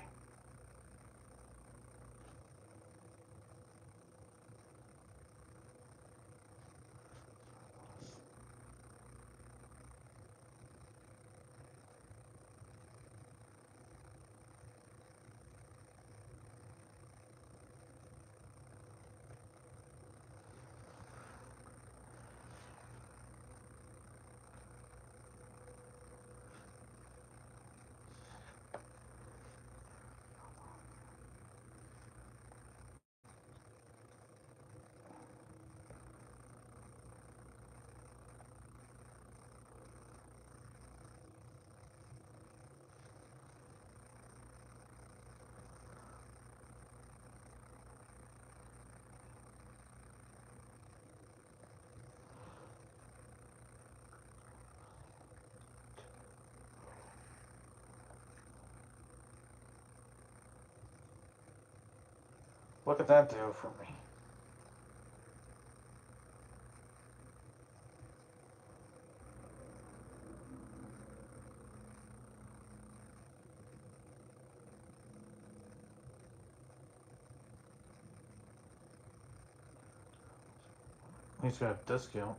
What could that do for me? He's got a discount.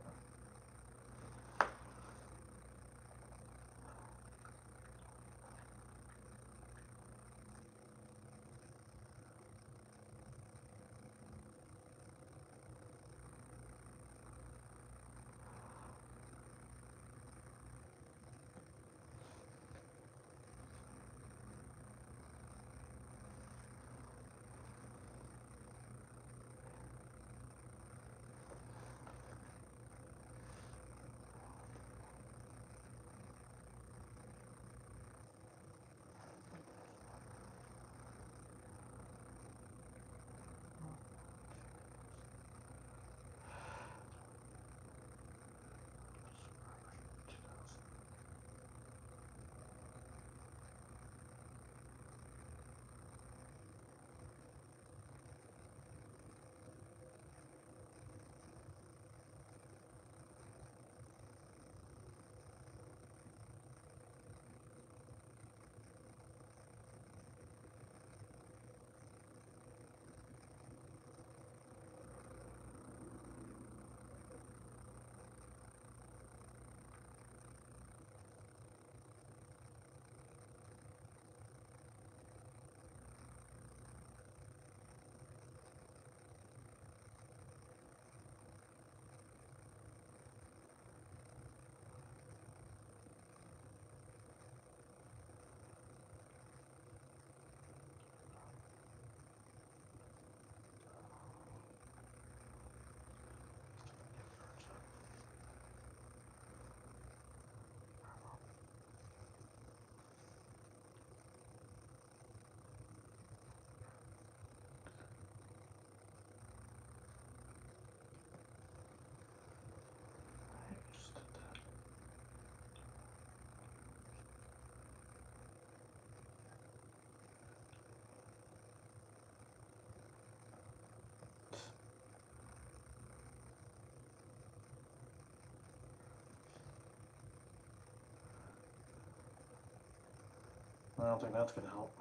I don't think that's gonna help.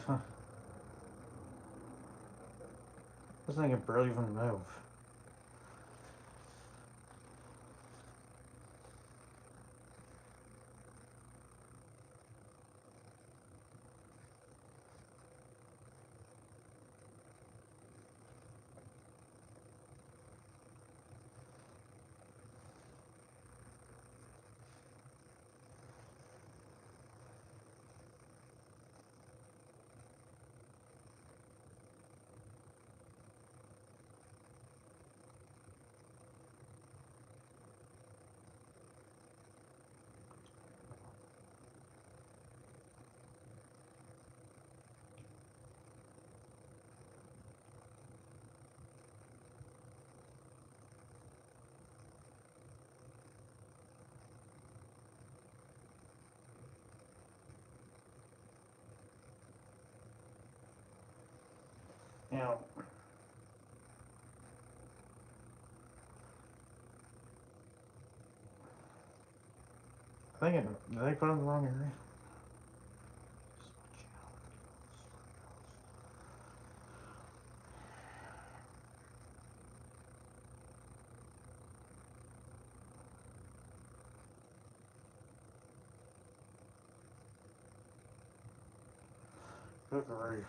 Huh. This thing can barely even move. You know, did I put it in the wrong area? Good grief.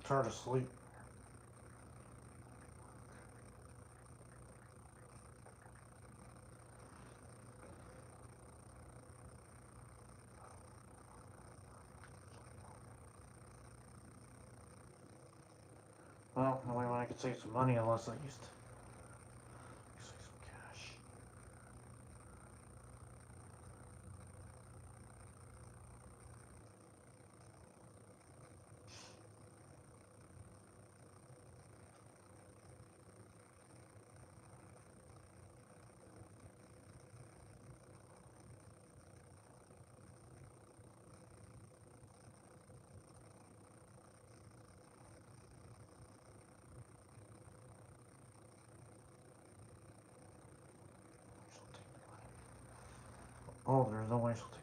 It's hard to sleep. Well, the only way I could save some money unless I used save some cash. Oh, there's no way she'll take it.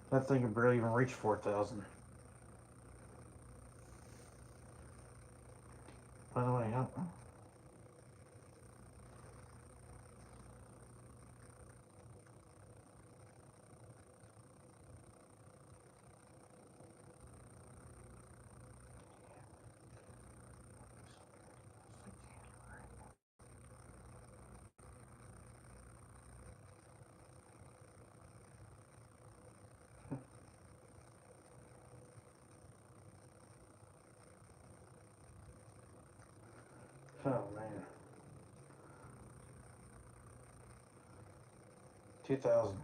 That thing could barely even reach 4,000. By the way, how? Oh man. 2,000.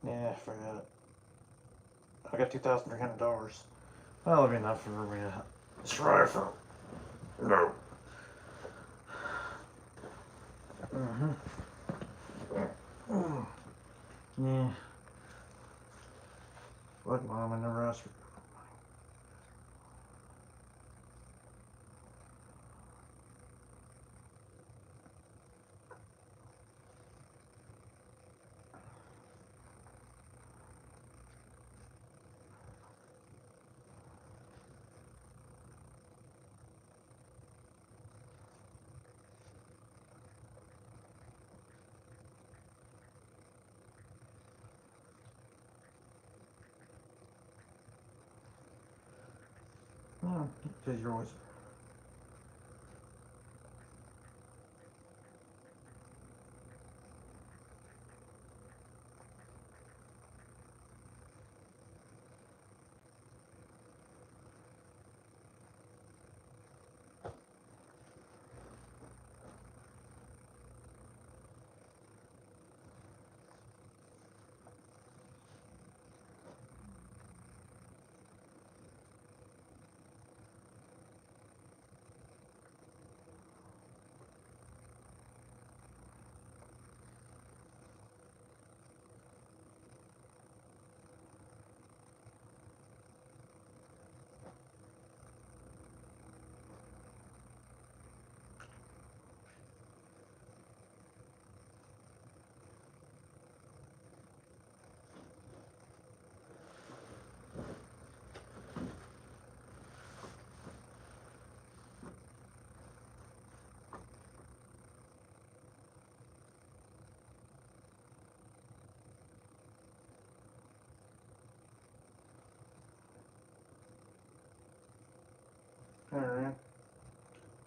Yeah, forget it. I got $2,300. That'll be enough for me to try for. No. Mm-hmm. Yeah. Look, Mom, I never asked for. No, because you're always.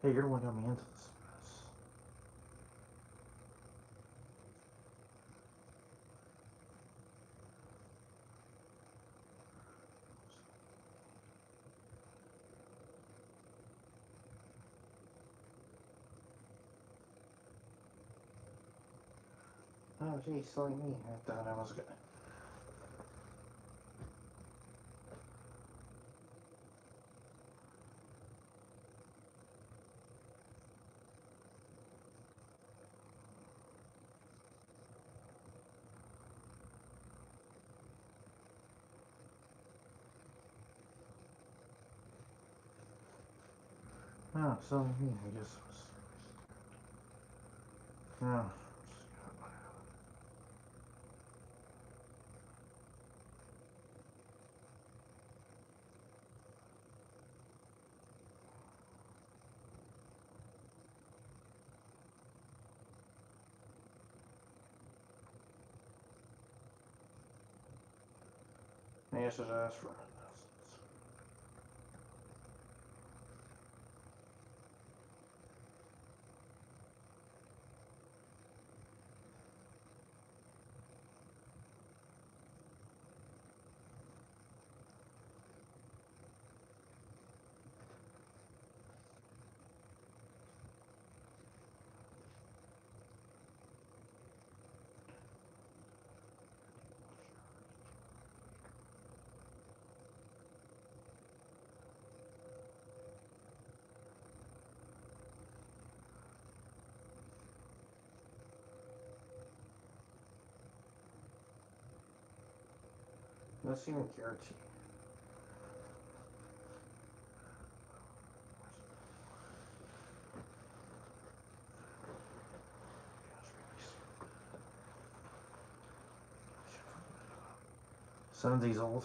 Hey, you're the one got me into this mess. Oh, geez, silly me. I thought I was gonna. Oh, silly me. I just was. Oh. Maybe I should ask for it. Let's even guarantee. Seventies old.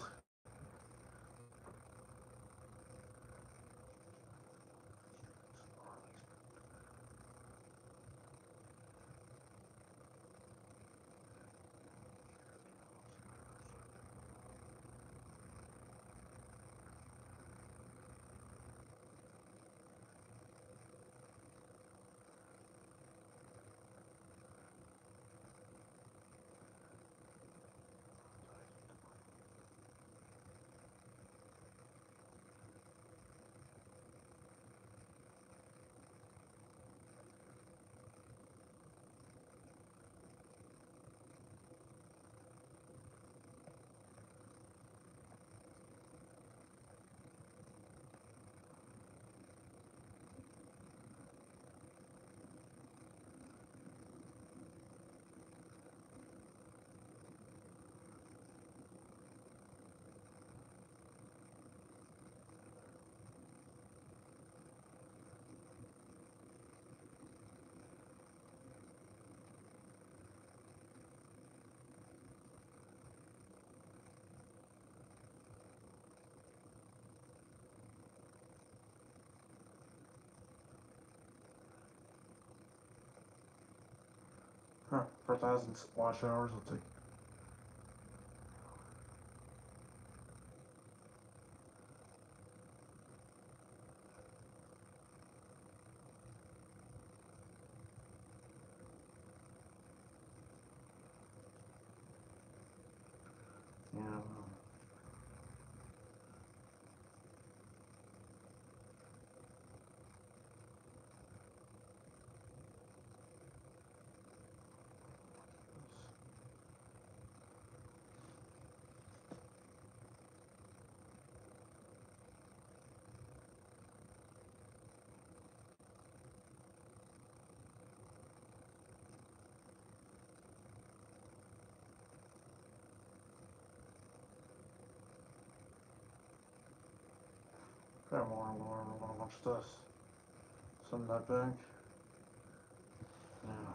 Huh, 4,000 wash hours, I'll take. Yeah. Got more and more. I want to watch this. Some of that back. Yeah.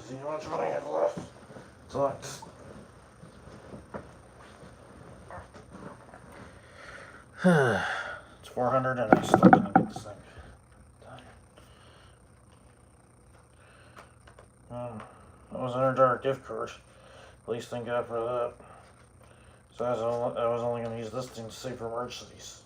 see how much money I have left. Sucks. It's 400 and I still didn't get this thing done. That was an $100 gift card. At least thank God for that. So I was only going to use this thing to save for emergencies.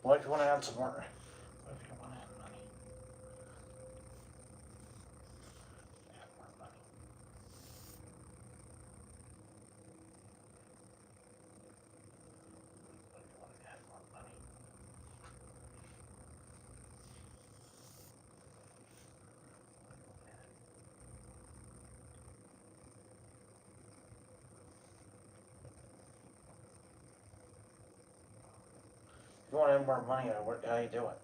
Why do you want to add some more? Why do you want to add money? Add more money. Why do you want to add more money? If you want to add more money, how you do it?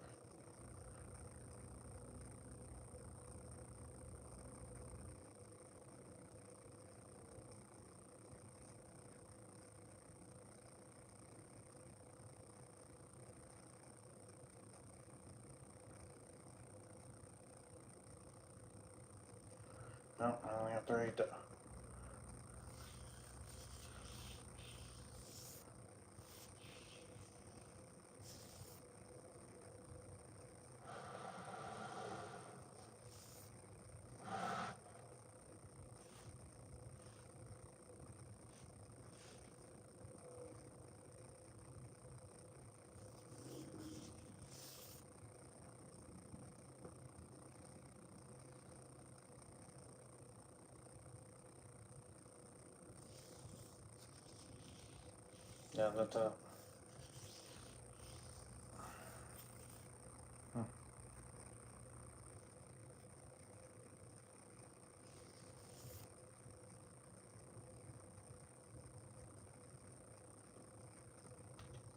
No, I only have to read that. Yeah, that's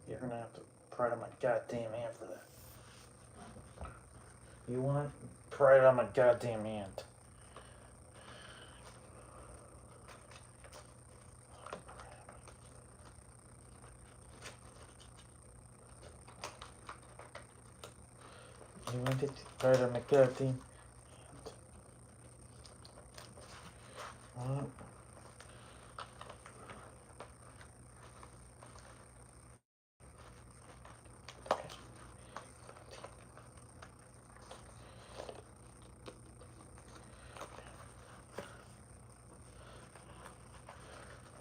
You're gonna have to pry it on my goddamn hand for that. You want? Pry it on my goddamn hand. You want it right on my goddamn hand. What?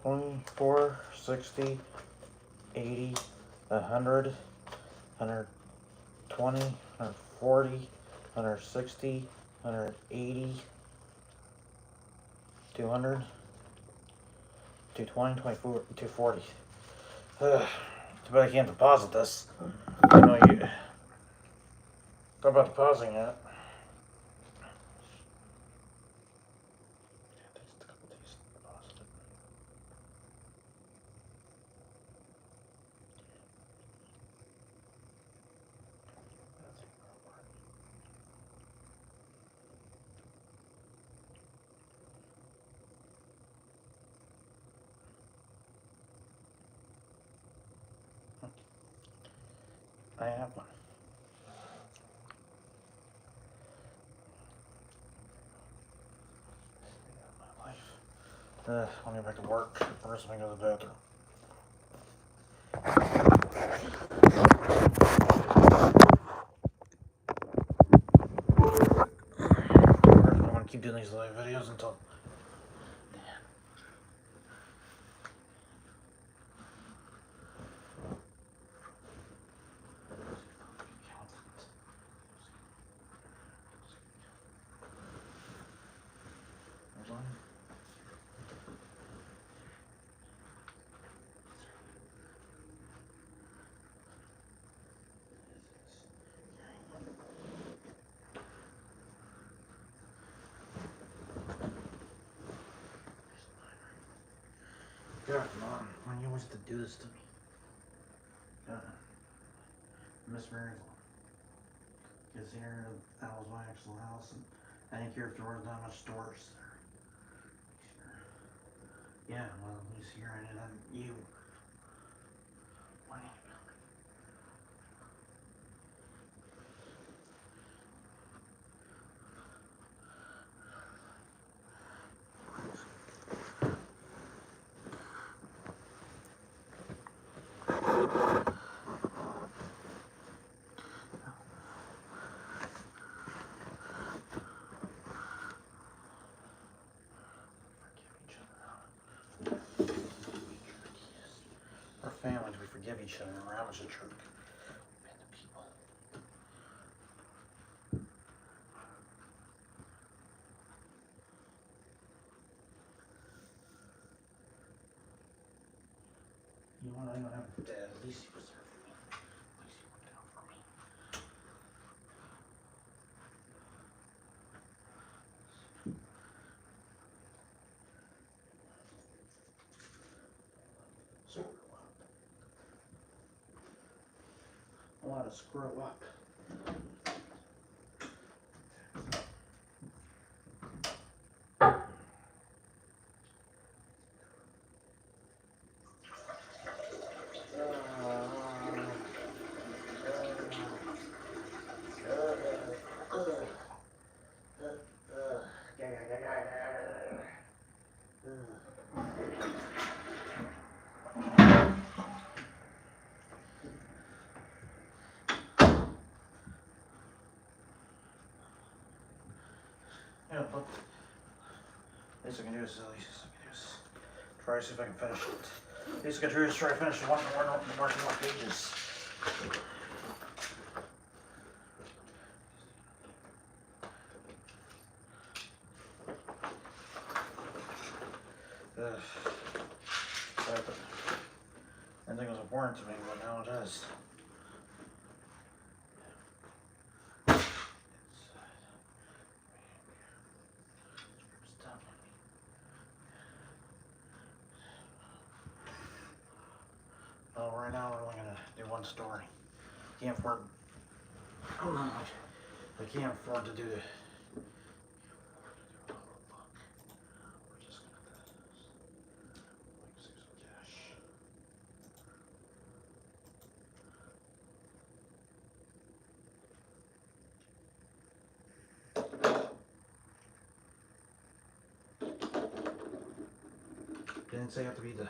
24, 60, 80, 100, 120, 140, 160, 180, 200, 220, 24, 240. Too bad I can't deposit this. I know you. Thought about depositing it. I have one. My life. I'll get back to work. First, I'm going to go to the bathroom. I'm going to keep doing these live videos until. God, Mom, why do you always have to do this to me? God. Miss Maryville. Gets here, that was my actual house, and I didn't care if there wasn't that much stores there. Yeah, well, at least here I did that. You. Why? Our families, we forgive each other. Around us a jerk. And the people. You know what? I don't have a dad. At least he was there for me. At least he looked out for me. Screw up. I want to screw up. Yeah, but at least I can do is try to see if I can finish it. At least I can do is try to finish one more pages. I didn't think it was important to me, but now it is. Well, right now we're only gonna do one story. Can't afford. I can't afford to do the. We're just gonna do this. Like save some cash. Didn't say you have to be the.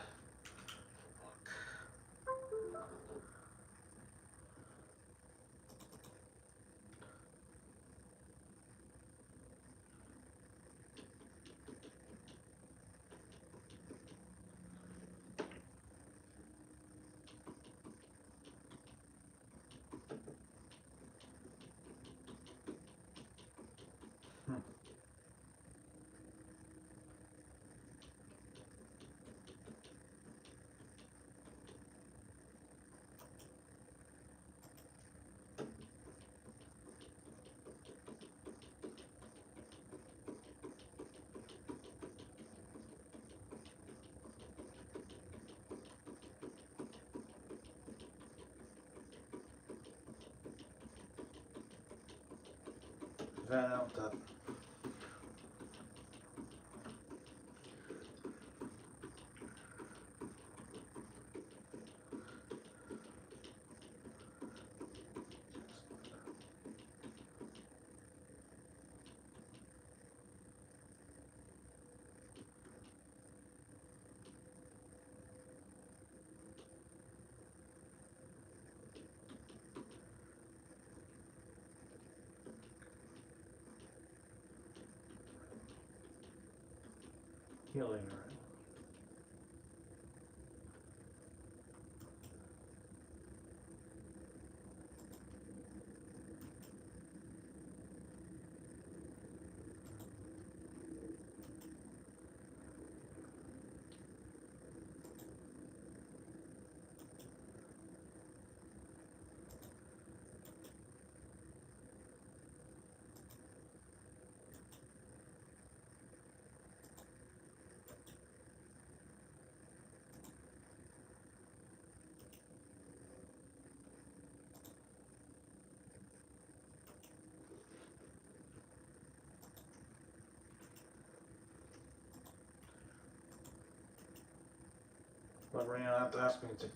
Van out that. killing her. But we're gonna have to ask me to.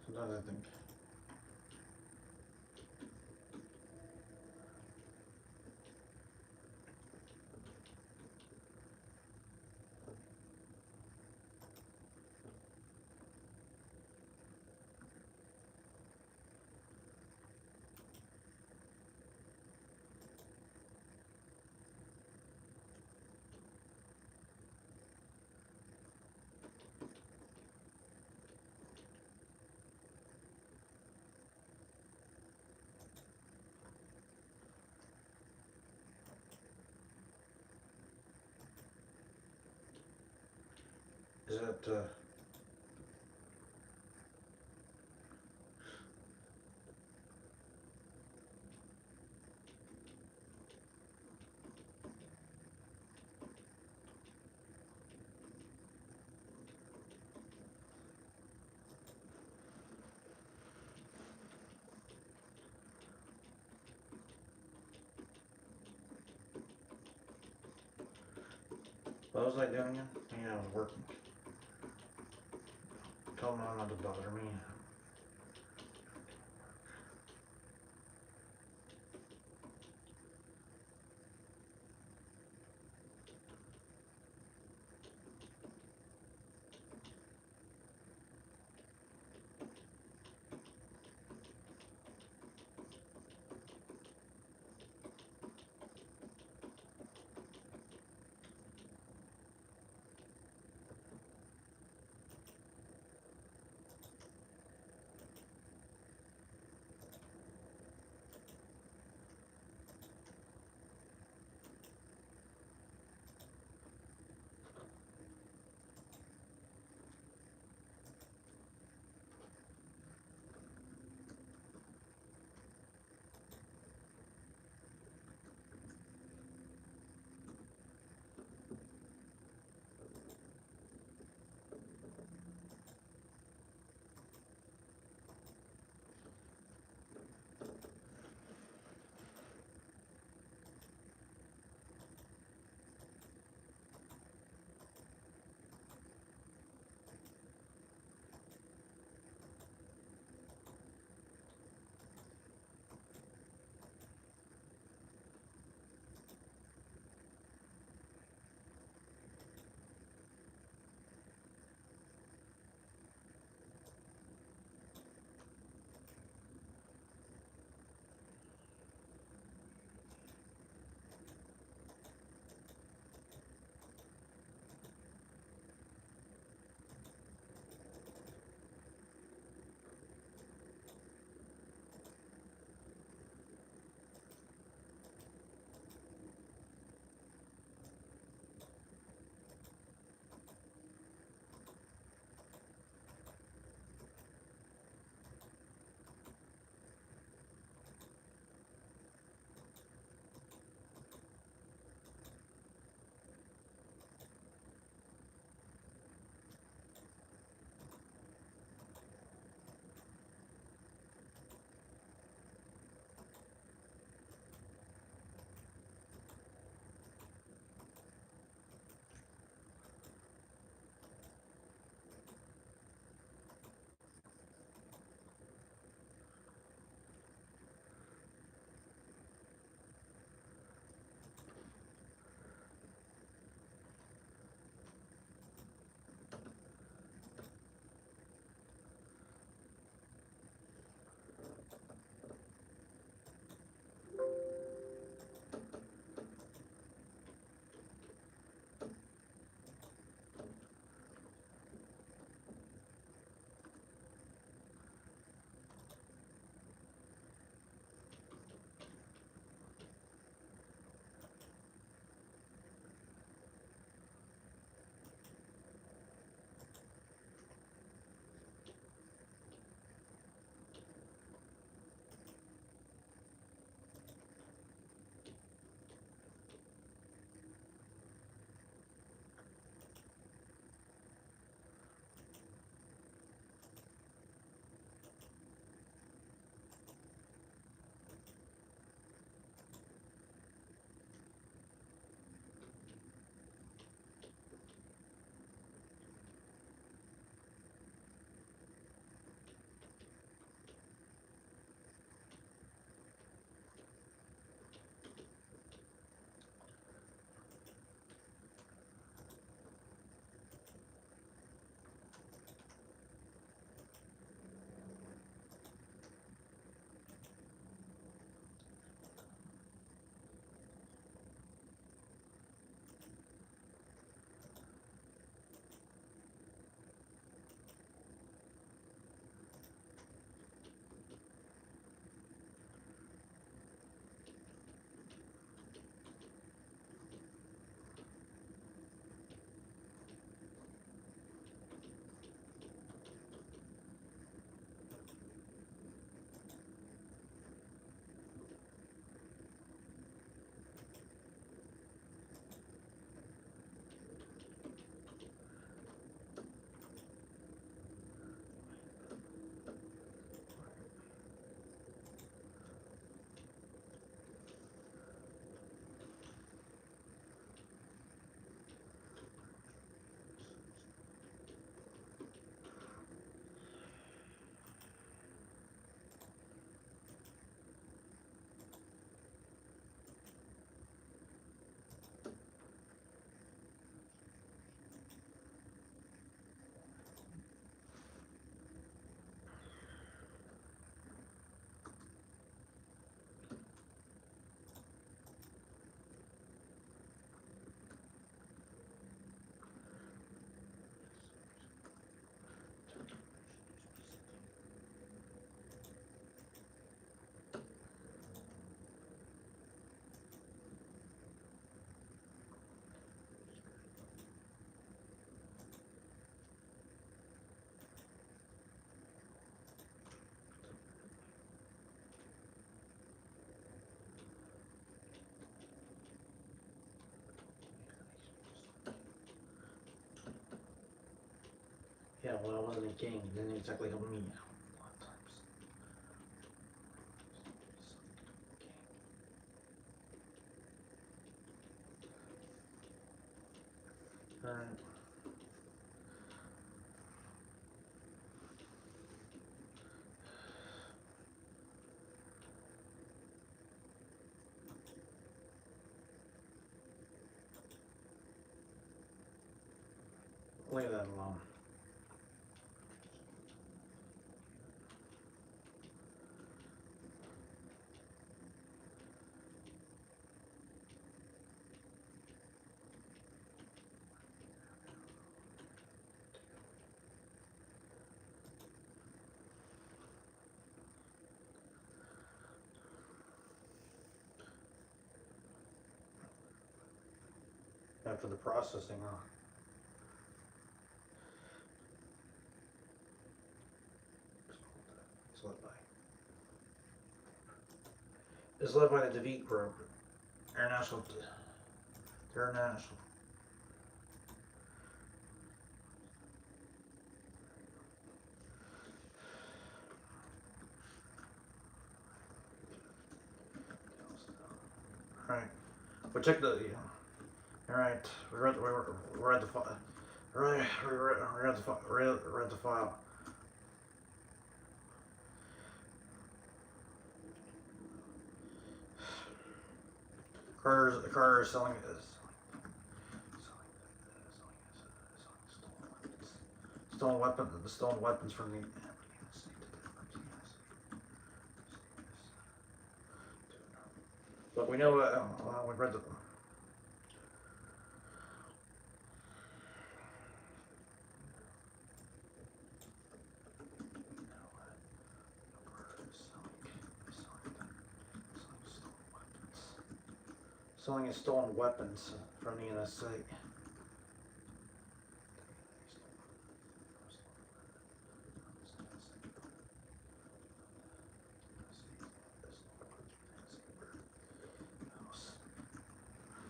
Sometimes I think. Is that what was I doing again? Yeah, I was working. Tell Mom not to bother me. Yeah, well, I wasn't a king. It didn't exactly help me out a lot of times. Alright. Leave that alone. After the processing, it's led by. It's led by the DeVite Group, International. International. All right. We check the. All right. We're at the. We're at the. Right. We're at the. We're at the file. Carter is selling stolen weapons from the. But we know. We read the. Selling his stolen weapons from the NSA.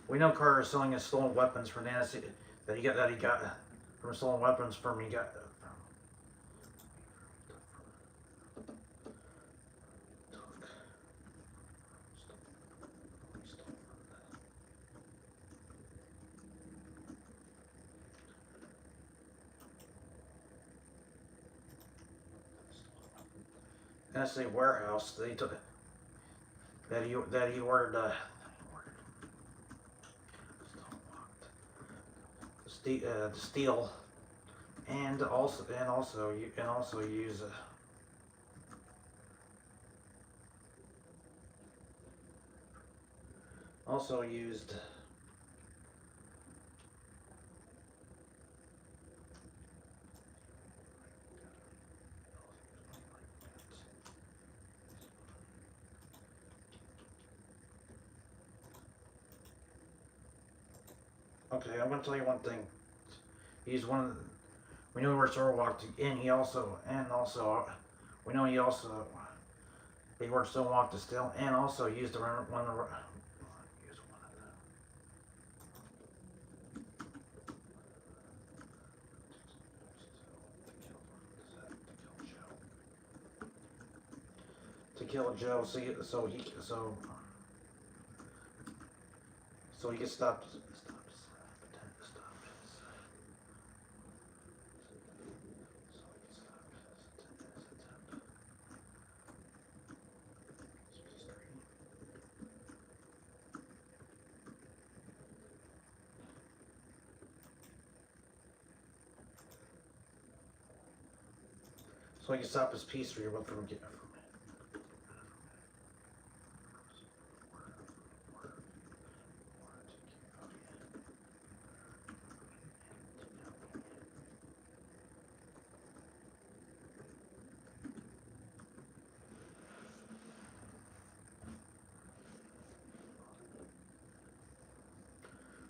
We know Carter is selling his stolen weapons from the NSA that he got from stolen weapons from he got. NSA warehouse that he took that he ordered steal and also use also used Okay, I'm gonna tell you one thing. He's one of the, we know where Sora walked in. We know he worked Stonewalk to steal, and also used one of the. To kill Joe, so he gets stopped. So he can stop his piece from getting.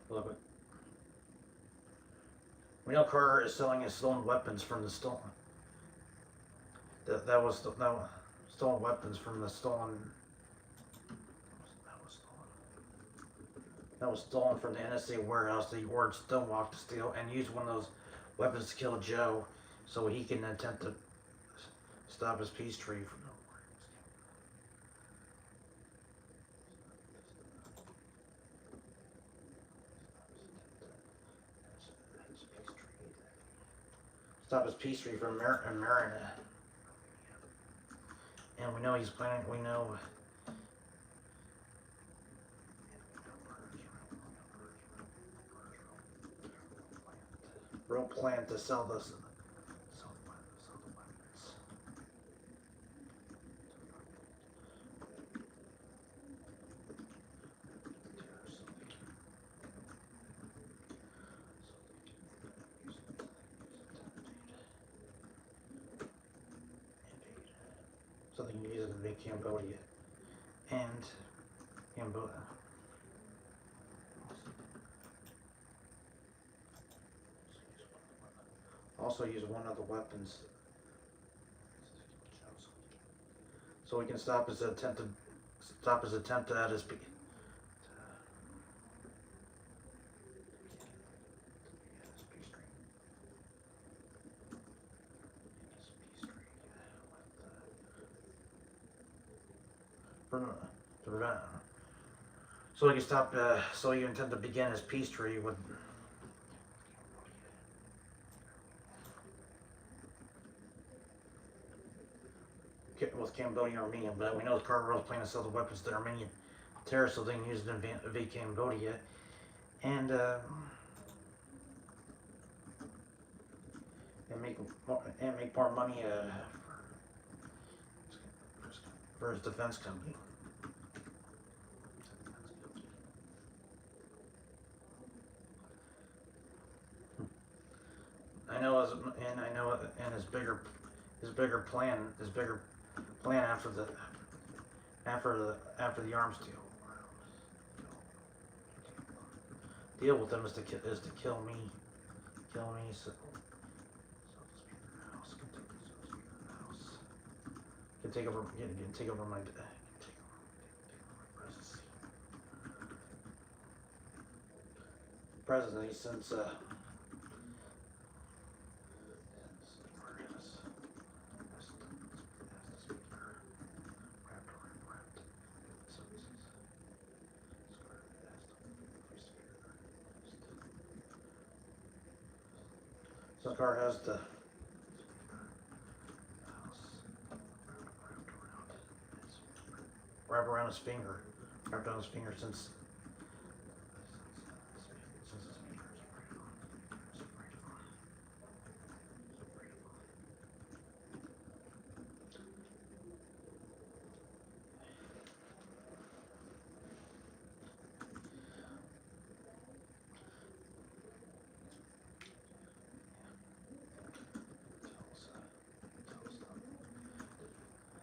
Love it. We know Carter is selling his stolen weapons from the stolen. That was stolen weapons from the stolen. That was stolen from the NSA warehouse that he ordered Stonewalk to steal and used one of those weapons to kill Joe. so he can attempt to stop his peace treaty from. Stop his peace treaty from Marina. And we know he's planning. We know. Real plan to sell this. So they can use it to invade Cambodia and Cambodia. Also use one of the weapons, so we can stop his attempt at his. To prevent, so he can stop. So he can attempt to begin his peace treaty with. With Cambodia and Armenia, but we know the Carter is planning to sell the weapons to the Armenian terrorists so they can use it to invade Cambodia, and make more money for his defense company. And his bigger plan after the arms deal with them is to kill me. So can take over my presidency since car has the wrapped around his finger since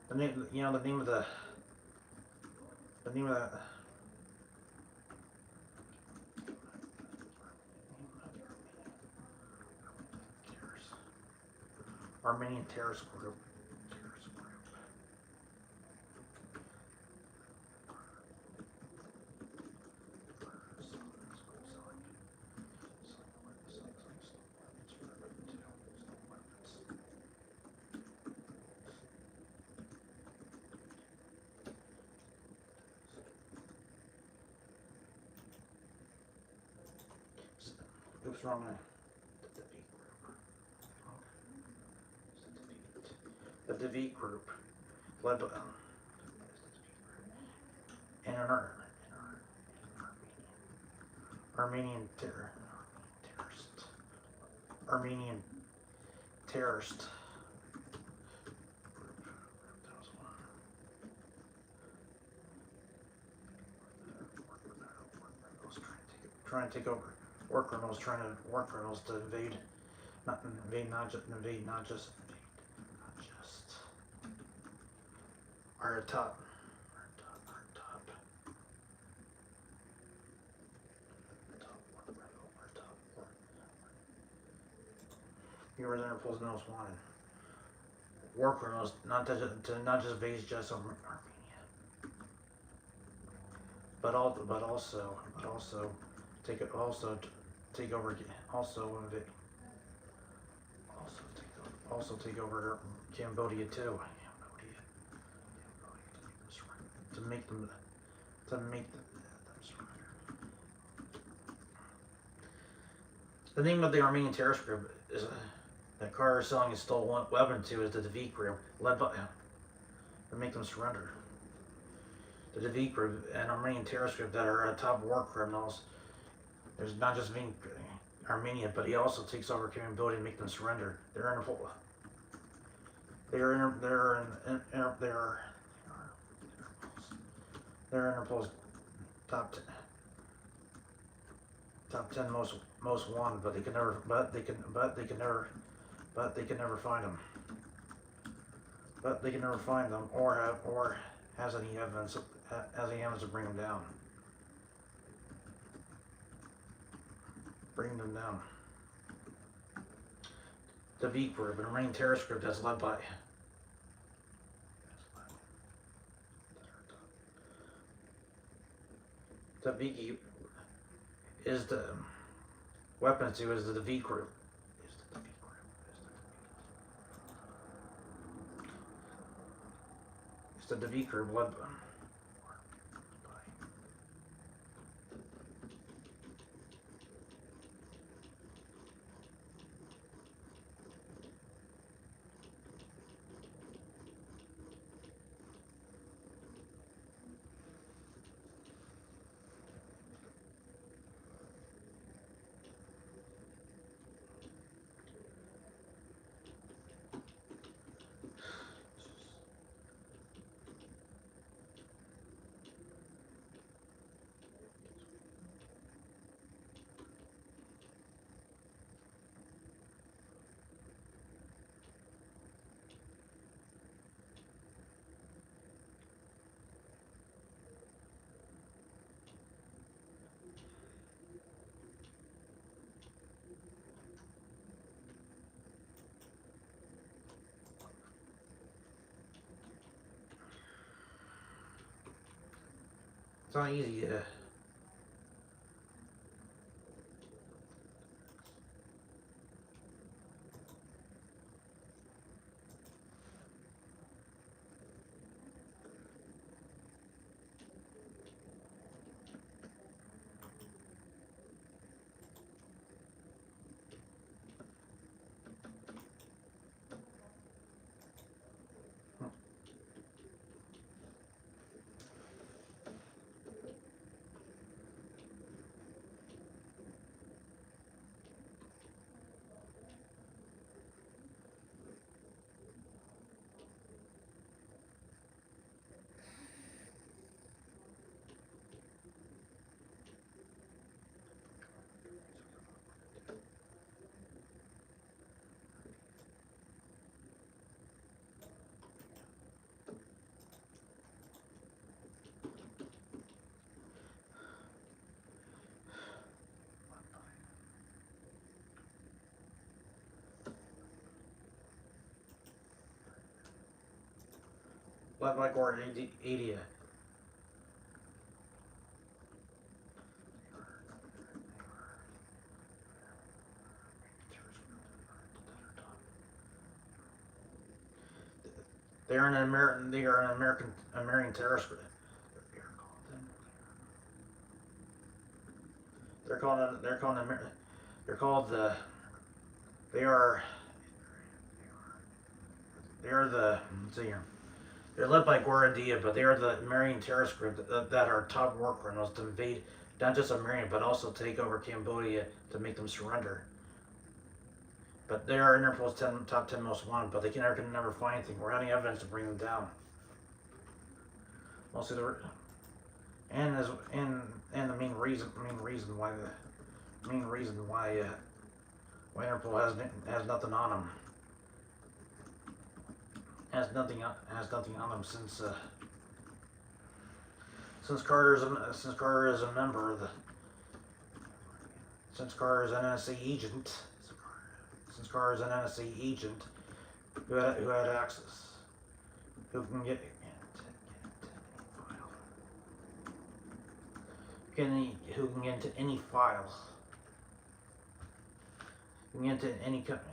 the name of the Armenian terrorist group. Oops, wrong one. The David group, led by and an Armenian terrorist trying to take over. War criminals to invade, not just our top. U.S. Interpol's most wanted. War criminals, not just invade just Armenia, but also take over, take over also take over Cambodia too. To make them surrender. The name of the Armenian terrorist group is that Carter is selling his stolen weapon to is the David group, led by to make them surrender. The David group, an Armenian terrorist group that are top war criminals. There's not just being Armenia, but he also takes over Cambodia to make them surrender. They're Interpol's top 10 most wanted, but they can never find them. But they can never find them or has any evidence to bring them down. Bring them down. The V group, an Armenian terrorist group that's led by the V is the weapons to is the V group. It's the V group led by. It's not easy. Led by Gordon Adia. They are an American terrorist group. They're led by Guardia, but they are the Armenian terrorist group that are top war criminals to invade not just Armenia, but also take over Cambodia to make them surrender. But they are Interpol's top 10 most wanted, but they can never find anything. We're having evidence to bring them down. Mostly the main reason why Interpol has nothing on them. Has nothing on them since Carter is a member of the since Carter is an NSA agent. Since Carter is an NSA agent who had access, who can get who can get into any file, who can get into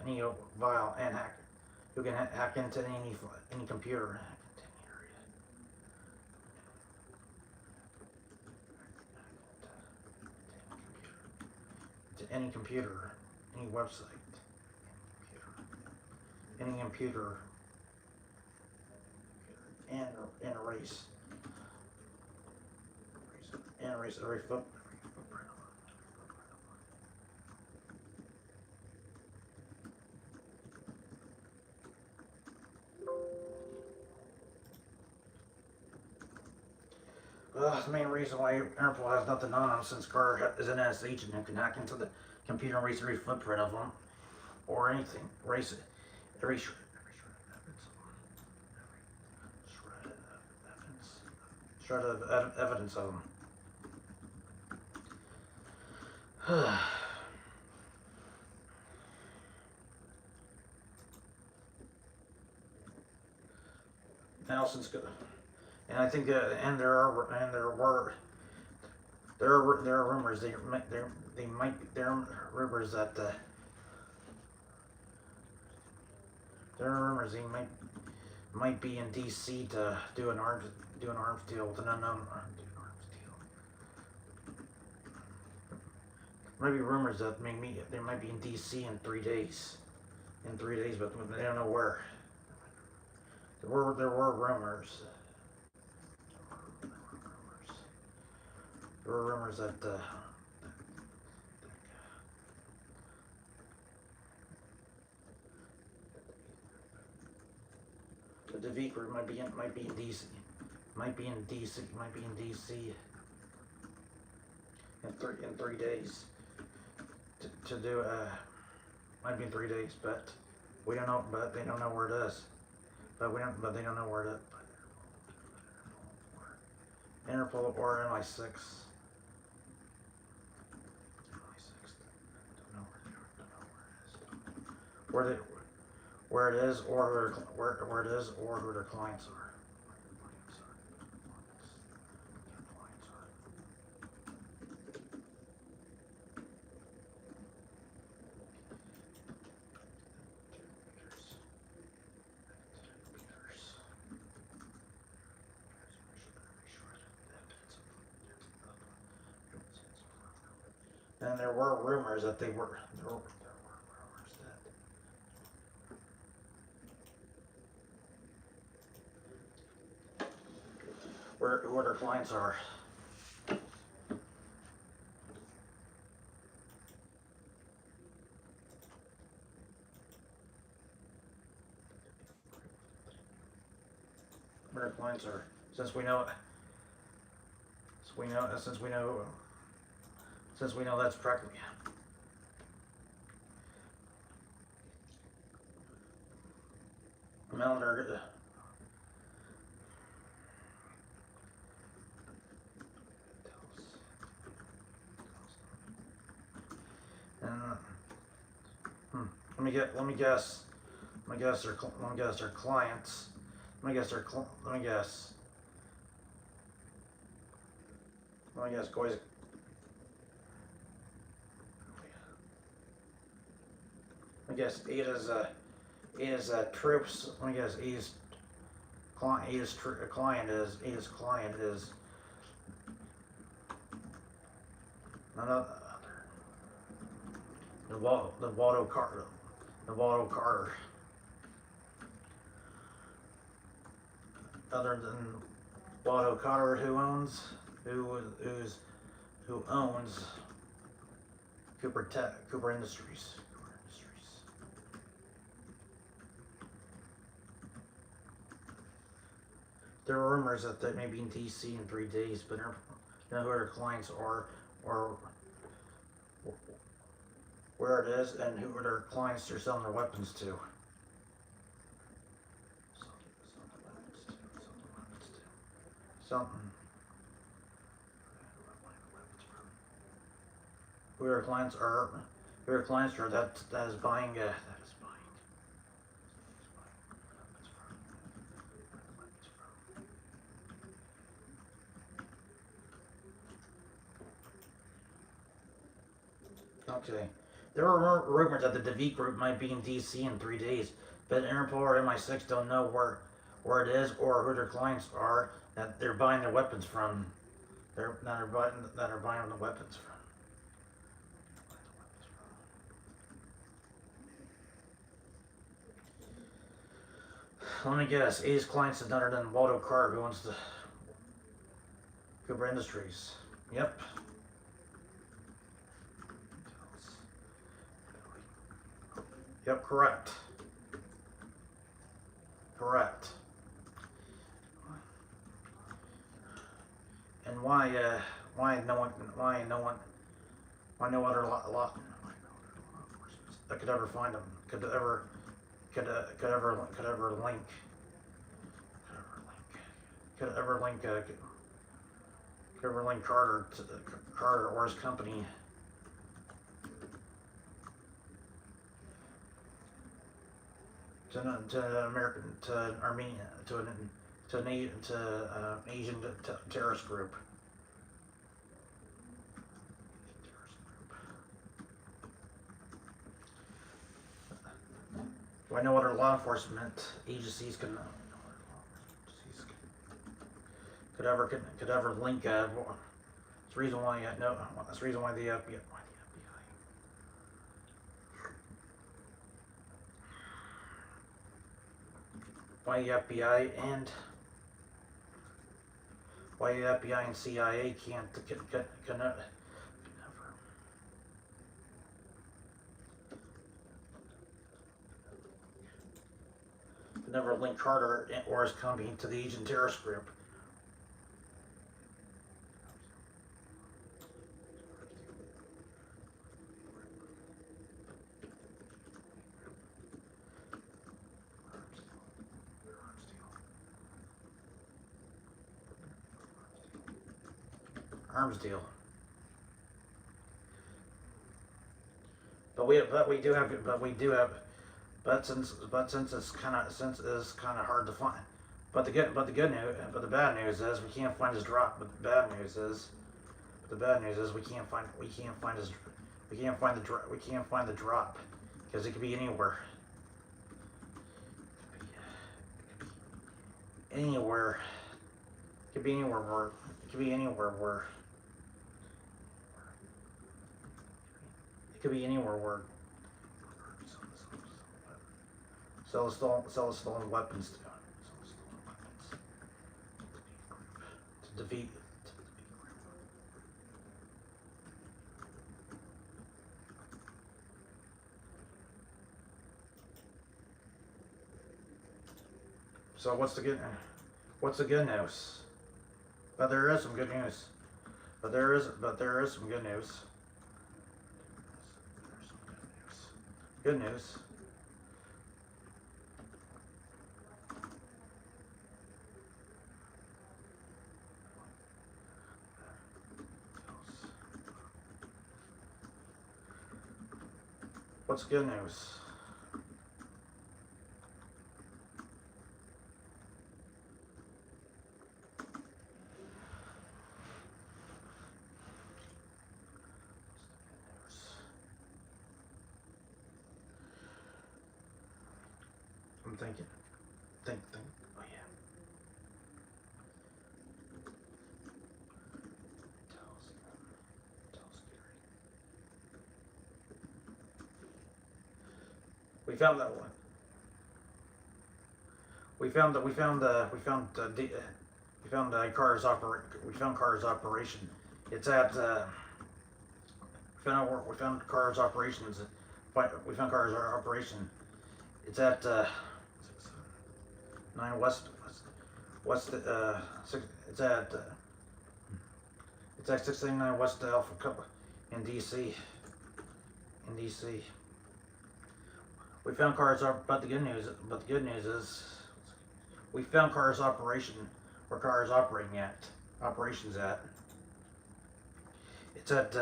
any file and hack who can hack into any computer. To any computer, any website, any computer, and erase every footprint. The main reason why Interpol has nothing on him, since Carter is an NS agent and can hack into the computer and erase every footprint of him, or anything, erase it, every shred of evidence of him. Now since and I think and there are rumors there are rumors that there are rumors he might be in DC to do an arms deal with an unknown arms deal. Maybe rumors that they might be in DC in 3 days. But they don't know where. There were rumors. There were rumors that the DeVee group might be in DC. Might be in DC in 3 days to do might be in 3 days, but we don't know. But they don't know where it is. But they don't know where it is. Interpol or MI6. Where it is, or who their clients are. And there were rumors that there were rumors that who their clients are. Where their clients are, since we know that's practically. Melner. Let me guess their clients. Let me guess, guys. I guess Ada's troops. Let me guess, Ada's client is none other Navaldo Carter. Other than Navaldo Carter, who owns Cooper Industries. There are rumors that they may be in DC in 3 days, but don't know who their clients are or where it is and who their clients are selling their weapons to. Something. Who their clients are that is buying Okay. There were rumors that the DeVee group might be in DC in 3 days, but Interpol or MI6 don't know where it is or who their clients are that they're buying their weapons from. That are buying the weapons from. Let me guess. A's clients is other than Waldo Carr, who owns the Cooper Industries. Yep. Yep, correct. Correct. And why no other lot that could ever find them, could ever link Carter or his company to Armenia, to an Asian terrorist group. Why no other law enforcement agencies could ever link? That's the reason why That's the reason why the FBI. Why the FBI and CIA can't never link Carter or his company to the Asian terrorist group. Arms deal. But since it's kind of hard to find. But the bad news is we can't find his drop. But the bad news is we can't find the drop because it could be anywhere. Anywhere. It could be anywhere where. It could be anywhere where. It could be anywhere where. Sell stolen weapons to defeat. So what's the good news? But there is some good news. But there is some good news. Good news. What's good news? I'm thinking. Think. Oh yeah. We found that one. We found Carr's operation. It's at we found Carr's operations. We found Carr's operation. It's at 9 West. It's at 689 West Alpha Cup in DC. We found Carr's but the good news is we found Carr's operation where Carr is operations at. It's at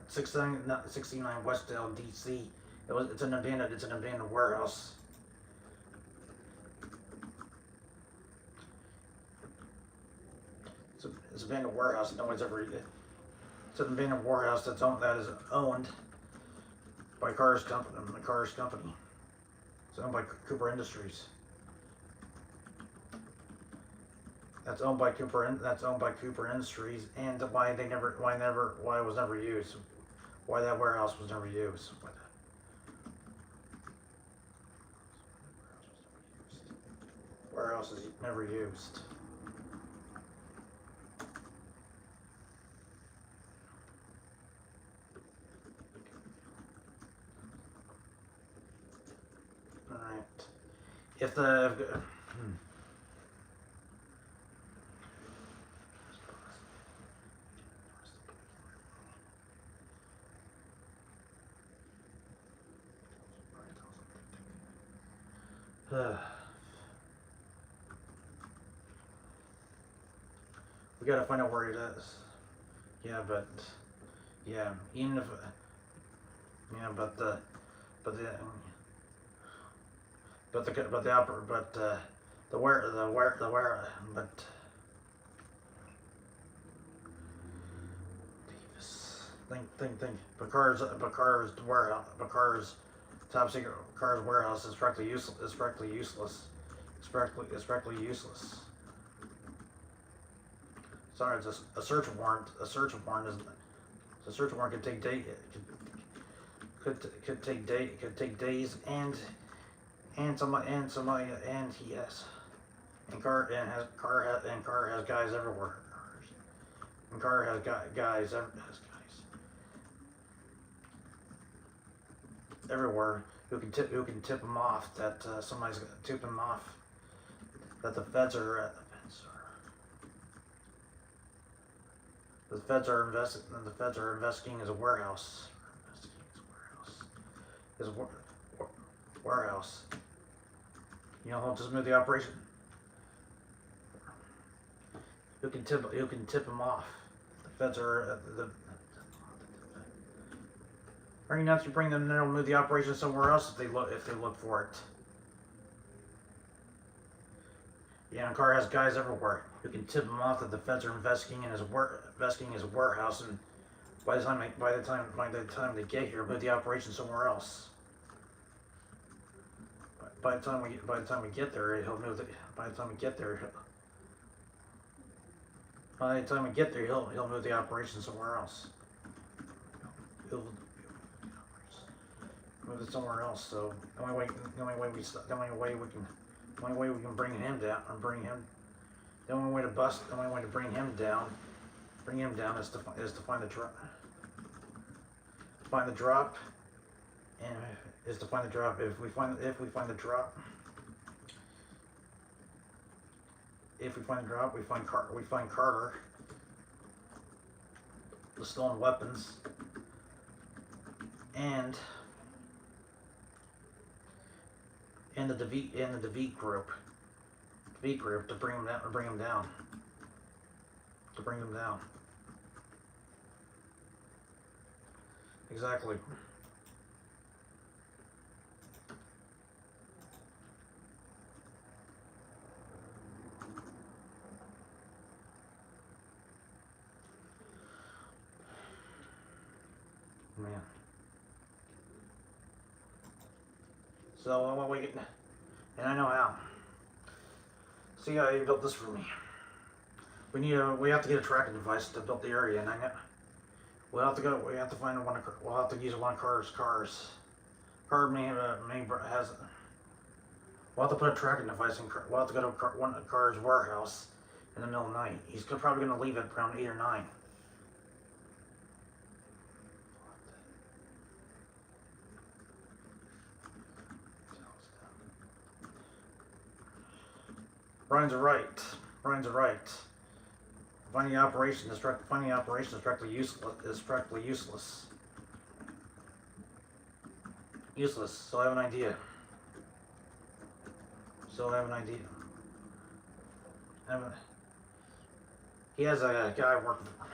669 West Dale, DC. It's an abandoned warehouse. It's an abandoned warehouse. No one's ever. It's an abandoned warehouse that is owned by Carr's company. It's owned by Cooper Industries. That's owned by Cooper Industries, and why it was never used, why that warehouse was never used. Warehouse is never used. All right. If the we gotta find out where it is. Yeah, but yeah, even if yeah, but the but the but the but the upper but the where but Davis. Think. Bacar's warehouse. Bacar's top secret. Bacar's warehouse is practically useless. Is practically useless. It's practically useless. Sorry, it's a search warrant. A search warrant isn't. A search warrant could take day. Could take days and yes, and car has guys everywhere. And car has guys everywhere who can tip them off that somebody's tip them off that the feds are investigating as a warehouse. Warehouse. You know, he'll just move the operation. Who can tip him off? The feds are Are you nuts? You bring them there, move the operation somewhere else if they look for it. Yeah, and Carr has guys everywhere who can tip him off that the feds are investigating his warehouse, and by the time they get here, move the operation somewhere else. By the time we get there, he'll move the. By the time we get there, he'll move the operation somewhere else. He'll move it somewhere else. So the only way we can bring him down, the only way to bring him down is to find the drop. Find the drop, and is to find the drop. If we find the drop, we find Carter, the stolen weapons, and the DeVete group to bring him down. Exactly. Man. So what we get, and I know how. See how you built this for me. We have to get a tracking device to build the area, and we'll have to use one of Carter's cars. We'll have to put a tracking device in. We'll have to go to one of Carter's warehouse in the middle of the night. He's probably going to leave at around 8 or 9. Brian's right. Finding the operation is practically useless. So I have an idea. He has a guy working for him.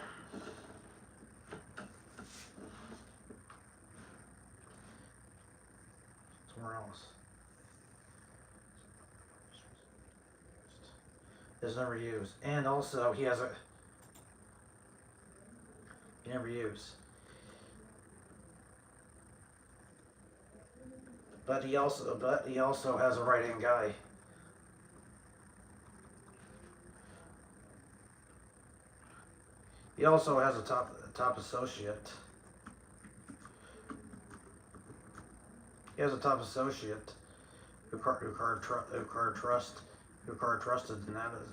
Somewhere else. Is never used, and also he never used. but he also has a right-hand guy. He also has a top associate. He has a top associate who Carter trusted, and that is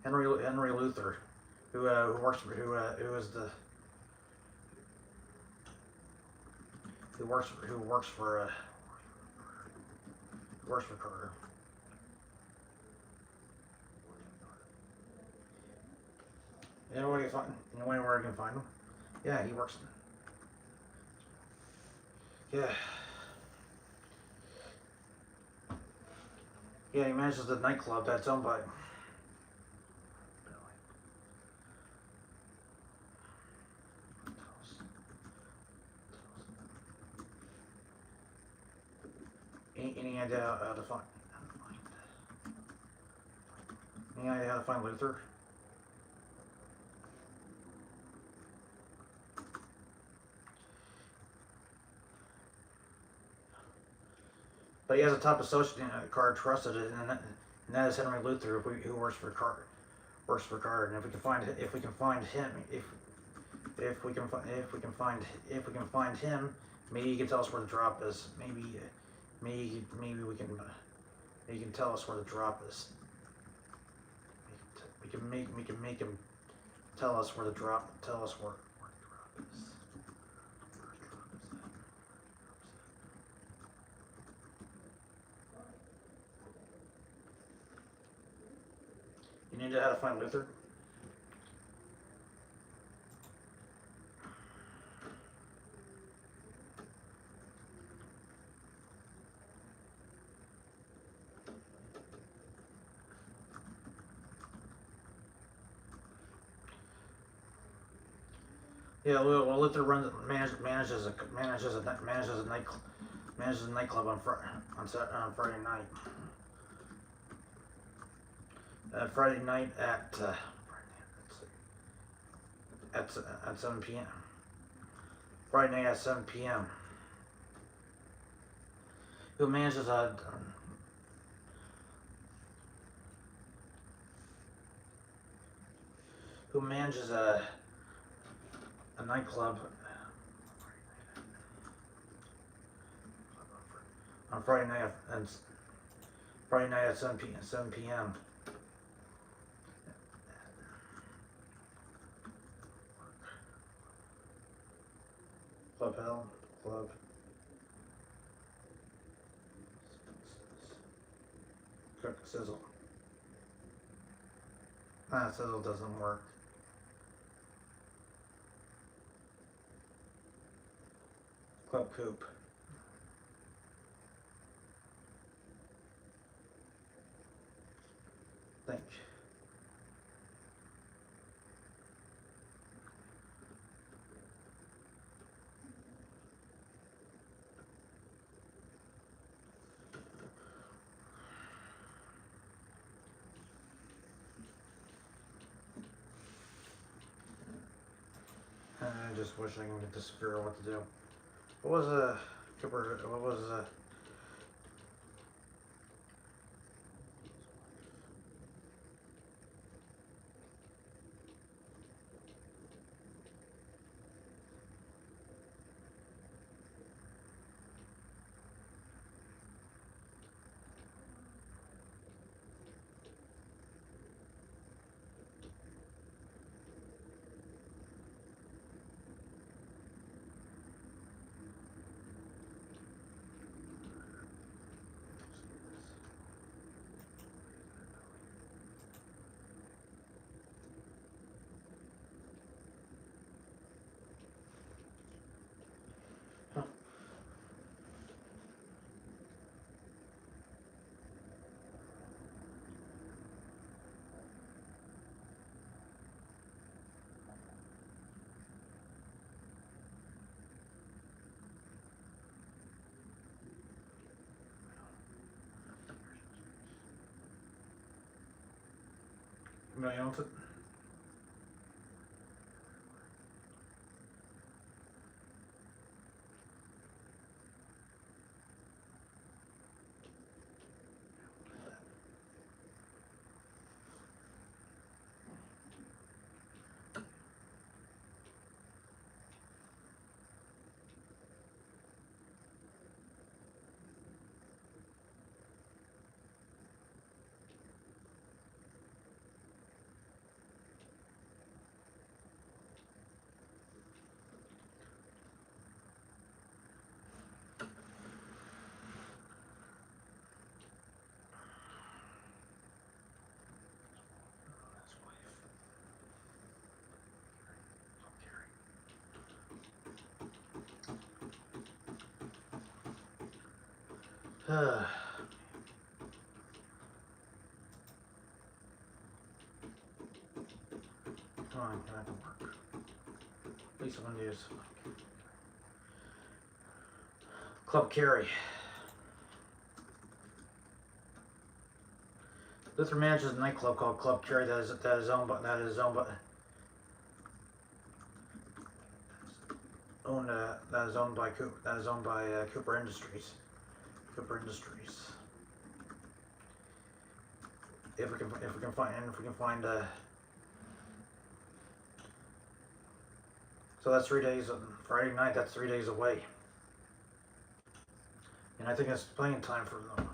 Henry Luther, who works for who is the who works for Carter. You know where you find? You know where I can find him? Yeah, he works. Yeah. Yeah, he manages the nightclub that's owned by. Any idea how to find? Any idea how to find Luther? But he has a top associate Carter trusted, and that is Henry Luther, who works for Carter. And if we can find him, if we can find him, maybe he can tell us where the drop is. Maybe we can tell us where the drop is. We can make him tell us where the drop is. You need to know how to find Luther? Yeah, well, Luther manages a nightclub on Friday night. Friday night at 7 p.m. Friday night at 7 p.m. Who manages a nightclub on Friday night at 7 p.m. Club. Cook Sizzle. Sizzle doesn't work. Club Coop. Think. I just wish I can get this figure out what to do. What was No, you don't. Fine, that can work. At least one use. Club Carry. Luther manages a nightclub called Club Carry that is owned by Cooper Industries. Cooper Industries. If we can find so that's 3 days. Friday night. That's 3 days away. And I think that's plenty time for them.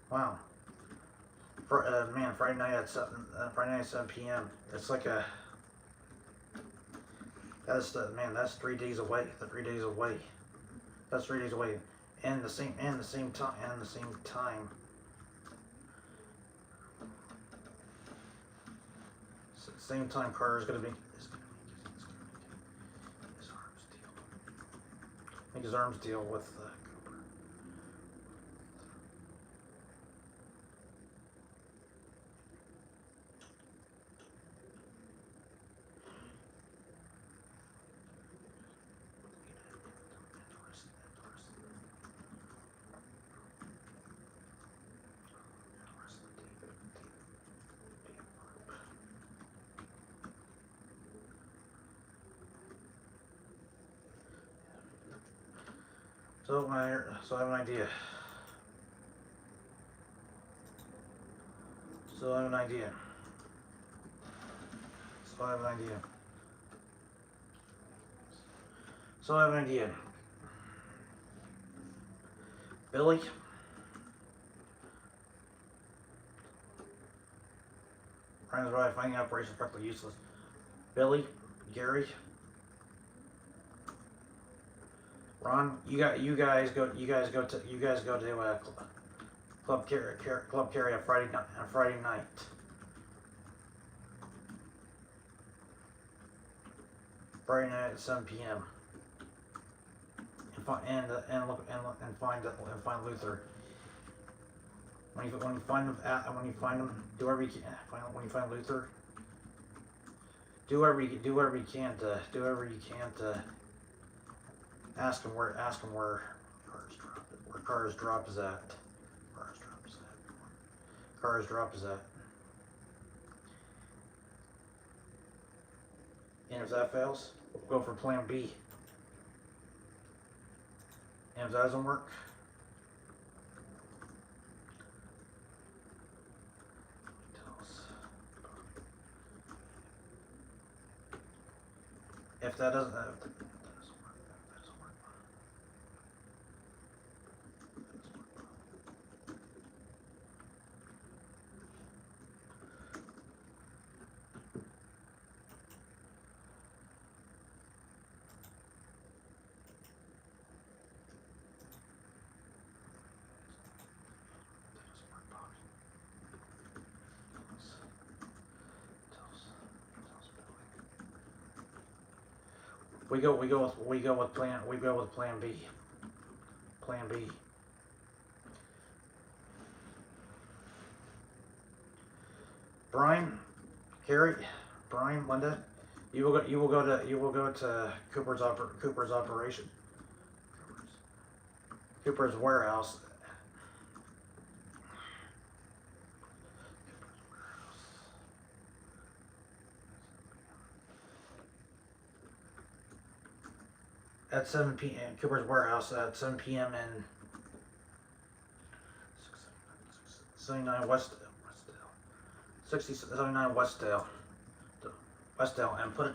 Wow. Man, Friday night at 7 p.m. That's like a. That's 3 days away. That's 3 days away. That's 3 days away, and the same time. Same time, Carter's gonna be. Make his arms deal with Cooper. So I have an idea. So I have an idea. Billy. Ryan's right. Finding operation practically useless. Billy, Gary, Ron, you guys go to Club Carry on Friday night. Friday night at 7 p.m. and find Luther. When you find him, do whatever you can. When you find Luther, do whatever you can to ask him where Carter's drop is at. Carter's drop is at. And if that fails, we'll go for plan B. And if that doesn't work, if that doesn't work. We go with plan B. Plan B. Brian, Carrie, Brian, Linda, you will go to Cooper's operation. Cooper's warehouse. At 7 p.m. Cooper's warehouse at 7 p.m. in 79 Westdale, 79 Westdale, and put a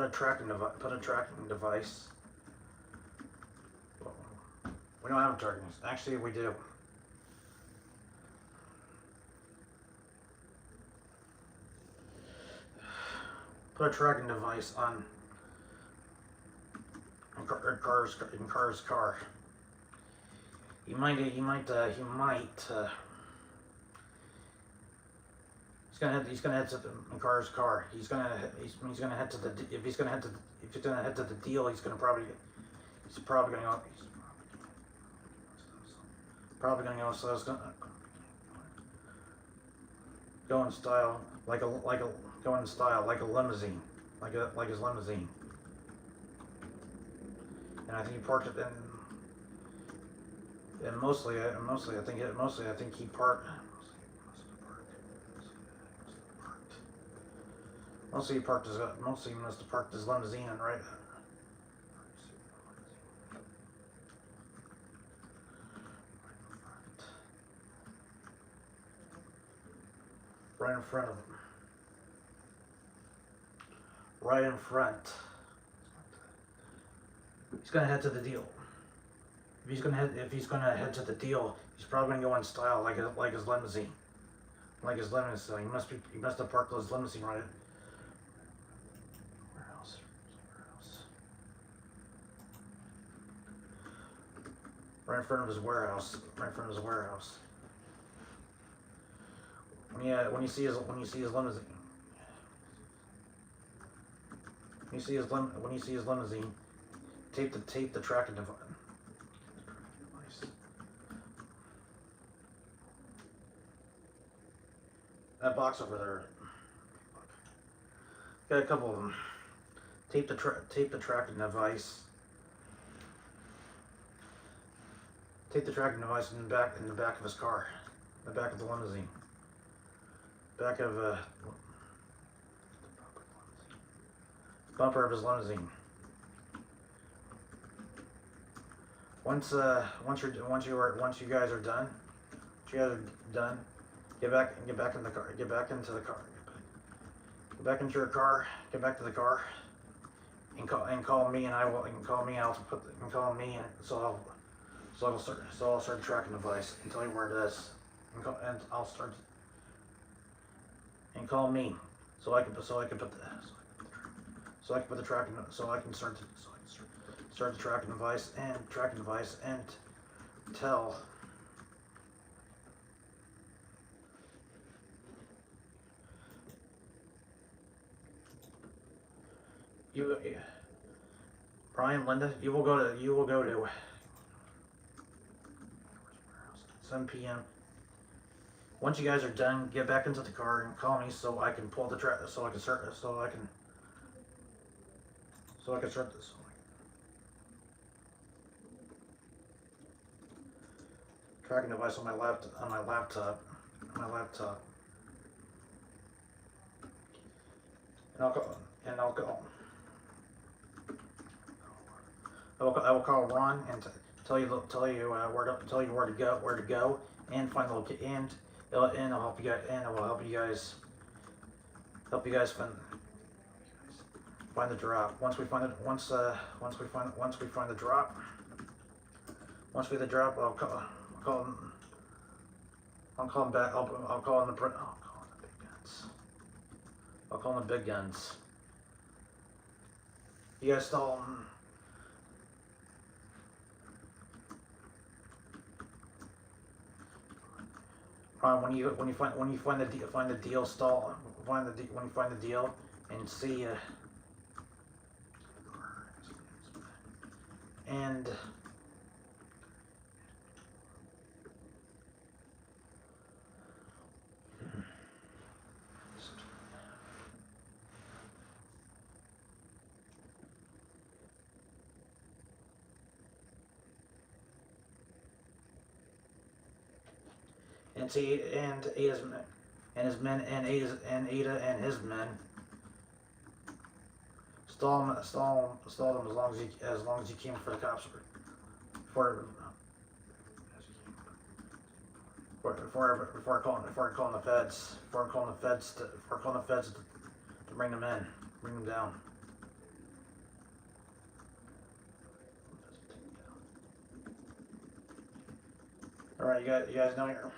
tracking device. We don't have a tracking. Actually, we do. Put a tracking device on Carr's car. He might. He's gonna head to Carr's car. He's gonna head to the. If he's gonna head to the deal, he's probably gonna go. So it's gonna go in style like a limousine, like his limousine. And I think he parked it in. And mostly I think he parked. Mostly he must have parked his limousine right. Right in front of him. Right in front. He's gonna head to the deal. If he's gonna head to the deal, he's probably gonna go in style like his limousine. Like his limousine. He must have parked his limousine right. Warehouse. Right in front of his warehouse. When you see his limousine. When you see his limousine, tape the tracking device. That box over there. Got a couple of them. Tape the tracking device. Tape the tracking device in the back of his car, the back of the limousine, back of bumper of his limousine. Once you guys are done, get back in the car. Get back into the car. Get back into your car. Get back to the car. And call me, and I'll start the tracking device and tell you where it is, and call me so I can put the tracking start the tracking device and tell you, Brian, Linda, you will go to 7 p.m. Once you guys are done, get back into the car and call me so I can pull the so I can start this. Tracking device on my laptop. And I will call Ron and tell you where to go, and find the location, and I'll help you guys, and I will help you guys find the drop. Once we find the drop, I'll call him back. I'll call in the big guns. I'll call in the big guns. You guys stall. When you find the deal, stall. When you find the deal and see and and Ada's men, and his men, and Ada and his men. Stall them as long as you can for the cops. For before calling the feds. Before calling the feds to bring them in, bring them down. All right, you guys know your.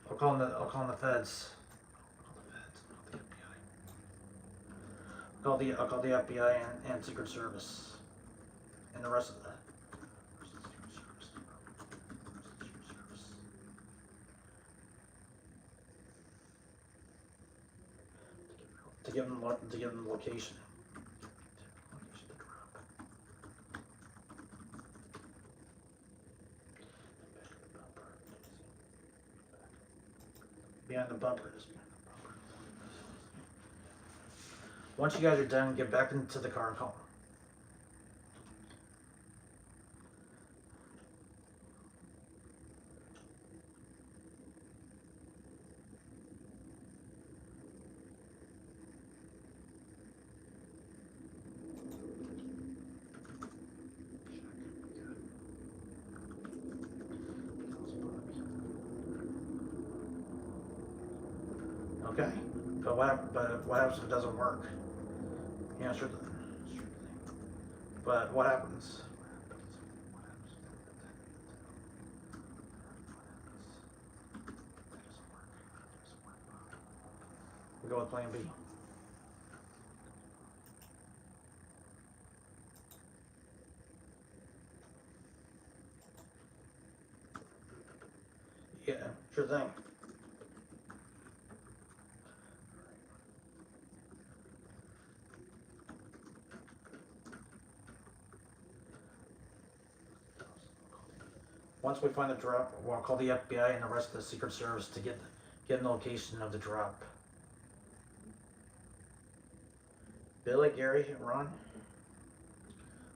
I'll call the feds. I'll call the FBI and Secret Service and the rest of the to give them the location. Behind the bumpers. Once you guys are done, get back into the car and call. Okay, but what happens if it doesn't work? Yeah, sure. But what happens? We go with plan B. Yeah, sure thing. Once we find the drop, we'll call the FBI and the rest of the Secret Service to get an location of the drop. Billy, Gary, and Ron.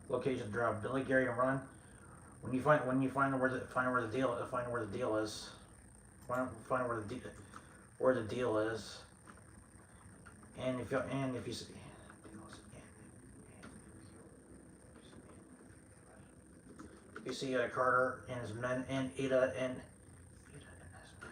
Location drop. Billy, Gary, and Ron. When you find where the deal is. Find where the deal is. And if you see. You see Carter and his men, and Ada and his men.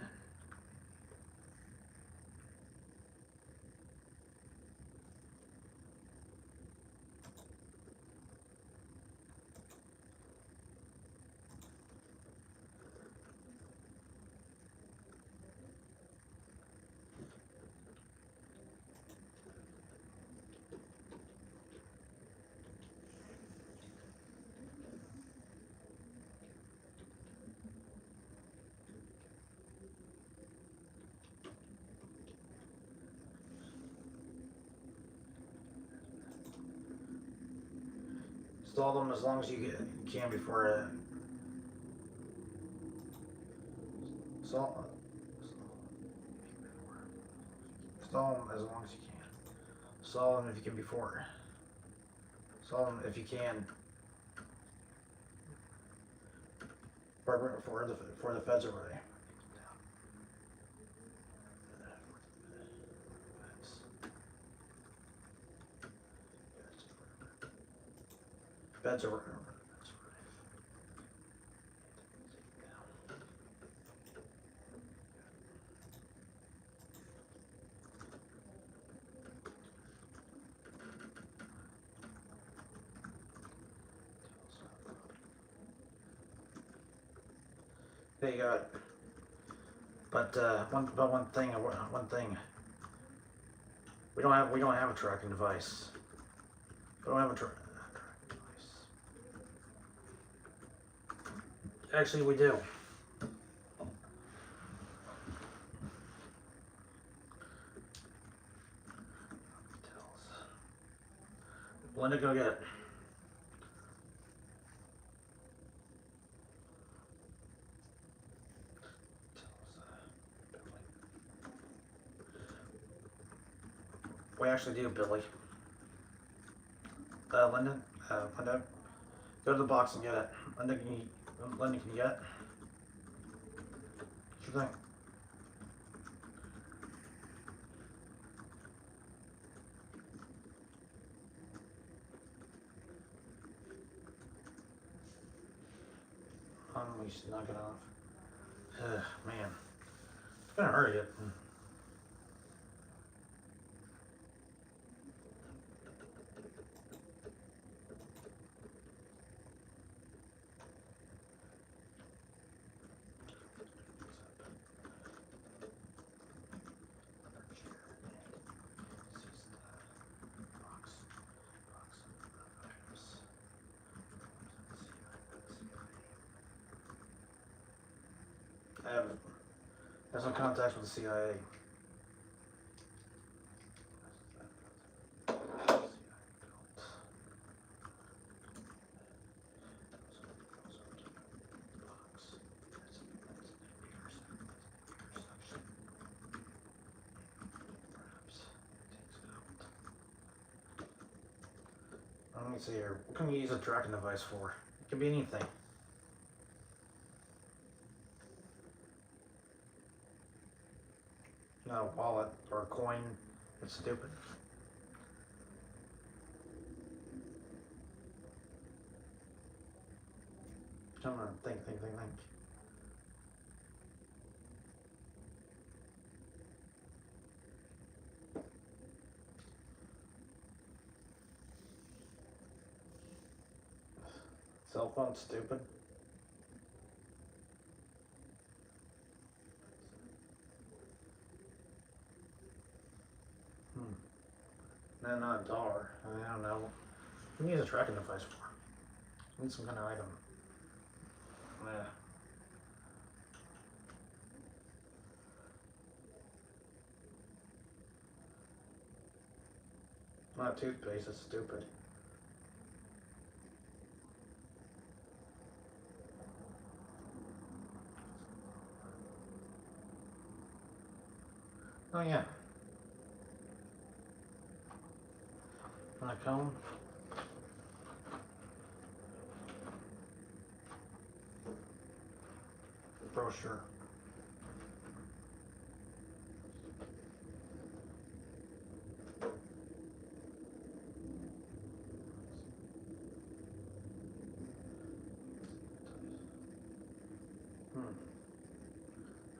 Stall them as long as you can before stall them as long as you can. Stall them if you can before. Stall them if you can. Before the feds are ready. Feds are ready. There you go. But one thing. We don't have a tracking device. We don't have a tracking device. Actually, we do. Linda, go get it. We actually do, Billy. Linda, Go to the box and get it. Linda, can you get it? What you think? We snuck it off. Man, it's gonna hurt it. I have some contacts with the CIA. Let me see here. What can you use a tracking device for? It can be anything. Not a wallet or a coin. It's stupid. Come on, think. Cell phone, stupid. No, not a dollar. I don't know. What do you use a tracking device for? I need some kind of item. Yeah. Not toothpaste, it's stupid. Oh yeah. On a comb. Brochure.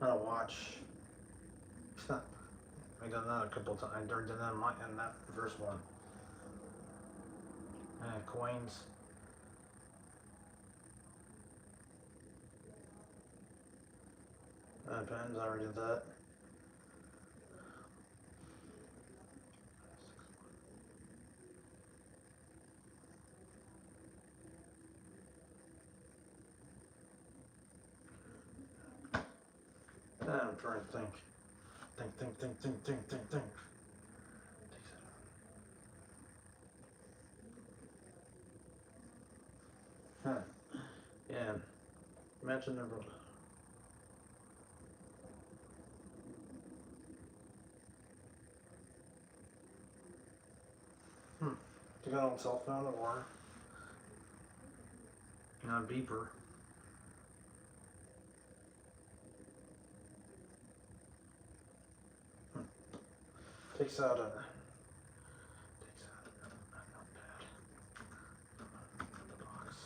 Not a watch. I done that a couple times. I did that in that first one. Coins. Pens, I already did that. I'm trying to think. Think. Huh. Yeah. Imagine never. You got on cell phone or a beeper. Takes out a notepad. The box.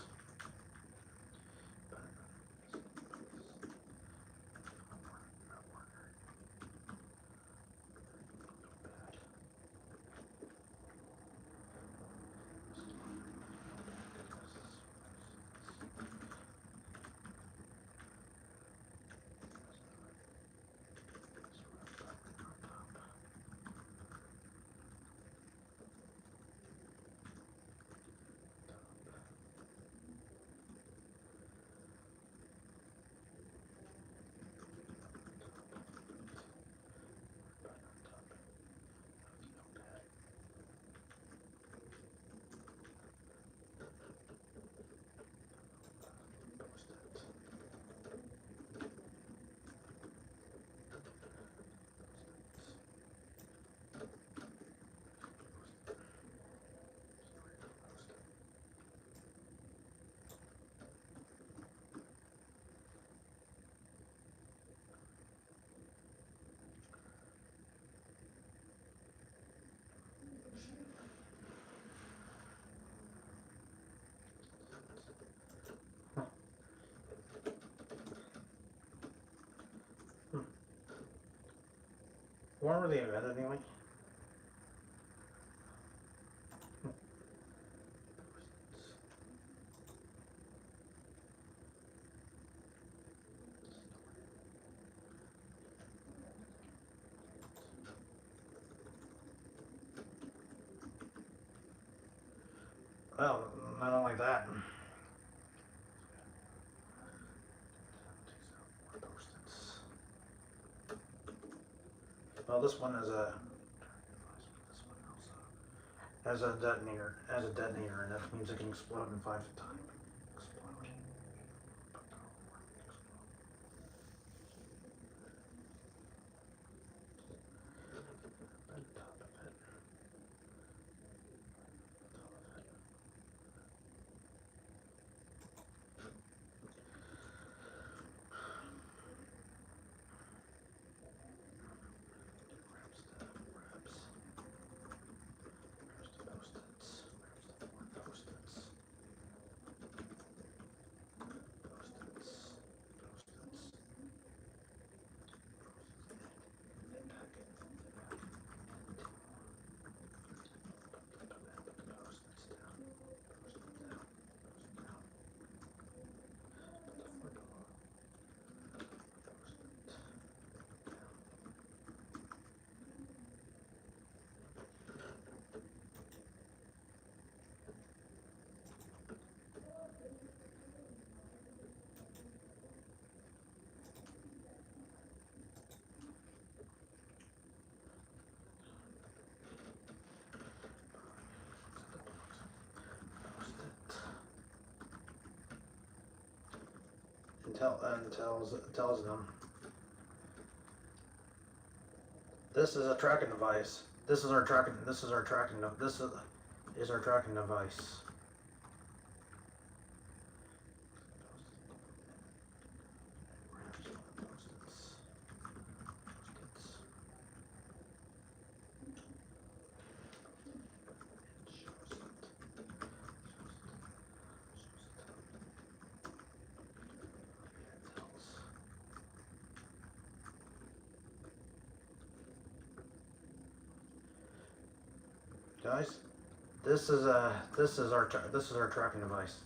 When were they invented anyway? Well, not only that. Well, this one is a has a detonator, and that means it can explode in 5 times. Explode. Tells them this is a tracking device. This is our tracking device. Guys, this is our tracking device.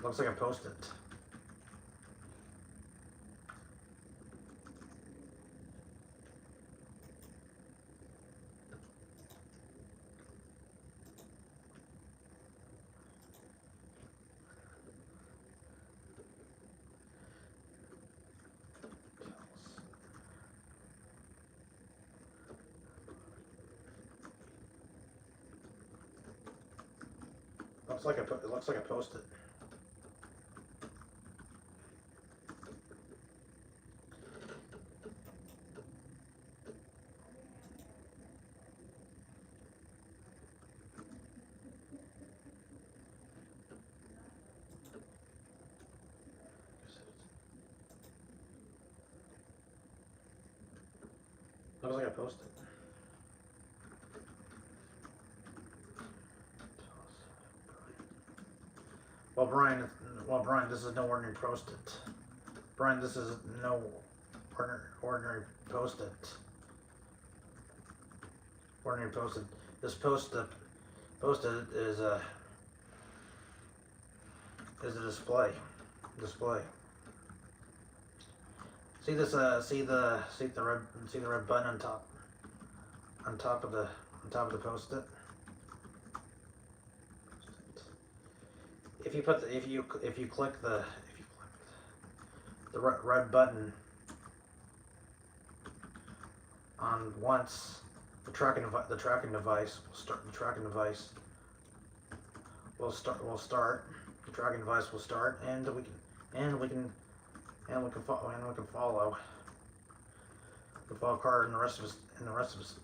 Looks like a Post-it. It looks like a Post-it. Looks like a Post-it. Well, Brian, this is no ordinary Post-it. Brian, this is no ordinary Post-it. Ordinary Post-it. This Post-it is a display. See this? See the red button on top of the Post-it. If you click the red button on once, the tracking device will start. The tracking device will start. The tracking device will start, and we can follow the file card and the rest of us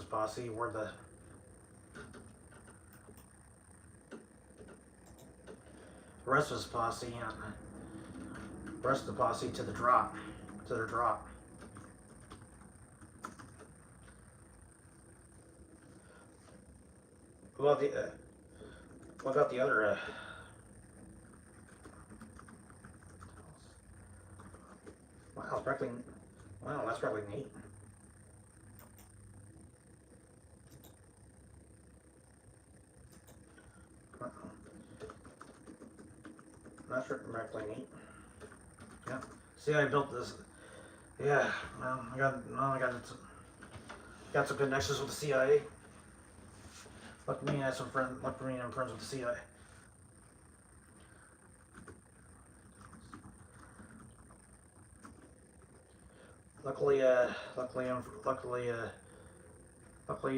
posse where the rest of the posse to their drop. What about the other Wow, it's practically. Wow, that's probably neat. That's practically neat. Yeah. See, I built this. Yeah. Well, got some connections with the CIA. Look at me, I have some friends. Look for me, I'm friends with the CIA. Luckily, luckily,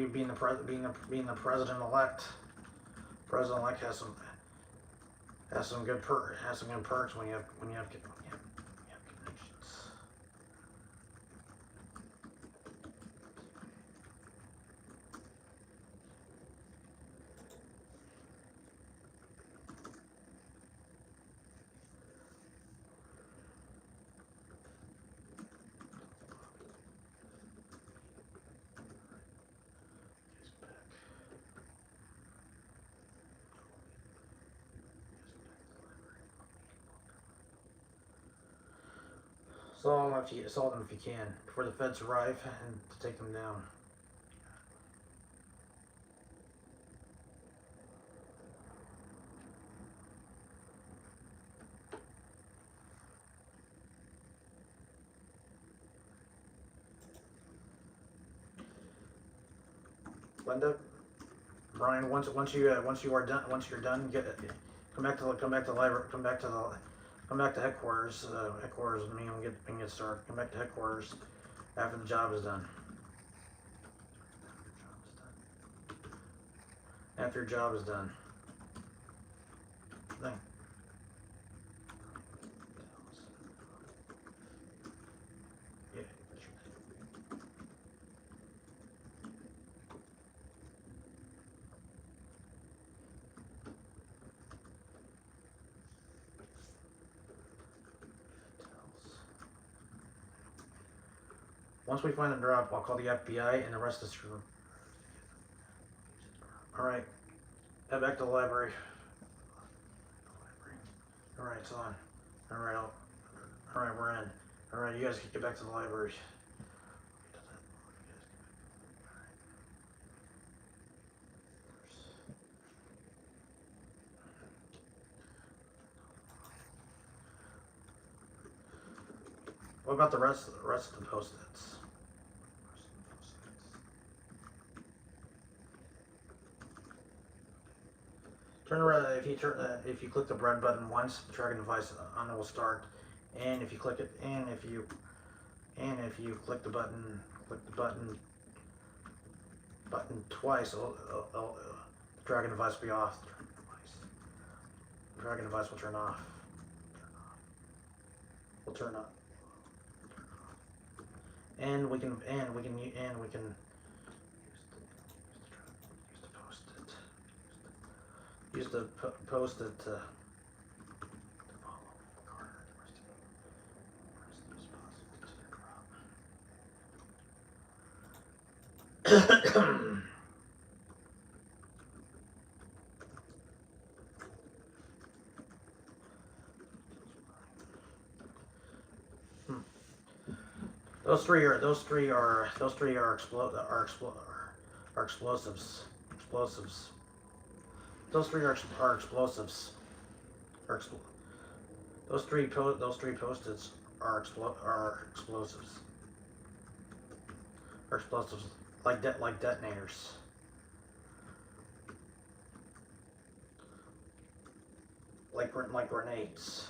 being the president-elect, president-elect has some good perks when you have connections. Assault them if you can before the feds arrive and to take them down. Linda, Brian, once you're done, come back to the library, come back to headquarters. Headquarters with me, and we can get started. Come back to headquarters after the job is done. After your job is done. Thing. Yeah. Once we find the drop, I'll call the FBI and the rest of this room. Alright. Head back to the library. Alright, it's on. Alright, we're in. Alright, you guys can get back to the library. What about the rest of the post-its? Turn around. If you click the red button once, the tracking device on it will start. And if you click it, and if you click the button twice, the tracking device will be off. The tracking device will turn off. Will turn up. And we can use the post-it to follow Carter. Those three are explosives. Those three are explosives. Those three post-its are explosives. Are explosives like detonators. Like grenades.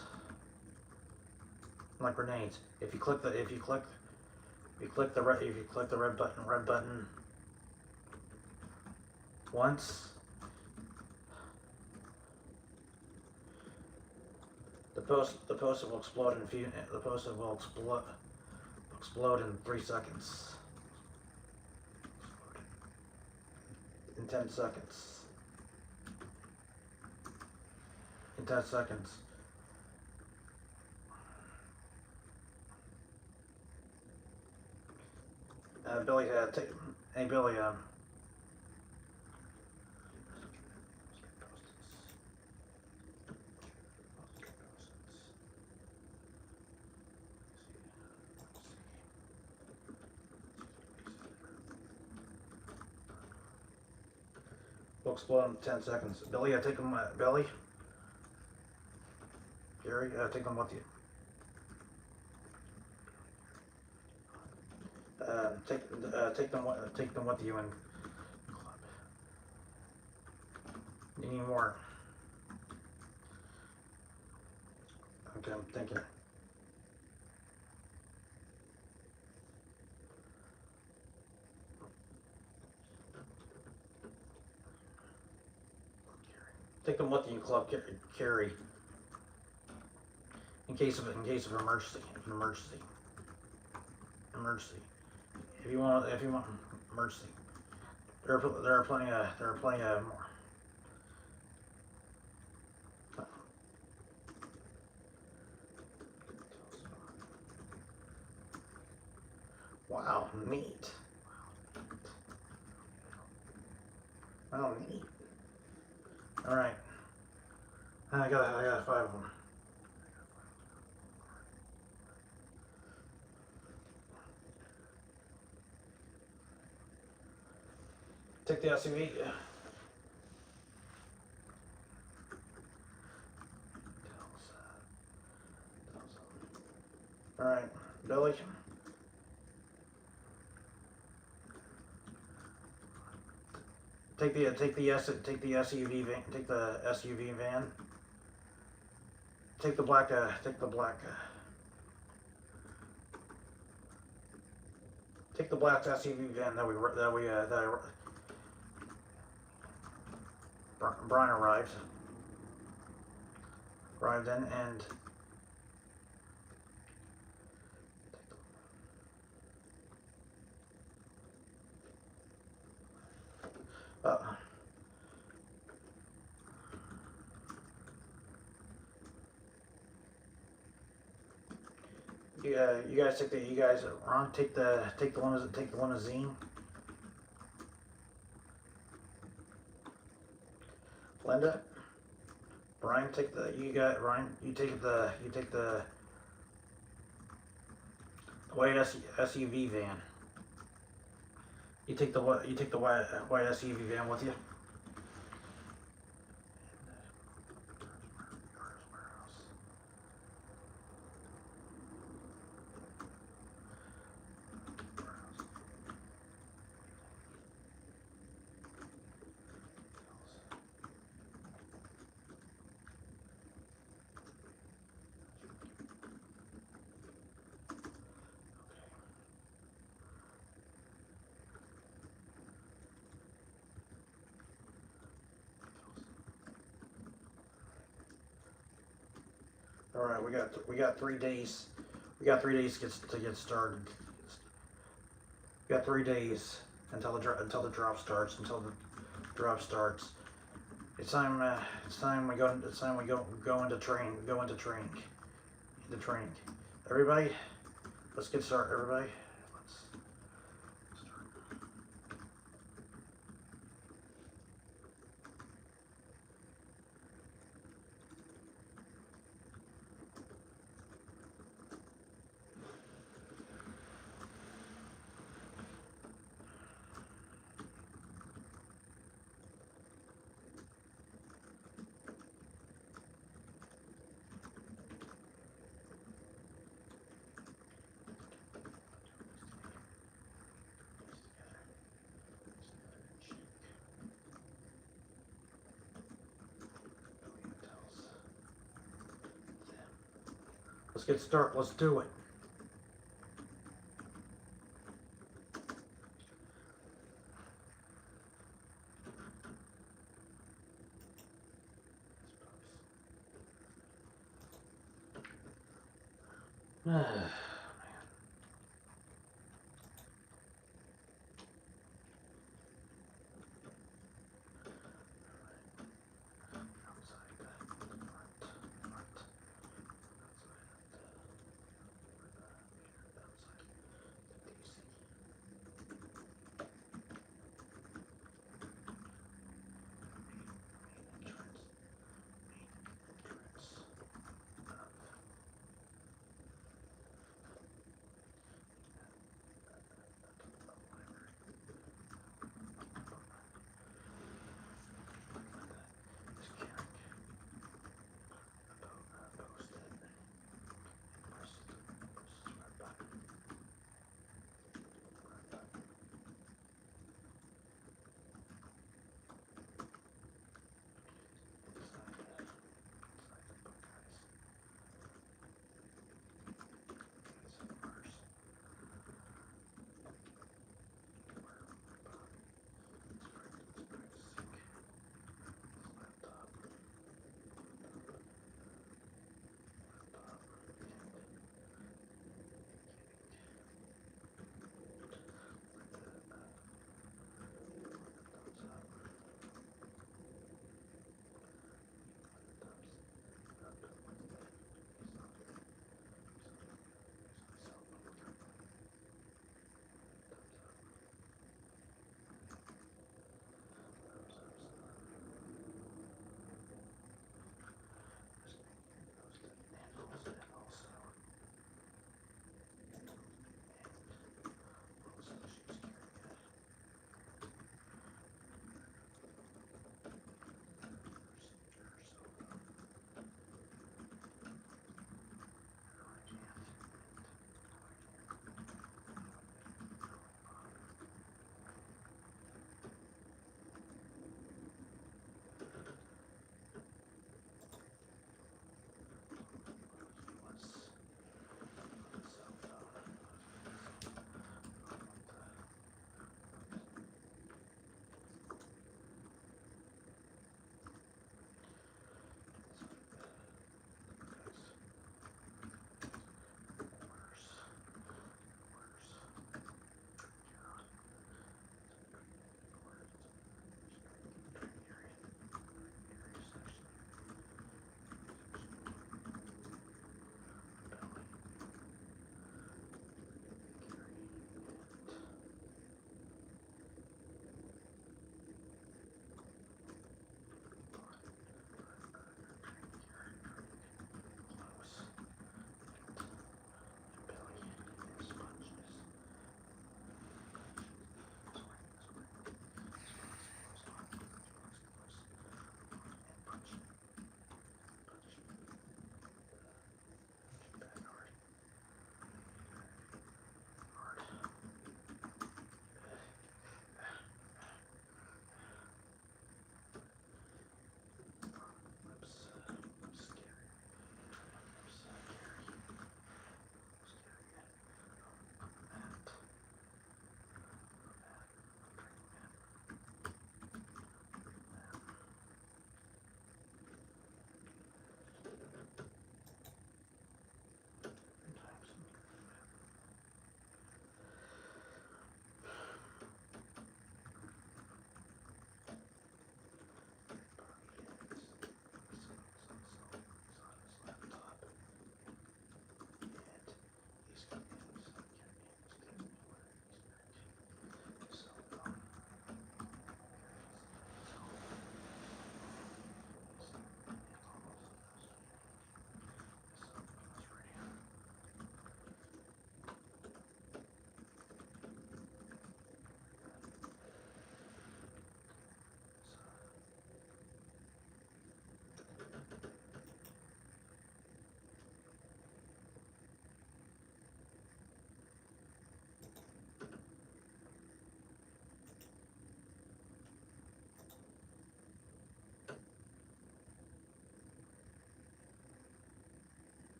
Like grenades. If you click the red button once, the post-it will explode in 3 seconds. In 10 seconds. In 10 seconds. Billy, hey Billy, Will explode in 10 seconds. Billy, take them. Billy, Gary, take them with you. Take them with you and you need more. Okay, I'm thinking. Take them with you, Club Carry. In case of emergency. If you want emergency. There are plenty of more. Wow, neat. Wow, neat. All right. I got 5 of them. Take the SUV. All right, Billy. Take the SUV van. Take the SUV van. Take the black. Take the black SUV van that Brian arrived in, and you guys Ron, take the limousine. Linda, Brian, you take the white SUV van. You take the white SUV van with you. All right, we got 3 days. We got 3 days to get started. We got 3 days until the drop starts. It's time we go into training. Everybody, let's get started. Everybody, let's start. Let's get started. Let's do it.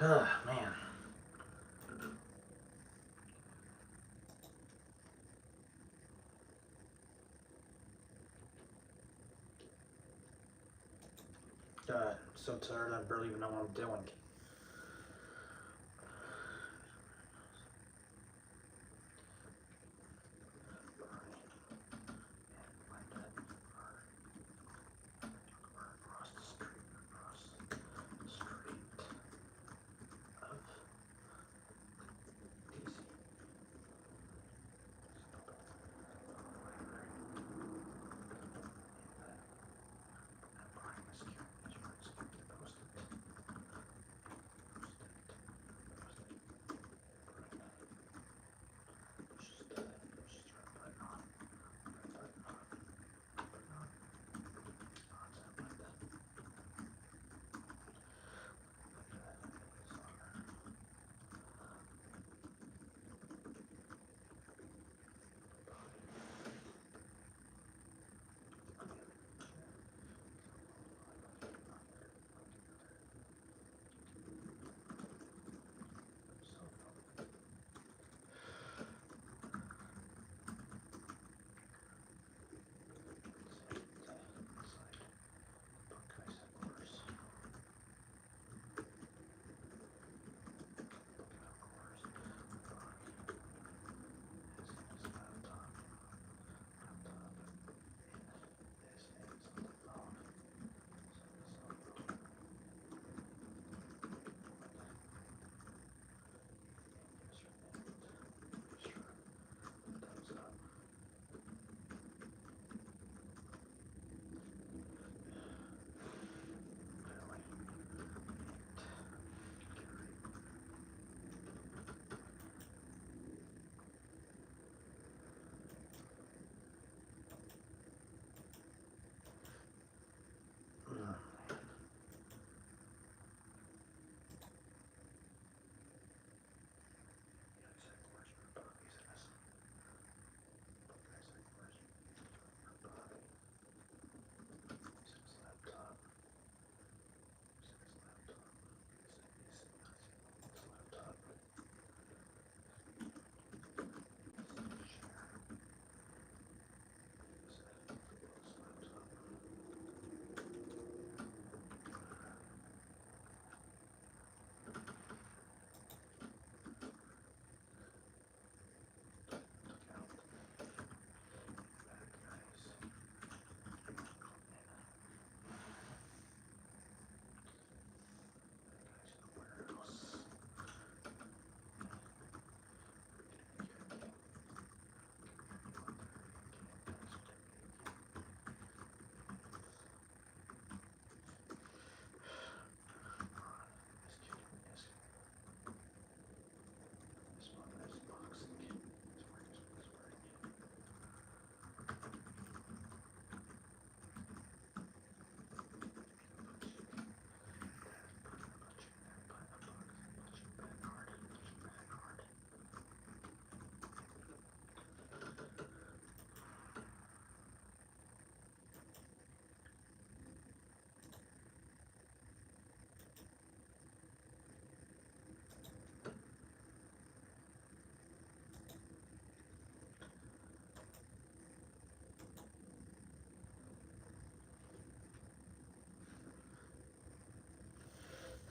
Man. God, I'm so tired I barely even know what I'm doing.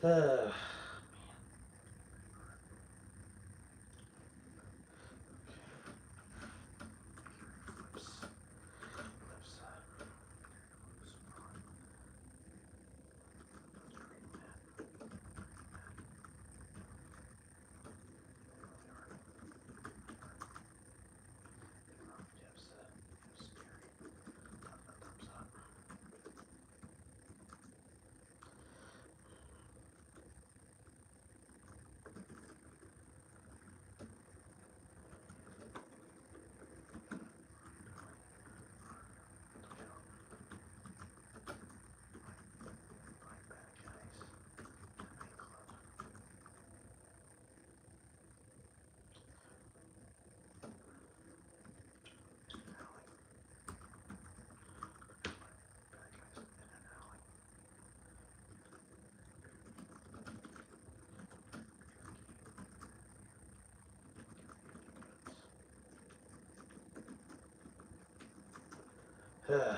Uh, Man.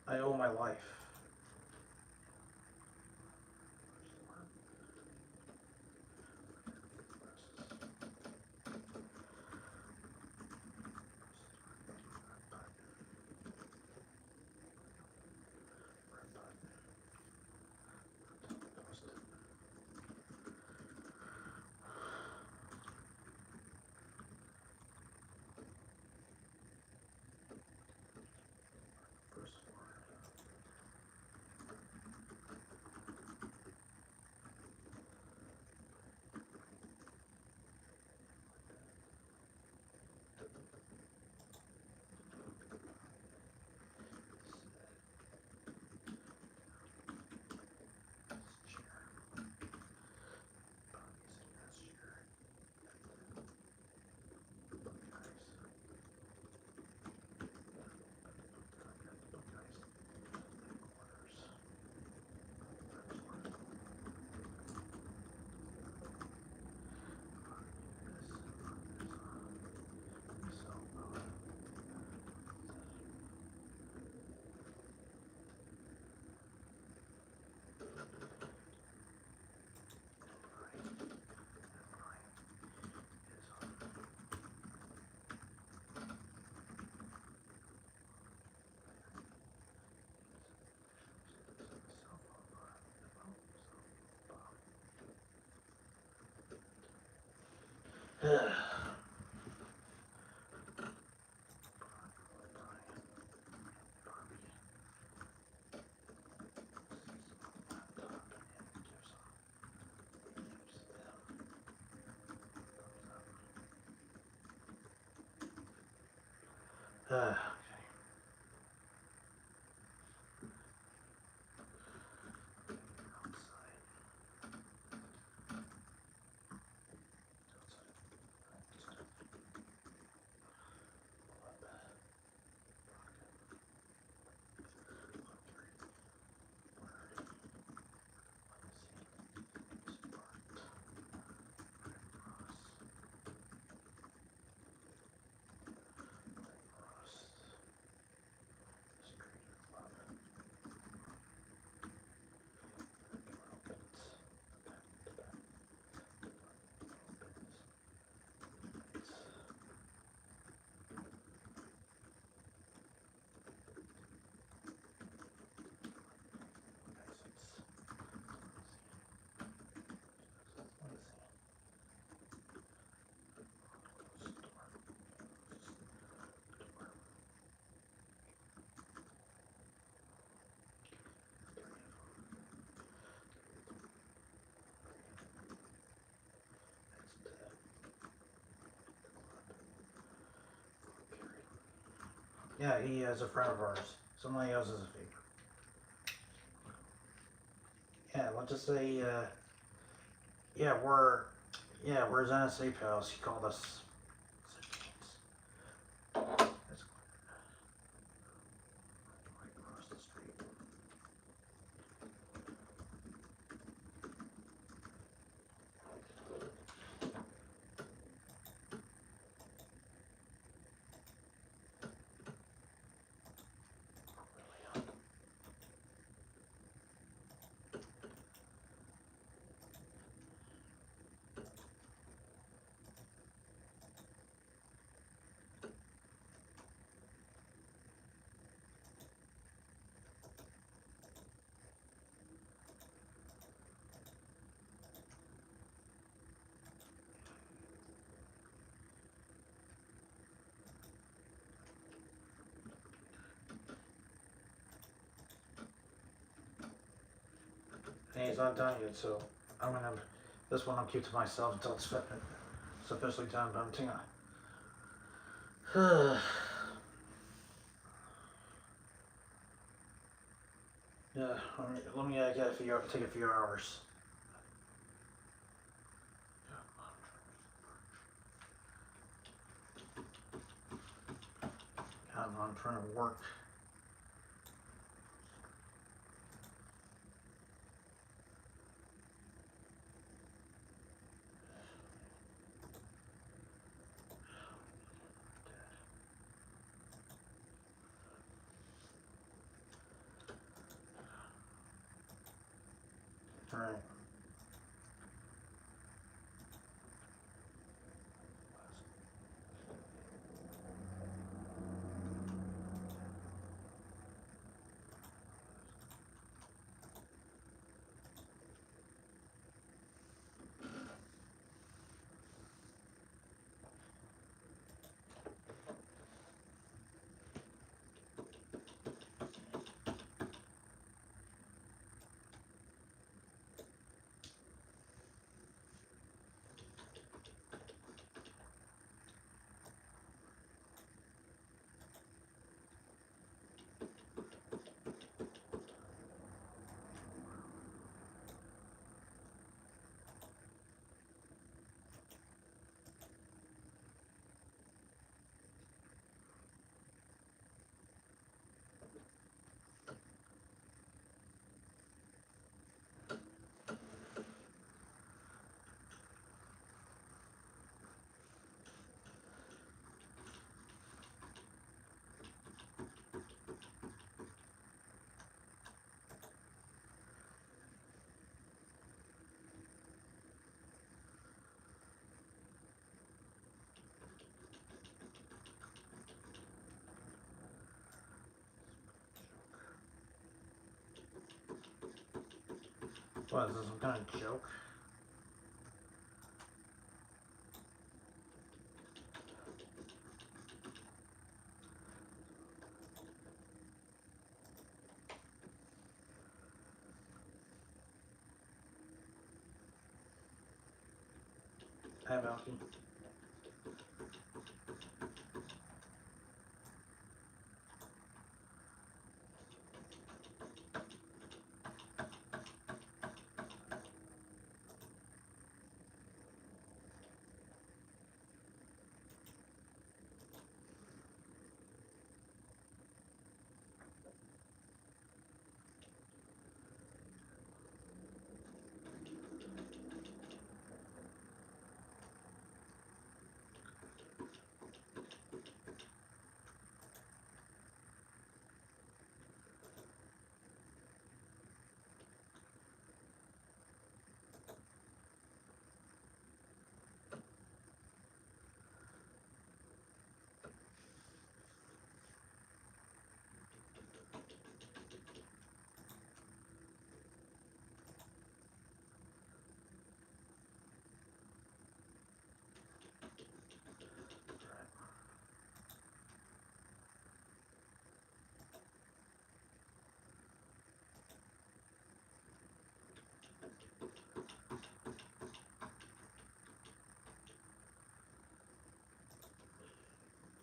I owe my life. Okay. Yeah, he is a friend of ours. Somebody else is a favorite. Yeah, let's just say, yeah, we're his NSA pals. He called us. That's right across the street. And he's not done yet, so I'm gonna. This one I'll keep to myself until it's officially done. But I'm thinking. Yeah, let me get take a few hours. I'm trying to work. All right. What is this, some kind of joke? Hi, Valky.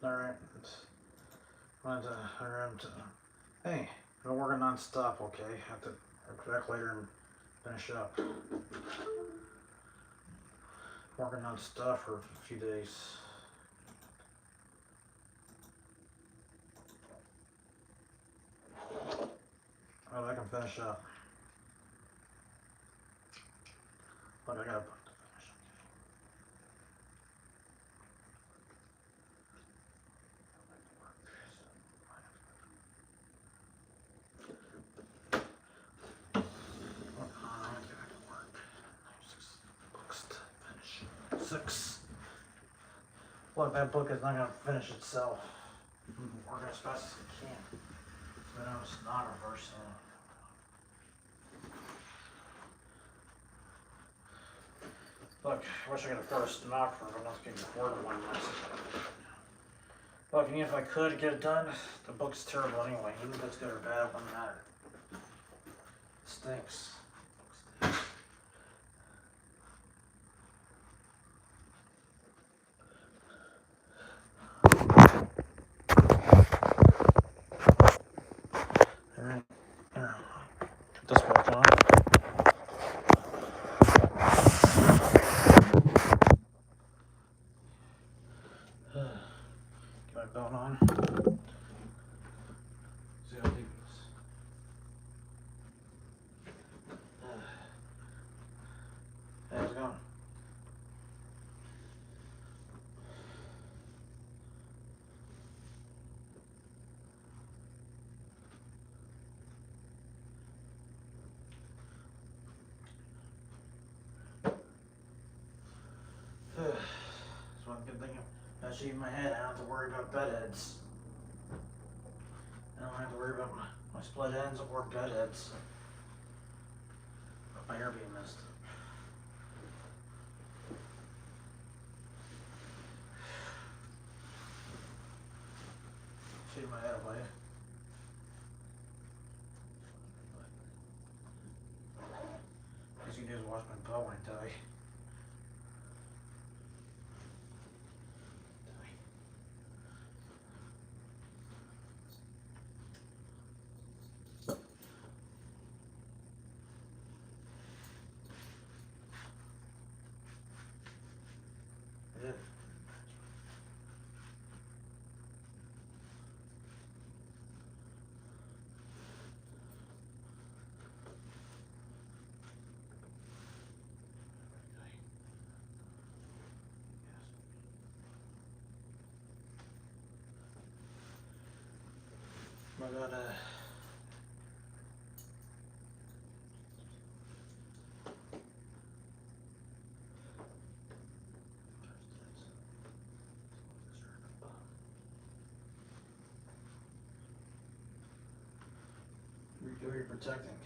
All right. Hey, been working non-stop, okay? Have to come back later and finish up. Working non-stop for a few days. Oh, I can finish up. But I got a book to finish. Books to finish. 6. Look, that book is not going to finish itself. I'm working as fast as I can. But I'm a stenographer, so. Look, I wish I could afford a stenographer, but I'm not getting afford one. Look, even if I could get it done, the book's terrible anyway. Even if it's good or bad, it doesn't matter. It stinks. It stinks. Alright. Put this book on. Get my belt on. See how deep it is. Hey, how's it going? That's one good thing. I shave my head. I don't have to worry about bed heads. I don't have to worry about my split ends or bed heads. My hair being messed up. Shave my head away. All you do is watch my bow when I die. Yeah. I got who are you protecting?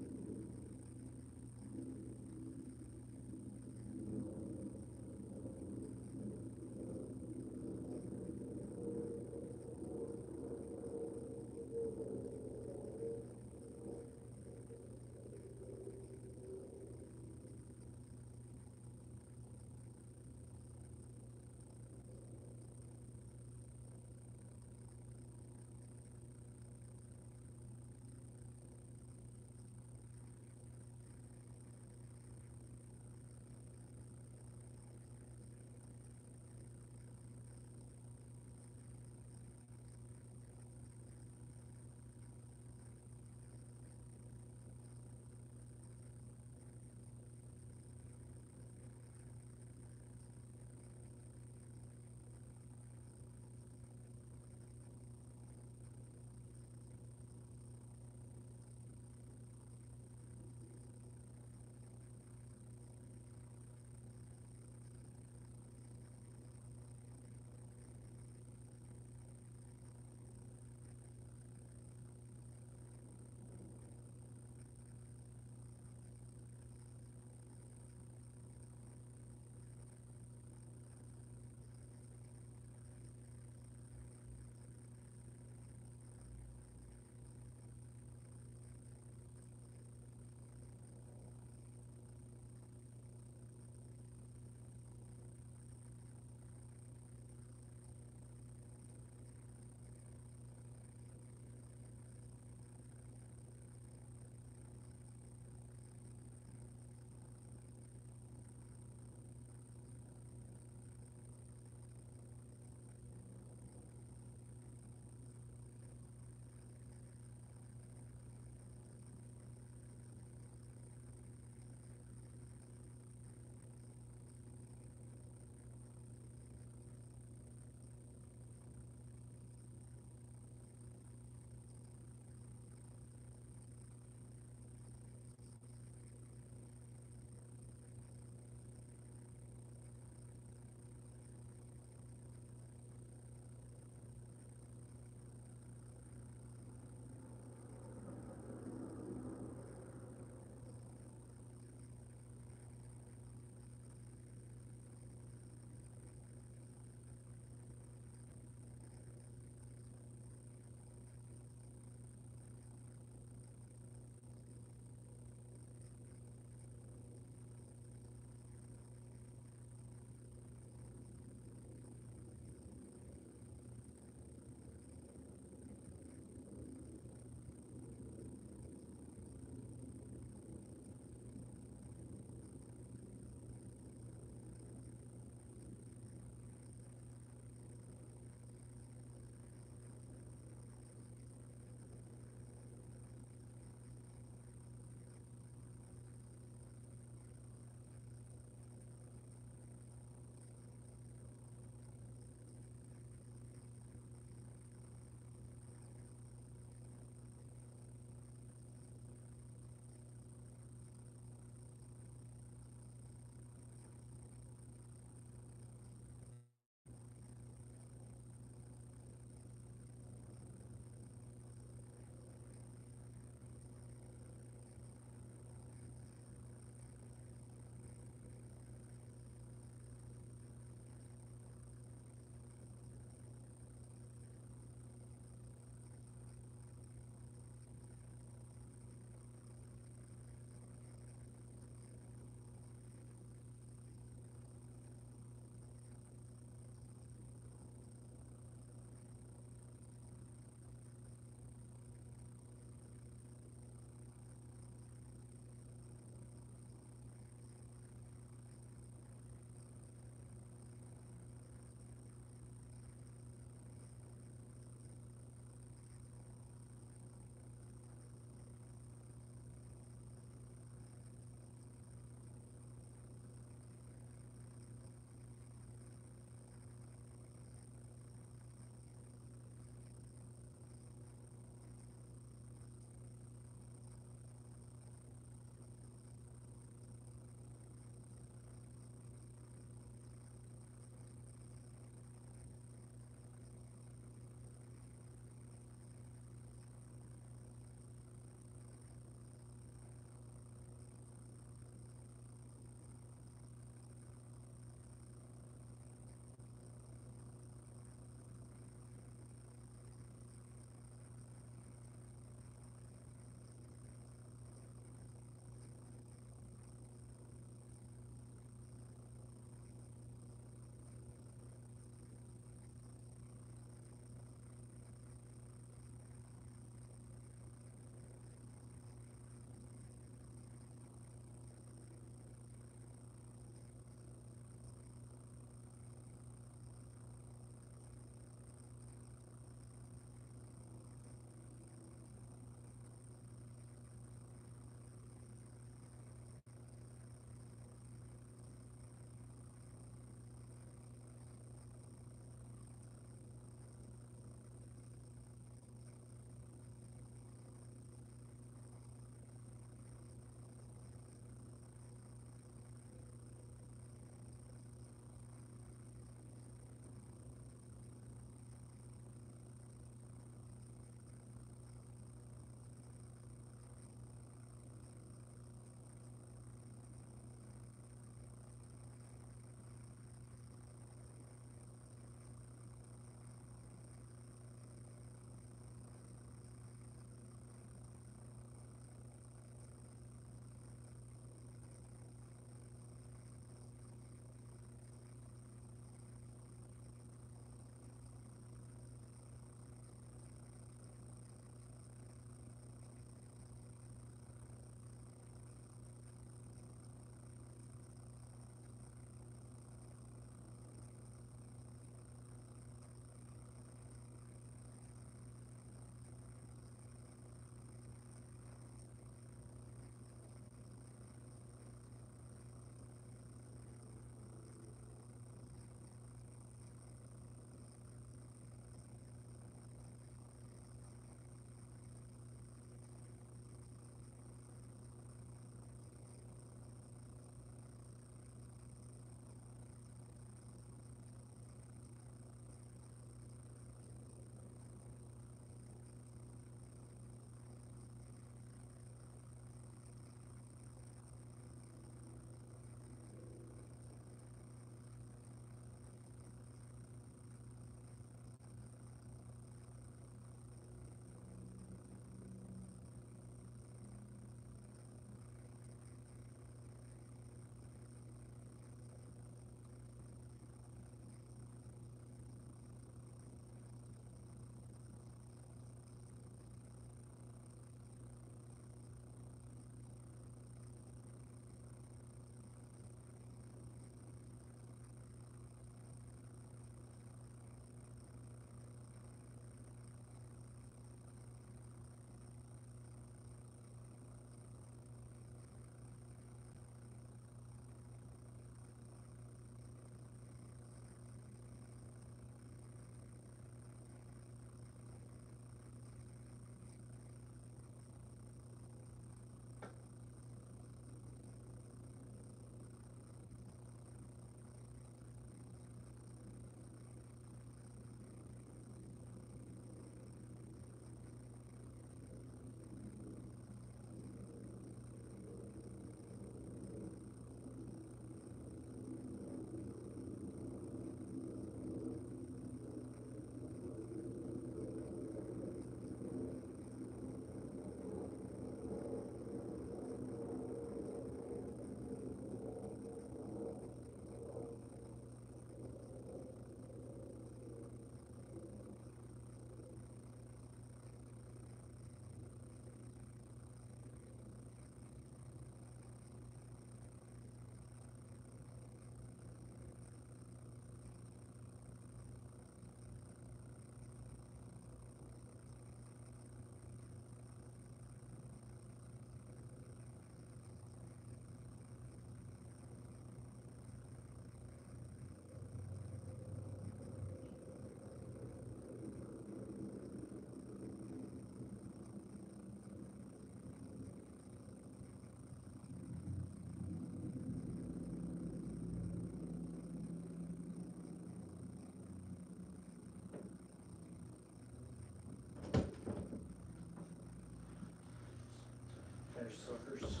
There's suckers.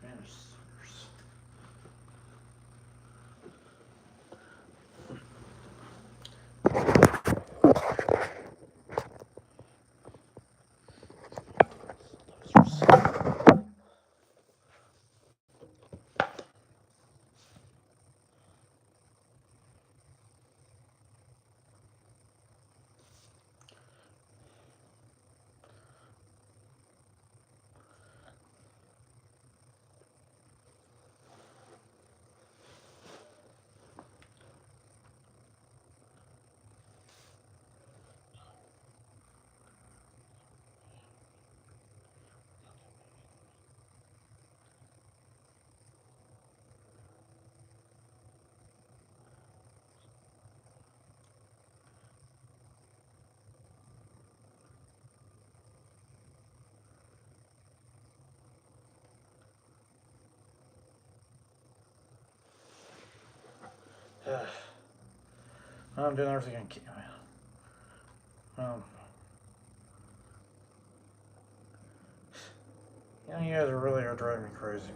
And there's suckers. I'm doing everything I can. You guys are driving me crazy, man.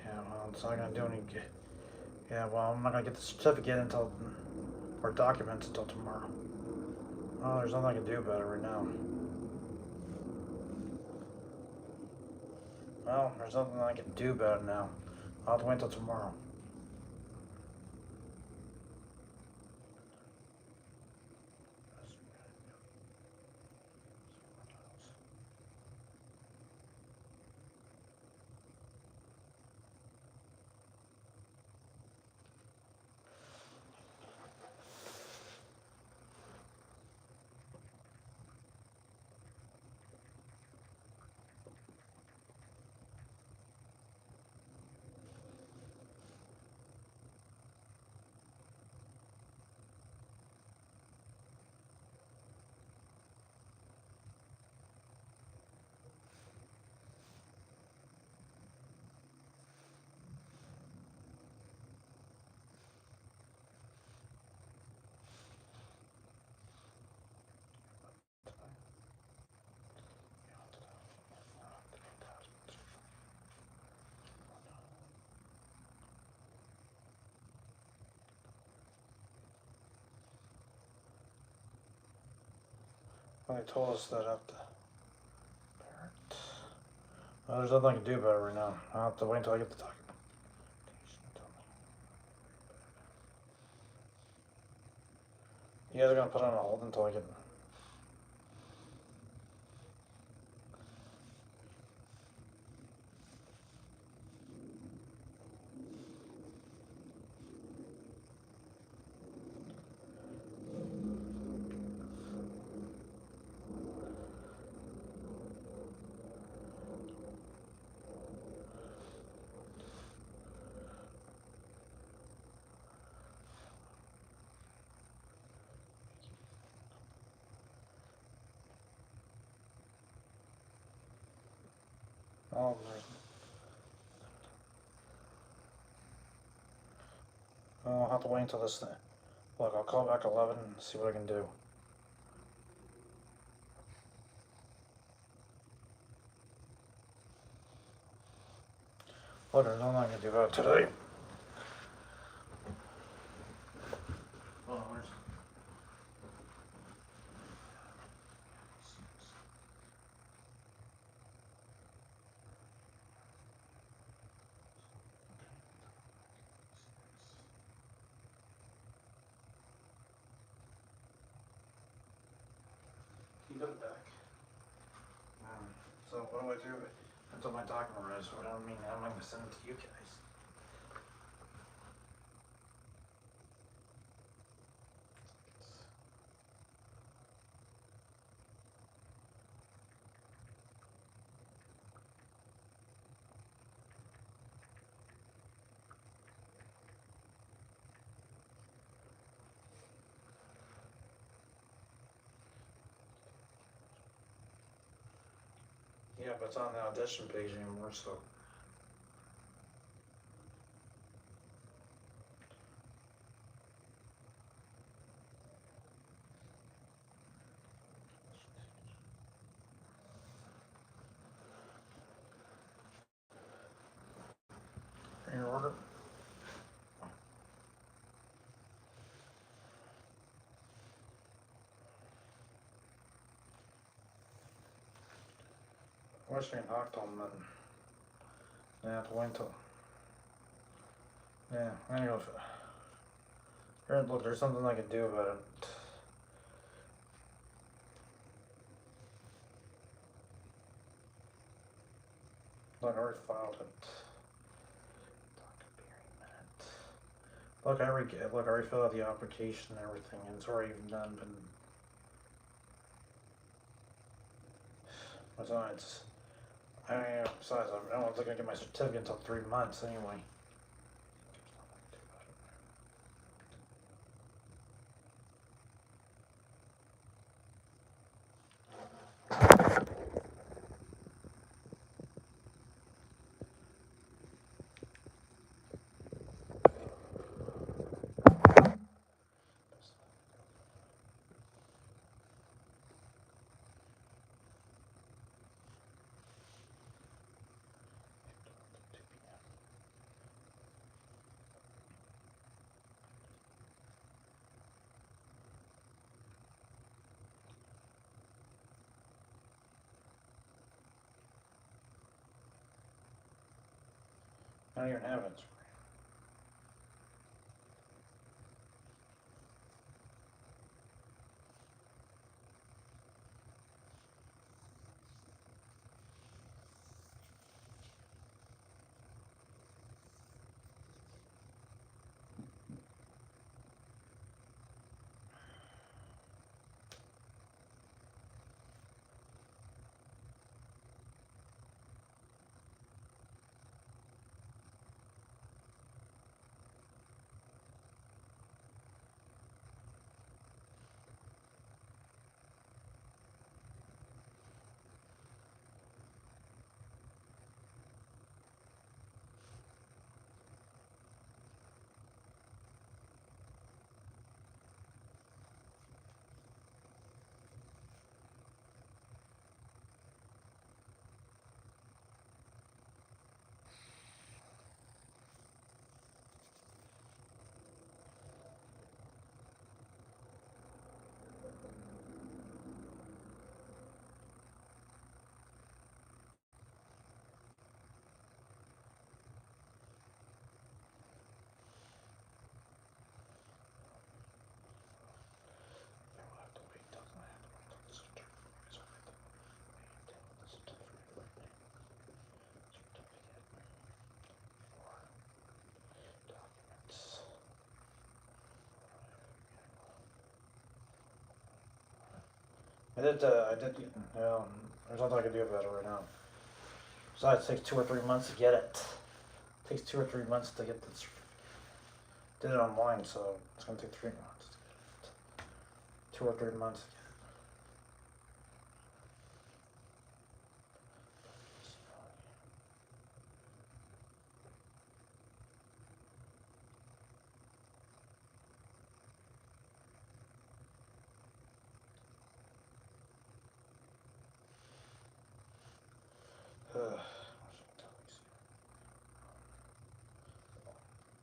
Yeah, well, it's not gonna do any good. Yeah, well, I'm not gonna get the certificate until, or documents until tomorrow. Oh, there's nothing I can do about it right now. Well, there's nothing I can do about it now. I'll have to wait until tomorrow. Well, they told us that up to parent. Well, there's nothing I can do about it right now. I'll have to wait until I get the document. You guys are gonna put it on hold until I get. Oh, I'll have to wait until this thing. Look, I'll call back 11 and see what I can do. Look, there's nothing I can do about it today. Oh, where's... You got it back. So what do I do? Until my document arrives, so I don't mean how am I going to send it to you guys? Yeah, but it's on the audition page anymore, so. In order. I wish I could talk to them, but I have to wait till. Yeah, anyway. Look, there's something I can do about it. Look, I already filed it. Look, I already filled out the application and everything, and it's already done. But besides, besides, I don't think I get my certificate until 3 months anyway. I don't even have it. There's nothing I can do about it right now. Besides, it takes 2 or 3 months to get it. It takes 2 or 3 months to get this. Did it online, so it's gonna take 3 months to get it. 2 or 3 months to get it.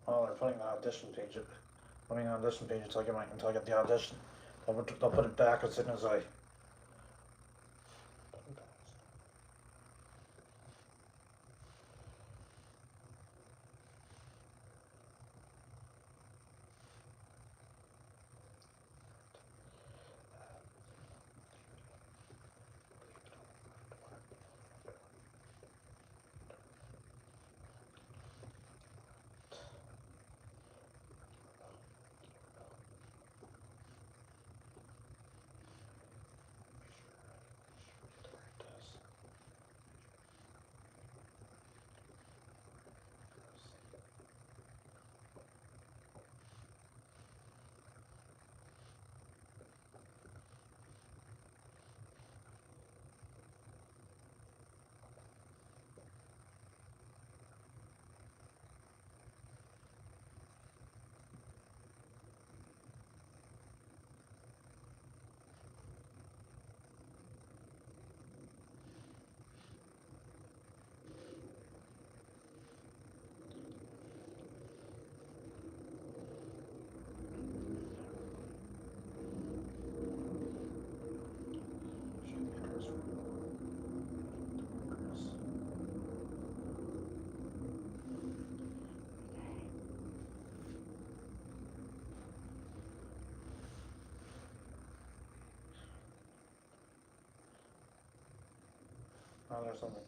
Oh, they're putting the audition page up. Putting the audition page until I get the audition. They'll put it back as soon as I. Oh, there's something.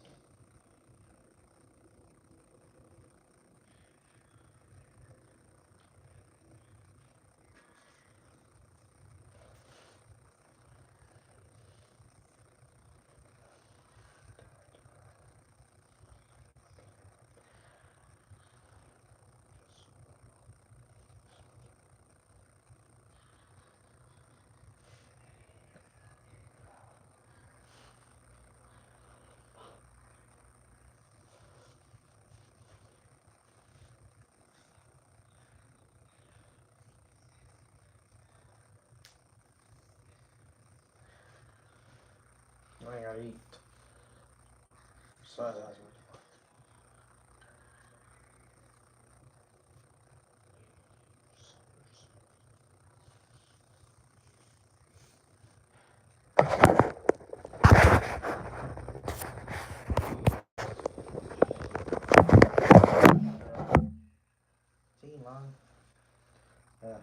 I gotta eat. Besides, that's see, Mom. Yeah.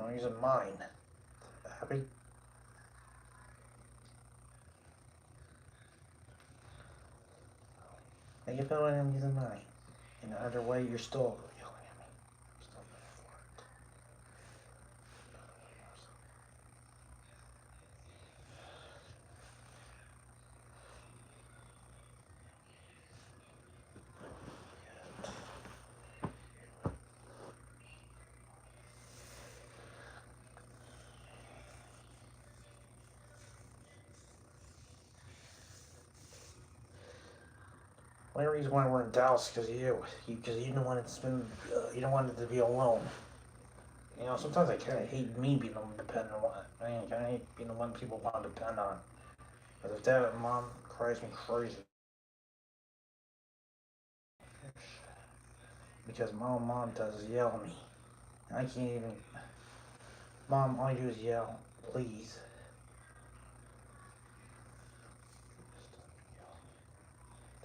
I'm using mine. Happy? How you feel when I'm using mine? In either way, you're still yelling at me. Still mad for it. The only reason why we're in Dallas because of you. Because you don't want it smooth. You don't want it to be alone. You know, sometimes I kind of hate me being the one dependent on. I kind of hate being the one people want to depend on. Because if Dad and Mom cries me crazy. Because Mom does yell at me. I can't even. Mom, all you do is yell, please.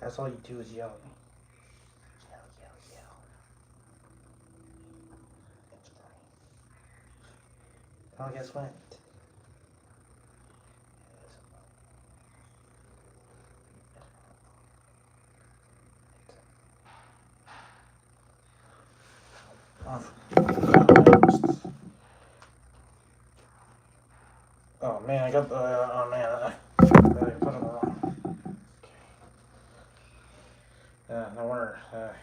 That's all you do is yell at me. Yell, yell, yell. It's funny. Oh, guess what? Oh man, I got the. Oh man, I put it wrong. Okay. No wonder. Okay.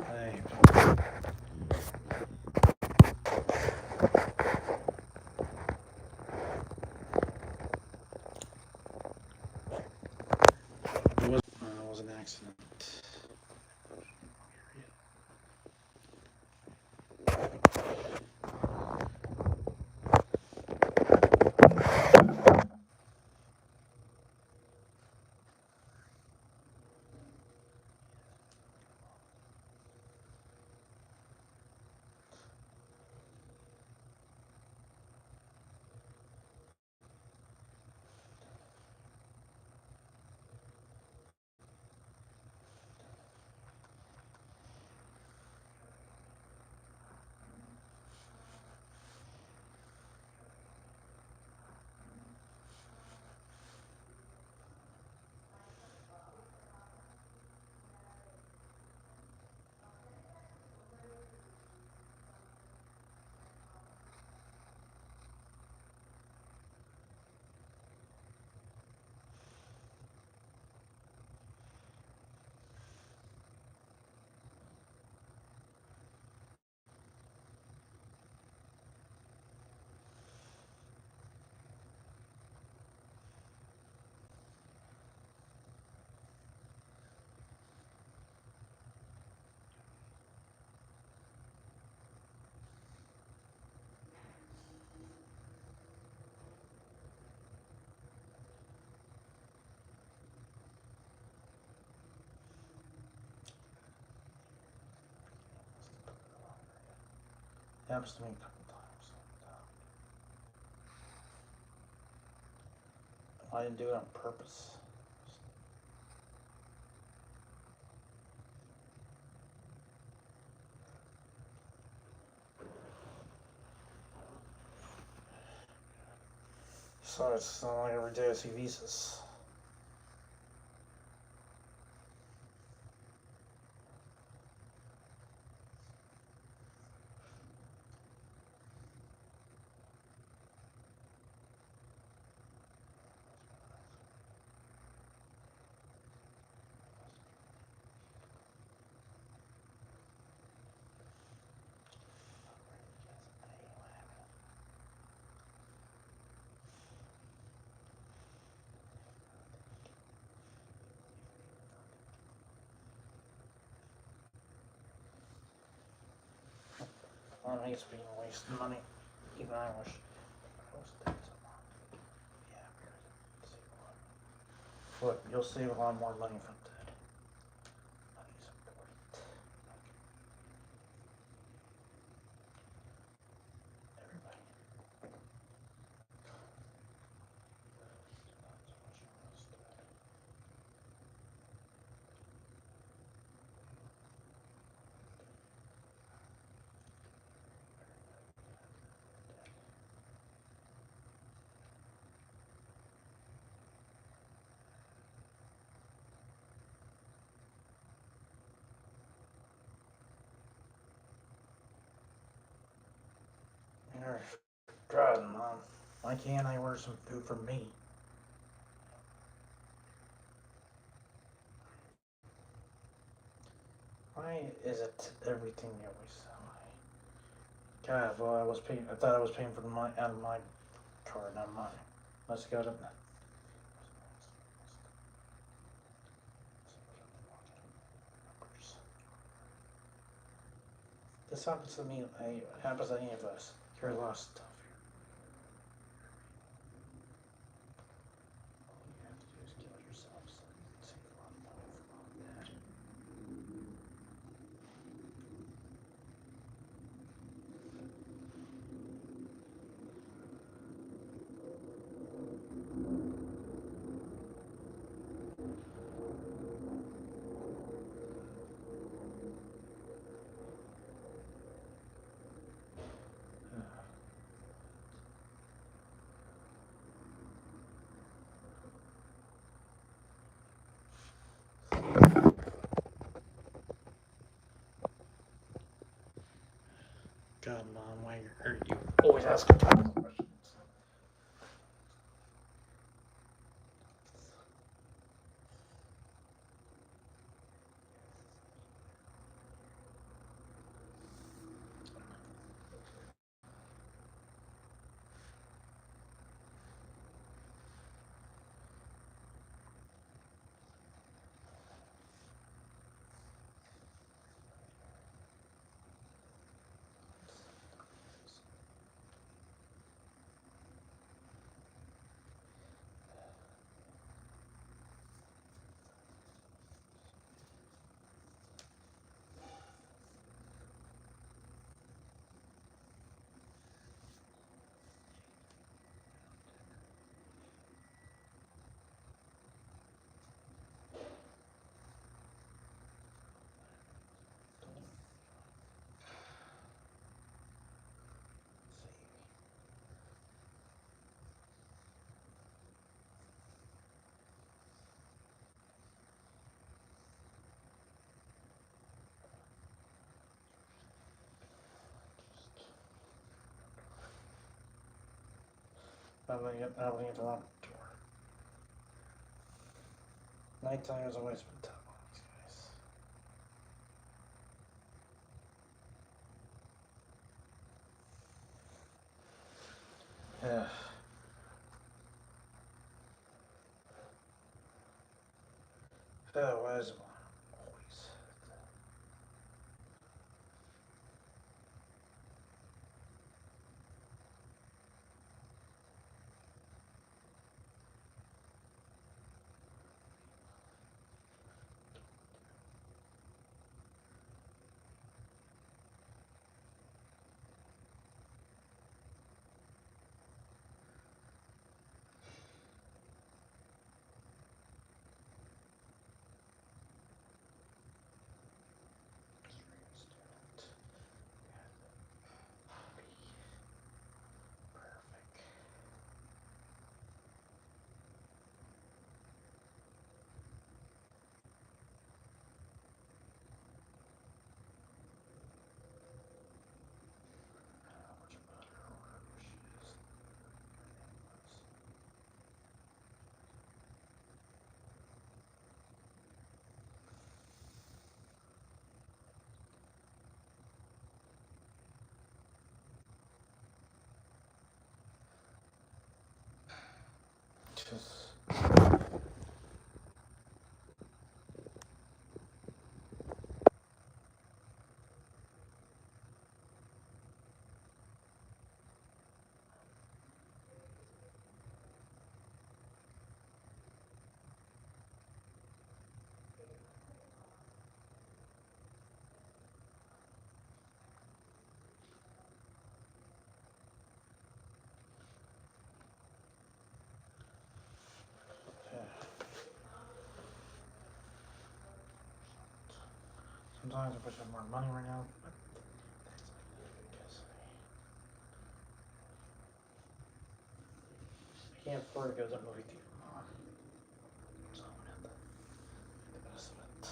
Hey. It was an accident. It happens to me a couple times. I didn't do it on purpose. So it's not like every day I see visas. I think it's being wasting money. Even I wish. Look, you'll save a lot more money from that. Money's important. Everybody. You're driving, Mom. Why can't I order some food from me? Why is it everything you always say? God, well, I thought I was paying for the money out of my car, not mine. Let's go to. This happens to me. It happens to any of us. You're lost stuff. All you have to do is kill yourself so you can save a lot of money from all that. God, Mom, why are you always asking questions? I don't get the wrong door. Nighttime has always been tough on these guys. Yeah. Why is it always? sometimes. I wish I had more money right now. But I can't afford to go to that movie theater. So I'm gonna have to make the best of it.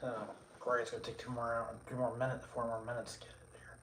Oh, great! It's gonna take 2 more minutes, 4 more minutes to get it there.